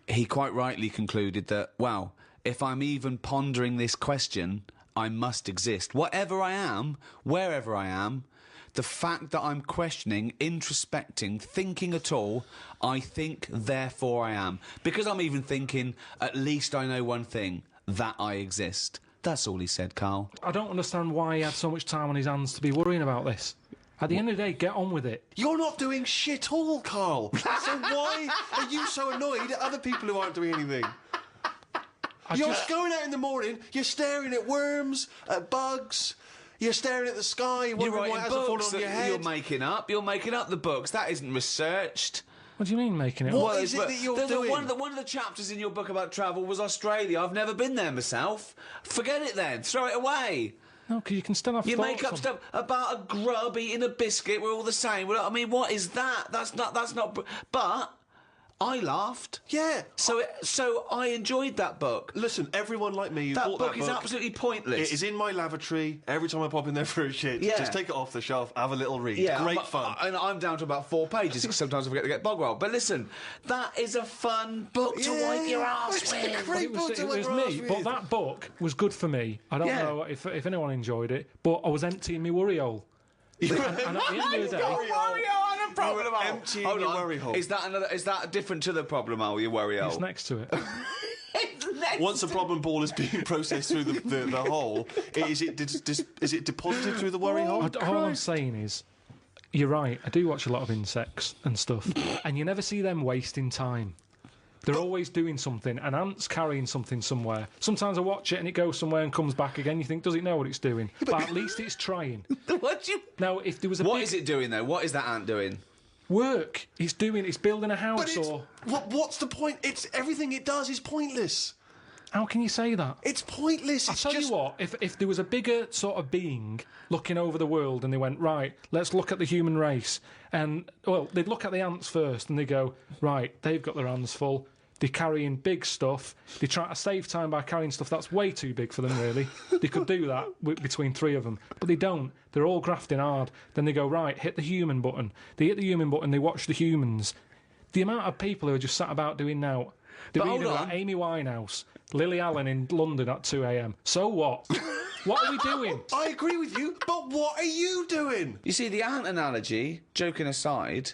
he quite rightly concluded that, well, if I'm even pondering this question, I must exist. Whatever I am, wherever I am, the fact that I'm questioning, introspecting, thinking at all, I think, therefore I am. Because I'm even thinking, at least I know one thing, that I exist. That's all he said, Carl. I don't understand why he had so much time on his hands to be worrying about this. At the end of the day, get on with it. You're not doing shit all, Carl. So why are you so annoyed at other people who aren't doing anything? You're going out in the morning, you're staring at worms, at bugs, you're staring at the sky, wondering why it hasn't fallen on your head. You're making up the books. That isn't researched. What do you mean making it up? What is it that you're doing? One of the chapters in your book about travel was Australia. I've never been there myself. Forget it then. Throw it away. No, because you can still have You make up stuff about a grub eating a biscuit. We're all the same. I mean, what is that? That's not. But I laughed. Yeah. So I enjoyed that book. Listen, everyone like me, that book is absolutely pointless. It is in my lavatory. Every time I pop in there for a shit, just take it off the shelf, have a little read. Yeah, Great fun. And I'm down to about 4 pages because sometimes I forget to get bog roll. But listen, that is a fun book to wipe your ass with. It's a great book to wipe your ass with. But that book was good for me. I don't know if anyone enjoyed it, but I was emptying my worry hole. And at the end of the day, emptying your worry hole. Is that different to the problem hole? Your worry hole. It's next to it. Once a problem ball is being processed through the hole, is it deposited through the worry hole? All I'm saying is, you're right. I do watch a lot of insects and stuff, and you never see them wasting time. They're always doing something. An ant's carrying something somewhere. Sometimes I watch it and it goes somewhere and comes back again. You think, does it know what it's doing? But at least it's trying. Now, if there was What is it doing though? What is that ant doing? Work. It's building a house or. What's the point? Everything it does is pointless. How can you say that? It's pointless. I'll tell you what, if there was a bigger sort of being looking over the world and they went, right, let's look at the human race. And, well, they'd look at the ants first and they go, right, they've got their hands full. They're carrying big stuff. They try to save time by carrying stuff that's way too big for them, really. They could do that between 3 of them. But they don't. They're all grafting hard. Then they go, right, hit the human button. They hit the human button, they watch the humans. The amount of people who are just sat about doing now. They're reading about Amy Winehouse, Lily Allen in London at 2 a.m. So what? What are we doing? I agree with you, but what are you doing? You see, the ant analogy, joking aside,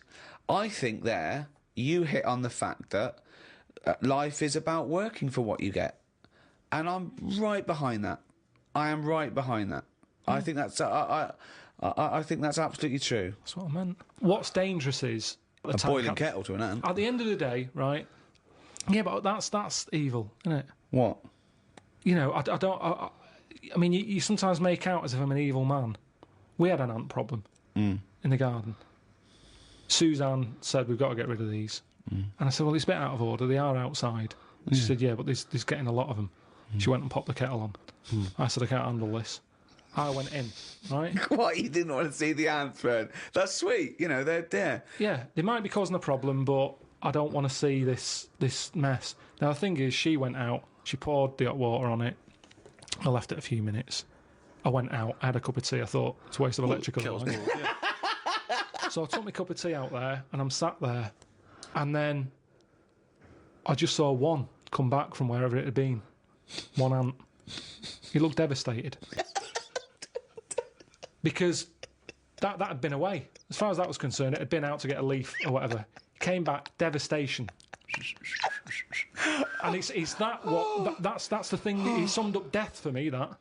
I think there you hit on the fact that life is about working for what you get. And I'm right behind that. I am right behind that. I think that's I think that's absolutely true. That's what I meant. What's dangerous is a boiling kettle to an ant. At the end of the day, right? Yeah, but that's evil, isn't it? What? You know, I mean, you sometimes make out as if I'm an evil man. We had an ant problem in the garden. Suzanne said, we've got to get rid of these. And I said, well, it's a bit out of order. They are outside. And she said, yeah, but there's getting a lot of them. She went and popped the kettle on. I said, I can't handle this. I went in, right? What? You didn't want to see the ants burn? That's sweet. You know, they're there. Yeah, they might be causing a problem, but I don't want to see this mess. Now, the thing is, she went out. She poured the hot water on it. I left it a few minutes. I went out. I had a cup of tea. I thought, it's a waste of electrical line. So I took my cup of tea out there, and I'm sat there. And then I just saw one come back from wherever it had been. One ant. He looked devastated. Because that had been away. As far as that was concerned, it had been out to get a leaf or whatever. Came back, devastation. And it's that what that's the thing that he summed up death for me. That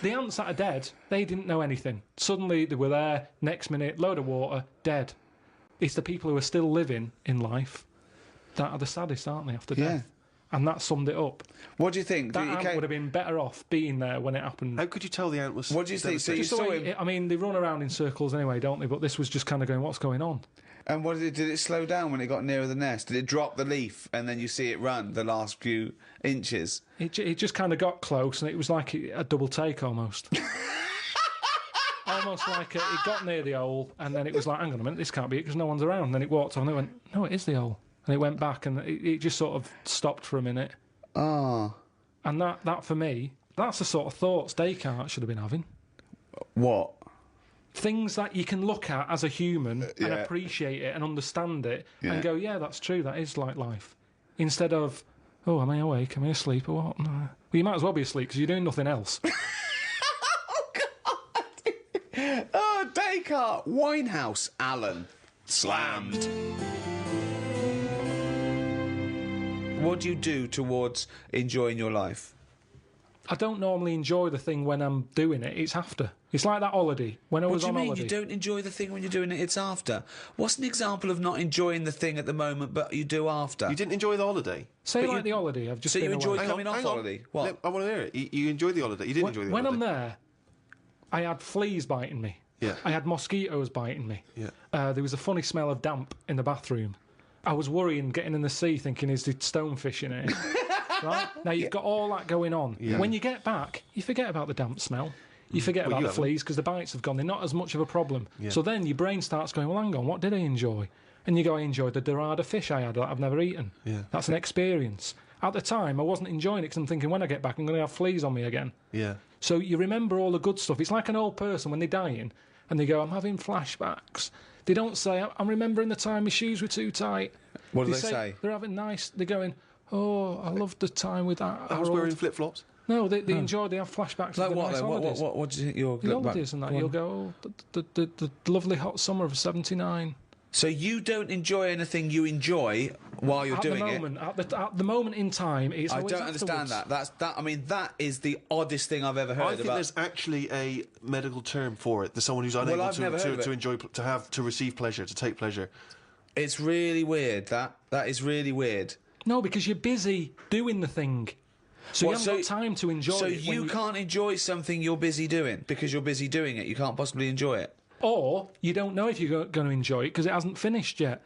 the ants that are dead, they didn't know anything. Suddenly they were there. Next minute, load of water, dead. It's the people who are still living in life that are the saddest, aren't they? After death. And that summed it up. What do you think? That ant would have been better off being there when it happened. How could you tell the ant was... What do you think? So you saw him... I mean, they run around in circles anyway, don't they? But this was just kind of going, what's going on? And what did it slow down when it got nearer the nest? Did it drop the leaf and then you see it run the last few inches? It just kind of got close and it was like a double take almost. Almost like it got near the hole and then it was like, hang on a minute, this can't be it because no one's around. And then it walked on and it went, no, it is the hole. And it went back and it just sort of stopped for a minute. Ah. And that for me, that's the sort of thoughts Descartes should have been having. What? Things that you can look at as a human and appreciate it and understand it and go, yeah, that's true, that is like life. Instead of, oh, am I awake? Am I asleep or what? No. Well, you might as well be asleep because you're doing nothing else. Oh, Descartes, Winehouse, Alan, slammed. What do you do towards enjoying your life? I don't normally enjoy the thing when I'm doing it. It's after. It's like that holiday. When I was on holiday. What do you mean? You don't enjoy the thing when you're doing it, it's after? What's an example of not enjoying the thing at the moment, but you do after? You didn't enjoy the holiday? Say like the holiday. I've just So been you enjoyed away. coming off holiday? What? I want to hear it. You enjoyed the holiday. You didn't enjoy the when holiday. I'm there, I had fleas biting me. Yeah. I had mosquitoes biting me. Yeah. There was a funny smell of damp in the bathroom. I was worrying, getting in the sea, thinking, is there stonefish in it? Right? Now, you've got all that going on. Yeah. When you get back, you forget about the damp smell. You forget about the fleas because the bites have gone. They're not as much of a problem. Yeah. So then your brain starts going, well, hang on, what did I enjoy? And you go, I enjoyed the dorada fish I had that I've never eaten. Yeah. That's an experience. At the time, I wasn't enjoying it because I'm thinking, when I get back, I'm going to have fleas on me again. Yeah. So you remember all the good stuff. It's like an old person when they're dying and they go, I'm having flashbacks. They don't say, I'm remembering the time my shoes were too tight. What do they say? They're having they're going, oh, I loved the time with that. I was wearing flip-flops. No, they enjoy, they have flashbacks Like of the what, nice then? holidays. What do you think you'll The look back? holidays and that. You'll go, oh, the lovely hot summer of 79. So you don't enjoy anything you enjoy while you're doing it? At the moment in time, it's I always don't understand afterwards. that. I mean, that is the oddest thing I've ever heard I think about. there's actually a medical term for it. There's someone who's unable I've never heard of to it. enjoy, to receive pleasure, to take pleasure. It's really weird. That is really weird. No, because you're busy doing the thing. So you haven't got time to enjoy So it. you can't enjoy something you're busy doing because you're busy doing it. You can't possibly enjoy it. Or you don't know if you're going to enjoy it because it hasn't finished yet.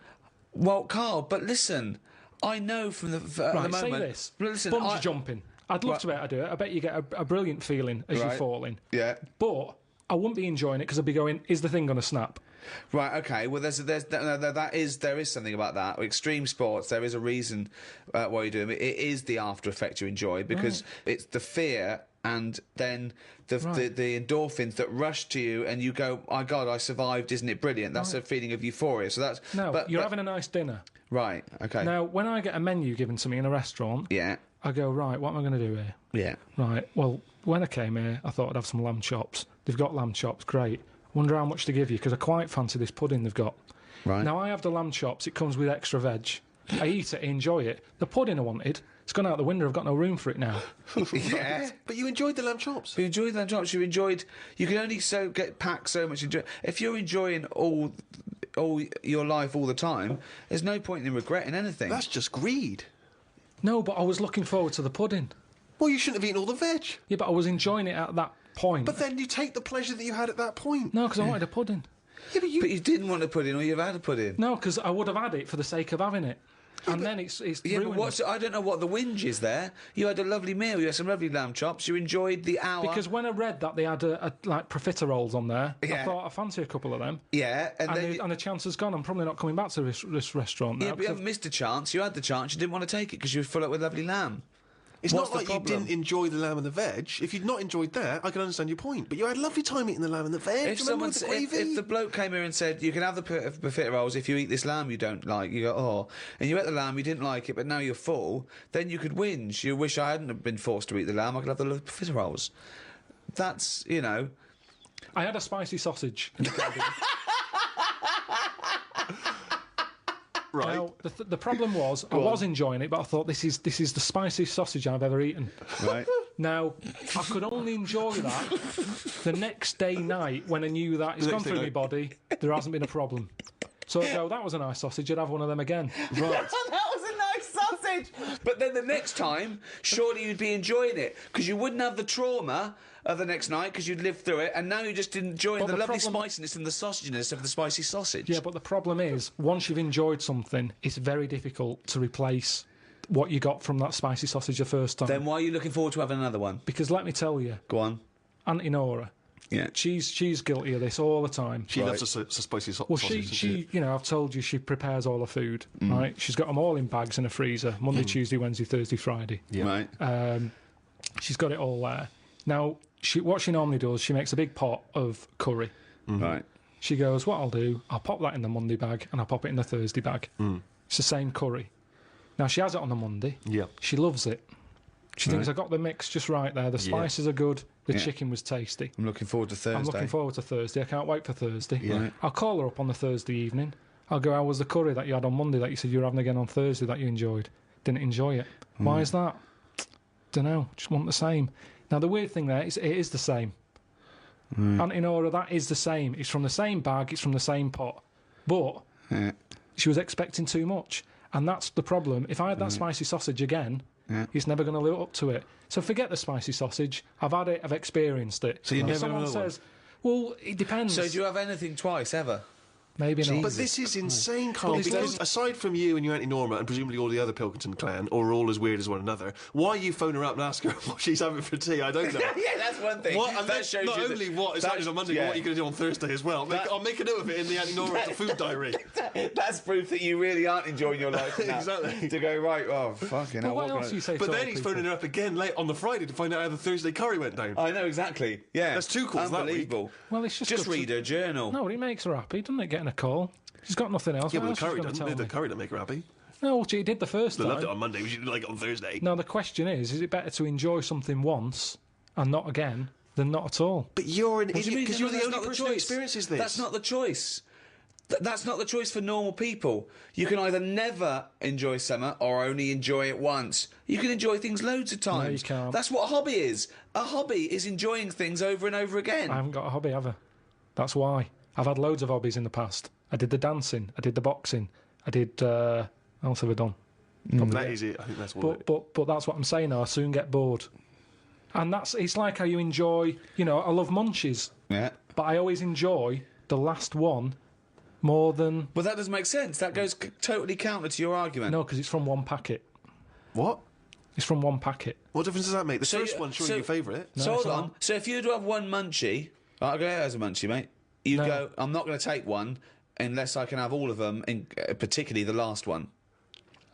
Well, Carl, but listen, I know from the moment... say this. Listen, Bungee jumping. I'd love to be able to do it. I bet you get a brilliant feeling as you're falling. Yeah. But I wouldn't be enjoying it because I'd be going, is the thing going to snap? Right, okay. Well, there is something about that. Extreme sports, there is a reason why you're doing it. It is the after effect you enjoy because it's the fear and then the endorphins that rush to you and you go, my God, I survived, isn't it brilliant? That's a feeling of euphoria. So that's... No, you're having a nice dinner. Right, okay. Now, when I get a menu given to me in a restaurant, I go, right, what am I going to do here? Yeah. Right, well, when I came here, I thought I'd have some lamb chops. They've got lamb chops, great. Wonder how much to give you, because I quite fancy this pudding they've got. Right. Now, I have the lamb chops, it comes with extra veg. I eat it, I enjoy it. The pudding I wanted, it's gone out the window, I've got no room for it now. Yeah. But you enjoyed the lamb chops. You enjoyed the lamb chops, you can only get packed so much. If you're enjoying all your life all the time, there's no point in regretting anything. That's just greed. No, but I was looking forward to the pudding. Well, you shouldn't have eaten all the veg. Yeah, but I was enjoying it at that point. But then you take the pleasure that you had at that point. No, because I wanted a pudding. Yeah, but you didn't want a pudding, or you've had a pudding. No, because I would have had it for the sake of having it. And then it's ruined. But I don't know what the whinge is there. You had a lovely meal. You had some lovely lamb chops. You enjoyed the hour. Because when I read that they had like profiteroles on there, I thought I fancy a couple of them. Yeah, and the chance has gone. I'm probably not coming back to this restaurant now. Yeah, but you haven't missed a chance. You had the chance. You didn't want to take it because you were full up with lovely lamb. It's What's not like the you problem? didn't enjoy the lamb and the veg. If you'd not enjoyed that, I can understand your point. But you had a lovely time eating the lamb and the veg. If Remember with the gravy? if the bloke came here and said you can have the buffet rolls if you eat this lamb you don't like, you go and you ate the lamb you didn't like it but now you're full, then you could whinge. You wish I hadn't have been forced to eat the lamb. I could have the buffet rolls. That's I had a spicy sausage in the cabin. Right. Now, the problem was, I was enjoying it, but I thought this is the spiciest sausage I've ever eaten. Right. Now, I could only enjoy that the next day night when I knew that it's gone through my body, there hasn't been a problem. So I'd go, that was a nice sausage, I'd have one of them again. Right. That was a nice sausage. But then the next time, surely you'd be enjoying it because you wouldn't have the trauma of the next night because you'd lived through it, and now you're just enjoying the lovely spiciness and the sausaginess of the spicy sausage. Yeah, but the problem is, once you've enjoyed something, it's very difficult to replace what you got from that spicy sausage the first time. Then why are you looking forward to having another one? Because let me tell you, Go on. Auntie Nora, Yeah. she's guilty of this all the time. She loves a spicy sausage. Well, doesn't she, I've told you, she prepares all her food, right? She's got them all in bags in a freezer, Monday, Tuesday, Wednesday, Thursday, Friday. Yeah. Right. She's got it all there. Now, what she normally does, she makes a big pot of curry. Right. She goes, what I'll do, I'll pop that in the Monday bag and I'll pop it in the Thursday bag. It's the same curry. Now, she has it on the Monday. Yeah. She loves it. She thinks I got the mix just right there. The spices are good. The chicken was tasty. I'm looking forward to Thursday. I'm looking forward to Thursday. I can't wait for Thursday. Yeah. I'll call her up on the Thursday evening. I'll go, how was the curry that you had on Monday that you said you were having again on Thursday that you enjoyed? Didn't enjoy it. Why is that? Don't know. Just want the same. Now, the weird thing there is it is the same. Auntie Nora, that is the same. It's from the same bag. It's from the same pot. But she was expecting too much. And that's the problem. If I had that spicy sausage again, it's never going to live up to it. So forget the spicy sausage. I've had it. I've experienced it. So you never someone have another says, well, it depends. So do you have anything twice ever? Maybe not. But this is insane, Carl, because aside from you and your Auntie Norma and presumably all the other Pilkington clan, or all as weird as one another, why you phone her up and ask her what she's having for tea, I don't know. Yeah, that's one thing. And that shows not you only what is happening on Monday, but what you're going to do on Thursday as well. I'll make a note of it in the Auntie Norma food diary. That's proof that you really aren't enjoying your life now. Exactly. To go, right, fucking hell. What else do you say But to then other he's people? phoning her up again late on the Friday to find out how the Thursday curry went down. I know, exactly. Yeah. That's two calls that week. Unbelievable. Well, it's just good read her journal. No, it makes her happy, doesn't it, getting a call? She's got nothing else. Yeah, What but else the is she curry gonna doesn't. tell The me? curry don't make her happy. No, she did the first They time. loved it on Monday, but she didn't like it on Thursday. Now, the question is it better to enjoy something once and not again than not at all? But you're an What do you idiot mean? because No, you're the that's only not person who experiences this. That's not the choice. That's not the choice for normal people. You can either never enjoy summer or only enjoy it once. You can enjoy things loads of times. No, you can't. That's what a hobby is. A hobby is enjoying things over and over again. I haven't got a hobby, have I? That's why. I've had loads of hobbies in the past. I did the dancing, I did the boxing, I did... what else have I done? That is it. I think that's what. But that's what I'm saying now. I soon get bored. And it's like how you enjoy... I love munchies. Yeah. But I always enjoy the last one more than... Well, that doesn't make sense. That goes totally counter to your argument. No, because it's from one packet. What? It's from one packet. What difference does that make? The first one's surely your favourite. So hold on. So if you do have one munchie, I'll go as a munchie, mate. You'd go, I'm not going to take one unless I can have all of them, particularly the last one.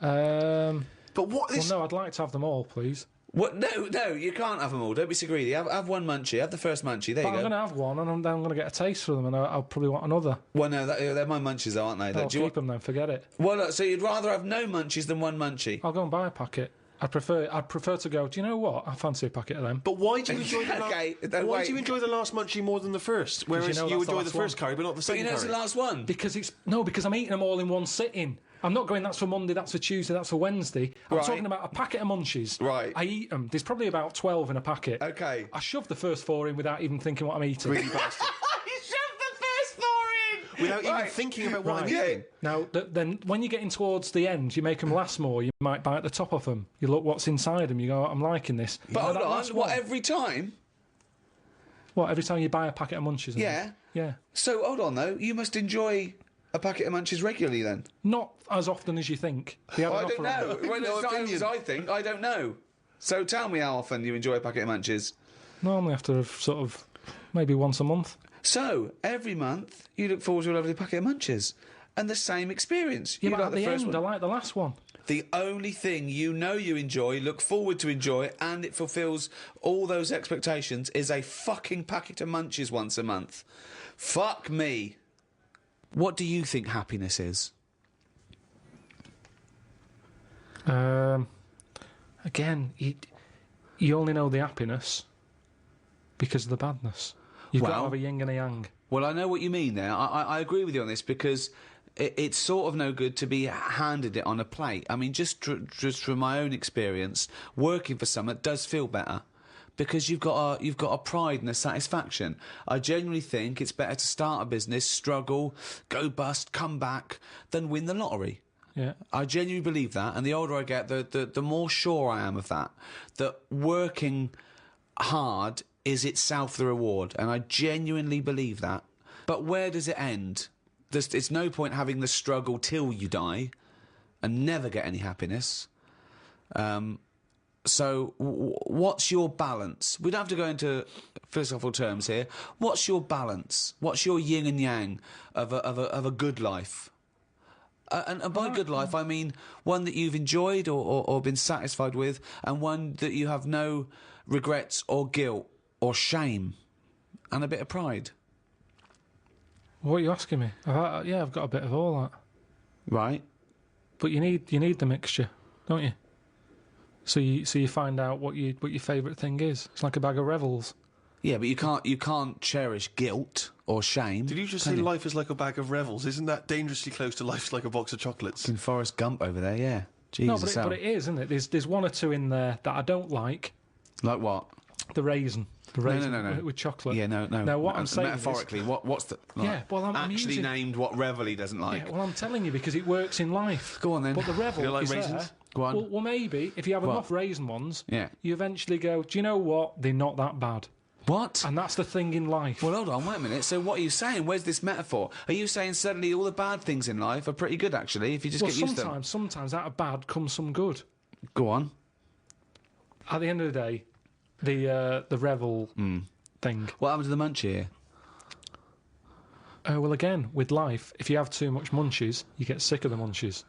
But what is... Well, no, I'd like to have them all, please. What? No, you can't have them all. Don't be so greedy. Have one munchie. Have the first munchie. There But you I'm go. going to have one, and then I'm going to get a taste for them, and I'll probably want another. Well, no, they're my munchies, though, aren't they? I'll keep them then, forget it. Well, look, so you'd rather have no munchies than one munchie? I'll go and buy a packet. I'd prefer to go, do you know what? I fancy a packet of them. But why do you enjoy the Okay, why do you enjoy the last munchie more than the first? Whereas you know you that's the enjoy the last first one. curry, but not the But second you know it's curry. the last one. Because I'm eating them all in one sitting. I'm not going, that's for Monday, that's for Tuesday, that's for Wednesday. I'm Right. talking about a packet of munchies. Right. I eat them. There's probably about 12 in a packet. Okay. I shove the first 4 in without even thinking what I'm eating. Greedy bastard. You shoved the first 4 in! Without even thinking about what I'm Right. eating. Now, then when you're getting towards the end, you make them last more. You might bite the top off them. You look what's inside them. You go, I'm liking this. But You know hold that on, last what, one? every time? What, every time you buy a packet of munchies? Yeah. Yeah. So, hold on, though. You must enjoy a packet of munchies regularly, then? Not as often as you think. They have I an don't offer on know. them. Well, No it's not opinion. as I think. I don't know. So tell me how often you enjoy a packet of munchies. Normally after sort of maybe once a month. So, every month, you look forward to a lovely packet of munchies. And the same experience. Yeah, You but like at the first end, one. I like the last one. the only thing you know you enjoy, look forward to enjoy, and it fulfills all those expectations is a fucking packet of Munchies once a month. Fuck me. What do you think happiness is? Again, you only know the happiness because of the badness. You've got to have a yin and a yang. Well, I know what you mean there. I agree with you on this because it's sort of no good to be handed it on a plate. I mean, just from my own experience, working for someone does feel better because you've got a pride and a satisfaction. I genuinely think it's better to start a business, struggle, go bust, come back, than win the lottery. Yeah. I genuinely believe that, and the older I get, the more sure I am of that. That working hard is itself the reward, and I genuinely believe that. But where does it end? It's no point having the struggle till you die and never get any happiness. So what's your balance? We don't have to go into philosophical terms here. What's your balance? What's your yin and yang of a good life? And by good life, I mean one that you've enjoyed or been satisfied with, and one that you have no regrets or guilt or shame and a bit of pride. What are you asking me? I've got a bit of all that. Right. But you need the mixture, don't you? So you find out what your favourite thing is. It's like a bag of Revels. Yeah, but you can't cherish guilt or shame. Did you just say life is like a bag of Revels? Isn't that dangerously close to life's like a box of chocolates? In Forrest Gump over there, yeah. Jesus. No, but it is, isn't it? There's one or two in there that I don't like. Like what? The raisin. The raisin No. with chocolate. Yeah, no. Now, what I'm saying metaphorically, is, what's the... Like, yeah, well, I'm actually using... named what Revel he doesn't like. Yeah, well, I'm telling you because it works in life. Go on, then. But the Revel You like is raisins? there. Go on. Well, maybe, if you have enough raisin ones, Yeah. you eventually go, do you know what? They're not that bad. What? And that's the thing in life. Well, hold on, wait a minute. So what are you saying? Where's this metaphor? Are you saying suddenly all the bad things in life are pretty good, actually, if you just get used to them? Sometimes out of bad comes some good. Go on. At the end of the day, the Revel thing. What happened to the munchie here? Well, again, with life, if you have too much munchies, you get sick of the munchies.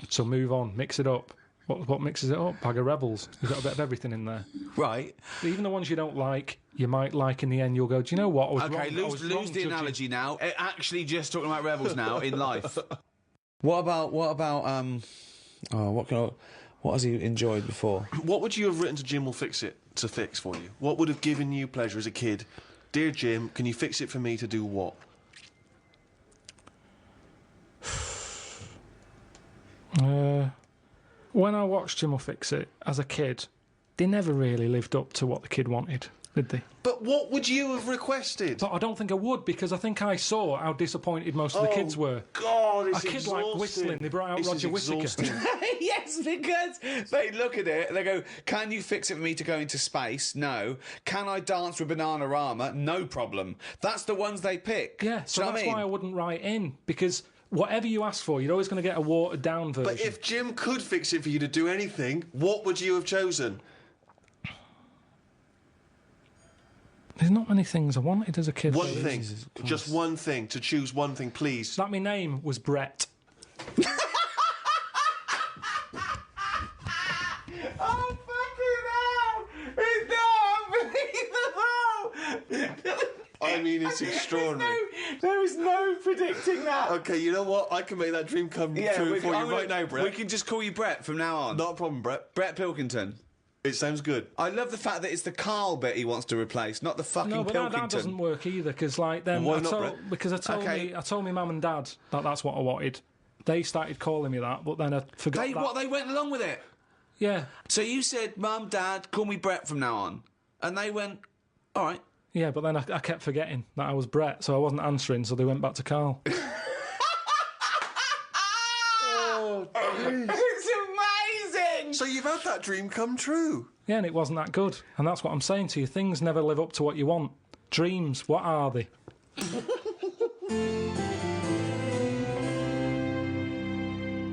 So move on, mix it up. What mixes it up? Bag of Rebels. You've got a bit of everything in there. Right. But even the ones you don't like, you might like in the end. You'll go, do you know what? I was wrong, lose the analogy now. Actually, just talking about Rebels now in life. What about what has he enjoyed before? What would you have written to Jim will fix it to fix for you? What would have given you pleasure as a kid? Dear Jim, can you fix it for me to do what? When I watched Jim will Fix It as a kid, they never really lived up to what the kid wanted, did they? But what would you have requested? But I don't think I would, because I think I saw how disappointed most of the kids were. God, it's a kid like whistling, they brought out This Roger is Whittaker. Yes, because they look at it, they go, can you fix it for me to go into space? No. Can I dance with Bananarama? No problem. That's the ones they pick. Yeah, so Do you know that's what I mean? why I wouldn't write in, because whatever you ask for, you're always going to get a watered-down version. But if Jim could fix it for you to do anything, what would you have chosen? There's not many things I wanted as a kid. One thing. Just one thing. To choose one thing, please. That my name was Brett. Oh, fucking hell! It's not unbelievable! I mean, it's extraordinary. There is no predicting that. Okay, you know what? I can make that dream come true for you right now, Brett. We can just call you Brett from now on. Not a problem, Brett. Brett Pilkington. It sounds good. I love the fact that it's the Carl bit he wants to replace, not the fucking No, but Pilkington. that doesn't work either, because like then Why I not, told, Brett? because I told my mum and dad that that's what I wanted. They started calling me that, but then I forgot that. They went along with it. Yeah. So you said, Mum, Dad, call me Brett from now on, and they went, all right. Yeah, but then I kept forgetting that I was Brett, so I wasn't answering, so they went back to Carl. Oh, It's amazing! so you've had that dream come true. Yeah, and it wasn't that good. And that's what I'm saying to you. Things never live up to what you want. Dreams, what are they?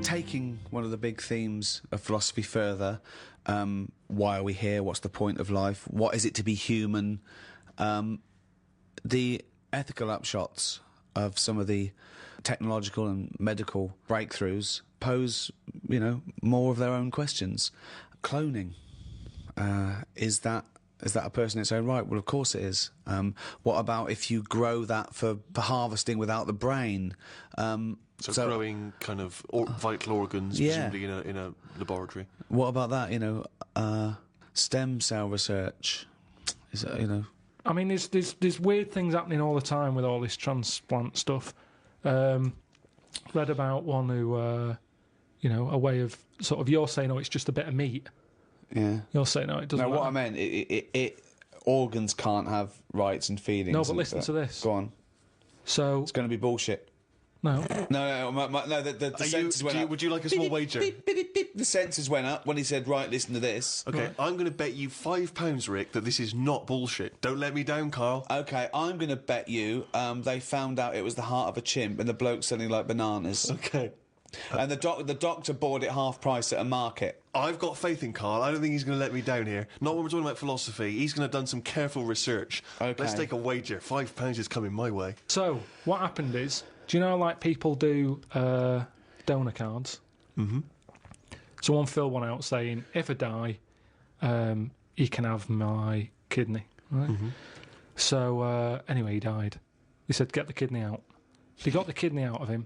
Taking one of the big themes of philosophy further, why are we here? What's the point of life? What is it to be human? The ethical upshots of some of the technological and medical breakthroughs pose, more of their own questions. Cloning, is that a person in its own right? Well, of course it is. What about if you grow that for harvesting without the brain? So growing kind of vital organs, presumably in a laboratory. What about that? Stem cell research. Is that, I mean, there's weird things happening all the time with all this transplant stuff. Read about one who, a way of sort of, you're saying, it's just a bit of meat. Yeah. You're saying, no, it doesn't matter. No, what I meant, organs can't have rights and feelings. No, but listen to this. Go on. So... It's going to be bullshit. No. No, the sensors went up. Would you like a small wager? Beep, beep, beep, beep. The sensors went up when he said, right, listen to this. Okay, right. I'm going to bet you £5, Rick, that this is not bullshit. Don't let me down, Carl. Okay, I'm going to bet you they found out it was the heart of a chimp and the bloke's selling like bananas. Okay. And the doctor bought it half price at a market. I've got faith in Carl. I don't think he's going to let me down here. Not when we're talking about philosophy. He's going to have done some careful research. Okay. Let's take a wager. £5 is coming my way. So, what happened is... Do you know, like, people do donor cards? Mm-hmm. Someone filled one out saying, if I die, you can have my kidney, right? Mm-hmm. So, anyway, he died. He said, get the kidney out. They got the kidney out of him.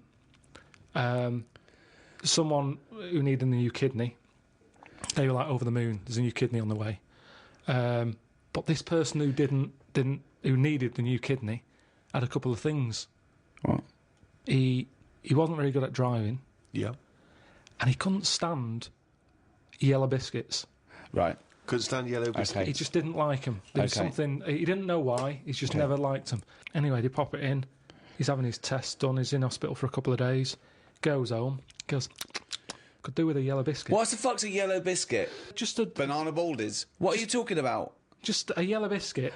Someone who needed a new kidney, they were like, over the moon, there's a new kidney on the way. But this person who needed the new kidney had a couple of things. What? He wasn't very good at driving. Yeah. And he couldn't stand yellow biscuits. Right. Couldn't stand yellow biscuits. Okay. He just didn't like them. There was something... He didn't know why. He's just never liked them. Anyway, they pop it in. He's having his tests done. He's in hospital for a couple of days. Goes home. Goes... Could do with a yellow biscuit. What the fuck's a yellow biscuit? Just a... Banana Baldies. What are you talking about? Just a yellow biscuit.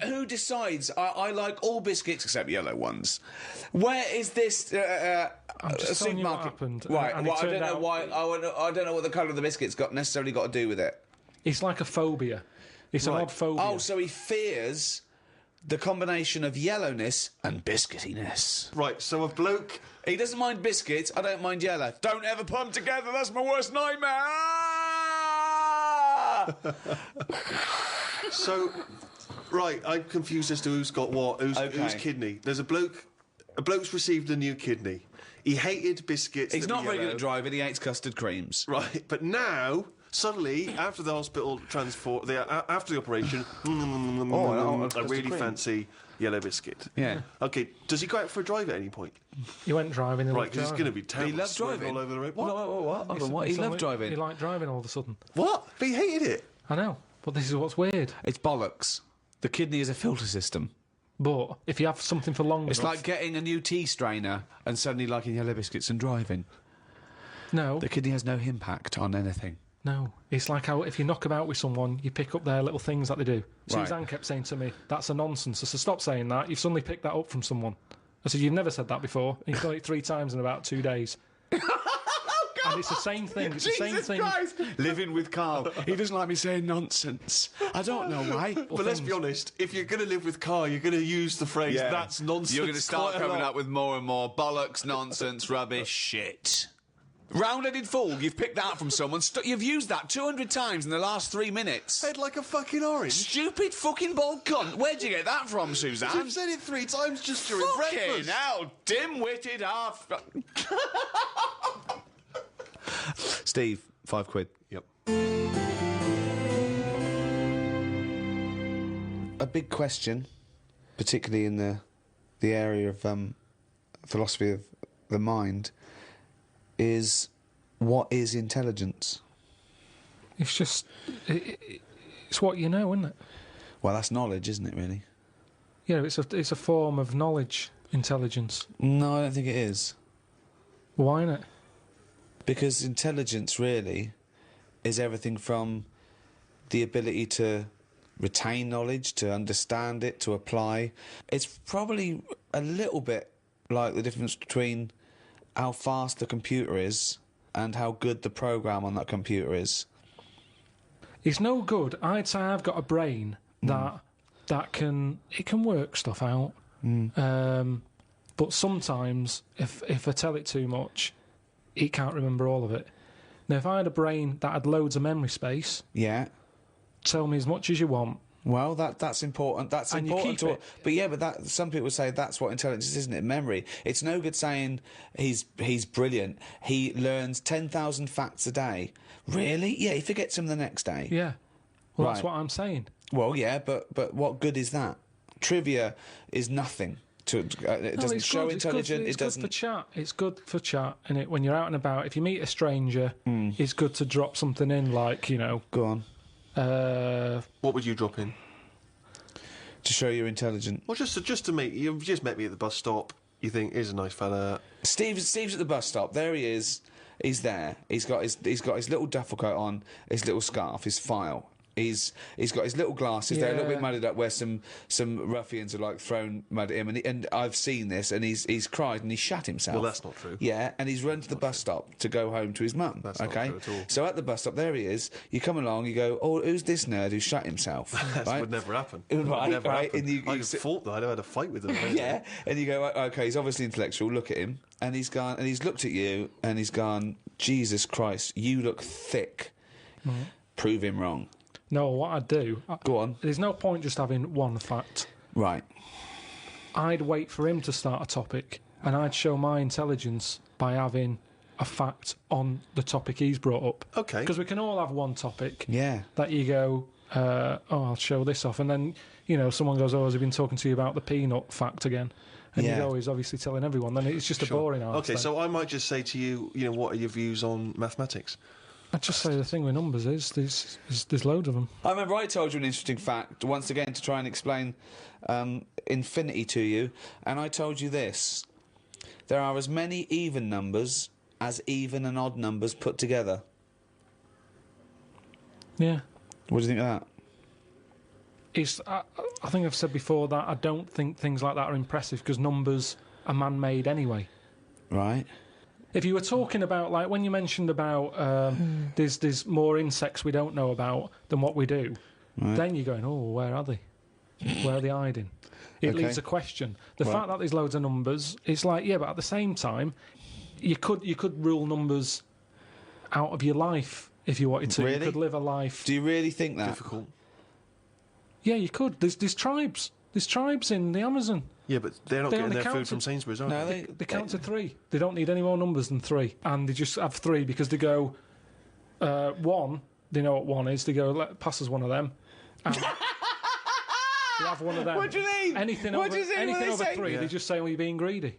Who decides? I like all biscuits except yellow ones. Where is this? I'm just telling you what happened. Right. And Well, I don't know why. I don't know what the colour of the biscuit's necessarily got to do with it. It's like a phobia. It's an odd phobia. Oh, so he fears the combination of yellowness and biscuitiness. Right. So a bloke. He doesn't mind biscuits. I don't mind yellow. Don't ever put them together. That's my worst nightmare. So, right, I'm confused as to who's got what, whose kidney. There's a bloke's received a new kidney. He hated biscuits. He's not very good at driving, he hates custard creams. Right, but now, suddenly, after the hospital after the operation, a really fancy yellow biscuit. Yeah. Okay, does he go out for a drive at any point? He went driving. Right, because it's going to be terrible. He loved driving. All over the road. What? He loved driving. He liked driving all of a sudden. What? But he hated it. I know. But this is what's weird. It's bollocks. The kidney is a filter system. But if you have something for long It's enough... like getting a new tea strainer and suddenly liking yellow biscuits and driving. No. The kidney has no impact on anything. No. It's like how if you knock about with someone, you pick up their little things that they do. Right. Suzanne kept saying to me, that's a nonsense. I said, stop saying that. You've suddenly picked that up from someone. I said, you've never said that before. And you've done it 3 times in about 2 days. And it's the same thing. It's the same thing. Christ. Living with Carl. He doesn't like me saying nonsense. I don't know why. But let's be honest, if you're going to live with Carl, you're going to use the phrase, that's nonsense. You're going to start coming up with more and more bollocks, nonsense, rubbish, shit. Round-headed fool, you've picked that up from someone. You've used that 200 times in the last 3 minutes. Head like a fucking orange. Stupid fucking bald cunt. Where'd you get that from, Suzanne? You've said it 3 times just during fucking breakfast. hell, dim-witted half... Steve, £5. Yep. A big question, particularly in the area of philosophy of the mind, is what is intelligence? It's just... It's what you know, isn't it? Well, that's knowledge, isn't it, really? Yeah, it's a form of knowledge, intelligence. No, I don't think it is. Why not? Because intelligence, really, is everything from the ability to retain knowledge, to understand it, to apply. It's probably a little bit like the difference between how fast the computer is and how good the program on that computer is. It's no good. I'd say I've got a brain that can work stuff out. But But sometimes, if I tell it too much, it can't remember all of it. Now, if I had a brain that had loads of memory space, Yeah. tell me as much as you want. Well, that's important. That's And you important keep to. it. But yeah, but some people say that's what intelligence is, isn't it? Memory. It's no good saying he's brilliant. He learns 10,000 facts a day. Really? Yeah, he forgets them the next day. Yeah. Well, that's Right. what I'm saying. Well, yeah, but what good is that? Trivia is nothing. It No, doesn't it's show good. intelligent. It's It good doesn't. for chat. It's good for chat, innit? When you're out and about, if you meet a stranger, it's good to drop something in, like, you know, Go on. What would you drop in? To show you're intelligent. Well, just to meet you've just met me at the bus stop. You think here's a nice fella. Steve's at the bus stop. There he is. He's there. He's got his little duffel coat on, his little scarf, his file. He's got his little glasses. They're a little bit Yeah. mudded up where some ruffians have like thrown mud at him, and I've seen this, and he's cried and he's shat himself. Well, that's not true. Yeah, and he's run to the bus stop to go home to his mum. That's not okay, true at all. so at the bus stop, there he is. You come along, you go, oh, who's this nerd who shut himself? That right? would never happen. Right, Would never right, happen. and you I thought that I'd had a fight with him. yeah, and you go, okay, he's obviously intellectual. Look at him, and he's gone, and he's looked at you, and he's gone, Jesus Christ, you look thick. Prove him wrong. no, what I'd do... Go on. There's no point just having one fact. Right. I'd wait for him to start a topic, and I'd show my intelligence by having a fact on the topic he's brought up. Okay. Because we can all have one topic Yeah. that you go, oh, I'll show this off. And then, you know, someone goes, oh, has he been talking to you about the peanut fact again? And Yeah. you go, he's obviously telling everyone. Then it's just a boring answer. Okay, so I might just say to you, you know, what are your views on mathematics? I'd just say the thing with numbers is there's loads of them. I remember I told you an interesting fact once again to try and explain infinity to you, and I told you this: there are as many even numbers as even and odd numbers put together. Yeah. What do you think of that? I think I've said before that I don't think things like that are impressive because numbers are man-made anyway. Right. If you were talking about, like, when you mentioned about there's more insects we don't know about than what we do, then you're going, oh, where are they? Where are they hiding? It Okay. leaves a question. The Right. fact that there's loads of numbers, it's like, yeah, but at the same time, you could rule numbers out of your life if you wanted to. Really? You could live a life. Do you really think that? Difficult. Yeah, you could. There's tribes. There's tribes in the Amazon. Yeah, but they're not They getting only their food counted- from Sainsbury's, are No, they? They count to 3. They don't need any more numbers than 3. And they just have 3 because they go, 1, they know what 1 is. They go, pass us one of them. And they have one of them. What do you mean? Anything What over, do you mean when anything they over say- 3, Yeah. they just say, well, you're being greedy.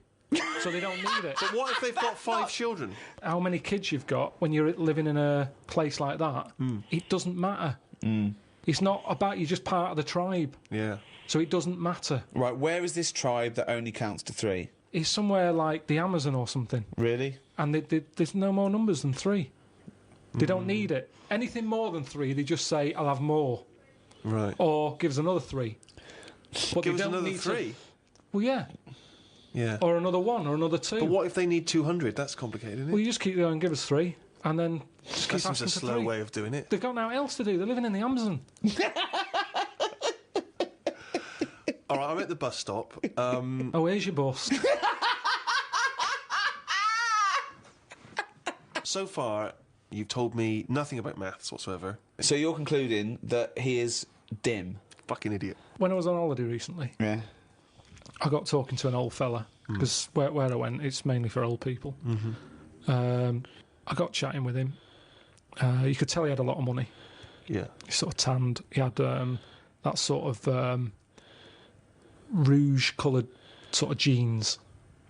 So they don't need it. But what if they've got 5 children? How many kids you've got when you're living in a place like that, it doesn't matter. It's not about you're just part of the tribe. Yeah. So it doesn't matter. Right. Where is this tribe that only counts to 3? It's somewhere like the Amazon or something. Really? And there's no more numbers than 3. They don't need it. Anything more than 3, they just say, I'll have more. Right. Or give us another 3. But Give they us don't another need 3. Well, yeah. Yeah. Or another 1 or another 2. But what if they need 200? That's complicated, isn't it? Well, you just keep going, give us 3. And then just keep That seems asking a for slow 3. way of doing it. They've got nothing else to do. They're living in the Amazon. All right, I'm at the bus stop. Oh, here's your bust. So far, you've told me nothing about maths whatsoever. So you're concluding that he is dim? Fucking idiot. When I was on holiday recently, Yeah. I got talking to an old fella because where I went, it's mainly for old people. I got chatting with him. You could tell he had a lot of money. Yeah. He sort of tanned. He had that sort of rouge-coloured sort of jeans,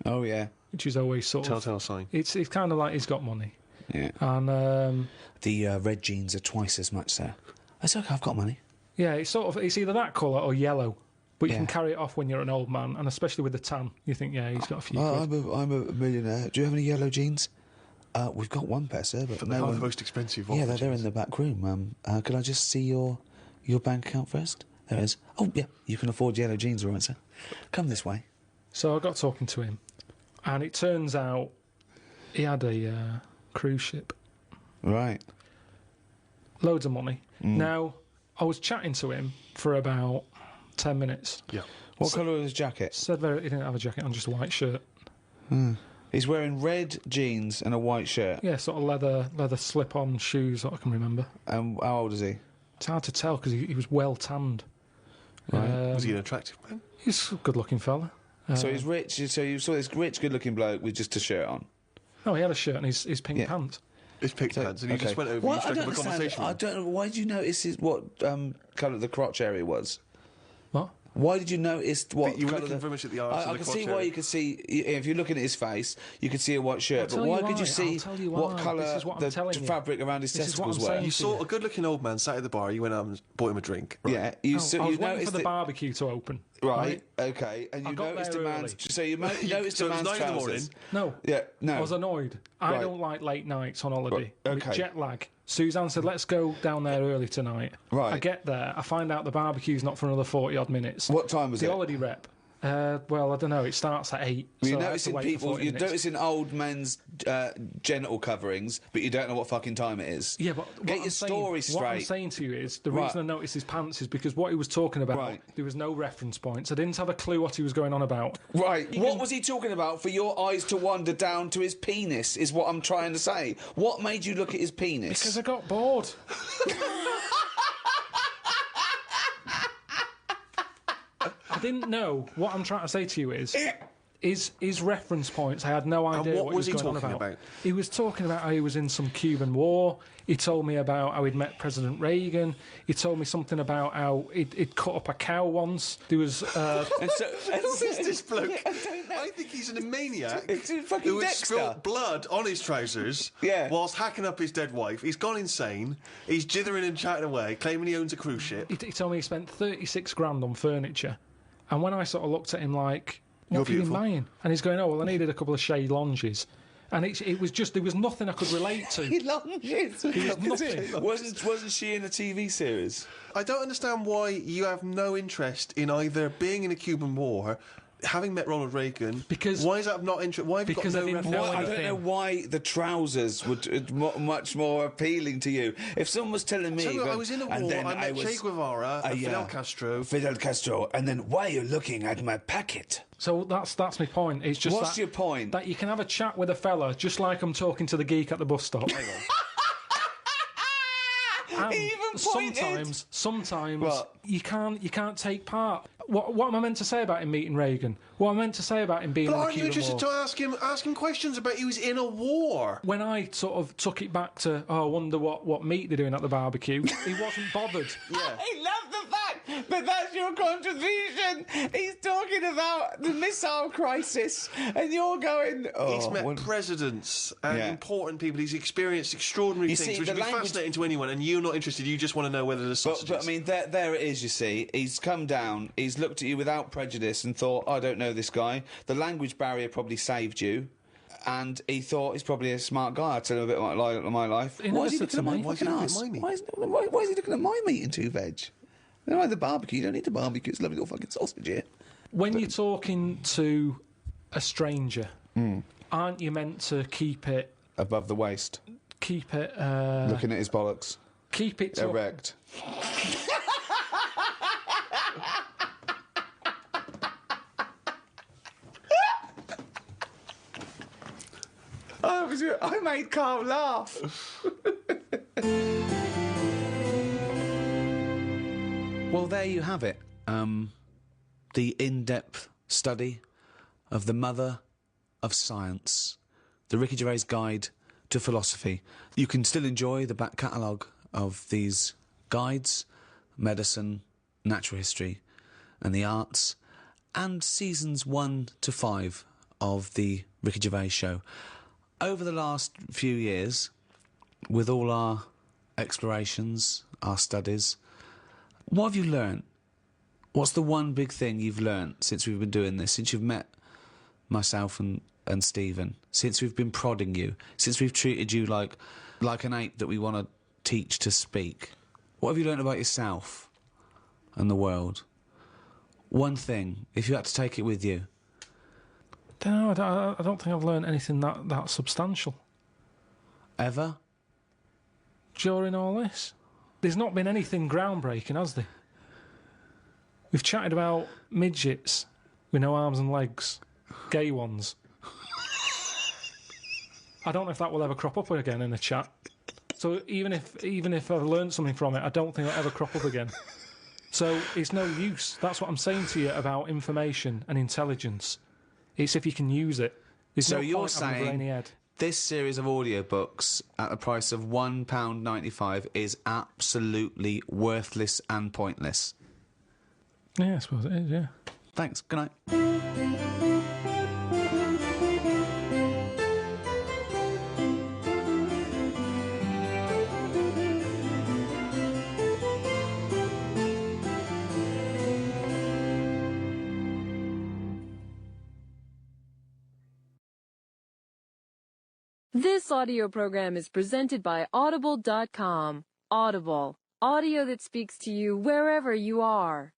Oh yeah. which is always sort of. Telltale sign. It's kind of like he's got money. Yeah. And The red jeans are twice as much, sir. It's okay. I've got money. yeah, it's either that colour or yellow. But you Yeah. can carry it off when you're an old man, and especially with the tan, you think, yeah, he's got a few quid. I'm a millionaire. Do you have any yellow jeans? We've got one pair, sir, but They're no the one... most expensive. Yeah, of the they're in jeans. the back room. Could I just see your bank account first? There it is. Oh, yeah, you can afford yellow jeans, all right, sir. Come this way. So I got talking to him, and it turns out he had a cruise ship. Right. Loads of money. Now, I was chatting to him for about 10 minutes. Yeah. What colour was his jacket? Said he didn't have a jacket on, just a white shirt. He's wearing red jeans and a white shirt. Yeah, sort of leather slip-on shoes, what I can remember. How old is he? It's hard to tell because he was well tanned. Right. Was he an attractive man? He's a good-looking fella. So he's rich. So you saw this rich, good-looking bloke with just a shirt on. No, he had a shirt and his pink pants. His pink pants, and he just went over. Well, You struck up a conversation. I don't know. Why did you notice what colour the crotch area was? What? Why did you notice what? You were colour looking very much at the arse. I can see why you could see if you're looking at his face, you could see a white shirt. But why could you see what colour the fabric around his testicles were? You saw a good-looking old man sat at the bar. You went out and bought him a drink. Right? Yeah, I was waiting for the barbecue to open. Right. Okay. And you noticed a man's. So you noticed a man's trousers. No. Yeah. No. I was annoyed. I don't like late nights on holiday. With jet lag. Suzanne said, let's go down there early tonight. Right. I get there, I find out the barbecue's not for another 40-odd minutes. What time was it? The holiday rep. Well, I don't know, it starts at 8. You're noticing old men's genital coverings, but you don't know what fucking time it is. Yeah, but get your story straight. What I'm saying to you is, the reason I noticed his pants is because what he was talking about, there was no reference points. I didn't have a clue what he was going on about. Right. What was he talking about for your eyes to wander down to his penis, is what I'm trying to say. What made you look at his penis? Because I got bored. I didn't know. What I'm trying to say to you is his reference points. I had no idea what was he going talking on about? He was talking about how he was in some Cuban war. He told me about how he'd met President Reagan. He told me something about how he'd cut up a cow once. There was. Who is this bloke? I think he's a maniac who has spilled blood on his trousers whilst hacking up his dead wife. He's gone insane. He's jithering and chatting away, claiming he owns a cruise ship. He told me he spent 36 grand on furniture. And when I sort of looked at him like, what have you been buying? And he's going, oh, well, I needed a couple of shade lounges. And it was just, there was nothing I could relate to. Lounges? Wasn't she in a TV series? I don't understand why you have no interest in either being in a Cuban war, having met Ronald Reagan. Because why is that not interesting? Why have you got no reference? I don't know why the trousers were much more appealing to you. If someone was telling me, I was in a war. I met Che Guevara, Fidel Castro, and then why are you looking at my packet? So that's my point. It's just what's your point? That you can have a chat with a fella just like I'm talking to the geek at the bus stop. Sometimes you can't take part. What am I meant to say about him meeting Reagan? What am I meant to say about him being in the Cuban War? Aren't you interested to ask him questions about he was in a war? When I sort of took it back to, I wonder what meat they're doing at the barbecue, he wasn't bothered. Yeah. I love the fact that that's your contribution. He's talking about the missile crisis, and you're going, he's met presidents and important people. He's experienced extraordinary things, which would be fascinating to anyone, and you're not interested. You just want to know whether there's sausages. But I mean, there it is, you see. He's come down, he's looked at you without prejudice and thought, I don't know this guy. The language barrier probably saved you. And he thought he's probably a smart guy. I'll tell him a bit about my life. Why is he looking at my fucking ass? Why is he looking at my meat and 2 veg? They don't like the barbecue. You don't need the barbecue. It's a lovely little fucking sausage here. When you're talking to a stranger, aren't you meant to keep it above the waist? Keep it looking at his bollocks. Keep it erect. I made Carl laugh. Well, there you have it. The in-depth study of the mother of science. The Ricky Gervais Guide to Philosophy. You can still enjoy the back catalogue of these guides, medicine, natural history and the arts, and seasons 1 to 5 of the Ricky Gervais Show. Over the last few years, with all our explorations, our studies, what have you learnt? What's the one big thing you've learnt since we've been doing this, since you've met myself and Stephen, since we've been prodding you, since we've treated you like an ape that we want to teach to speak? What have you learnt about yourself and the world? One thing, if you had to take it with you. I don't think I've learned anything that substantial. Ever? During all this? There's not been anything groundbreaking, has there? We've chatted about midgets with no arms and legs, gay ones. I don't know if that will ever crop up again in a chat. So even if I've learned something from it, I don't think it'll ever crop up again. So it's no use. That's what I'm saying to you about information and intelligence. It's if you can use it. There's So no you're point having a brainy saying head. this series of audiobooks at the price of £1.95 is absolutely worthless and pointless? Yeah, I suppose it is, yeah. Thanks. Good night. This audio program is presented by Audible.com. Audible. Audio that speaks to you wherever you are.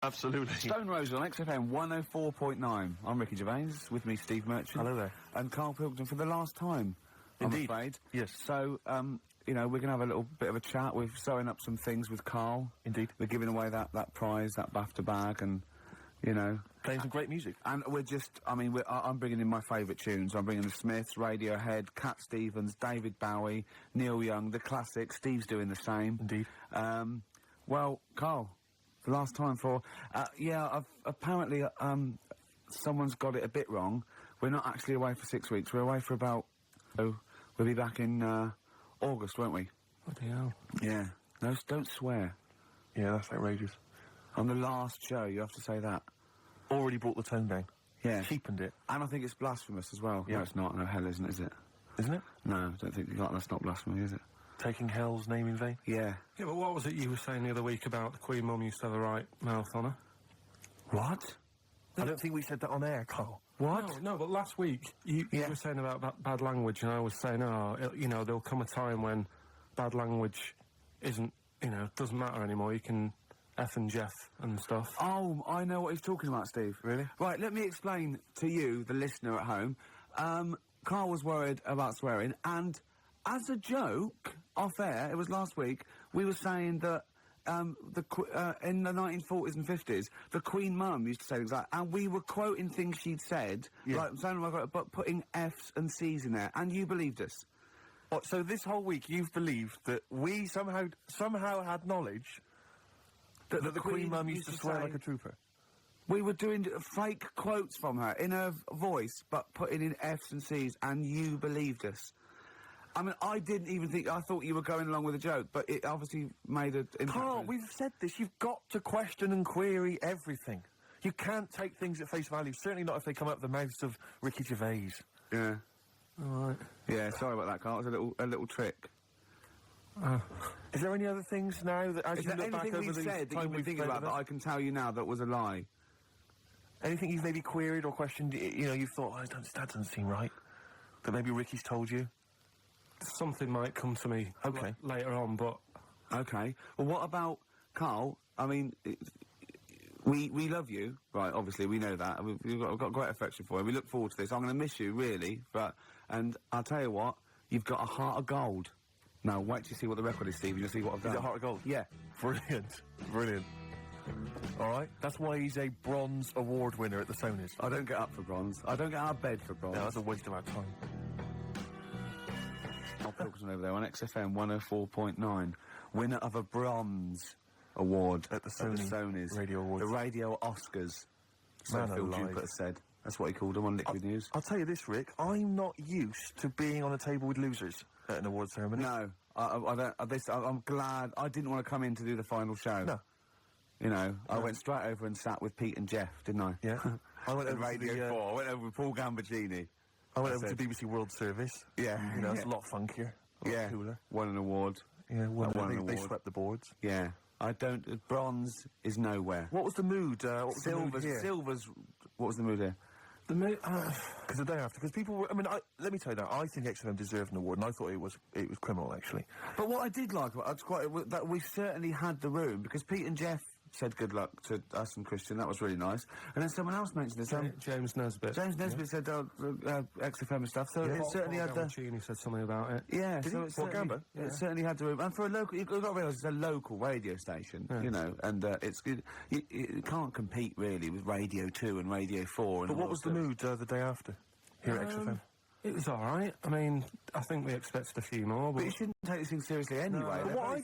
Absolutely. Stone Rosal on XFM 104.9. I'm Ricky Gervais, with me Steve Merchant. Hello there. And Carl Pilkington for the last time, Indeed. I'm afraid. Yes. So, you know, we're going to have a little bit of a chat. We're sewing up some things with Carl. Indeed. We're giving away that prize, that BAFTA bag, and, you know... Playing some great music. And we're just, I mean, I'm bringing in my favourite tunes. I'm bringing the Smiths, Radiohead, Cat Stevens, David Bowie, Neil Young, the classics. Steve's doing the same. Indeed. Well, Carl, the last time for... apparently, someone's got it a bit wrong. We're not actually away for 6 weeks. We're away for about... Oh, we'll be back in August, won't we? Bloody hell. Yeah. No, don't swear. Yeah, that's outrageous. On the last show, you have to say that. Already brought the tone down. Yeah. Cheapened it. And I think it's blasphemous as well. Yeah. No, it's not. No, hell isn't, is it? Isn't it? No, I don't think that's not blasphemy, is it? Taking hell's name in vain. Yeah. Yeah, but what was it you were saying the other week about the Queen Mum used to have the right mouth on her? What? I don't think we said that on air, Carl. What? No, but last week you were saying about bad language, and I was saying, there'll come a time when bad language doesn't matter anymore. You can F and Jeff and stuff. Oh, I know what he's talking about, Steve. Really? Right, let me explain to you, the listener at home. Carl was worried about swearing, and as a joke, off air, it was last week, we were saying that in the 1940s and 50s, the Queen Mum used to say things like, and we were quoting things she'd said, but putting F's and C's in there, and you believed us. What, so this whole week you've believed that we somehow had knowledge that the Queen Mum used to swear like a trooper? We were doing fake quotes from her in her voice, but putting in F's and C's, and you believed us. I mean, I didn't even think... I thought you were going along with a joke, but it obviously made an impact. Carl, we've said this. You've got to question and query everything. You can't take things at face value, certainly not if they come out of the mouths of Ricky Gervais. Yeah. All right. Yeah, sorry about that, Carl. It was a little trick. Is there any other things now that, as Is you there look back anything over we've the said that time you've been we've thinking played about that I can tell you now that was a lie? anything you've maybe queried or questioned, you've thought, that doesn't seem right, that maybe Ricky's told you? Something might come to me later on, but... Okay. Well, what about Carl? I mean, we love you, right, obviously, we know that. We've got great affection for you. We look forward to this. I'm going to miss you, really, and I'll tell you what, you've got a heart of gold. Now, wait till you see what the record is, Steve, and you'll see what I've done. Is it Heart of Gold? Yeah. Brilliant. Brilliant. All right, that's why he's a bronze award winner at the Sonys. I don't get up for bronze. I don't get out of bed for bronze. No, that's a waste of our time. Carl Pilkington over there on XFM 104.9, winner of a bronze award at the Sonys Radio Awards. The Radio Oscars. So Man Phil alive. Jupiter said. That's what he called them on Liquid News. I'll tell you this, Rick, I'm not used to being on a table with losers at an award ceremony. No, I'm glad. I didn't want to come in to do the final show. No. You know, I went straight over and sat with Pete and Jeff, didn't I? Yeah. I went over Radio to the, 4. I went over with Paul Gambaccini. I went over to BBC World Service. Yeah. It's a lot funkier. A lot cooler. Won an award. Yeah, won an they award. swept the boards. Yeah. Bronze is nowhere. What was the mood? What was the mood here? Silver's. What was the mood here? The mood, because the day after, because people were, let me tell you that, I think XFM deserved an award, and I thought it was criminal, actually. But what I did like, that we certainly had the room, because Pete and Jeff said good luck to us and Christian. That was really nice. And then someone else mentioned this. James Nesbitt. James Nesbitt said XFM and stuff. So it certainly had the. He said something about it. Yeah, Did so he? it certainly, it certainly had to. And for a local, you've got to realise it's a local radio station, you know, and it's good. It can't compete really with Radio 2 and Radio 4. And But what was the mood the day after here at XFM? It was all right. I mean, I think we expected a few more, But you shouldn't take this thing seriously anyway. But what I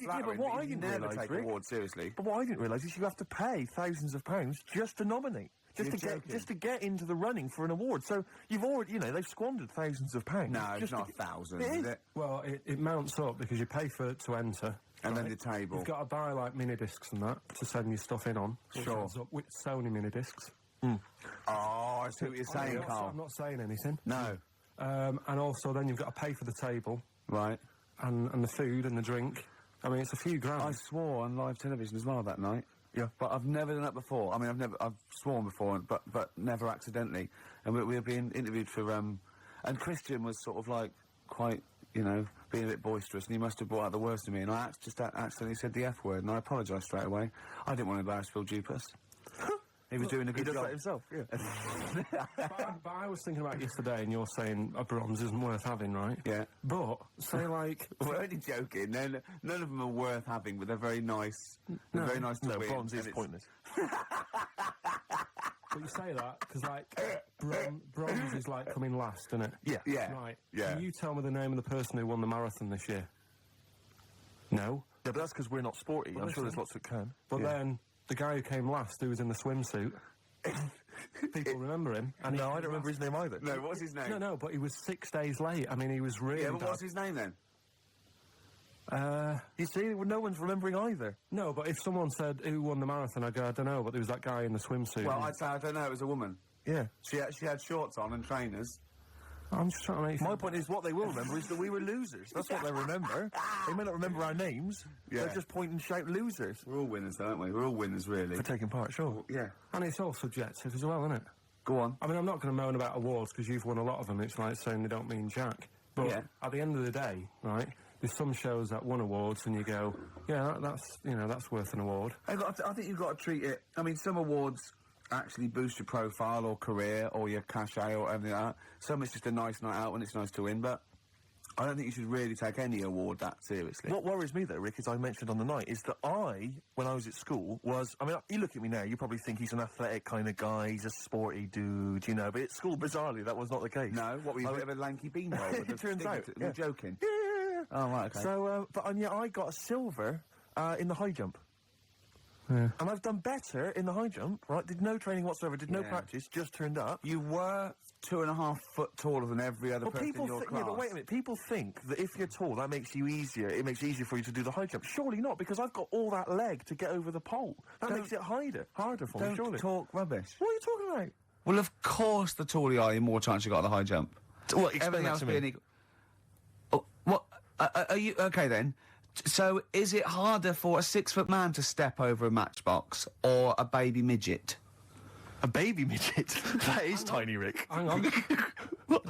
didn't never realise, take Rick, awards seriously. But what I didn't realise is you have to pay thousands of pounds just to nominate. Just to get into the running for an award. So you've already, you know, they've squandered thousands of pounds. No, it's not thousands, is it? Well, it mounts up because you pay for it to enter. And then the table. You've got to buy, like, mini-discs and that to send your stuff in on. Sure. Which adds up with Sony mini-discs. Oh, I see what you're saying, Carl. I'm not saying anything. No. And also then you've got to pay for the table. Right. And the food and the drink. I mean, it's a few grand. I swore on live television as well that night. Yeah. But I've never done that before. I mean, I've sworn before, but never accidentally. And we were being interviewed for, and Christian was sort of like quite, you know, being a bit boisterous, and he must have brought out the worst in me, and I just accidentally said the F word, and I apologised straight away. I didn't want to embarrass Phil Dupas. He was doing a good job. He does that himself, yeah. but I was thinking about yesterday, and you're saying a bronze isn't worth having, right? Yeah. But, say, like... We're only joking. None of them are worth having, but they're very nice. They're very nice to win. Bronze is pointless. But you say that, because, like, bronze is, like, coming last, isn't it? Yeah. Yeah. Right. Yeah. Can you tell me the name of the person who won the marathon this year? No? Yeah, but that's because we're not sporty. I'm sure there's lots that can. But then... The guy who came last, who was in the swimsuit, people remember him. And no, I don't remember his name either. No, what's his name? No, but he was 6 days late. I mean, he was really Yeah, but bad. what's his name then? You see, no one's remembering either. No, but if someone said who won the marathon, I'd go, I don't know, but there was that guy in the swimsuit. Well, I'd say I don't know, it was a woman. Yeah. She had shorts on and trainers. I'm just trying to make... My point is, what they will remember is that we were losers. That's what they remember. They may not remember our names. Yeah. They'll just point and shout losers. We're all winners, though, aren't we? We're all winners, really. For taking part, sure. Yeah. And it's all subjective as well, isn't it? Go on. I mean, I'm not going to moan about awards because you've won a lot of them. It's like saying they don't mean jack. But at the end of the day, right, there's some shows that won awards and you go, yeah, that's worth an award. I think you've got to treat it... I mean, some awards actually boost your profile or career or your cachet or everything like that. Some it's just a nice night out and it's nice to win, but I don't think you should really take any award that seriously. What worries me, though, Rick, as I mentioned on the night, is that when I was at school, I mean, you look at me now, you probably think he's an athletic kind of guy, he's a sporty dude, you know, but at school, bizarrely, that was not the case. No? What, were you a bit of a lanky beanhole? It turns out. You're joking? Yeah. Oh, right, okay. So, but yeah, I got a silver in the high jump. Yeah. And I've done better in the high jump, right? Did no training whatsoever, did no practice, just turned up. You were 2.5 foot taller than every other person in your class. Yeah, but wait a minute. People think that if you're tall, that makes you easier. It makes it easier for you to do the high jump. Surely not, because I've got all that leg to get over the pole. That makes it harder for me, surely. Don't talk rubbish. What are you talking about? Well, of course, the taller you are, the more chance you got at the high jump. Well, explain Everything that else to being me. equal. Oh, what? Are you okay then? So, is it harder for a 6-foot man to step over a matchbox or a baby midget? A baby midget? That is tiny, Rick. Hang on.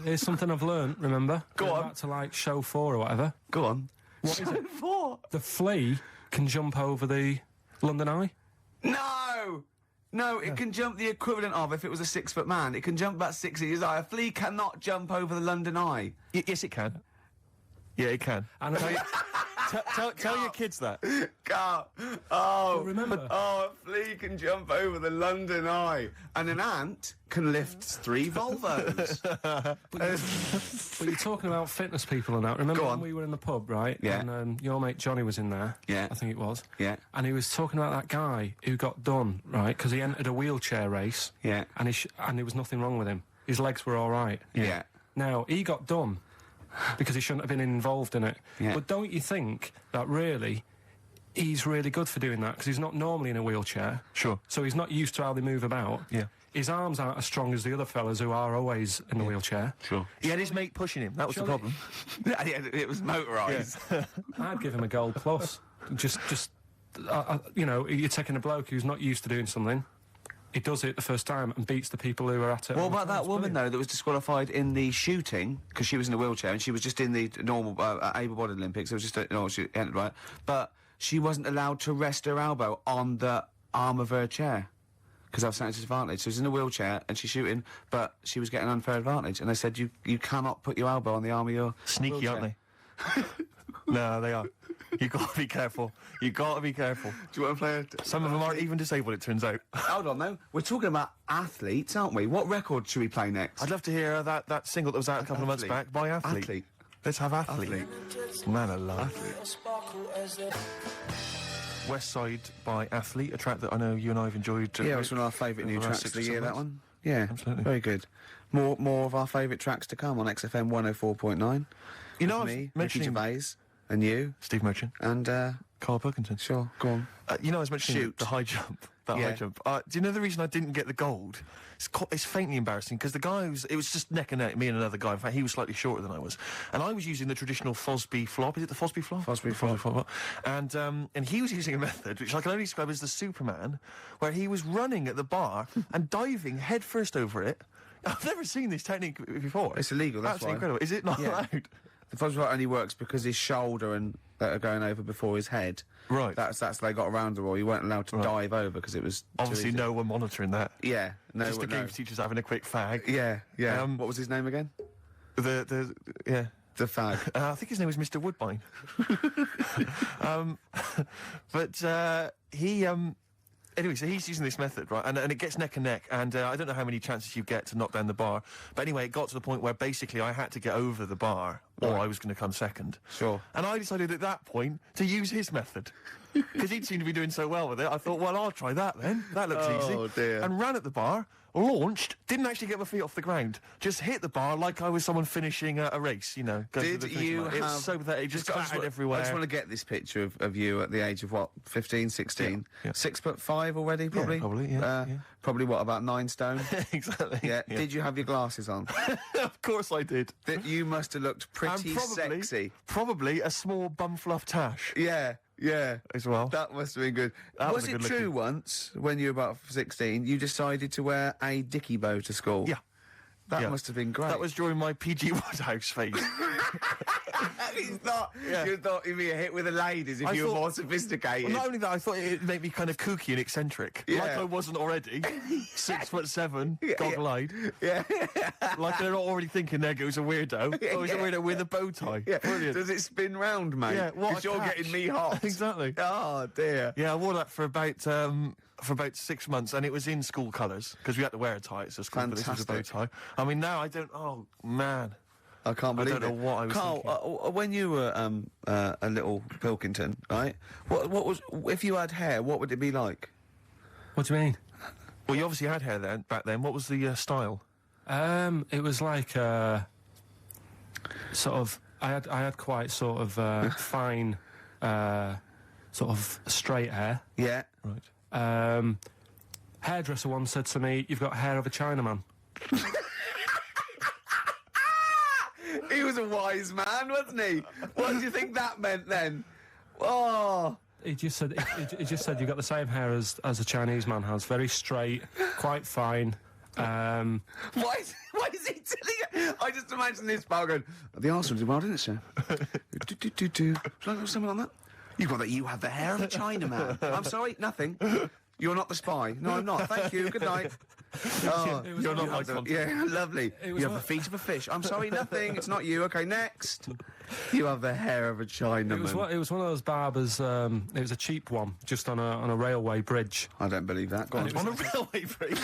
Here's something I've learned, remember? Go on. Back to, like, show 4 or whatever. Go on. What is it? 4? The flea can jump over the London Eye? No, it can jump the equivalent of if it was a 6-foot man. It can jump about 6 inches high. A flea cannot jump over the London Eye. Yes, it can. Yeah, it can. And Tell your kids that. Can't. Remember. Oh, a flea can jump over the London Eye. And an ant can lift 3 Volvos. But you're talking about fitness people and that. Remember Go when on. we were in the pub, right? Yeah. And your mate Johnny was in there. Yeah. I think it was. Yeah. And he was talking about that guy who got done, right? Because he entered a wheelchair race. Yeah. And there was nothing wrong with him. His legs were all right. Yeah. Now, he got done because he shouldn't have been involved in it. Yeah. But don't you think that really he's really good for doing that? Because he's not normally in a wheelchair. Sure. So he's not used to how they move about. Yeah. His arms aren't as strong as the other fellas who are always in the wheelchair. Sure. He had his mate pushing him. That was the problem. Yeah, it was motorised. I'd give him a gold plus. You know, you're taking a bloke who's not used to doing something. He does it the first time and beats the people who are at it. What about that woman, though, that was disqualified in the shooting because she was in a wheelchair and she was just in the normal able-bodied Olympics? It was just, she entered, right? But she wasn't allowed to rest her elbow on the arm of her chair. Because I was at a disadvantage. So she was in a wheelchair and she's shooting, but she was getting an unfair advantage. And they said, you cannot put your elbow on the arm of your Sneaky, wheelchair. aren't they? No, they are. You got to be careful. You got to be careful. Do you want to play Some of them aren't even disabled, it turns out. Hold on, though. We're talking about athletes, aren't we? What record should we play next? I'd love to hear that single that was out a couple of months back by Athlete. Athlete. Let's have Athlete. Man alive. West Side by Athlete, a track that I know you and I have enjoyed. Yeah, it's one of our favourite new over the last tracks 6 of the or year, 7 that months. one. Yeah, Absolutely. very good. More of our favourite tracks to come on XFM 104.9. You know, I was me, Ricky mentioning Gervais, and you, Steve Merchant, and Carl Pilkington. sure, go on. You know, I was mentioning Shoot. the high jump. That Yeah. high jump. Do you know the reason I didn't get the gold? It's faintly embarrassing because the guy it was just neck and neck, me and another guy. In fact, he was slightly shorter than I was, and I was using the traditional Fosby flop. Is it the Fosby flop? Fosby flop. And he was using a method which I can only describe as the Superman, where he was running at the bar and diving headfirst over it. I've never seen this technique before. It's illegal, that's Absolutely why. incredible. Is it not Yeah. allowed? The Fosby flop only works because his shoulder and that are going over before his head. Right. That's they got around the rule. You weren't allowed to dive over because it was too Obviously, easy. no one monitoring that. Yeah, no. Just the no. games teachers having a quick fag. Yeah. What was his name again? Yeah. The fag. I think his name was Mr. Woodbine. But he anyway, so he's using this method, right? And it gets neck and neck, and I don't know how many chances you get to knock down the bar. But anyway, it got to the point where basically I had to get over the bar, or I was going to come second. Sure. And I decided at that point to use his method. Because he'd seemed to be doing so well with it, I thought, well, I'll try that then. That looks easy. Oh, dear. And ran at the bar, launched, didn't actually get my feet off the ground, just hit the bar like I was someone finishing a race, you know. going to Did the finish you line. have... It was so pathetic, just I just clattered wa- everywhere. I just want to get this picture of you at the age of, what, 15, 16? Yeah. 6'5" already, probably? probably, yeah. Probably, what, about 9 stone? Exactly. Yeah. Did you have your glasses on? Of course I did. That you must have looked pretty And probably, sexy. Probably a small bum fluff tash Yeah. as well. That must have been good. That was was a it good true looking- once, when you were about 16, you decided to wear a dicky bow to school? Yeah. That Yeah. must have been great. That was during my PG Woodhouse phase. It's not. Yeah. You thought you'd be a hit with the ladies if I you were thought- more sophisticated. Well, not only that, I thought it'd make me kind of kooky and eccentric. Yeah. Like I wasn't already. 6'7", Yeah. goggle-eyed. Yeah. Like they're not already thinking there goes a weirdo. Yeah, Oh, he's a yeah. weirdo with a bow tie. Yeah. Brilliant. Does it spin round, mate? Yeah, what a Because you're catch. getting me hot. Exactly. Oh, dear. Yeah, I wore that for about 6 months, and it was in school colours because we had to wear a tie. So school, but this was a bow Fantastic. tie. I mean, now I don't. Oh man, I can't I believe don't know it. what I was Carl, when you were a little Pilkington, right? What was if you had hair? What would it be like? What do you mean? well, you obviously had hair then back then. What was the style? It was like sort of. I had quite sort of fine, sort of straight hair. Yeah. Right. Hairdresser once said to me, "You've got hair of a Chinaman." He was a wise man, wasn't he? What do you think that meant then? Oh. He just said you've got the same hair as a Chinese man has. Very straight, quite fine. Why is he telling you? I just imagine this bar going, the Arsenal did well, didn't it, sir? do. Shall I have something on that? You got that you have the hair of a Chinaman. I'm sorry, nothing. You're not the spy. No, I'm not. Thank you. Good night. Oh, You're not my contact. yeah, lovely. You have the feet of a fish. I'm sorry, nothing. It's not you. Okay, next. You have the hair of a Chinaman. It was one of those barbers. It was a cheap one, just on a railway bridge. I don't believe that. Go on. On a railway bridge.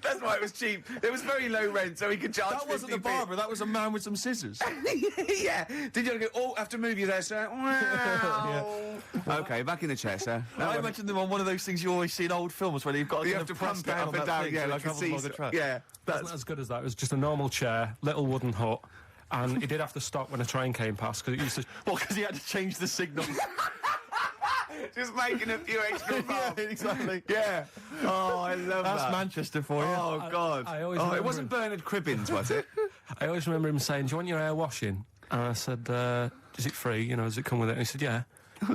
That's why it was cheap. It was very low rent, so he could charge. That wasn't the 50p. barber. That was a man with some scissors. Yeah. Did you go, oh, I have to move you there, sir? Wow. Okay, back in the chair, sir. I imagine them on one of those things you always see in old films where you've got You kind have of to press pump it down up on and that down, thing yeah, so it like a travels along the seesaw. track. Yeah. Wasn't as good as that. It was just a normal chair, little wooden hut, and he did have to stop when a train came past because it used to. Well, because he had to change the signal. Just making a few extra Yeah, bumps. exactly. Yeah. Oh, I love That's that. Manchester for you. Oh, God. I always oh, it remember wasn't him. Bernard Cribbins, was it? I always remember him saying, "Do you want your hair washing?" And I said, "Is it free? You know, does it come with it?" And he said, "Yeah."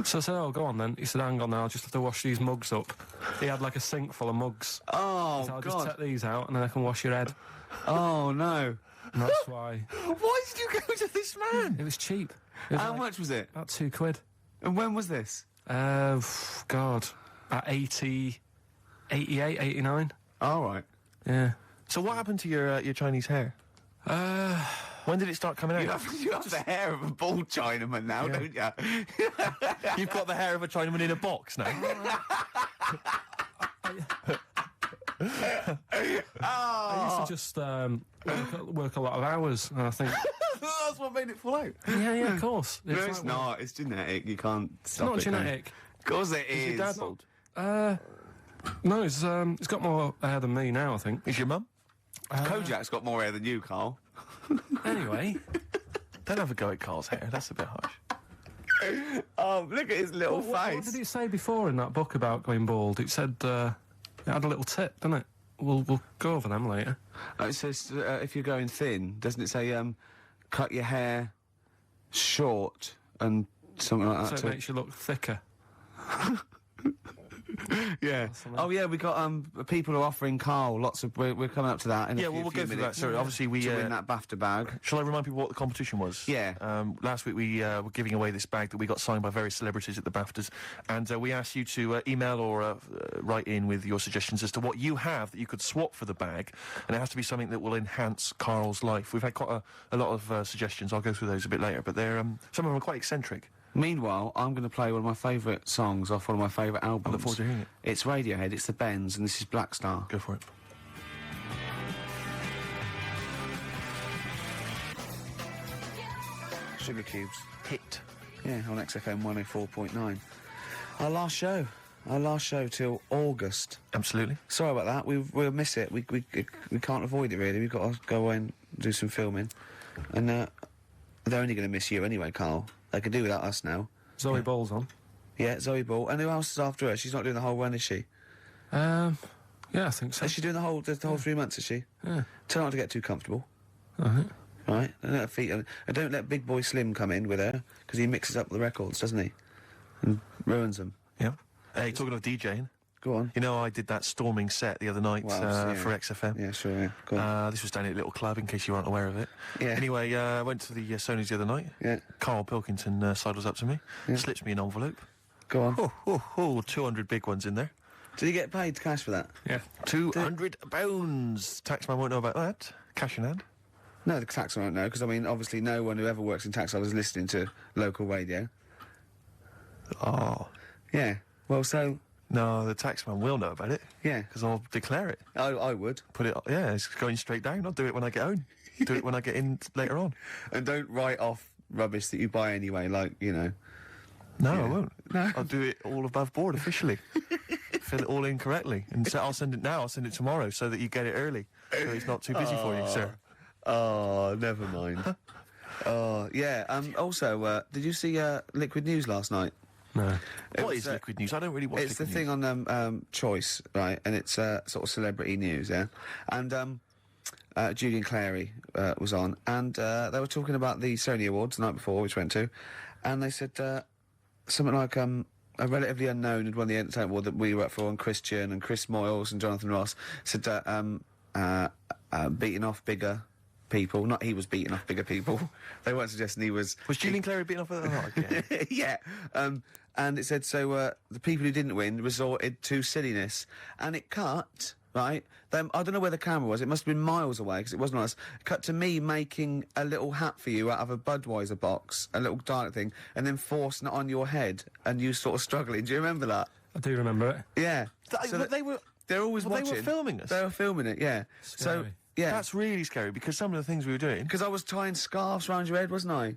So I said, "Oh, go on then." He said, "Hang on now, I'll just have to wash these mugs up." He had like a sink full of mugs. Oh, So I'll just God. take these out and then I can wash your head. Oh, no. And that's why Why did you go to this man? it was cheap. It was How like much was it? About £2. And when was this? God, at 80, 88, 89. All right. Yeah. So what happened to your Chinese hair? When did it start coming out? You have the hair of a bald Chinaman now, don't you? You've got the hair of a Chinaman in a box now. I used to just work a lot of hours, and I think... That's what made it fall out. Yeah, of course. No, it's like, not. It's genetic. You can't stop not it. genetic. Of course it is. Your dad bald? No, he's got more hair than me now, I think. Is your mum? Kojak's got more hair than you, Carl. Anyway. Don't have a go at Carl's hair. That's a bit harsh. Oh, look at his little What face. did it say before in that book about going bald? It said it had a little tip, didn't it? We'll go over them later. It says if you're going thin, doesn't it say cut your hair short and something like that So it too? makes you look thicker. Yeah. Oh yeah, we got people are offering Carl lots of. We're coming up to that in a Yeah, few, well, we'll few go through that. minutes. So obviously we to win that BAFTA bag. Shall I remind people what the competition was? Yeah. Last week we were giving away this bag that we got signed by various celebrities at the BAFTAs, and we asked you to email or write in with your suggestions as to what you have that you could swap for the bag, and it has to be something that will enhance Carl's life. We've had quite a lot of suggestions. I'll go through those a bit later, but they're some of them are quite eccentric. Meanwhile, I'm going to play one of my favourite songs off one of my favourite albums. I look forward to hearing it. It's Radiohead, it's the Bends, and this is Black Star. Go for it. Sugar Cubes. Hit. Yeah, on XFM 104.9. Our last show till August. Absolutely. Sorry about that. We'll miss it. We can't avoid it really. We've got to go away and do some filming, and they're only going to miss you anyway, Carl. They can do without us now. Zoe Ball's on. Yeah, Zoe Ball. And who else is after her? She's not doing the whole run, is she? Yeah, I think so. Is she doing the whole 3 months? Is she? Yeah. Tell her not to get too comfortable. Alright. Right? Don't let her feet. And don't let Big Boy Slim come in with her because he mixes up the records, doesn't he? And ruins them. Yeah. Hey, talking of DJing. Go on. You know, I did that storming set the other night Well, for XFM. Yeah, sure. Yeah. Go on. This was down at a little club, in case you weren't aware of it. Yeah. Anyway, I went to the Sony's the other night. Yeah. Carl Pilkington sidles up to me, slips me an envelope. Go on. 200 big ones in there. Did he get paid cash for that? Yeah. £200. Taxman won't know about that. Cash in hand. No, the tax won't know, because, I mean, obviously no one who ever works in tax is listening to local radio. Oh. Yeah. Well, so... No, the taxman will know about it. Yeah. Because I'll declare it. I would. Put it... Yeah, it's going straight down. I'll do it when I get home. Do it when I get in later on. And don't write off rubbish that you buy anyway, like, you know... No, I won't. No. I'll do it all above board officially. Fill it all in correctly. And so I'll send it now, I'll send it tomorrow so that you get it early. So it's not too busy for you, sir. Oh, never mind. Oh, yeah. Also, did you see Liquid News last night? No. What is Liquid News? I don't really watch It's the Liquid thing News. on Choice, right? And it's sort of celebrity news, yeah? And Julian Clary was on, and they were talking about the Sony Awards the night before, which went to, and they said something like a relatively unknown had won the entertainment award that we worked for, and Christian and Chris Moyles and Jonathan Ross said beating off bigger people. Not he was beating off bigger people. They weren't suggesting he was... Was Julian Clary beating off at the heart again? Yeah. And it said, so the people who didn't win resorted to silliness. And it cut, right? I don't know where the camera was. It must have been miles away, because it wasn't us. Cut to me making a little hat for you out of a Budweiser box, a little dark thing, and then forcing it on your head, and you sort of struggling. Do you remember that? I do remember it. Yeah. They're always Well, they watching. were filming us? They were filming it, yeah. So, Scary. yeah. That's really scary, because some of the things we were doing... Because I was tying scarves around your head, wasn't I?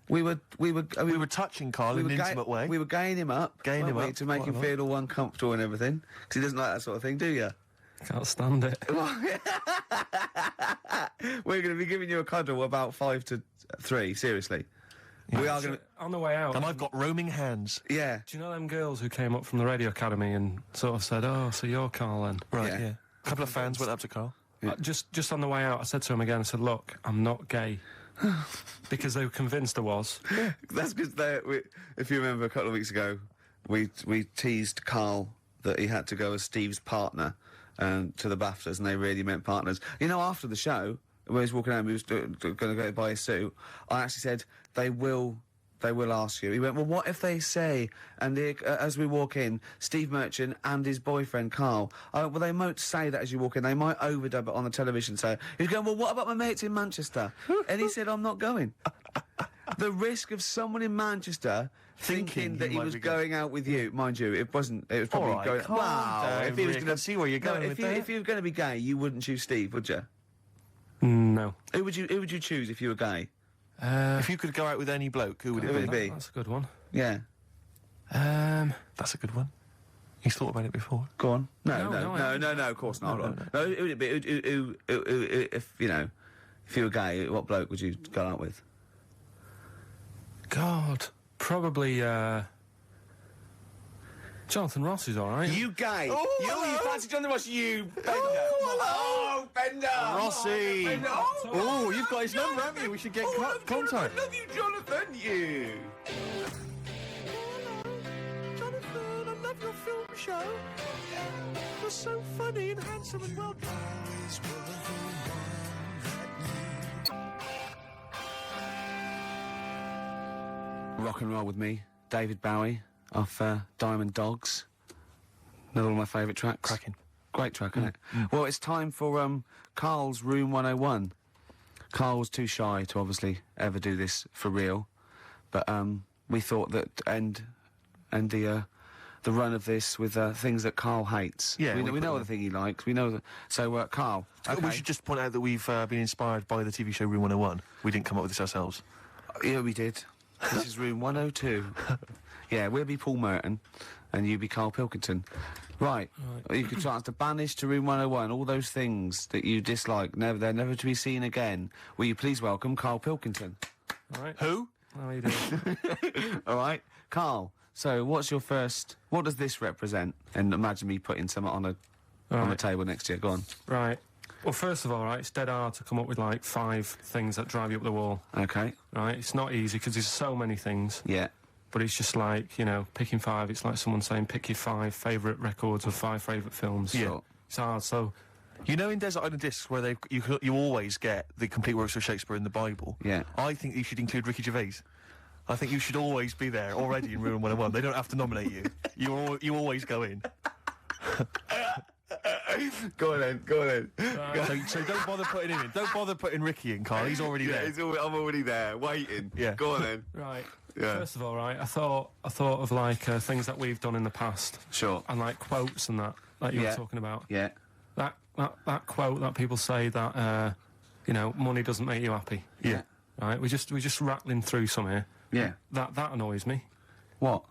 We were touching Carl in an intimate way. We were gaying him up. Gaying him weren't we, up, to make quite him a lot. feel all uncomfortable and everything. Because he doesn't like that sort of thing, do you? Can't stand it. We're going to be giving you a cuddle about 5 to 3, seriously. We are going to... On the way out. And I've got roaming hands. Yeah. Do you know them girls who came up from the radio academy and sort of said, "Oh, so you're Carl then?" Right, Yeah. yeah. A couple of fans went up to Carl. Just on the way out, I said to him again, I said, "Look, I'm not gay." Because they were convinced I was. That's because if you remember a couple of weeks ago, we teased Carl that he had to go as Steve's partner to the BAFTAs, and they really meant partners. You know, after the show, when he was walking home, he was going to go buy his suit, I actually said, they will They will ask you. He went, well, what if they say, and as we walk in, Steve Merchant and his boyfriend, Carl, well, they won't say that as you walk in. They might overdub it on the television. So he's going, well, what about my mates in Manchester? And he said, I'm not going. The risk of someone in Manchester thinking that he was going out with you, mind you, it wasn't. It was probably going. Wow! If he was going to see where you're going with that. If you were going to be gay, you wouldn't choose Steve, would you? No. Who would you choose if you were gay? If you could go out with any bloke, who would it be? That's a good one. Yeah. That's a good one. He's thought about it before. Go on. No, of course not. No, who would it be? If you know, if you were gay, what bloke would you go out with? God, probably Jonathan Ross is all right. You gay? You fancy Jonathan Ross? You Bender? Oh, Bender! Rossi! Bender. Oh, you've got his number, haven't you? We should get contact. I love you, Jonathan. You. Jonathan, I love your film show. You're so funny and handsome and well. Rock and Roll with Me, David Bowie off Diamond Dogs. Another one of my favourite tracks. Cracking. Great track, isn't it? Well, it's time for Carl's Room 101. Carl was too shy to obviously ever do this for real, but we thought that end the run of this with things that Carl hates. Yeah, we know the thing he likes. We know that. So, Carl, okay. We should just point out that we've been inspired by the TV show Room 101. We didn't come up with this ourselves. Yeah, we did. This is Room 102. Yeah, we'll be Paul Merton, and you be Carl Pilkington. Right. You could chance to banish to Room 101 all those things that you dislike. They're never to be seen again. Will you please welcome Carl Pilkington? All right. Who? How are you doing? All right, Carl. So, what's your first? What does this represent? And imagine me putting something on the table next to you. Go on. Right. Well, first of all, right, it's dead hard to come up with like 5 things that drive you up the wall. Okay. Right. It's not easy because there's so many things. Yeah. But it's just like, you know, picking 5. It's like someone saying pick your 5 favourite records or 5 favourite films. Yeah. It's hard. So. You know, in Desert Island Discs, where you always get the complete works of Shakespeare in the Bible. Yeah. I think you should include Ricky Gervais. I think you should always be there already in Room 101. They don't have to nominate you. You always go in. Go on then. So don't bother putting him in. Don't bother putting Ricky in, Carl. He's already there. I'm already there, waiting. Yeah. Go on then. Right. Yeah. First of all, right, I thought of like things that we've done in the past. Sure. And like quotes and that you were talking about. Yeah. That quote that people say that you know, money doesn't make you happy. Yeah. Right. We're just rattling through some here. Yeah. That annoys me. What?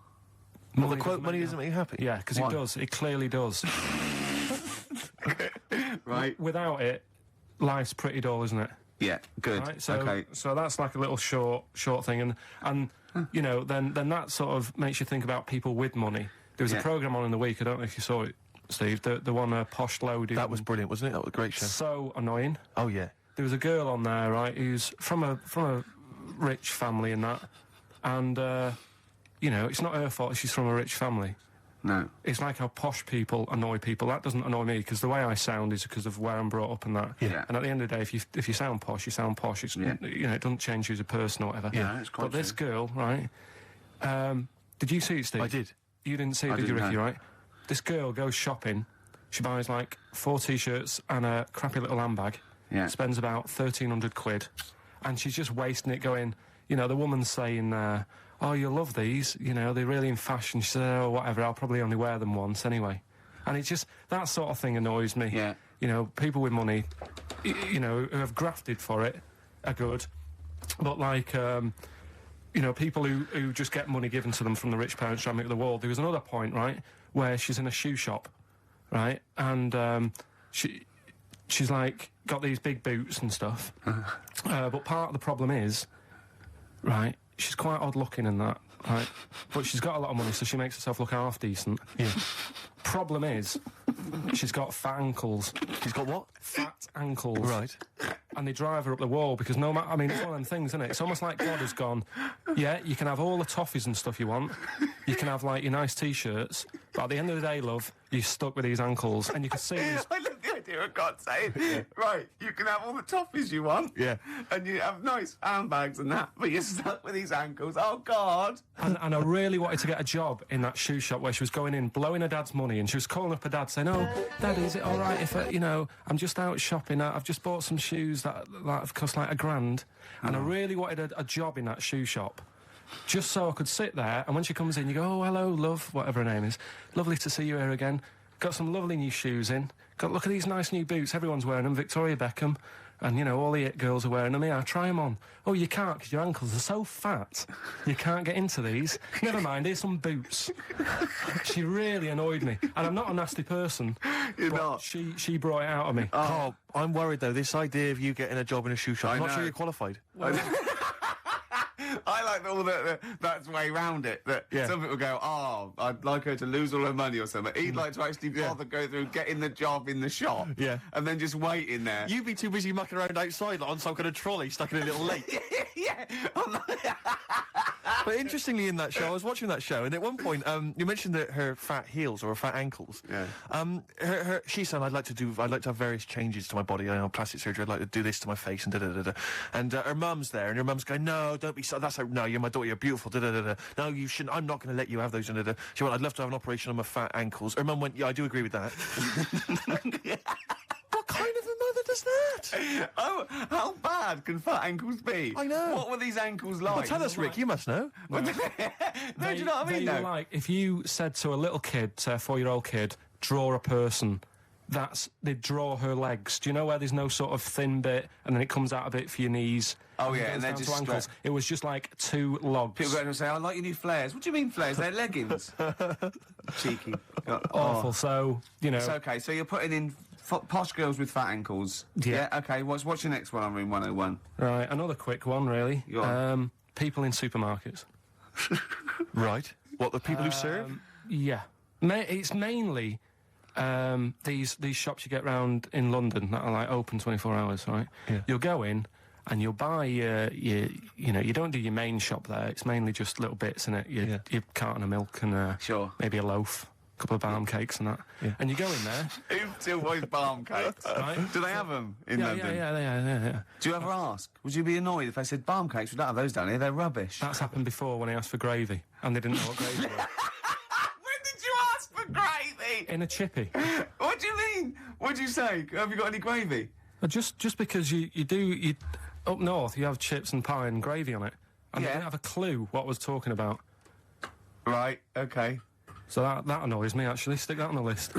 Well, the quote money doesn't make you happy? Yeah, because it does. It clearly does. Right. Without it, life's pretty dull, isn't it? Yeah. Good. Right, so, okay. So that's like a little short thing, and you know, then that sort of makes you think about people with money. There was a programme on in the week. I don't know if you saw it, Steve. The one Posh Loaded. That was brilliant, wasn't it? That was a great show. So annoying. Oh yeah. There was a girl on there, right, who's from a rich family and that, and you know, it's not her fault. She's from a rich family. No. It's like how posh people annoy people. That doesn't annoy me because the way I sound is because of where I'm brought up and that. Yeah. And at the end of the day, if you sound posh, you sound posh. It's, you know, it doesn't change you as a person or whatever. Yeah, it's quite But this girl, right? Did you see it, Steve? I did. You didn't see it, did you, Ricky? Right? This girl goes shopping. She buys like 4 t-shirts and a crappy little handbag. Yeah. Spends about 1,300 quid, and she's just wasting it. Going, you know, the woman's saying, "Oh, you'll love these. You know, they're really in fashion." She said, "Oh, whatever. I'll probably only wear them once anyway." And it's just that sort of thing annoys me. Yeah. You know, people with money, you know, who have grafted for it, are good, but like, you know, people who just get money given to them from the rich parents trying to make the world. There was another point, right, where she's in a shoe shop, right, and she's like got these big boots and stuff, but part of the problem is, right, she's quite odd looking and that, right, but she's got a lot of money, so she makes herself look half decent. Yeah. Problem is, she's got fat ankles. She's got what? Fat ankles. Right. And they drive her up the wall because no matter, I mean, it's one of them things, isn't it? It's almost like God has gone, yeah, you can have all the toffees and stuff you want. You can have, like, your nice T-shirts. But at the end of the day, love, you're stuck with these ankles. And you can see these... I love the idea of God's sake. Right, you can have all the toffees you want. Yeah. And you have nice handbags and that, but you're stuck with these ankles. Oh, God. And I really wanted to get a job in that shoe shop where she was going in, blowing her dad's money, and she was calling up her dad saying, "Oh, Daddy, is it all right if, I'm just out shopping. I've just bought some shoes that have cost like $1,000. And I really wanted a job in that shoe shop. Just so I could sit there, and when she comes in, you go, "Oh, hello, love," whatever her name is. "Lovely to see you here again. Got some lovely new shoes in. Look at these nice new boots. Everyone's wearing them. Victoria Beckham. And, all the it girls are wearing them. Yeah, try them on. Oh, you can't because your ankles are so fat. You can't get into these. Never mind, here's some boots." She really annoyed me. And I'm not a nasty person. You're not. She brought it out of me. Carl, I'm worried, though, this idea of you getting a job in a shoe shop, I'm not know. sure you're qualified. I like all that's way round it. That some people go, "Oh, I'd like her to lose all her money or something." He'd like to actually bother go through getting the job in the shop, and then just wait in there. You'd be too busy mucking around outside like, on some kind of trolley stuck in a little lake. Yeah. But interestingly, in that show, I was watching that show, and at one point, you mentioned that her fat heels or her fat ankles. Yeah. She said, I'd like to have various changes to my body. Plastic surgery. I'd like to do this to my face and da-da-da-da. And her mum's there, and her mum's going, "No, don't be so. No, you're my daughter. You're beautiful. Da-da-da-da. No, you shouldn't. I'm not going to let you have those." Da-da-da. She went, "I'd love to have an operation on my fat ankles." Her mum went, "Yeah, I do agree with that." What kind of a mother does that? Oh, how bad can fat ankles be? I know. What were these ankles like? Well, tell us, Rick. You must know. No, do you know what I mean? They were like, if you said to a little kid, say a 4-year-old kid, "Draw a person," they'd draw her legs. Do you know where there's no sort of thin bit and then it comes out a bit for your knees? Oh, yeah, and and they're goes down just to ankles. It was just like 2 logs. People go and say, "I like your new flares." What do you mean flares? They're leggings. Cheeky. Awful. So, It's okay. So you're putting in posh girls with fat ankles. Yeah. Okay. What's your next one on Room 101? Right, another quick one, really. Go on. People in supermarkets. Right. What, the people who serve? Yeah. It's mainly these shops you get round in London that are like open 24 hours, right? Yeah. You'll go in and you'll buy you don't do your main shop there. It's mainly just little bits in it. Your carton of milk and Sure. maybe a loaf, a couple of balm cakes and that. Yeah. And you go in there. Who still buys balm cakes? Right. Do they have them in London? Yeah. Do you ever ask? Would you be annoyed if they said balm cakes? We don't have those down here. They're rubbish. That's happened before when I asked for gravy and they didn't know what gravy was. When did you ask for gravy? In a chippy. What do you mean? What do you say? Have you got any gravy? Just because you up north you have chips and pie and gravy on it, and they didn't have a clue what I was talking about. Right. Okay. So that annoys me actually. Stick that on the list.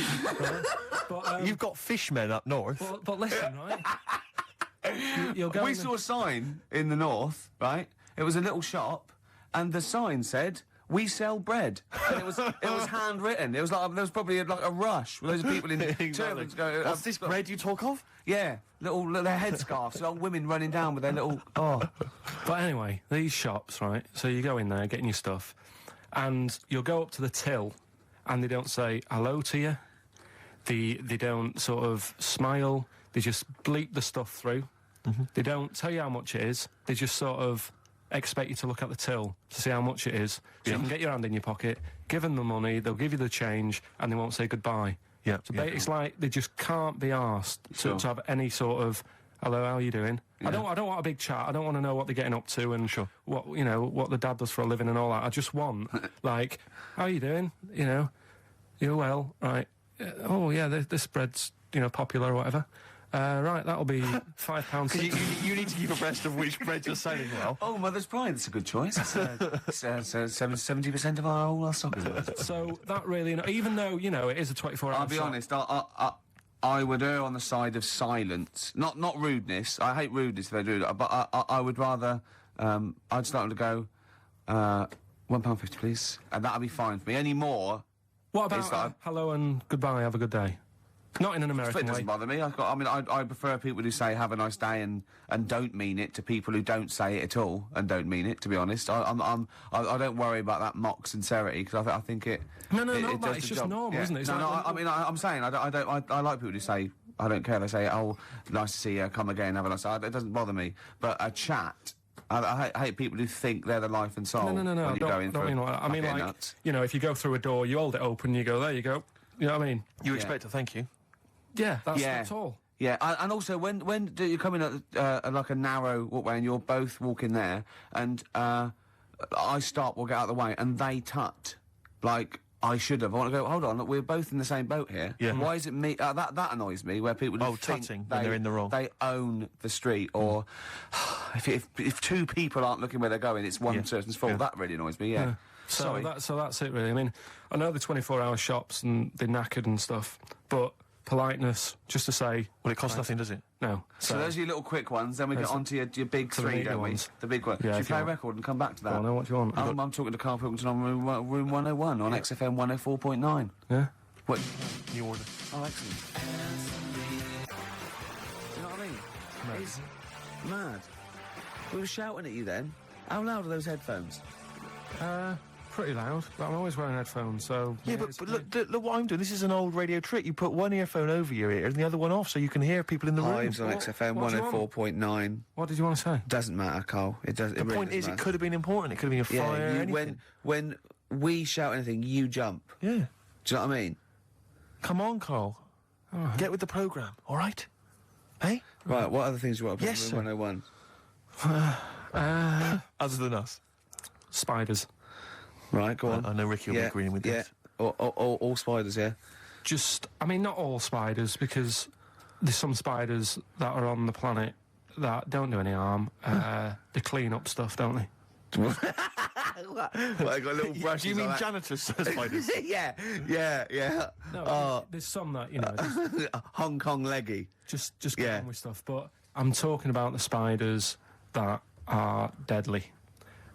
But, You've got fishmen up north. but listen, right? You'll go. We saw a sign in the north, right? It was a little shop, and the sign said, "We sell bread." And it was handwritten. It was like there was probably like a rush with loads of people in turbans going. What's this bread you talk of? Yeah, little their headscarves, little women running down with their little. Oh, But anyway, these shops, right? So you go in there, getting your stuff, and you'll go up to the till, and they don't say hello to you. They don't sort of smile. They just bleep the stuff through. Mm-hmm. They don't tell you how much it is. They just sort of expect you to look at the till to see how much it is, so you can get your hand in your pocket, give them the money, they'll give you the change, and they won't say goodbye. Yeah. So it's like they just can't be asked to have any sort of hello, how are you doing? Yeah. I don't want a big chat. I don't want to know what they're getting up to and what what the dad does for a living and all that. I just want like, how are you doing? You're well, right? Oh yeah, this bread's popular or whatever. Right, that'll be £5. You need to keep abreast of which bread you're selling well. Oh, Mother's Pride, that's a good choice. It's 70% of our stock is worth. So that really, even though, it is a 24-hour I'll be honest, I would err on the side of silence. Not rudeness. I hate rudeness if they do that, but I would rather, I'd start to go, £1.50 please, and that'll be fine for me. Any more... What about hello and goodbye, have a good day? Not in an American way. It doesn't bother me. I prefer people who say have a nice day and don't mean it to people who don't say it at all and don't mean it. To be honest, I don't worry about that mock sincerity because I think it. No, it's just normal, isn't it? I'm saying I like people who say I don't care. They say, "Oh, nice to see you. Come again. Have a nice day." It doesn't bother me. But a chat. I hate people who think they're the life and soul. No. When you're going don't mean like that. I mean, like, nuts. if you go through a door, you hold it open, you go, there you go. You know what I mean? You expect a thank you. Yeah, that's all. Yeah, and also when do you come in at like a narrow walkway and you're both walking there, and I stop or get out of the way, and they tut, like I should have. I want to go. Hold on, look, we're both in the same boat here. Yeah. Why is it me? That annoys me. Where people just think tutting when they're in the wrong. They own the street, or if two people aren't looking where they're going, it's one person's fault. That really annoys me. Yeah. So that's it really. I mean, I know the 24-hour shops and they're knackered and stuff, but politeness, just to say... Well, it costs nothing, does it? No. So those are your little quick ones, then we get on to your big three, don't we? ones. The big one. Yeah, Should we if play you a want. record and come back to that? I know what you want. I'm talking to Carl Pilkington on room 101 on XFM 104.9. Yeah? What? New order. Oh, excellent. Do you know what I mean? It's mad. We were shouting at you then. How loud are those headphones? Pretty loud, but I'm always wearing headphones, so... Yeah, but look what I'm doing. This is an old radio trick. You put one earphone over your ear and the other one off so you can hear people in the room. Hives on XFM what do you want? 104.9. What did you want to say? Doesn't matter, Carl. It does. The point is, it could have been important. It could have been a fire, anything. When we shout anything, you jump. Yeah. Do you know what I mean? Come on, Carl. Get with the programme, all right? Hey? Right, what other things do you want to put Yes, in sir. room 101? Other than us. Spiders. Right, go on. I know Ricky will be agreeing with this. All spiders, yeah? Just, I mean, not all spiders, because there's some spiders that are on the planet that don't do any harm. They clean up stuff, don't they? Well, they got little brushes. Do you mean like that. janitors spiders? yeah. No, there's some that, you know, Hong Kong leggy. just get on with stuff. But I'm talking about the spiders that are deadly.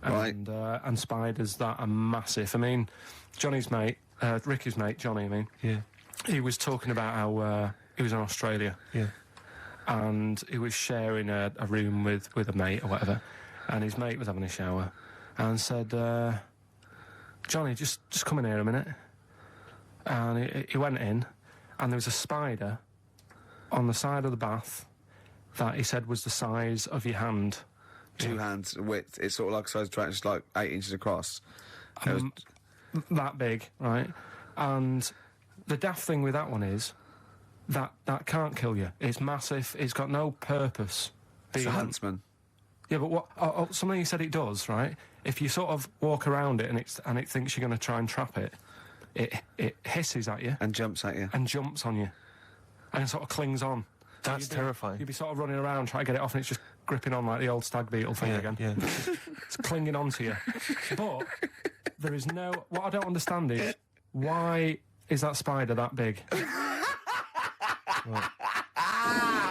And spiders that are massive. I mean, Johnny's mate, Ricky's mate, Johnny, I mean. Yeah. He was talking about how he was in Australia. Yeah. And he was sharing a room with a mate or whatever. And his mate was having a shower. And said, Johnny, just come in here a minute. And he went in, and there was a spider on the side of the bath that he said was the size of your hand. 2 hands width. It's sort of like a size of track, just like 8 inches across. That big, right? And the daft thing with that one is that can't kill you. It's massive. It's got no purpose. It's a huntsman. Yeah, but what? Something you said it does, right? If you sort of walk around it and it thinks you're going to try and trap it, it hisses at you and jumps at you and jumps on you, and sort of clings on. That's terrifying. You'd be sort of running around trying to get it off, and it's just gripping on like the old stag beetle thing again. Yeah. It's clinging onto you. But there is no... What I don't understand is, why is that spider that big? Right.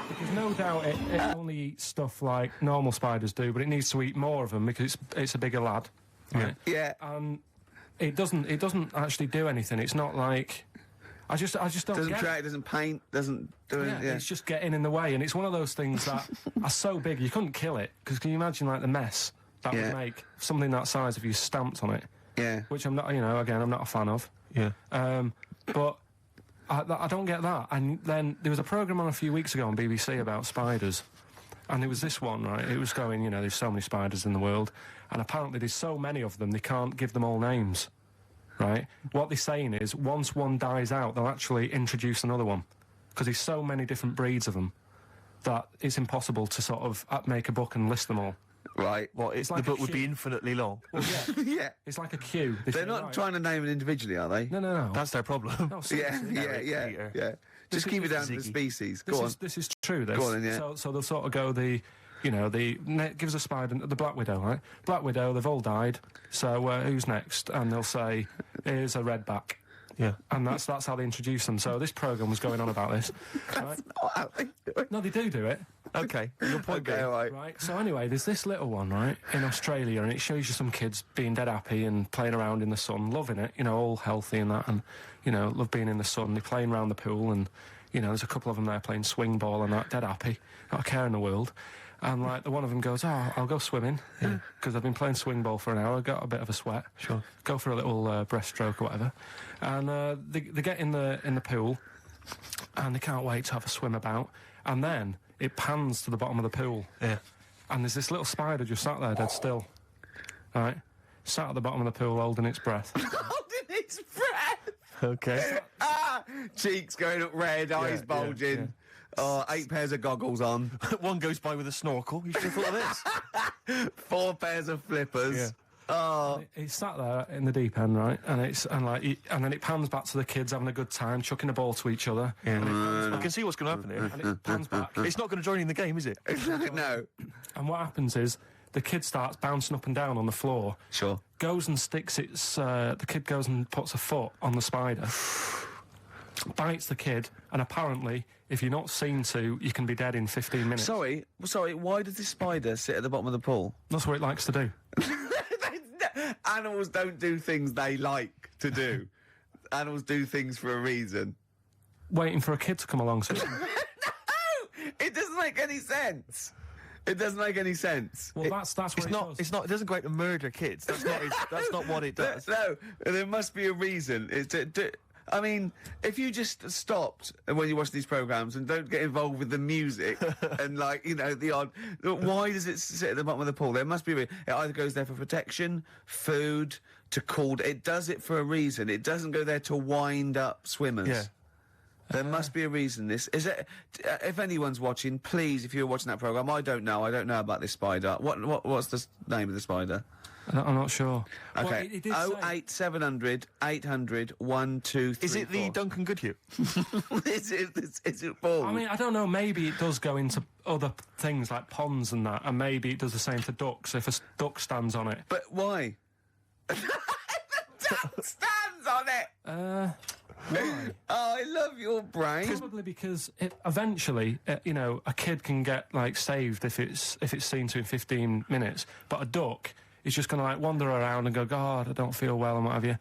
Because no doubt it only eats stuff like normal spiders do, but it needs to eat more of them because it's a bigger lad. Right? Yeah. And it doesn't actually do anything. It's not like... I just don't doesn't get track, doesn't paint, doesn't do anything. Yeah. It's just getting in the way, and it's one of those things that are so big you couldn't kill it. Because can you imagine like the mess that would make something that size if you stamped on it? Yeah. Which I'm not, again, I'm not a fan of. Yeah. But I don't get that. And then there was a programme on a few weeks ago on BBC about spiders, and there was this one, right? It was going, there's so many spiders in the world, and apparently there's so many of them they can't give them all names. Right? What they're saying is, once one dies out, they'll actually introduce another one. Because there's so many different breeds of them that it's impossible to sort of make a book and list them all. Right. Well, It's the like book a would be queue. infinitely long. Well, yeah. Yeah. It's like a queue. They They're say, not right. trying to name it individually, are they? No. That's their problem. No, Yeah. Peter. Just keep it down to the Ziggy. species. Go on. This is true, this. Go on then, yeah. So they'll sort of go gives a spider, the Black Widow, right? Black Widow, they've all died, so who's next? And they'll say, here's a redback. Yeah. And that's how they introduce them. So this programme was going on about this. Right? Not how they do it. No, they do it. Okay. Your point Okay, all right. Right, so anyway, there's this little one, right, in Australia, and it shows you some kids being dead happy and playing around in the sun, loving it, all healthy and that, and, love being in the sun. They're playing around the pool, and, there's a couple of them there playing swing ball and that, dead happy, not a care in the world. And, like, the one of them goes, I'll go swimming, because I've been playing swing ball for an hour, got a bit of a sweat. Sure. Go for a little breaststroke or whatever. And they get in the pool, and they can't wait to have a swim about. And then it pans to the bottom of the pool. Yeah. And there's this little spider just sat there dead still. Right? Sat at the bottom of the pool holding its breath. Holding its breath. Okay. Cheeks going up red, eyes bulging. Oh, 8 pairs of goggles on. One goes by with a snorkel. You should have thought of this. 4 pairs of flippers. Yeah. Oh, He's sat there in the deep end, right? And then it pans back to the kids having a good time, chucking a ball to each other. Yeah. I can see what's going to happen here. And it pans back. It's not going to join in the game, is it? no. And what happens is the kid starts bouncing up and down on the floor. Sure. Goes and sticks the kid goes and puts a foot on the spider. Bites the kid, and apparently, if you're not seen to, you can be dead in 15 minutes. Sorry, why does this spider sit at the bottom of the pool? That's what it likes to do. Animals don't do things they like to do. Animals do things for a reason. Waiting for a kid to come along. So No! It doesn't make any sense. It doesn't make any sense. well, that's what It's not. It doesn't go out to murder kids. That's not what it does. No, there must be a reason. I mean, if you just stopped when you watch these programmes and don't get involved with the music and, like, you know, the odd... Why does it sit at the bottom of the pool? There must be a reason. It either goes there for protection, food, to cool... It does it for a reason. It doesn't go there to wind up swimmers. Yeah. There must be a reason. This is it. If anyone's watching, please, if you're watching that programme, I don't know about this spider. What's the name of the spider? I'm not sure. Okay. Well, it did say- 08700 800 123. Is it the Duncan Goodhue? Is it Paul? I mean, I don't know. Maybe it does go into other things like ponds and that, and maybe it does the same for ducks if a duck stands on it. But why? The duck stands on it! Why? Oh, I love your brain. Probably because eventually, you know, a kid can get like saved if it's seen to in 15 minutes, but a duck is just going to like wander around and go, God, I don't feel well and what have you.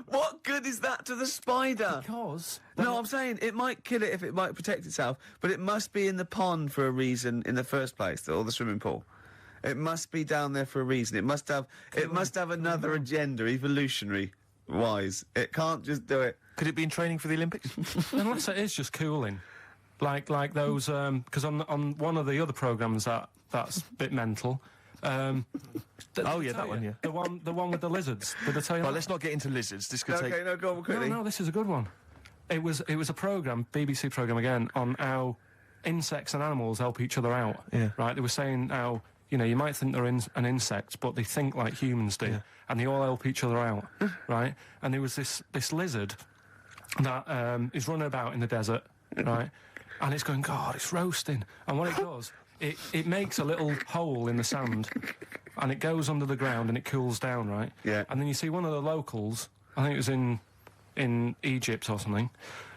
What good is that to the spider? Because No, I'm saying it might kill it if it might protect itself, but it must be in the pond for a reason in the first place, or the swimming pool. It must be down there for a reason. It must have another agenda, evolutionary wise. It can't just do it. Could it be in training for the Olympics? unless it is just cooling, like those because on one of the other programmes that's a bit mental. Oh yeah, that one. Yeah. The one with the lizards. Did I tell you? Well, that? let's not get into lizards. This could take. Okay, no, go on quickly. No, this is a good one. It was a programme, BBC programme again, on how insects and animals help each other out. Yeah. Right. They were saying how, you know, you might think they're an insect, but they think like humans do, and they all help each other out. Right. And there was this lizard that is running about in the desert. Right. And it's going, God, it's roasting. And what it does, it makes a little hole in the sand, and it goes under the ground and it cools down. Right. Yeah. And then you see one of the locals. I think it was in Egypt or something,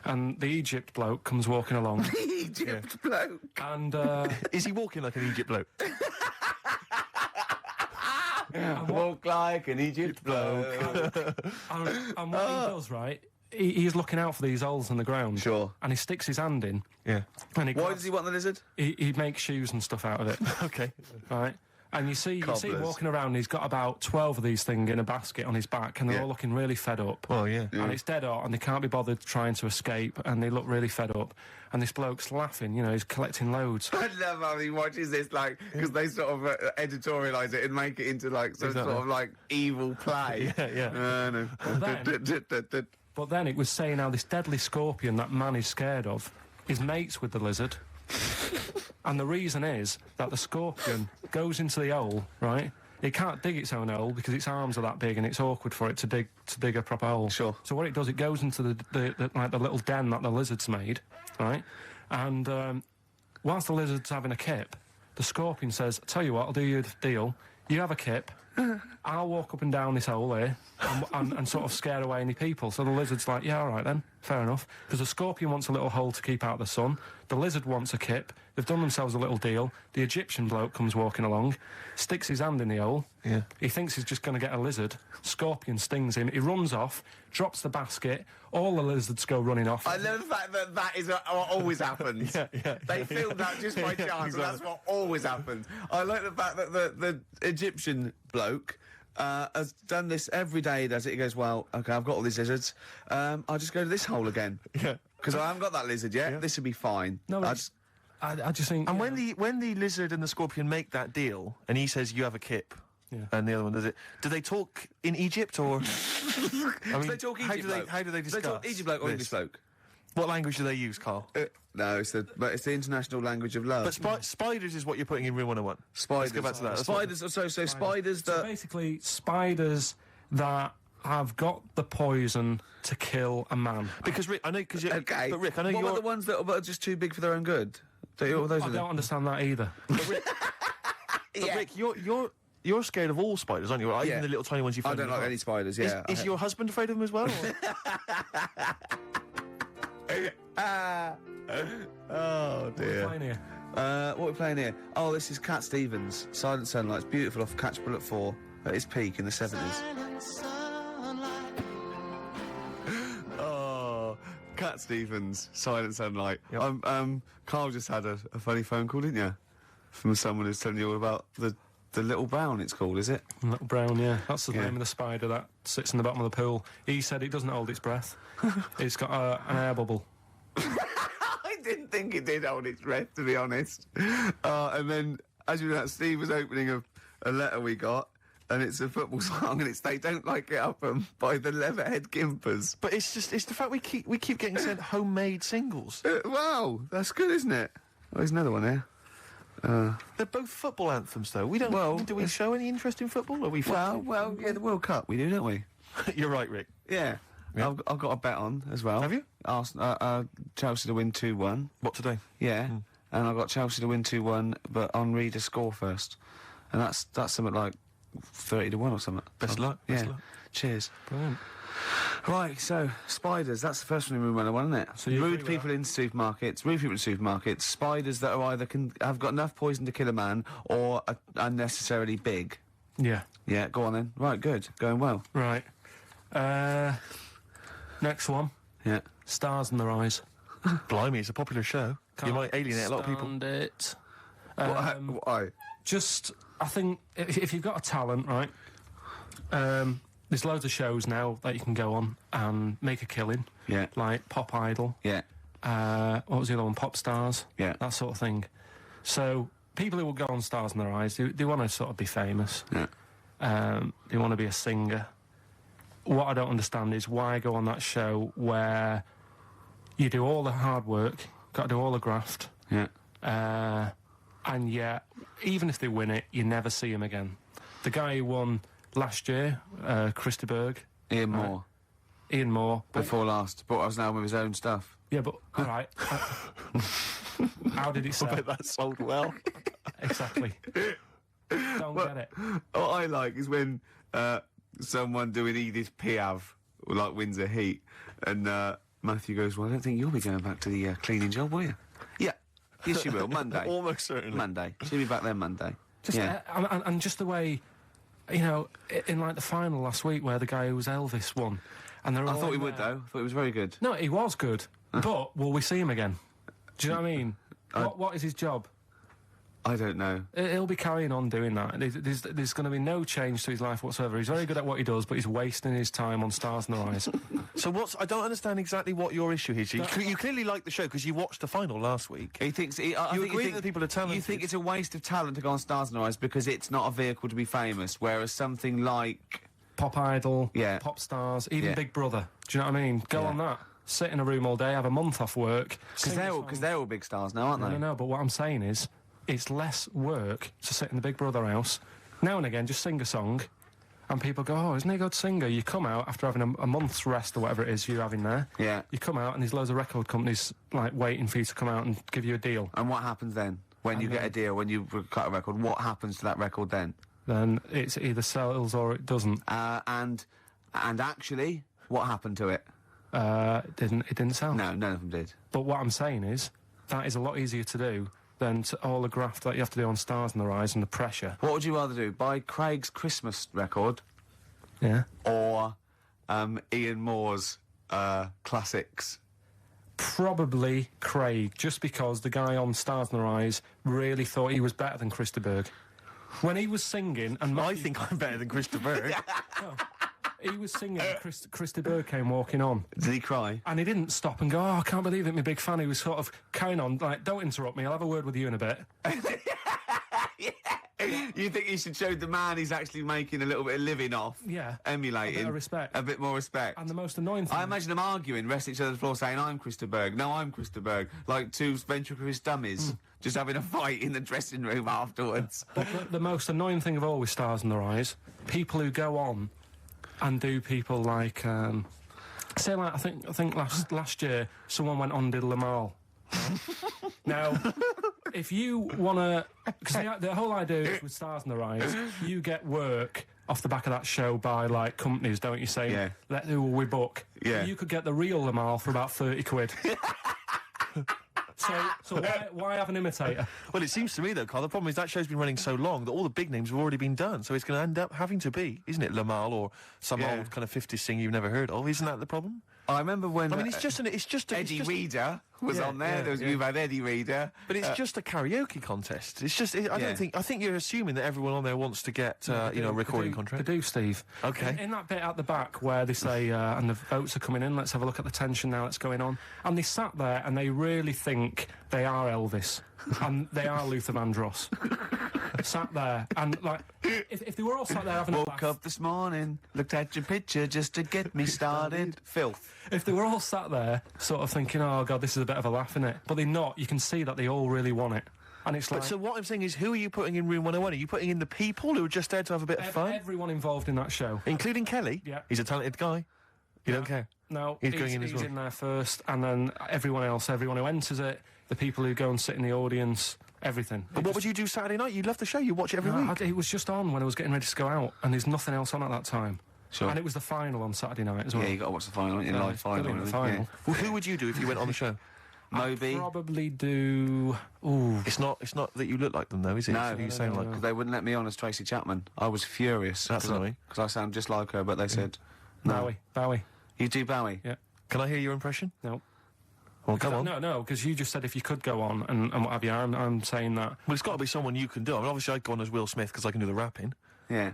and the Egypt bloke comes walking along. Egypt bloke. And Is he walking like an Egypt bloke? Walk like an Egypt bloke. and what he does, right, he's looking out for these holes in the ground. Sure. And he sticks his hand in. Yeah. And Why does he want the lizard? he makes shoes and stuff out of it. Okay. Right. And you see him Cobblers. walking around, he's got about 12 of these things in a basket on his back, and they're Yeah. all looking really fed up. Oh yeah. And it's dead hot, and they can't be bothered trying to escape, and they look really fed up. And this bloke's laughing, you know, he's collecting loads. I love how he watches this, like, because they sort of editorialise it and make it into, like, some sort of, like, evil play. Yeah. But then it was saying how this deadly scorpion that man is scared of is mates with the lizard. And the reason is that the scorpion goes into the hole, right? It can't dig its own hole because its arms are that big and it's awkward for it to dig a proper hole. Sure. So what it does, it goes into the little den that the lizard's made, right? And whilst the lizard's having a kip, the scorpion says, "Tell you what, I'll do you a deal. You have a kip. I'll walk up and down this hole here and sort of scare away any people." So the lizard's like, "Yeah, all right then, fair enough." Because the scorpion wants a little hole to keep out the sun. The lizard wants a kip. They've done themselves a little deal. The Egyptian bloke comes walking along, sticks his hand in the hole. Yeah. He thinks he's just going to get a lizard. Scorpion stings him. He runs off, drops the basket. All the lizards go running off. I love the fact that that is what always happens. They filmed that just by chance, and that's what always happens. I like the fact that the Egyptian bloke has done this every day. He does it. He goes, "Well, okay, I've got all these lizards. I'll just go to this hole again. Yeah. Because I haven't got that lizard yet. Yeah. This will be fine." No, I just think... And yeah. when the lizard and the scorpion make that deal, and he says you have a kip, and the other one does it, do they talk in Egypt or? I mean, they talk how Egypt do bloke? how do they Do they discuss? talk Egypt bloke or this? English bloke? What language do they use, Carl? No, it's the international language of love. But spiders is what you're putting in Room 101. Spiders. Let's go back to that. Spiders. So spiders So that. basically, spiders that have got the poison to kill a man. Because Rick, I know, because Okay. but Rick, I know what you're about the ones that are just too big for their own good? Those I don't understand that either. But Rick, you're scared of all spiders, aren't you? Like, Yeah. even the little tiny ones you I find. don't in the like garden. any spiders. Yeah. Is your husband afraid of them as well? Or? Oh dear. Playing here. What are we playing here? Oh, this is Cat Stevens. Silent Sunlight. It's beautiful off Catch Bullet 4 at its peak in the 70s. Oh, Cat Stevens. Silent Sunlight. Yep. Carl just had a funny phone call, didn't you? From someone who's telling you all about the Little Brown, it's called, is it? Little Brown, yeah. That's the Yeah. name of the spider that sits in the bottom of the pool. He said it doesn't hold its breath. It's got an air bubble. I didn't think it did hold its breath, to be honest. And then, as you know, Steve was opening a letter we got, and it's a football song, and it's They Don't Like It Up by the Leatherhead Gimpers. But it's the fact we keep getting sent homemade singles. Wow, that's good, isn't it? Oh, there's another one there. They're both football anthems, though. We don't. Well, do we show any interest in football? Are we? Well, yeah, the World Cup we do, don't we? You're right, Rick. Yeah. Yeah. I've got a bet on as well. Have you? Chelsea to win 2-1. What today? Yeah. And I've got Chelsea to win 2-1, but Henri to score first. And that's something like 30-1 or something. Best luck. Yeah. Best luck. Cheers. Brilliant. Right, so spiders. That's the first one in Room 101, isn't it? So you agree rude with people in supermarkets. Rude people in supermarkets. Spiders that are either have got enough poison to kill a man or are unnecessarily big. Yeah. Yeah, go on then. Right, good. Going well. Right. Next one. Yeah. Stars in Their Eyes. Blimey, it's a popular show. You might alienate a lot of people. Stand it. Why? Just, I think, if you've got a talent, right, there's loads of shows now that you can go on and make a killing. Yeah. Like Pop Idol. Yeah. What was the other one? Pop Stars. Yeah. That sort of thing. So, people who will go on Stars in Their Eyes, they want to sort of be famous. Yeah. They want to be a singer. What I don't understand is why go on that show where you do all the hard work, got to do all the graft, Yeah. and yet, even if they win it, you never see him again. The guy who won last year, Christy Berg. Ian Moore. Ian Moore. Before last. Brought us now with his own stuff. Yeah, but, all right. How did it sell? I bet that sold well. Exactly. Don't get it. What I like is when someone doing Edith Piaf like wins a heat, and Matthew goes, "Well, I don't think you'll be going back to the cleaning job, will you?" Yeah, yes, you will. Monday, Almost certainly. Monday. She'll be back there Monday. Just, yeah, and just the way, you know, in like the final last week where the guy who was Elvis won, and they're I all thought he in would there. though. I thought he was very good. No, he was good, but will we see him again? Do you know what I mean? What is his job? I don't know. He'll be carrying on doing that. There's going to be no change to his life whatsoever. He's very good at what he does, but he's wasting his time on Stars in Their Eyes. So I don't understand exactly what your issue is. You clearly like the show because you watched the final last week. He thinks. I You think agree he thinks, that people are talented. You think it's a waste of talent to go on Stars in Their Eyes because it's not a vehicle to be famous, whereas something like Pop Idol, Yeah. Pop Stars, even Yeah. Big Brother. Do you know what I mean? Go Yeah. on that. Sit in a room all day, have a month off work. because they're all big stars now, aren't they? No, but what I'm saying is, it's less work to sit in the Big Brother house. Now and again, just sing a song, and people go, "Oh, isn't he a good singer?" You come out after having a month's rest or whatever it is you're having there. Yeah. You come out, and there's loads of record companies like waiting for you to come out and give you a deal. And what happens then when you get a deal? When you cut a record, what happens to that record then? Then it's either sells or it doesn't. And actually, what happened to it? It didn't sell. No, none of them did. But what I'm saying is, that is a lot easier to do than all the graft that you have to do on Stars in Their Eyes and the pressure. What would you rather do? Buy Craig's Christmas record Yeah. or Ian Moore's classics? Probably Craig, just because the guy on Stars in Their Eyes really thought he was better than Christy Berg. When he was singing, and I think I'm better than Christopher Berg. he was singing, and Christy Berg came walking on. Did he cry? And he didn't stop and go, "Oh, I can't believe it, my big fan." He was sort of carrying on, like, "Don't interrupt me, I'll have a word with you in a bit." You think he should show the man he's actually making a little bit of living off? Yeah. Emulating. A bit of respect. A bit more respect. And the most annoying thing... I imagine them arguing, resting each other on the floor saying, I'm Christa Berg. No, I'm Christa Berg. Like two ventriloquist dummies just having a fight in the dressing room afterwards. But the most annoying thing of all with Stars in the Rise, people who go on and do people like... say, like, I think last year, someone went on and did Lamal. Now, if you want to... Because the whole idea is with Stars in the Rise, you get work off the back of that show by, like, companies, don't you, say, who will we book? Yeah. You could get the real Lamal for about 30 quid. So why have an imitator? Well, it seems to me, though, Carl, the problem is that show's been running so long that all the big names have already been done, so it's going to end up having to be, isn't it, Lamal or some old kind of 50s singer you've never heard of? Isn't that the problem? I remember when... I mean, it's just Eddie Reader was on there. You've had Eddie Reader. But it's just a karaoke contest. It's just... I think you're assuming that everyone on there wants to get, a recording contract. They do, Steve. Okay. In that bit at the back where they say, and the votes are coming in, let's have a look at the tension now that's going on. And they sat there and they really think they are Elvis. And they are Luther Vandross. Sat there, and, like, if they were all sat there having a laugh... Woke up this morning, looked at your picture just to get me started. Filth. If they were all sat there, sort of thinking, oh, God, this is a bit of a laugh, innit? But they're not. You can see that they all really want it. And it's like... But so what I'm saying is, who are you putting in Room 101? Are you putting in the people who are just there to have a bit of fun? Everyone involved in that show. Including Kelly? Yeah. He's a talented guy. You don't care? No, he's going in as well. He's in there first, and then everyone else, everyone who enters it, the people who go and sit in the audience... Everything. But what would you do Saturday night? You'd love the show. You watch it every week. It was just on when I was getting ready to go out, and there's nothing else on at that time. Sure. And it was the final on Saturday night as well. Yeah, you got to watch the final, live final. Final. Well, who would you do if you went on the show? Moby. I'd probably do... Ooh. It's not that you look like them, though, is it? No. You sound like... Because they wouldn't let me on as Tracy Chapman. I was furious. That's annoying. Because I sound just like her, but they said... No. Bowie. You do Bowie? Yeah. Can I hear your impression? No. Well, come on. No, because you just said if you could go on and what have you. I'm saying that. Well, it's got to be someone you can do. I mean, obviously, I'd go on as Will Smith because I can do the rapping. Yeah.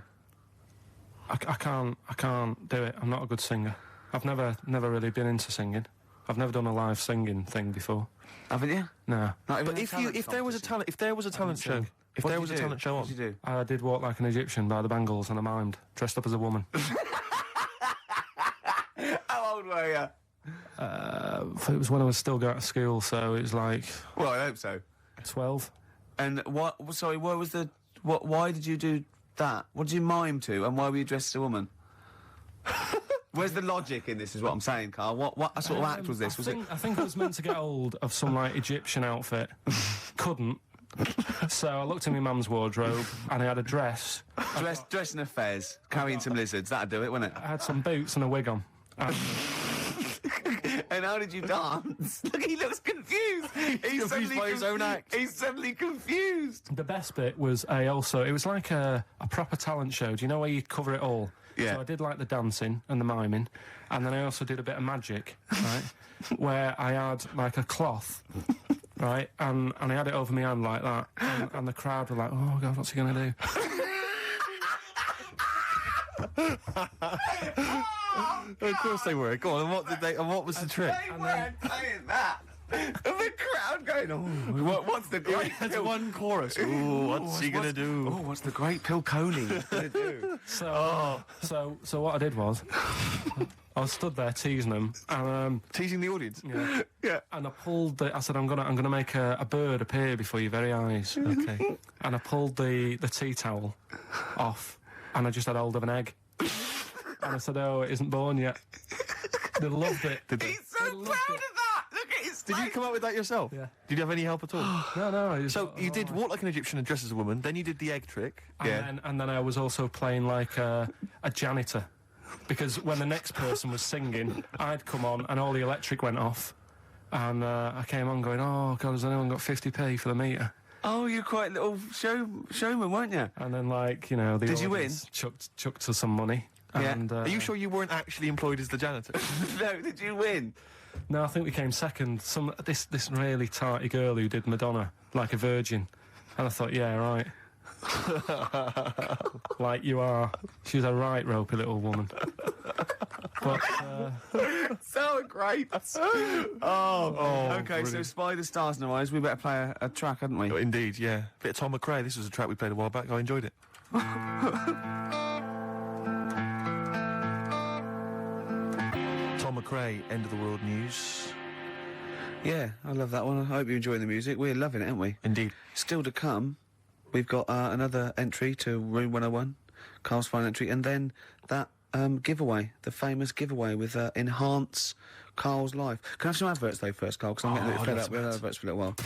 I can't do it. I'm not a good singer. I've never really been into singing. I've never done a live singing thing before. Haven't you? No. But if there was a talent show on, what did you do? I did Walk Like an Egyptian by the Bangles, and I mimed, dressed up as a woman. How old were you? It was when I was still going to school, so it was like... Well, I hope so. 12. And what... Sorry, what was the... Why did you do that? What did you mime to, and why were you dressed as a woman? Where's the logic in this, is what I'm saying, Carl? What sort of act was this? I think I was meant to get hold of some, like, Egyptian outfit. Couldn't. So I looked in my mum's wardrobe, and I had a dress. Dress in a fez, carrying some lizards, that'd do it, wouldn't it? I had some boots and a wig on. And how did you dance? Look, he looks confused. He's confused by his own act. He's suddenly confused. The best bit was it was like a proper talent show. Do you know where you'd cover it all? Yeah. So I did like the dancing and the miming, and then I also did a bit of magic, right? Where I had like a cloth, right? And I had it over my hand like that, and the crowd were like, oh God, what's he going to do? Of course they were. Go on, and what was the trick? They weren't saying that. And the crowd going, oh, what's the great That's pill? one chorus. Ooh, what's he going to do? Oh, what's the great pill Coney going to do? So what I did was, I was stood there teasing them, and teasing the audience. Yeah. Yeah. And I pulled I said, I'm gonna make a bird appear before your very eyes. Okay. And I pulled the tea towel off, and I just had hold of an egg. And I said, oh, it isn't born yet. They loved it. He's so proud of that! Look at his Did you come up with that yourself? Yeah. Did you have any help at all? No. So you did Walk Like an Egyptian and Dress as a Woman, then you did the egg trick. And then I was also playing like a janitor. Because when the next person was singing, I'd come on and all the electric went off. And I came on going, oh, God, has anyone got 50p for the meter? Oh, you're quite a little showman, weren't you? And then, like, you know... Did you win? Chucked us some money. Yeah. And, Are you sure you weren't actually employed as the janitor? No, did you win? No, I think we came second. This really tarty girl who did Madonna, like a virgin. And I thought, yeah, right. Like you are. She was a right ropey little woman. But So great. Okay, so Spider Stars in the Eyes, we better play a track, hadn't we? Indeed, yeah. Bit of Tom McRae. This was a track we played a while back. I enjoyed it. Tom McRae, End of the World News. Yeah, I love that one. I hope you're enjoying the music. We're loving it, aren't we? Indeed. Still to come, we've got another entry to Room 101, Carl's final entry, and then that giveaway, the famous giveaway with Enhance Carl's Life. Can I have some adverts though first, Carl? Because I'm getting a bit fed up with adverts for a little while.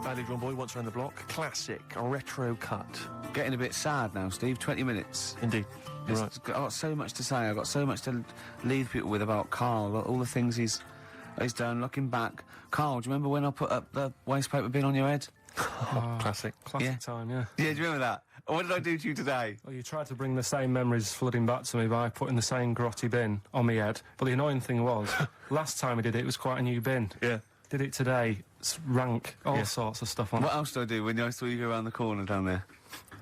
Badly Drawn Boy, Once Around the Block. Classic, a retro cut. Getting a bit sad now, Steve. 20 minutes. Indeed. You're right. I've got so much to say. I've got so much to leave people with about Carl, all the things he's done. Looking back, Carl, do you remember when I put up the waste paper bin on your head? Classic. classic time, yeah. Yeah, do you remember that? What did I do to you today? Well, you tried to bring the same memories flooding back to me by putting the same grotty bin on my head. But the annoying thing was, last time I did it, it was quite a new bin. Yeah. Did it today, it's rank, all sorts of stuff on What it. else did I do when I saw you go around the corner down there?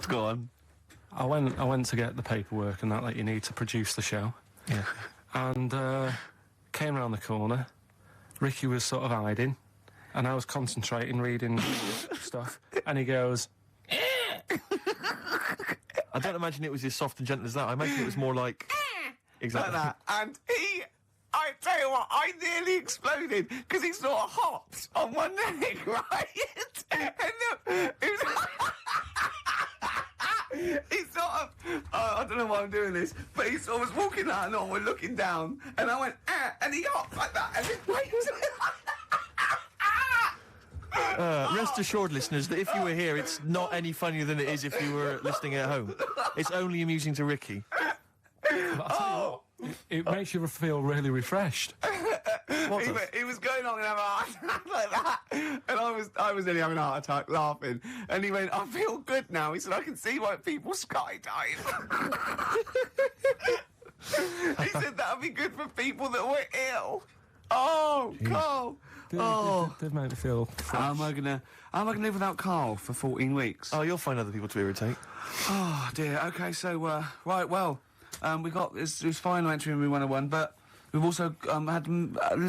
Go on. I went to get the paperwork and that you need to produce the show. Yeah. And came round the corner. Ricky was sort of hiding, and I was concentrating, reading stuff. And he goes, I don't imagine it was as soft and gentle as that. I imagine it was more like... Exactly. Like that. And I tell you what, I nearly exploded because he sort of hopped on one leg, right? And he sort of, I don't know why I'm doing this, but he sort of was walking out and on, we're looking down, and I went, and he hopped like that, and his weight was... Rest assured, listeners, that if you were here, it's not any funnier than it is if you were listening at home. It's only amusing to Ricky. it makes you feel really refreshed. He was going on and having a heart attack like that, and I was nearly having a heart attack laughing. And he went, "I feel good now." He said, "I can see why people skydive." He said that would be good for people that were ill. Oh, Carl. Did make me feel fresh. How am I gonna live without Carl for 14 weeks? Oh, you'll find other people to irritate. Oh dear. Okay, so right, well, we got this final entry in Room 101, but we've also had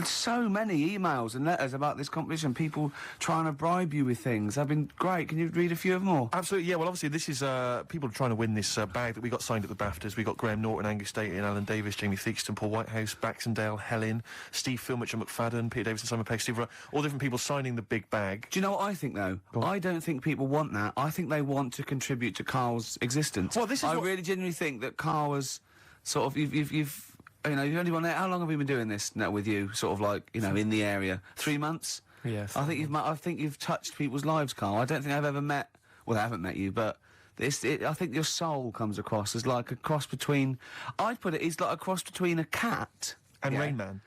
so many emails and letters about this competition. People trying to bribe you with things. They've been great. Can you read a few of them all? Absolutely, yeah. Well, obviously, this is people trying to win this bag that we got signed at the BAFTAs. We got Graham Norton, Angus Daly, Alan Davis, Jamie Theakston, Paul Whitehouse, Baxendale, Helen, Steve Filmich and McFadden, Peter Davison, Simon Pegg, Steve Wright, all different people signing the big bag. Do you know what I think, though? I don't think people want that. I think they want to contribute to Carl's existence. Well, this is I really genuinely think that Carl was sort of... You've you know, you've only been there. How long have we been doing this now with you? Sort of like, you know, in the area. 3 months? Yeah. I think you've touched people's lives, Carl. I don't think I've ever met... Well, I haven't met you, but... I think your soul comes across as like a cross between... I'd put it as like a cross between a cat... And Rain Man.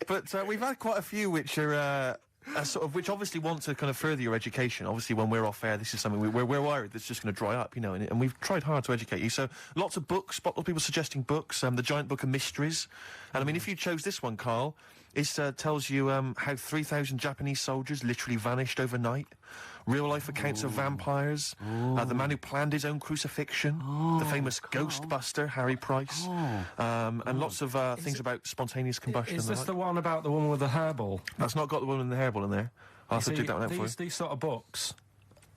But we've had quite a few which are... which obviously want to kind of further your education. Obviously, when we're off air, this is something we're worried that's just going to dry up, you know, and we've tried hard to educate you. So, lots of books, lots of people suggesting books, the Giant Book of Mysteries. And I mean, if you chose this one, Carl, it tells you how 3,000 Japanese soldiers literally vanished overnight. Real-life accounts of vampires, the man who planned his own crucifixion, the famous Ghostbuster, Harry Price, and lots of things about spontaneous combustion. Is this the one about the woman with the hairball? That's not got the woman with the hairball in there. I'll have to dig that one out for you. These sort of books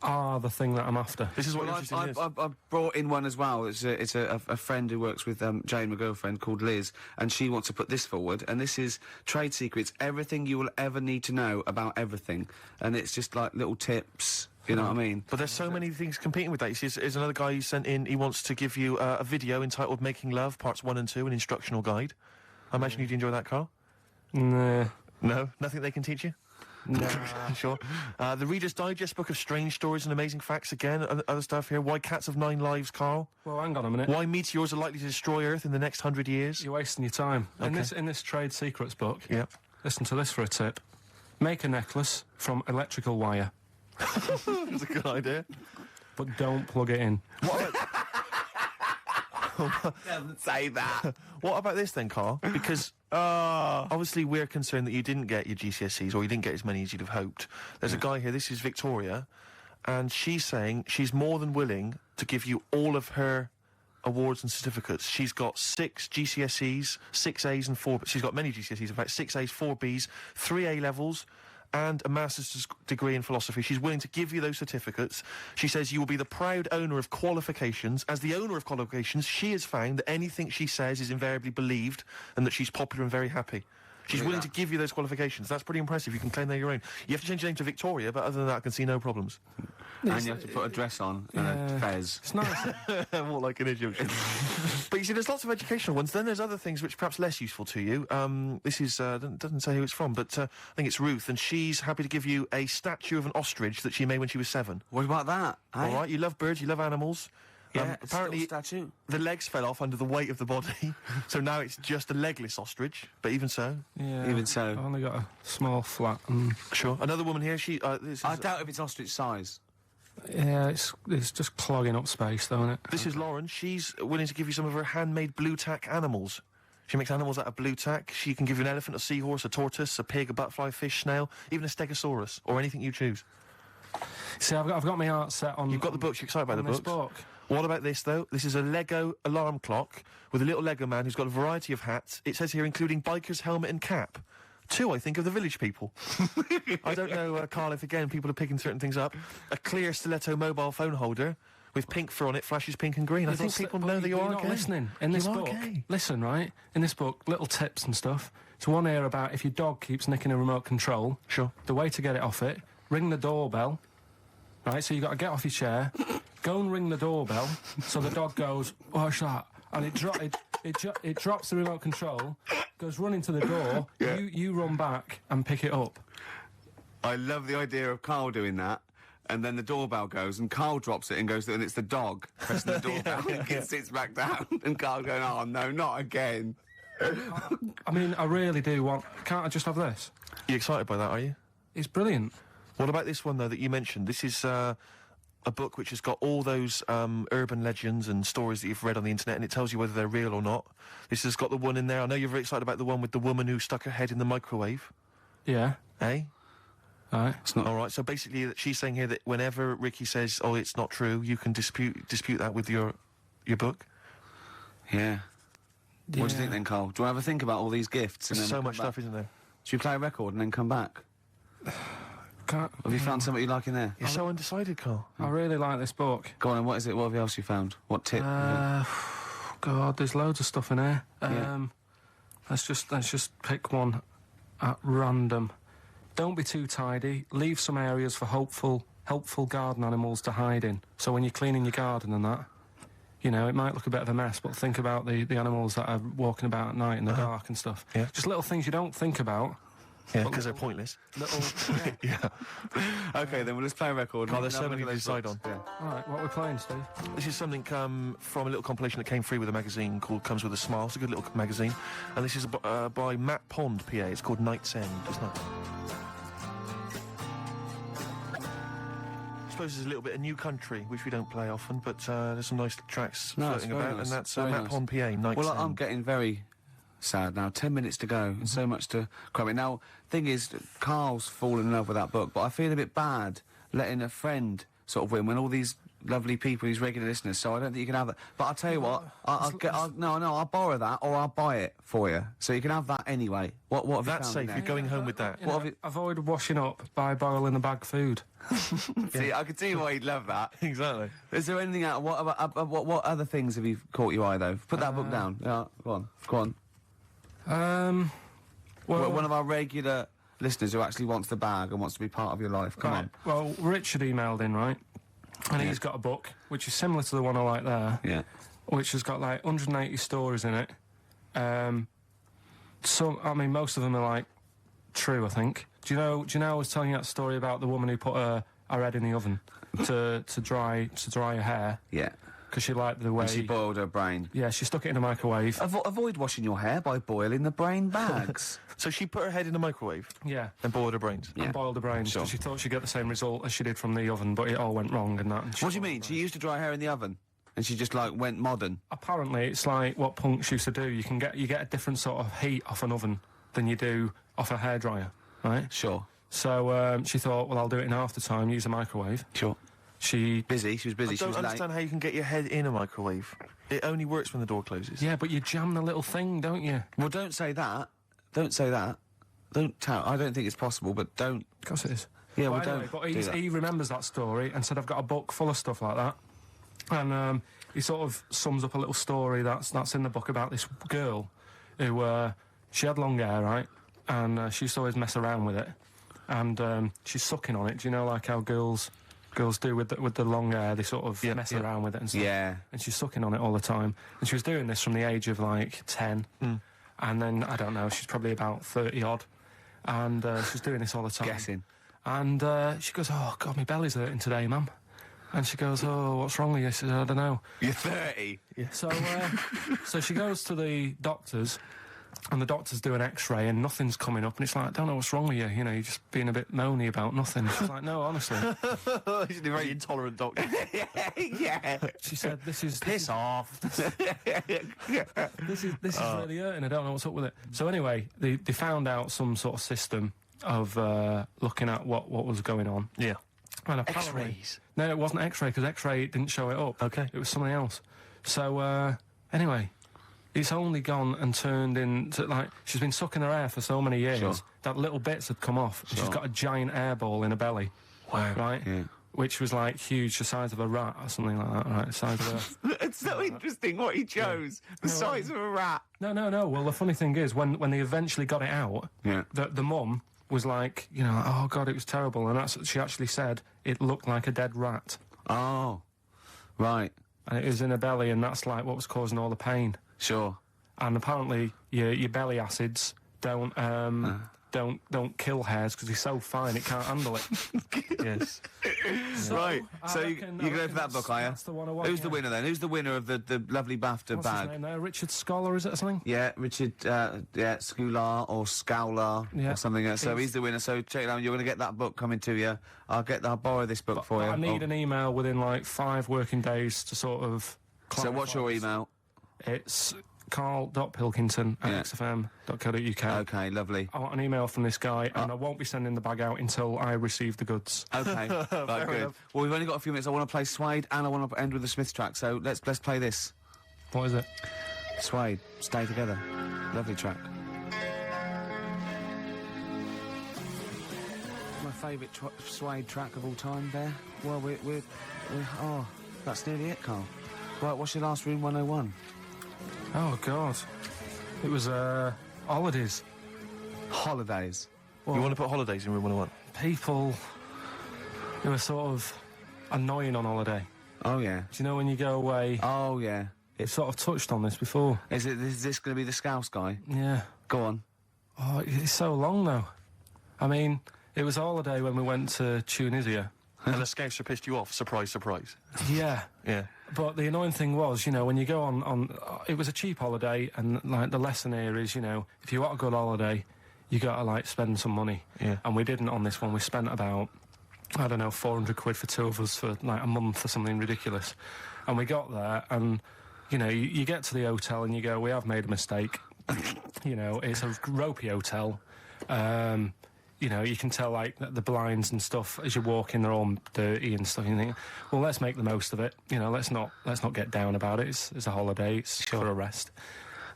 are the thing that I'm after. This is what interesting is. I brought in one as well. It's a friend who works with Jane, my girlfriend, called Liz, and she wants to put this forward. And this is Trade Secrets, everything you will ever need to know about everything. And it's just like little tips. You know what I mean? But there's so many things competing with that. You see, there's another guy who sent in, he wants to give you a video entitled Making Love, Parts 1 and 2, an instructional guide. I imagine you'd enjoy that, Carl? Nah. No? Nothing they can teach you? No. Sure. The Reader's Digest book of strange stories and amazing facts again. Other stuff here. Why cats have 9 lives, Carl. Well, hang on a minute. Why meteors are likely to destroy Earth in the next 100 years. You're wasting your time. Okay. In this Trade Secrets book, Yep. listen to this for a tip. Make a necklace from electrical wire. That's a good idea. But don't plug it in. What about... Doesn't say that. What about this then, Carl? Because obviously we're concerned that you didn't get your GCSEs, or you didn't get as many as you'd have hoped. There's a guy here, this is Victoria, and she's saying she's more than willing to give you all of her awards and certificates. She's got 6 GCSEs, 6 A's and 4... She's got many GCSEs, in fact, 6 A's, 4 B's, 3 A-levels, and a master's degree in philosophy. She's willing to give you those certificates. She says you will be the proud owner of qualifications. As the owner of qualifications, she has found that anything she says is invariably believed and that she's popular and very happy. She's willing to give you those qualifications. That's pretty impressive. You can claim they're your own. You have to change your name to Victoria, but other than that, I can see no problems. And you have to put a dress on and a fez. It's nice. More like an Egyptian. But you see, there's lots of educational ones. Then there's other things which are perhaps less useful to you. This is, doesn't say who it's from, but I think it's Ruth, and she's happy to give you a statue of an ostrich that she made when she was 7. What about that? All right, you love birds, you love animals. Yeah, apparently statue. The legs fell off under the weight of the body, so now it's just a legless ostrich. But even so, Yeah. Even so. I've only got a small flat. Sure. Another woman here. She. I doubt if it's ostrich size. Yeah, it's just clogging up space, though, isn't it? This is Lauren. She's willing to give you some of her handmade blue tack animals. She makes animals out of blue tack. She can give you an elephant, a seahorse, a tortoise, a pig, a butterfly, fish, snail, even a stegosaurus, or anything you choose. See, I've got my art set on. You've got the books. You're excited by the this books. book. What about this, though? This is a Lego alarm clock with a little Lego man who's got a variety of hats. It says here, including biker's helmet and cap. 2, I think, of the village people. I don't know, Carl, if again people are picking certain things up. A clear stiletto mobile phone holder with pink fur on it, flashes pink and green. I think people know that you are not gay. listening. In this book, listen, right? In this book, little tips and stuff. There's one here about if your dog keeps nicking a remote control. Sure. The way to get it off it, ring the doorbell. Right, so you got to get off your chair, go and ring the doorbell, so the dog goes, what's that? And it drops the remote control, goes running to the door, you run back and pick it up. I love the idea of Carl doing that. And then the doorbell goes, and Carl drops it and goes, and it's the dog pressing the doorbell, and it sits back down, and Carl going, oh no, not again. I mean, I really do want... Can't I just have this? You excited by that, are you? It's brilliant. What about this one, though, that you mentioned? This is a book which has got all those urban legends and stories that you've read on the internet, and it tells you whether they're real or not. This has got the one in there. I know you're very excited about the one with the woman who stuck her head in the microwave. Yeah. Eh? Right. It's not all right. So basically, she's saying here that whenever Ricky says, "Oh, it's not true," you can dispute that with your book. Yeah. What do you think then, Carl? Do you want to have a think about all these gifts? There's so much stuff, isn't there? Should we play a record and then come back? Can't... Have you found something you like in there? You're so undecided, Carl. I really like this book. Go on, and what is it? What else you found? What tip? God, there's loads of stuff in here. Let's just pick one at random. Don't be too tidy. Leave some areas for helpful garden animals to hide in. So when you're cleaning your garden and that, you know, it might look a bit of a mess, but think about the animals that are walking about at night in the dark and stuff. Yeah. Just little things you don't think about. Yeah, because they're pointless. Yeah. Okay, then let's play a record. Carl, there's so many to decide on. Yeah. All right, what are we playing, Steve? This is something from a little compilation that came free with a magazine called Comes With a Smile. It's a good little magazine. And this is by Matt Pond, PA. It's called Night's End, isn't it? I suppose there's a little bit of New Country, which we don't play often, but there's some nice tracks floating about, and that's Matt Pond, PA, Night's End. Well, I'm getting very sad now. 10 minutes to go, and so much to cram in. Now, thing is, Carl's fallen in love with that book, but I feel a bit bad letting a friend sort of win when all these lovely people, these regular listeners, so I don't think you can have that. But I'll tell you what, I'll borrow that, or I'll buy it for you, so you can have that anyway. What have That's you safe, found you're going home with that. You know, avoid washing up by boiling the bag food. See, I could see why you'd love that. Exactly. Is there anything else? What other things have you caught your eye, though? Put that book down. Yeah, go on. Well, one of our regular listeners who actually wants the bag and wants to be part of your life. Come on. Well, Richard emailed in, right? And he's got a book, which is similar to the one I like there. Yeah. Which has got, like, 180 stories in it. Most of them are, like, true, I think. Do you know I was telling you that story about the woman who put her head in the oven to dry her hair? Yeah. Because she liked the way... And she boiled her brain. Yeah, she stuck it in a microwave. Avoid washing your hair by boiling the brain bags. So she put her head in the microwave? Yeah. And boiled her brains? And boiled her brains, because she thought she'd get the same result as she did from the oven, but it all went wrong and that. And what do you mean? She used to dry hair in the oven? And she just, like, went modern. Apparently, it's like what punks used to do. You get a different sort of heat off an oven than you do off a hairdryer, right? Sure. So she thought, well, I'll do it in half the time, use a microwave. Sure. She was busy, I she don't was late. understand how you can get your head in a microwave. It only works when the door closes. Yeah, but you jam the little thing, don't you? Well, don't say that. Don't say that. Don't tell. I don't think it's possible, but don't. Of course it is. Yeah, But well, anyway, don't but do that. he remembers that story and said, I've got a book full of stuff like that. And he sort of sums up a little story that's in the book about this girl who, she had long hair, right? And she used to always mess around with it. And she's sucking on it. Do you know, like how girls do with the long hair? They sort of mess around with it and stuff. Yeah. And she's sucking on it all the time. And she was doing this from the age of, like, 10. And then, I don't know, she's probably about 30-odd. And she's doing this all the time. Guessing. And she goes, oh, God, my belly's hurting today, mum. And she goes, oh, what's wrong with you? She says, I don't know. You're 30. Yeah. So she goes to the doctors, and the doctors do an X-ray, and nothing's coming up. And it's like, I don't know what's wrong with you. You know, you're just being a bit moany about nothing. She's like, no, honestly. He's a very intolerant doctor. Yeah. She said, this is... Piss off. This is really hurting. I don't know what's up with it. So anyway, they found out some sort of system of looking at what was going on. Yeah. And apparently, X-rays? No, it wasn't X-ray, because X-ray didn't show it up. Okay. It was something else. So, anyway, it's only gone and turned into, like, she's been sucking her hair for so many years Sure. that little bits had come off. She's got a giant airball in her belly. Wow. Right? Yeah. Which was, like, huge, the size of a rat or something like that, right? The size of a... It's so interesting what he chose. The size of a rat. No. Well, the funny thing is, when they eventually got it out, Yeah. the mum was like, you know, oh, God, it was terrible. And she actually said it looked like a dead rat. Oh. Right. And it was in her belly, and that's, like, what was causing all the pain. Sure. And apparently, your belly acids don't kill hairs because they're so fine it can't handle it. Yes. Right. So I you reckon go for that book, are you? that's the one I want, Who's the yeah. winner then? Who's the winner of the lovely BAFTA What's his bag? name there? Richard Scholar, is it, or something? Yeah, Richard, Scular or Scowler or something else. So he's the winner. So check it out. You're going to get that book coming to you. I'll borrow this book for you. I need Oh. an email within, like, 5 working days to sort of... So what's your clarify email? this. It's carl.pilkington@xfm.co.uk. Okay, lovely. I want an email from this guy, and I won't be sending the bag out until I receive the goods. Okay, right, good. enough. Well, we've only got a few minutes. I want to play Suede, and I want to end with the Smith track. So let's play this. What is it? Suede, Stay Together. Lovely track. My favourite Suede track of all time. There. Well, we're oh, that's nearly it, Carl. Right, what's your last Room 101? Oh, God. It was, holidays. Holidays. You want to put holidays in room 101? People who are sort of annoying on holiday. Oh yeah. Do you know when you go away? Oh yeah. It's sort of touched on this before. Is this going to be the Scouse guy? Yeah. Go on. Oh, it's so long, though. I mean, it was a holiday when we went to Tunisia. And the Scouser pissed you off. Surprise, surprise. Yeah. Yeah. But the annoying thing was, you know, when you go on it was a cheap holiday, and, like, the lesson here is, you know, if you want a good holiday, you got to, like, spend some money. Yeah. And we didn't on this one. We spent about, I don't know, 400 quid for 2 of us for, like, a month or something ridiculous. And we got there, and, you know, you get to the hotel and you go, we have made a mistake. You know, it's a ropey hotel. You know, you can tell, like, the blinds and stuff as you walk in, they're all dirty and stuff. You think, well, let's make the most of it. You know, let's not get down about it. It's a holiday. It's for a rest.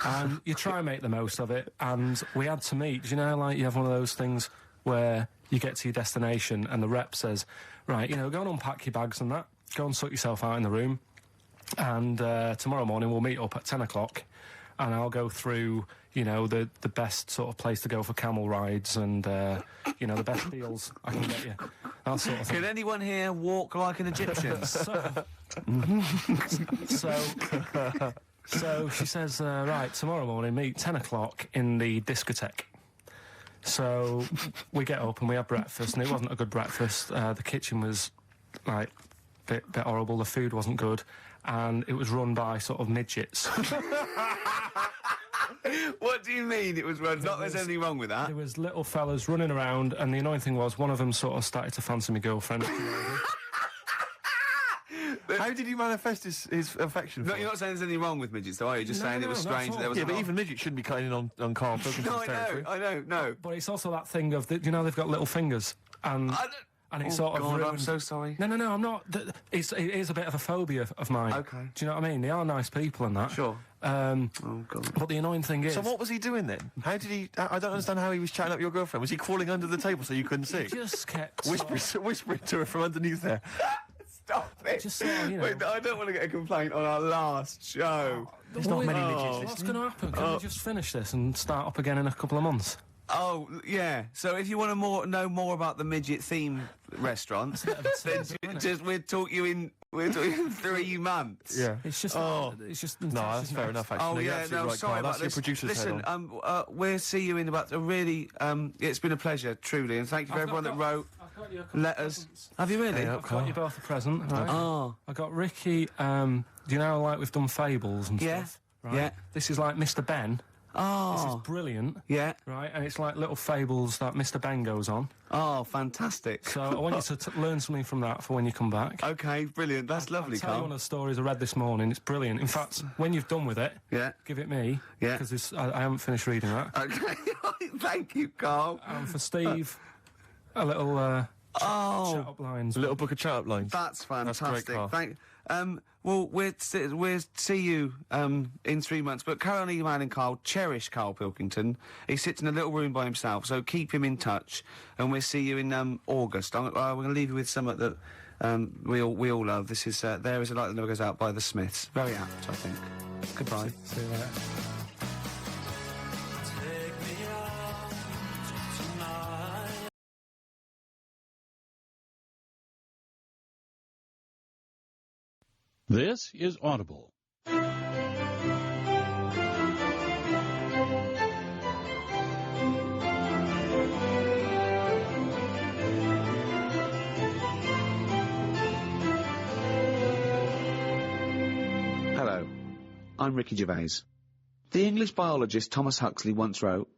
And you try and make the most of it. And we had to meet. Do you know, like, you have one of those things where you get to your destination and the rep says, right, you know, go and unpack your bags and that. Go and sort yourself out in the room. And tomorrow morning we'll meet up at 10 o'clock. And I'll go through, you know, the best sort of place to go for camel rides and, you know, the best deals I can get you. That sort of thing. Can anyone here walk like an Egyptian? So she says, right, tomorrow morning, meet 10 o'clock in the discotheque. So we get up and we have breakfast, and it wasn't a good breakfast. The kitchen was, like, bit horrible. The food wasn't good. And it was run by sort of midgets. What do you mean it was run? Not there's anything wrong with that. There was little fellas running around, and the annoying thing was one of them sort of started to fancy my girlfriend. How did he manifest his affection for No, you're not saying there's anything wrong with midgets, though, are you? Just saying it was not strange at that there was Yeah, a but lot- even midgets shouldn't be cutting in on Carl Pilkington's No, territory. I know, no. But it's also that thing of, you know, they've got little fingers, and it's Oh, sort of God, I'm ruined. so sorry. No, I'm not. It is a bit of a phobia of mine. Okay. Do you know what I mean? They are nice people and that. Sure. Oh, God. But the annoying thing is... So what was he doing then? How did he... I don't understand how he was chatting up your girlfriend. Was he crawling under the table so you couldn't see? He just kept... Whispering to her from underneath there. Stop it. Just sort of, you know... Wait, I don't want to get a complaint on our last show. There's not many midgets What's listening. going to happen? Can we just finish this and start up again in a couple of months? Oh, yeah. So if you want to know more about the midget theme restaurants, then we'll talk you in 3 months. Yeah. It's just... It's just... No, that's fair enough, actually. Oh, No, you're yeah, absolutely no, right, sorry Carl. about That's your this. producer's Listen, head on. we'll see you in about a really... it's been a pleasure, truly, and thank you for everyone that wrote letters. Have you really? I've got you both a present. Right? Oh. I got Ricky, do you know, like we've done fables and Yeah. stuff? Right? Yeah. This is like Mr. Ben. This is Oh. brilliant. Yeah. Right, and it's like little fables that Mr. Ben goes on. Oh, fantastic. So I want you to learn something from that for when you come back. Okay, brilliant. That's lovely, I'll tell you Carl. one of the stories I read this morning. It's brilliant. In fact, when you've done with it, Yeah. give it me. Yeah. Because I haven't finished reading that. Okay. Thank you, Carl. And for Steve, a little chat up lines. A little book of chat-up lines. That's That's fantastic. great, Carl. Well, we'll see you in 3 months. But carry on emailing Carl. Cherish Carl Pilkington. He sits in a little room by himself, so keep him in touch. And we'll see you in August. We're going to leave you with something that we all love. This is There Is a Light That Never Goes Out by the Smiths. Very apt, I think. Goodbye. See you later. This is Audible. Hello, I'm Ricky Gervais. The English biologist Thomas Huxley once wrote,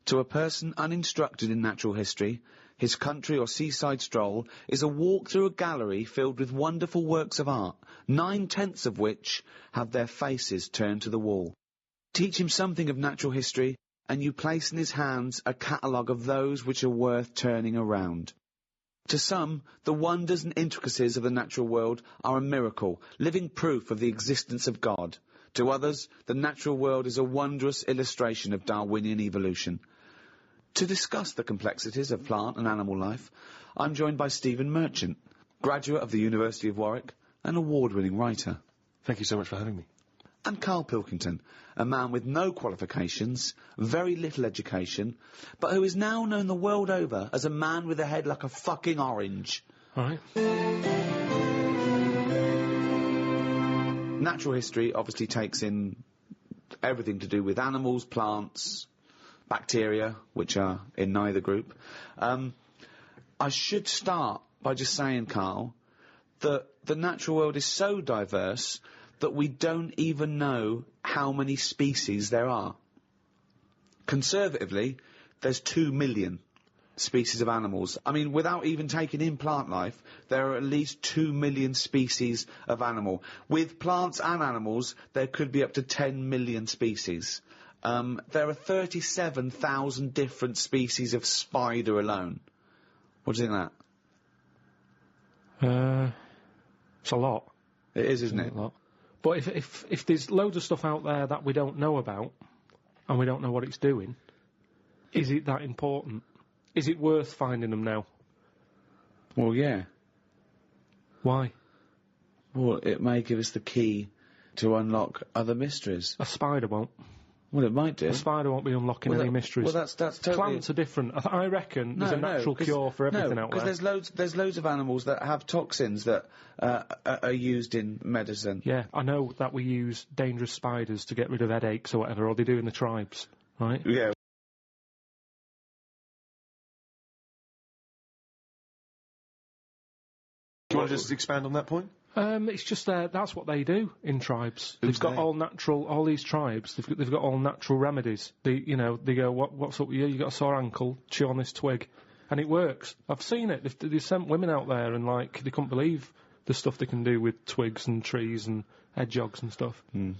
"To a person uninstructed in natural history, his country or seaside stroll is a walk through a gallery filled with wonderful works of art, 9/10 of which have their faces turned to the wall. Teach him something of natural history, and you place in his hands a catalogue of those which are worth turning around. To some, the wonders and intricacies of the natural world are a miracle, living proof of the existence of God. To others, the natural world is a wondrous illustration of Darwinian evolution." To discuss the complexities of plant and animal life, I'm joined by Stephen Merchant, graduate of the University of Warwick and award-winning writer. Thank you so much for having me. And Carl Pilkington, a man with no qualifications, very little education, but who is now known the world over as a man with a head like a fucking orange. Right. Natural history obviously takes in everything to do with animals, plants, bacteria, which are in neither group. I should start by just saying, Carl, that the natural world is so diverse that we don't even know how many species there are. Conservatively, there's 2 million species of animals. I mean, without even taking in plant life, there are at least 2 million species of animal. With plants and animals, there could be up to 10 million species. There are 37,000 different species of spider alone. What do you think of that? It's a lot. It is, isn't it? A lot. But if there's loads of stuff out there that we don't know about, and we don't know what it's doing, is it that important? Is it worth finding them now? Well, yeah. Why? Well, it may give us the key to unlock other mysteries. A spider won't. Well, it might do. A spider won't be unlocking any mysteries. Well, that's totally... Plants are different. I reckon there's a natural cure for everything out there. because there's loads of animals that have toxins that are used in medicine. Yeah, I know that we use dangerous spiders to get rid of headaches or whatever, or they do in the tribes, right? Yeah. Do you want to just expand on that point? It's just that's what they do in tribes. They've got all these tribes. They've got all natural remedies. They go, what's up with you? You got a sore ankle? Chew on this twig, and it works. I've seen it. They sent women out there, and they couldn't believe the stuff they can do with twigs and trees and hedgehogs and stuff. It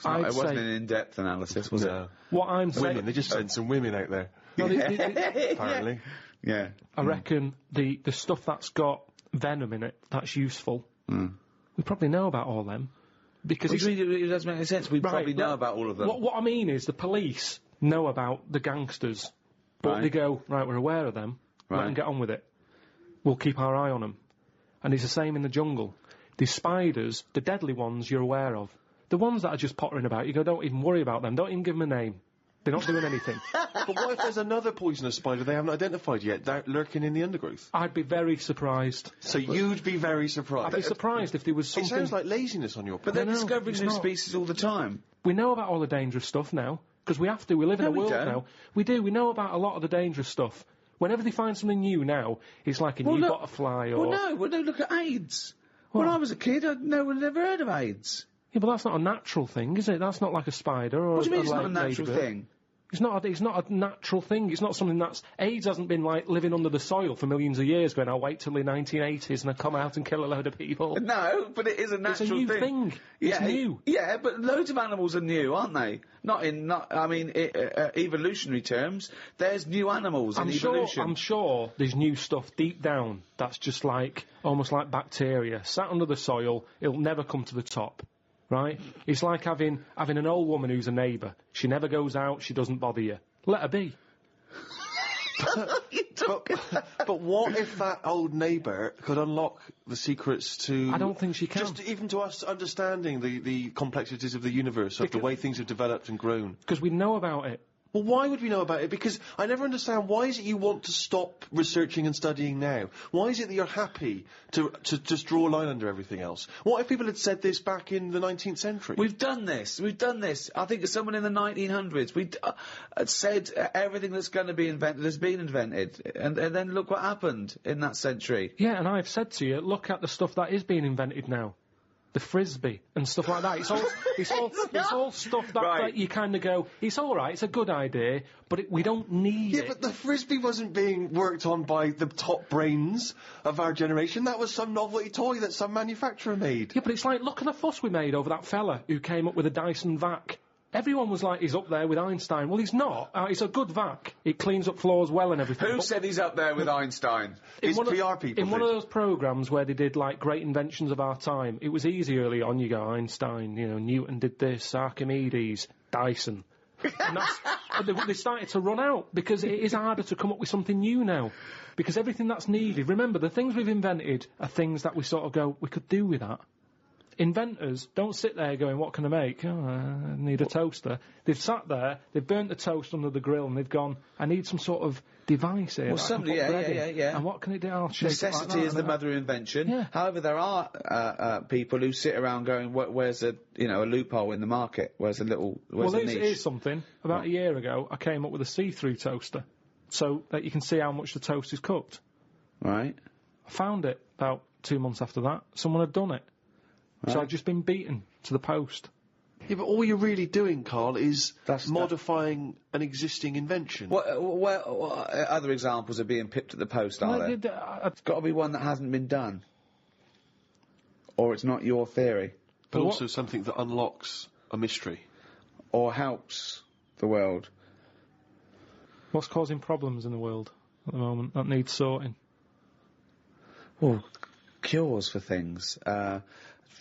I'd wasn't say an in-depth analysis, was it? what I'm saying. Women, they just sent some women out there, No, apparently. Yeah. I reckon the stuff that's got venom in it, that's useful. We probably know about all them. Because It doesn't make any sense. We probably know about all of them. What I mean is the police know about the gangsters, but they go, right, we're aware of them, let them get on with it. We'll keep our eye on them. And it's the same in the jungle. These spiders, the deadly ones you're aware of, the ones that are just pottering about, you go, don't even worry about them, don't even give them a name. They're not doing anything. But what if there's another poisonous spider they haven't identified yet, that lurking in the undergrowth? I'd be very surprised. So you'd be very surprised. I'd be surprised if there was something... It sounds like laziness on your part. But they're discovering new species all the time. We know about all the dangerous stuff now, because we have to. We live in a world now. We do. We know about a lot of the dangerous stuff. Whenever they find something new now, it's like a new butterfly or... Well, no, look at AIDS. When I was a kid, no one had ever heard of AIDS. Yeah, but that's not a natural thing, is it? That's not like a spider or What do you mean it's a not a natural ladybird. thing? It's not a natural thing. It's not something that's... AIDS hasn't been, like, living under the soil for millions of years going, I'll wait till the 1980s and I'll come out and kill a load of people. No, but it is a natural thing. It's a new thing. It's new. Yeah, but loads of animals are new, aren't they? Evolutionary terms, there's new animals in evolution. I'm sure there's new stuff deep down that's just like, almost like bacteria, sat under the soil, it'll never come to the top. Right? It's like having an old woman who's a neighbour. She never goes out, she doesn't bother you. Let her be. But what if that old neighbour could unlock the secrets to... I don't think she can. Just even to us understanding the complexities of the universe, of the way things have developed and grown. Because we know about it. Well, why would we know about it? Because I never understand, why is it you want to stop researching and studying now? Why is it that you're happy to just draw a line under everything else? What if people had said this back in the 19th century? We've done this. I think someone in the 1900s said everything that's going to be invented has been invented. And then look what happened in that century. Yeah, and I've said to you, look at the stuff that is being invented now. The frisbee and stuff like that. It's all stuff that you kind of go, it's all right, it's a good idea, but we don't need it. Yeah, but the frisbee wasn't being worked on by the top brains of our generation. That was some novelty toy that some manufacturer made. Yeah, but it's like, look at the fuss we made over that fella who came up with a Dyson vac. Everyone was like, he's up there with Einstein. Well, he's not. It's a good vac. It cleans up floors well and everything. Who said he's up there with Einstein? It's PR people. In one of those programmes where they did, like, great inventions of our time, it was easy early on. You go, Einstein, Newton did this, Archimedes, Dyson. And they started to run out, because it is harder to come up with something new now. Because everything that's needed... Remember, the things we've invented are things that we sort of go, we could do with that. Inventors don't sit there going, what can I make? Oh, I need a toaster. They've sat there, they've burnt the toast under the grill, and they've gone, I need some sort of device here. Well, somebody, yeah. And what can it do? I'll shake Necessity it like that, is the mother of invention. Yeah. However, there are people who sit around going, where's a loophole in the market? Where's a niche? Here's something. About a year ago, I came up with a see-through toaster, so that you can see how much the toast is cooked. Right. I found it about 2 months after that. Someone had done it. Right. So I'd just been beaten to the post. Yeah, but all you're really doing, Carl, is modifying an existing invention. What other examples of being pipped at the post are there? It's got to be one that hasn't been done. Or it's not your theory. But also something that unlocks a mystery. Or helps the world. What's causing problems in the world at the moment that needs sorting? Well, cures for things.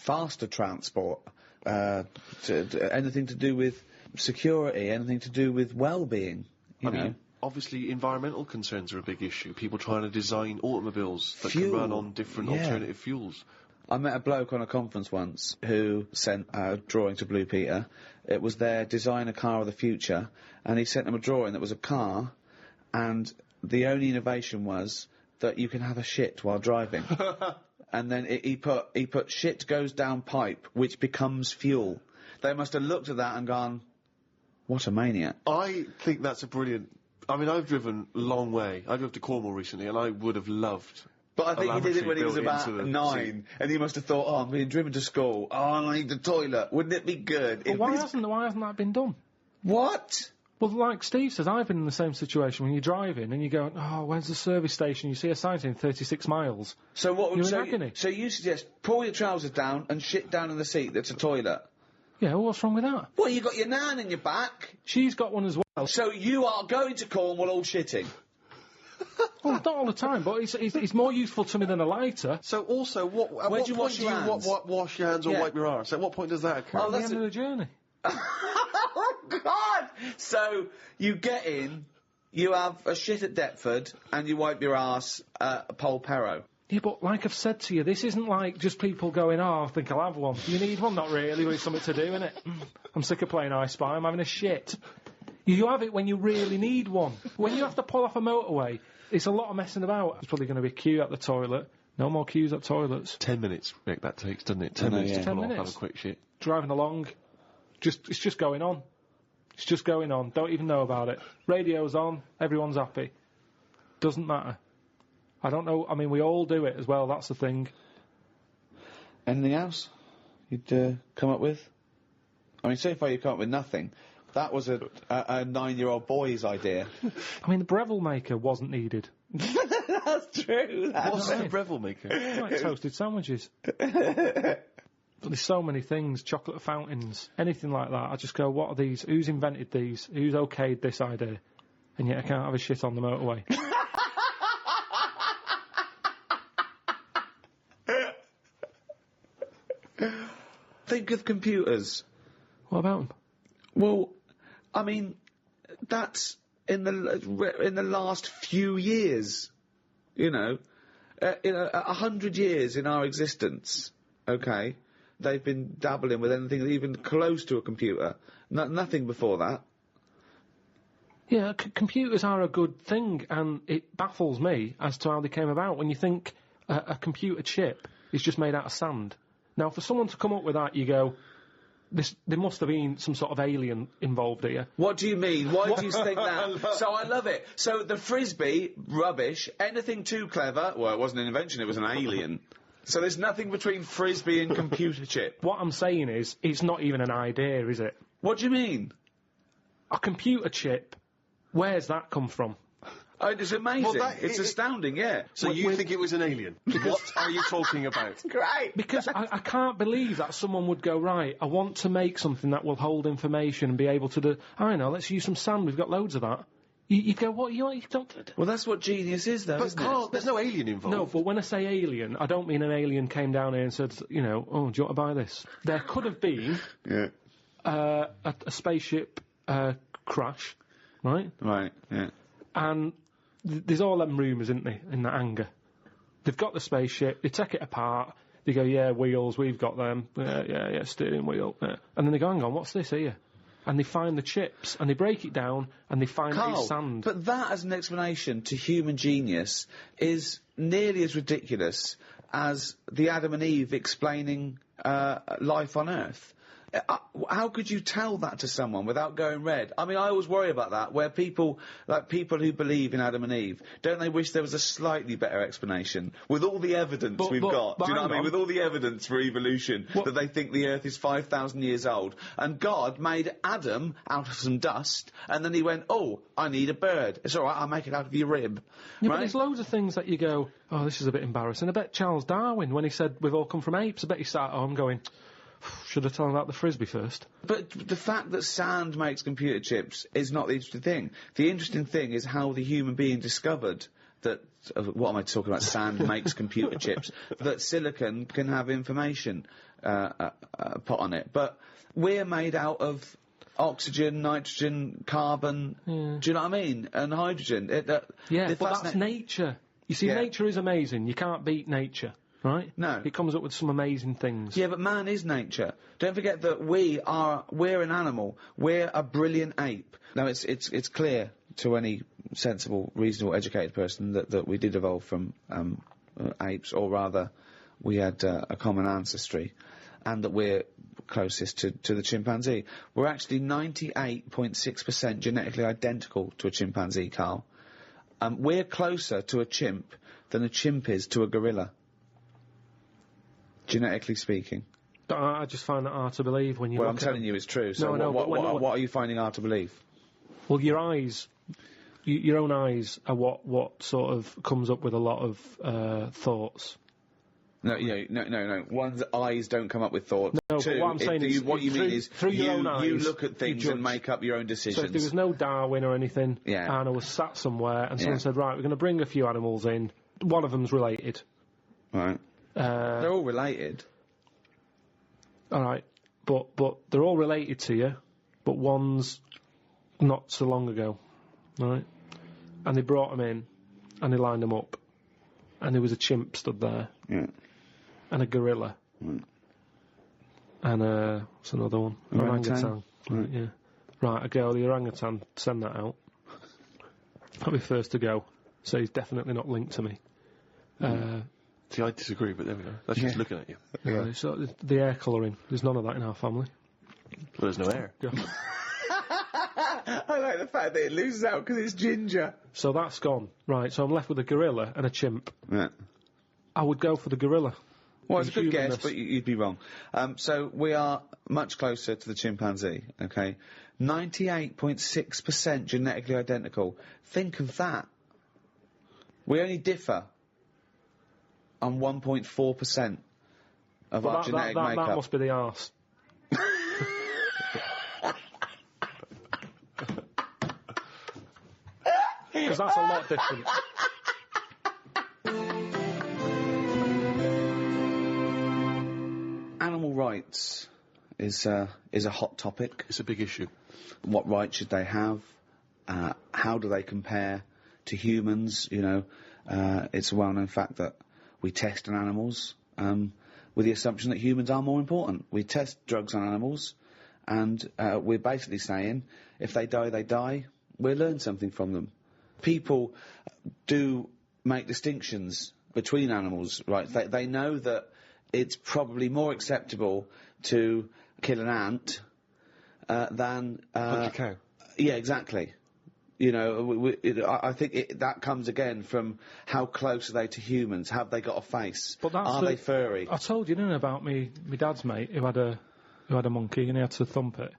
Faster transport, anything to do with security, anything to do with well-being. I mean, obviously environmental concerns are a big issue. People trying to design automobiles that can run on different alternative fuels. I met a bloke on a conference once who sent a drawing to Blue Peter. It was their design a car of the future, and he sent them a drawing that was a car, and the only innovation was that you can have a shit while driving. And then he put shit goes down pipe, which becomes fuel. They must have looked at that and gone, what a maniac. I think that's a brilliant... I mean, I've driven a long way. I drove to Cornwall recently, and I would have loved... But I think he did it when he was about 9, and he must have thought, I'm being driven to school. Oh, I need the toilet. Wouldn't it be good? Well, why hasn't that been done? What? Well, like Steve says, I've been in the same situation when you're driving and you go, oh, where's the service station? You see a sign saying 36 miles. So what would You're in agony. So you suggest pull your trousers down and shit down in the seat that's a toilet? Yeah, well, what's wrong with that? Well, you got your nan in your back. She's got one as well. So you are going to Cornwall all shitting. Well, not all the time, but it's more useful to me than a lighter. So also, at Where what do you point wash do your you hands? wash your hands or Yeah. wipe your arse? At what point does that occur? Oh, At the that's end of the journey. Oh, God! So, you get in, you have a shit at Deptford, and you wipe your arse at Polperro. Yeah, but like I've said to you, this isn't like just people going, oh, I think I'll have one. You need one? Not really, but it's something to do, innit? I'm sick of playing I Spy, I'm having a shit. You have it when you really need one. When you have to pull off a motorway, it's a lot of messing about. There's probably going to be a queue at the toilet. No more queues at toilets. 10 minutes, Rick, that takes, doesn't it? 10 know, minutes yeah. to 10 pull off, minutes. have a quick shit. Driving along. It's just going on. It's just going on. Don't even know about it. Radio's on. Everyone's happy. Doesn't matter. I don't know. I mean, we all do it as well. That's the thing. Anything else you'd come up with? I mean, so far you've come up with nothing. That was a 9-year-old boy's idea. I mean, the Breville maker wasn't needed. That's true. What's the Breville maker? Like toasted sandwiches. But there's so many things, chocolate fountains, anything like that. I just go, what are these? Who's invented these? Who's okayed this idea? And yet I can't have a shit on the motorway. Think of computers. What about them? Well, I mean, that's in the last few years. You know, in 100 years in our existence. Okay, they've been dabbling with anything even close to a computer. Nothing before that. Yeah, computers are a good thing, and it baffles me as to how they came about. When you think a computer chip is just made out of sand. Now, for someone to come up with that, you go, there must have been some sort of alien involved here. What do you mean? Why do you think that? So I love it. So the Frisbee, rubbish. Anything too clever, well, it wasn't an invention, it was an alien. So there's nothing between Frisbee and computer chip. What I'm saying is, it's not even an idea, is it? What do you mean? A computer chip, where's that come from? Oh, it's amazing. Well, it's astounding, yeah. So you think it was an alien? What are you talking about? Great. Because I can't believe that someone would go, right, I want to make something that will hold information and be able to do, I know, let's use some sand, we've got loads of that. You'd go, what, you don't... Well, that's what genius is, though, But isn't Carl, it? there's no alien involved. No, but when I say alien, I don't mean an alien came down here and said, you know, oh, do you want to buy this? There could have been Yeah. a spaceship crash, right? Right, yeah. And there's all them rumours, isn't there, in that hangar. They've got the spaceship, they take it apart, they go, yeah, wheels, we've got them, yeah, steering wheel. Yeah. And then they go, hang on, what's this here? And they find the chips, and they break it down, and they find Carl, it's sand. but that as an explanation to human genius is nearly as ridiculous as the Adam and Eve explaining life on Earth. How could you tell that to someone without going red? I mean, I always worry about that, where people who believe in Adam and Eve, don't they wish there was a slightly better explanation? With all the evidence we've got, do you know what I mean? With all the evidence for evolution, that they think the Earth is 5,000 years old, and God made Adam out of some dust, and then he went, oh, I need a bird. It's alright, I'll make it out of your rib. Yeah, but right? there's loads of things that you go, oh, this is a bit embarrassing. I bet Charles Darwin, when he said we've all come from apes, I bet he sat at home going, should I tell him about the Frisbee first? But the fact that sand makes computer chips is not the interesting thing. The interesting thing is how the human being discovered that, what am I talking about, sand makes computer chips, that silicon can have information put on it. But we're made out of oxygen, nitrogen, carbon, do you know what I mean? And hydrogen. Yeah, but that's nature. You see, Yeah. nature is amazing. You can't beat nature. Right? No. It comes up with some amazing things. Yeah, but man is nature. Don't forget that we're an animal. We're a brilliant ape. Now, it's clear to any sensible, reasonable, educated person that we did evolve from apes, or rather, we had a common ancestry, and that we're closest to the chimpanzee. We're actually 98.6% genetically identical to a chimpanzee, Carl. We're closer to a chimp than a chimp is to a gorilla. Genetically speaking. I just find that hard to believe when you Well, look I'm at telling them. you it's true. So No, what but are you finding hard to believe? Well, your eyes, your own eyes are what sort of comes up with a lot of thoughts. No. One's eyes don't come up with thoughts. No, Two, but what I'm saying is, what you mean is through your own eyes, you look at things you and make up your own decisions. So if there was no Darwin or anything, and I was sat somewhere and someone said, right, we're going to bring a few animals in, one of them's related. Right. They're all related. All right, but they're all related to you, but one's not so long ago, right? And they brought them in, and they lined them up, and there was a chimp stood there, and a gorilla, and what's another one? Orangutan. Right, yeah. Right, I go, the orangutan, send that out. I'll be first to go, so he's definitely not linked to me. See, I disagree, but there we go. That's just looking at you. Yeah. So the hair colouring, there's none of that in our family. Well, there's no hair. I like the fact that it loses out because it's ginger. So that's gone. Right, so I'm left with a gorilla and a chimp. Yeah. I would go for the gorilla. Well, it's a good guess, but you'd be wrong. So we are much closer to the chimpanzee, okay? 98.6% genetically identical. Think of that. We only differ on 1.4% of our genetic makeup. That must be the arse. Because that's a lot different. Animal rights is a hot topic. It's a big issue. What rights should they have? How do they compare to humans? You know, it's a well-known fact that we test on animals with the assumption that humans are more important. We test drugs on animals, and we're basically saying if they die, they die. We'll learn something from them. People do make distinctions between animals, right? They know that it's probably more acceptable to kill an ant than... punch a cow. Yeah, exactly. You know, I think that comes again from how close are they to humans? Have they got a face? But that's are they furry? I told you, didn't I, about my dad's mate who had a monkey and he had to thump it.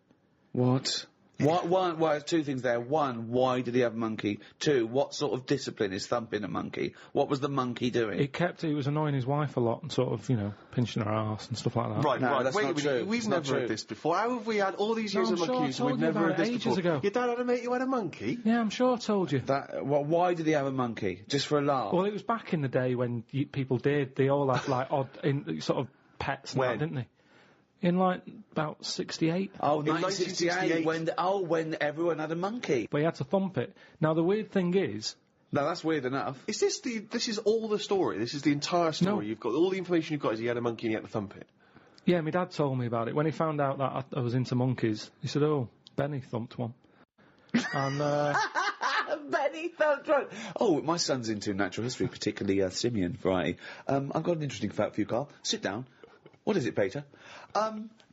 What? Well, two things there. One, why did he have a monkey? Two, what sort of discipline is thumping a monkey? What was the monkey doing? He was annoying his wife a lot and sort of, pinching her arse and stuff like that. Right, No, that's wait not a minute. true. We've It's never not heard true. this before. How have we had all these years of I'm sure I monkeys and told we've you never about heard it this ages before? ago. Your dad had a mate who had a monkey? Yeah, I'm sure I told you. Why did he have a monkey? Just for a laugh? Well, it was back in the day when people did. They all had, like, odd sort of pets and that, didn't they? In, like, about 68. Oh, 1968, when everyone had a monkey. But he had to thump it. Now, the weird thing is... No, that's weird enough. Is this is all the story? This is the entire story? No. You've got all the information you've got is he had a monkey and he had to thump it? Yeah, my dad told me about it. When he found out that I was into monkeys, he said, oh, Benny thumped one. And, Benny thumped one! Oh, my son's into natural history, particularly simian variety. I've got an interesting fact for you, Carl. Sit down. What is it, Peter?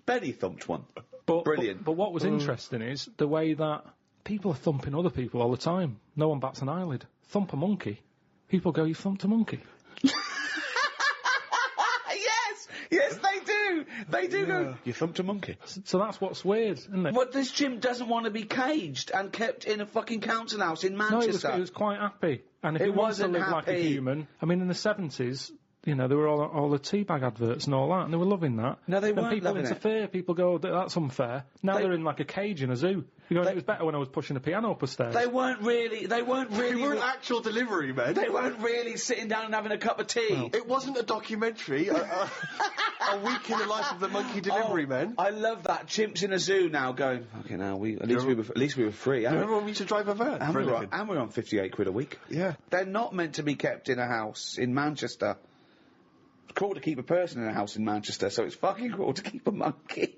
Benny thumped one. Brilliant. But what was interesting is the way that people are thumping other people all the time. No one bats an eyelid. Thump a monkey. People go, you thumped a monkey. Yes, they do. They do go, you thumped a monkey. So that's what's weird, isn't it? But this chimp doesn't want to be caged and kept in a fucking council house in Manchester. No, he was quite happy. And if It he wants to wasn't live like a happy. human... I mean, in the 70s... there were all the teabag adverts and all that, and they were loving that. No, they weren't And people loving it. interfere. People go, that's unfair. Now they're in like a cage in a zoo. It was better when I was pushing a piano up the stairs. They weren't really. They weren't actual delivery men. They weren't really sitting down and having a cup of tea. It wasn't a documentary. A week in the life of the monkey delivery men. I love that. Chimps in a zoo now going. Okay, now at least we were free. Remember when we used to drive a van? And we're on 58 quid a week. Yeah. They're not meant to be kept in a house in Manchester. It's cruel to keep a person in a house in Manchester, so it's fucking cruel to keep a monkey.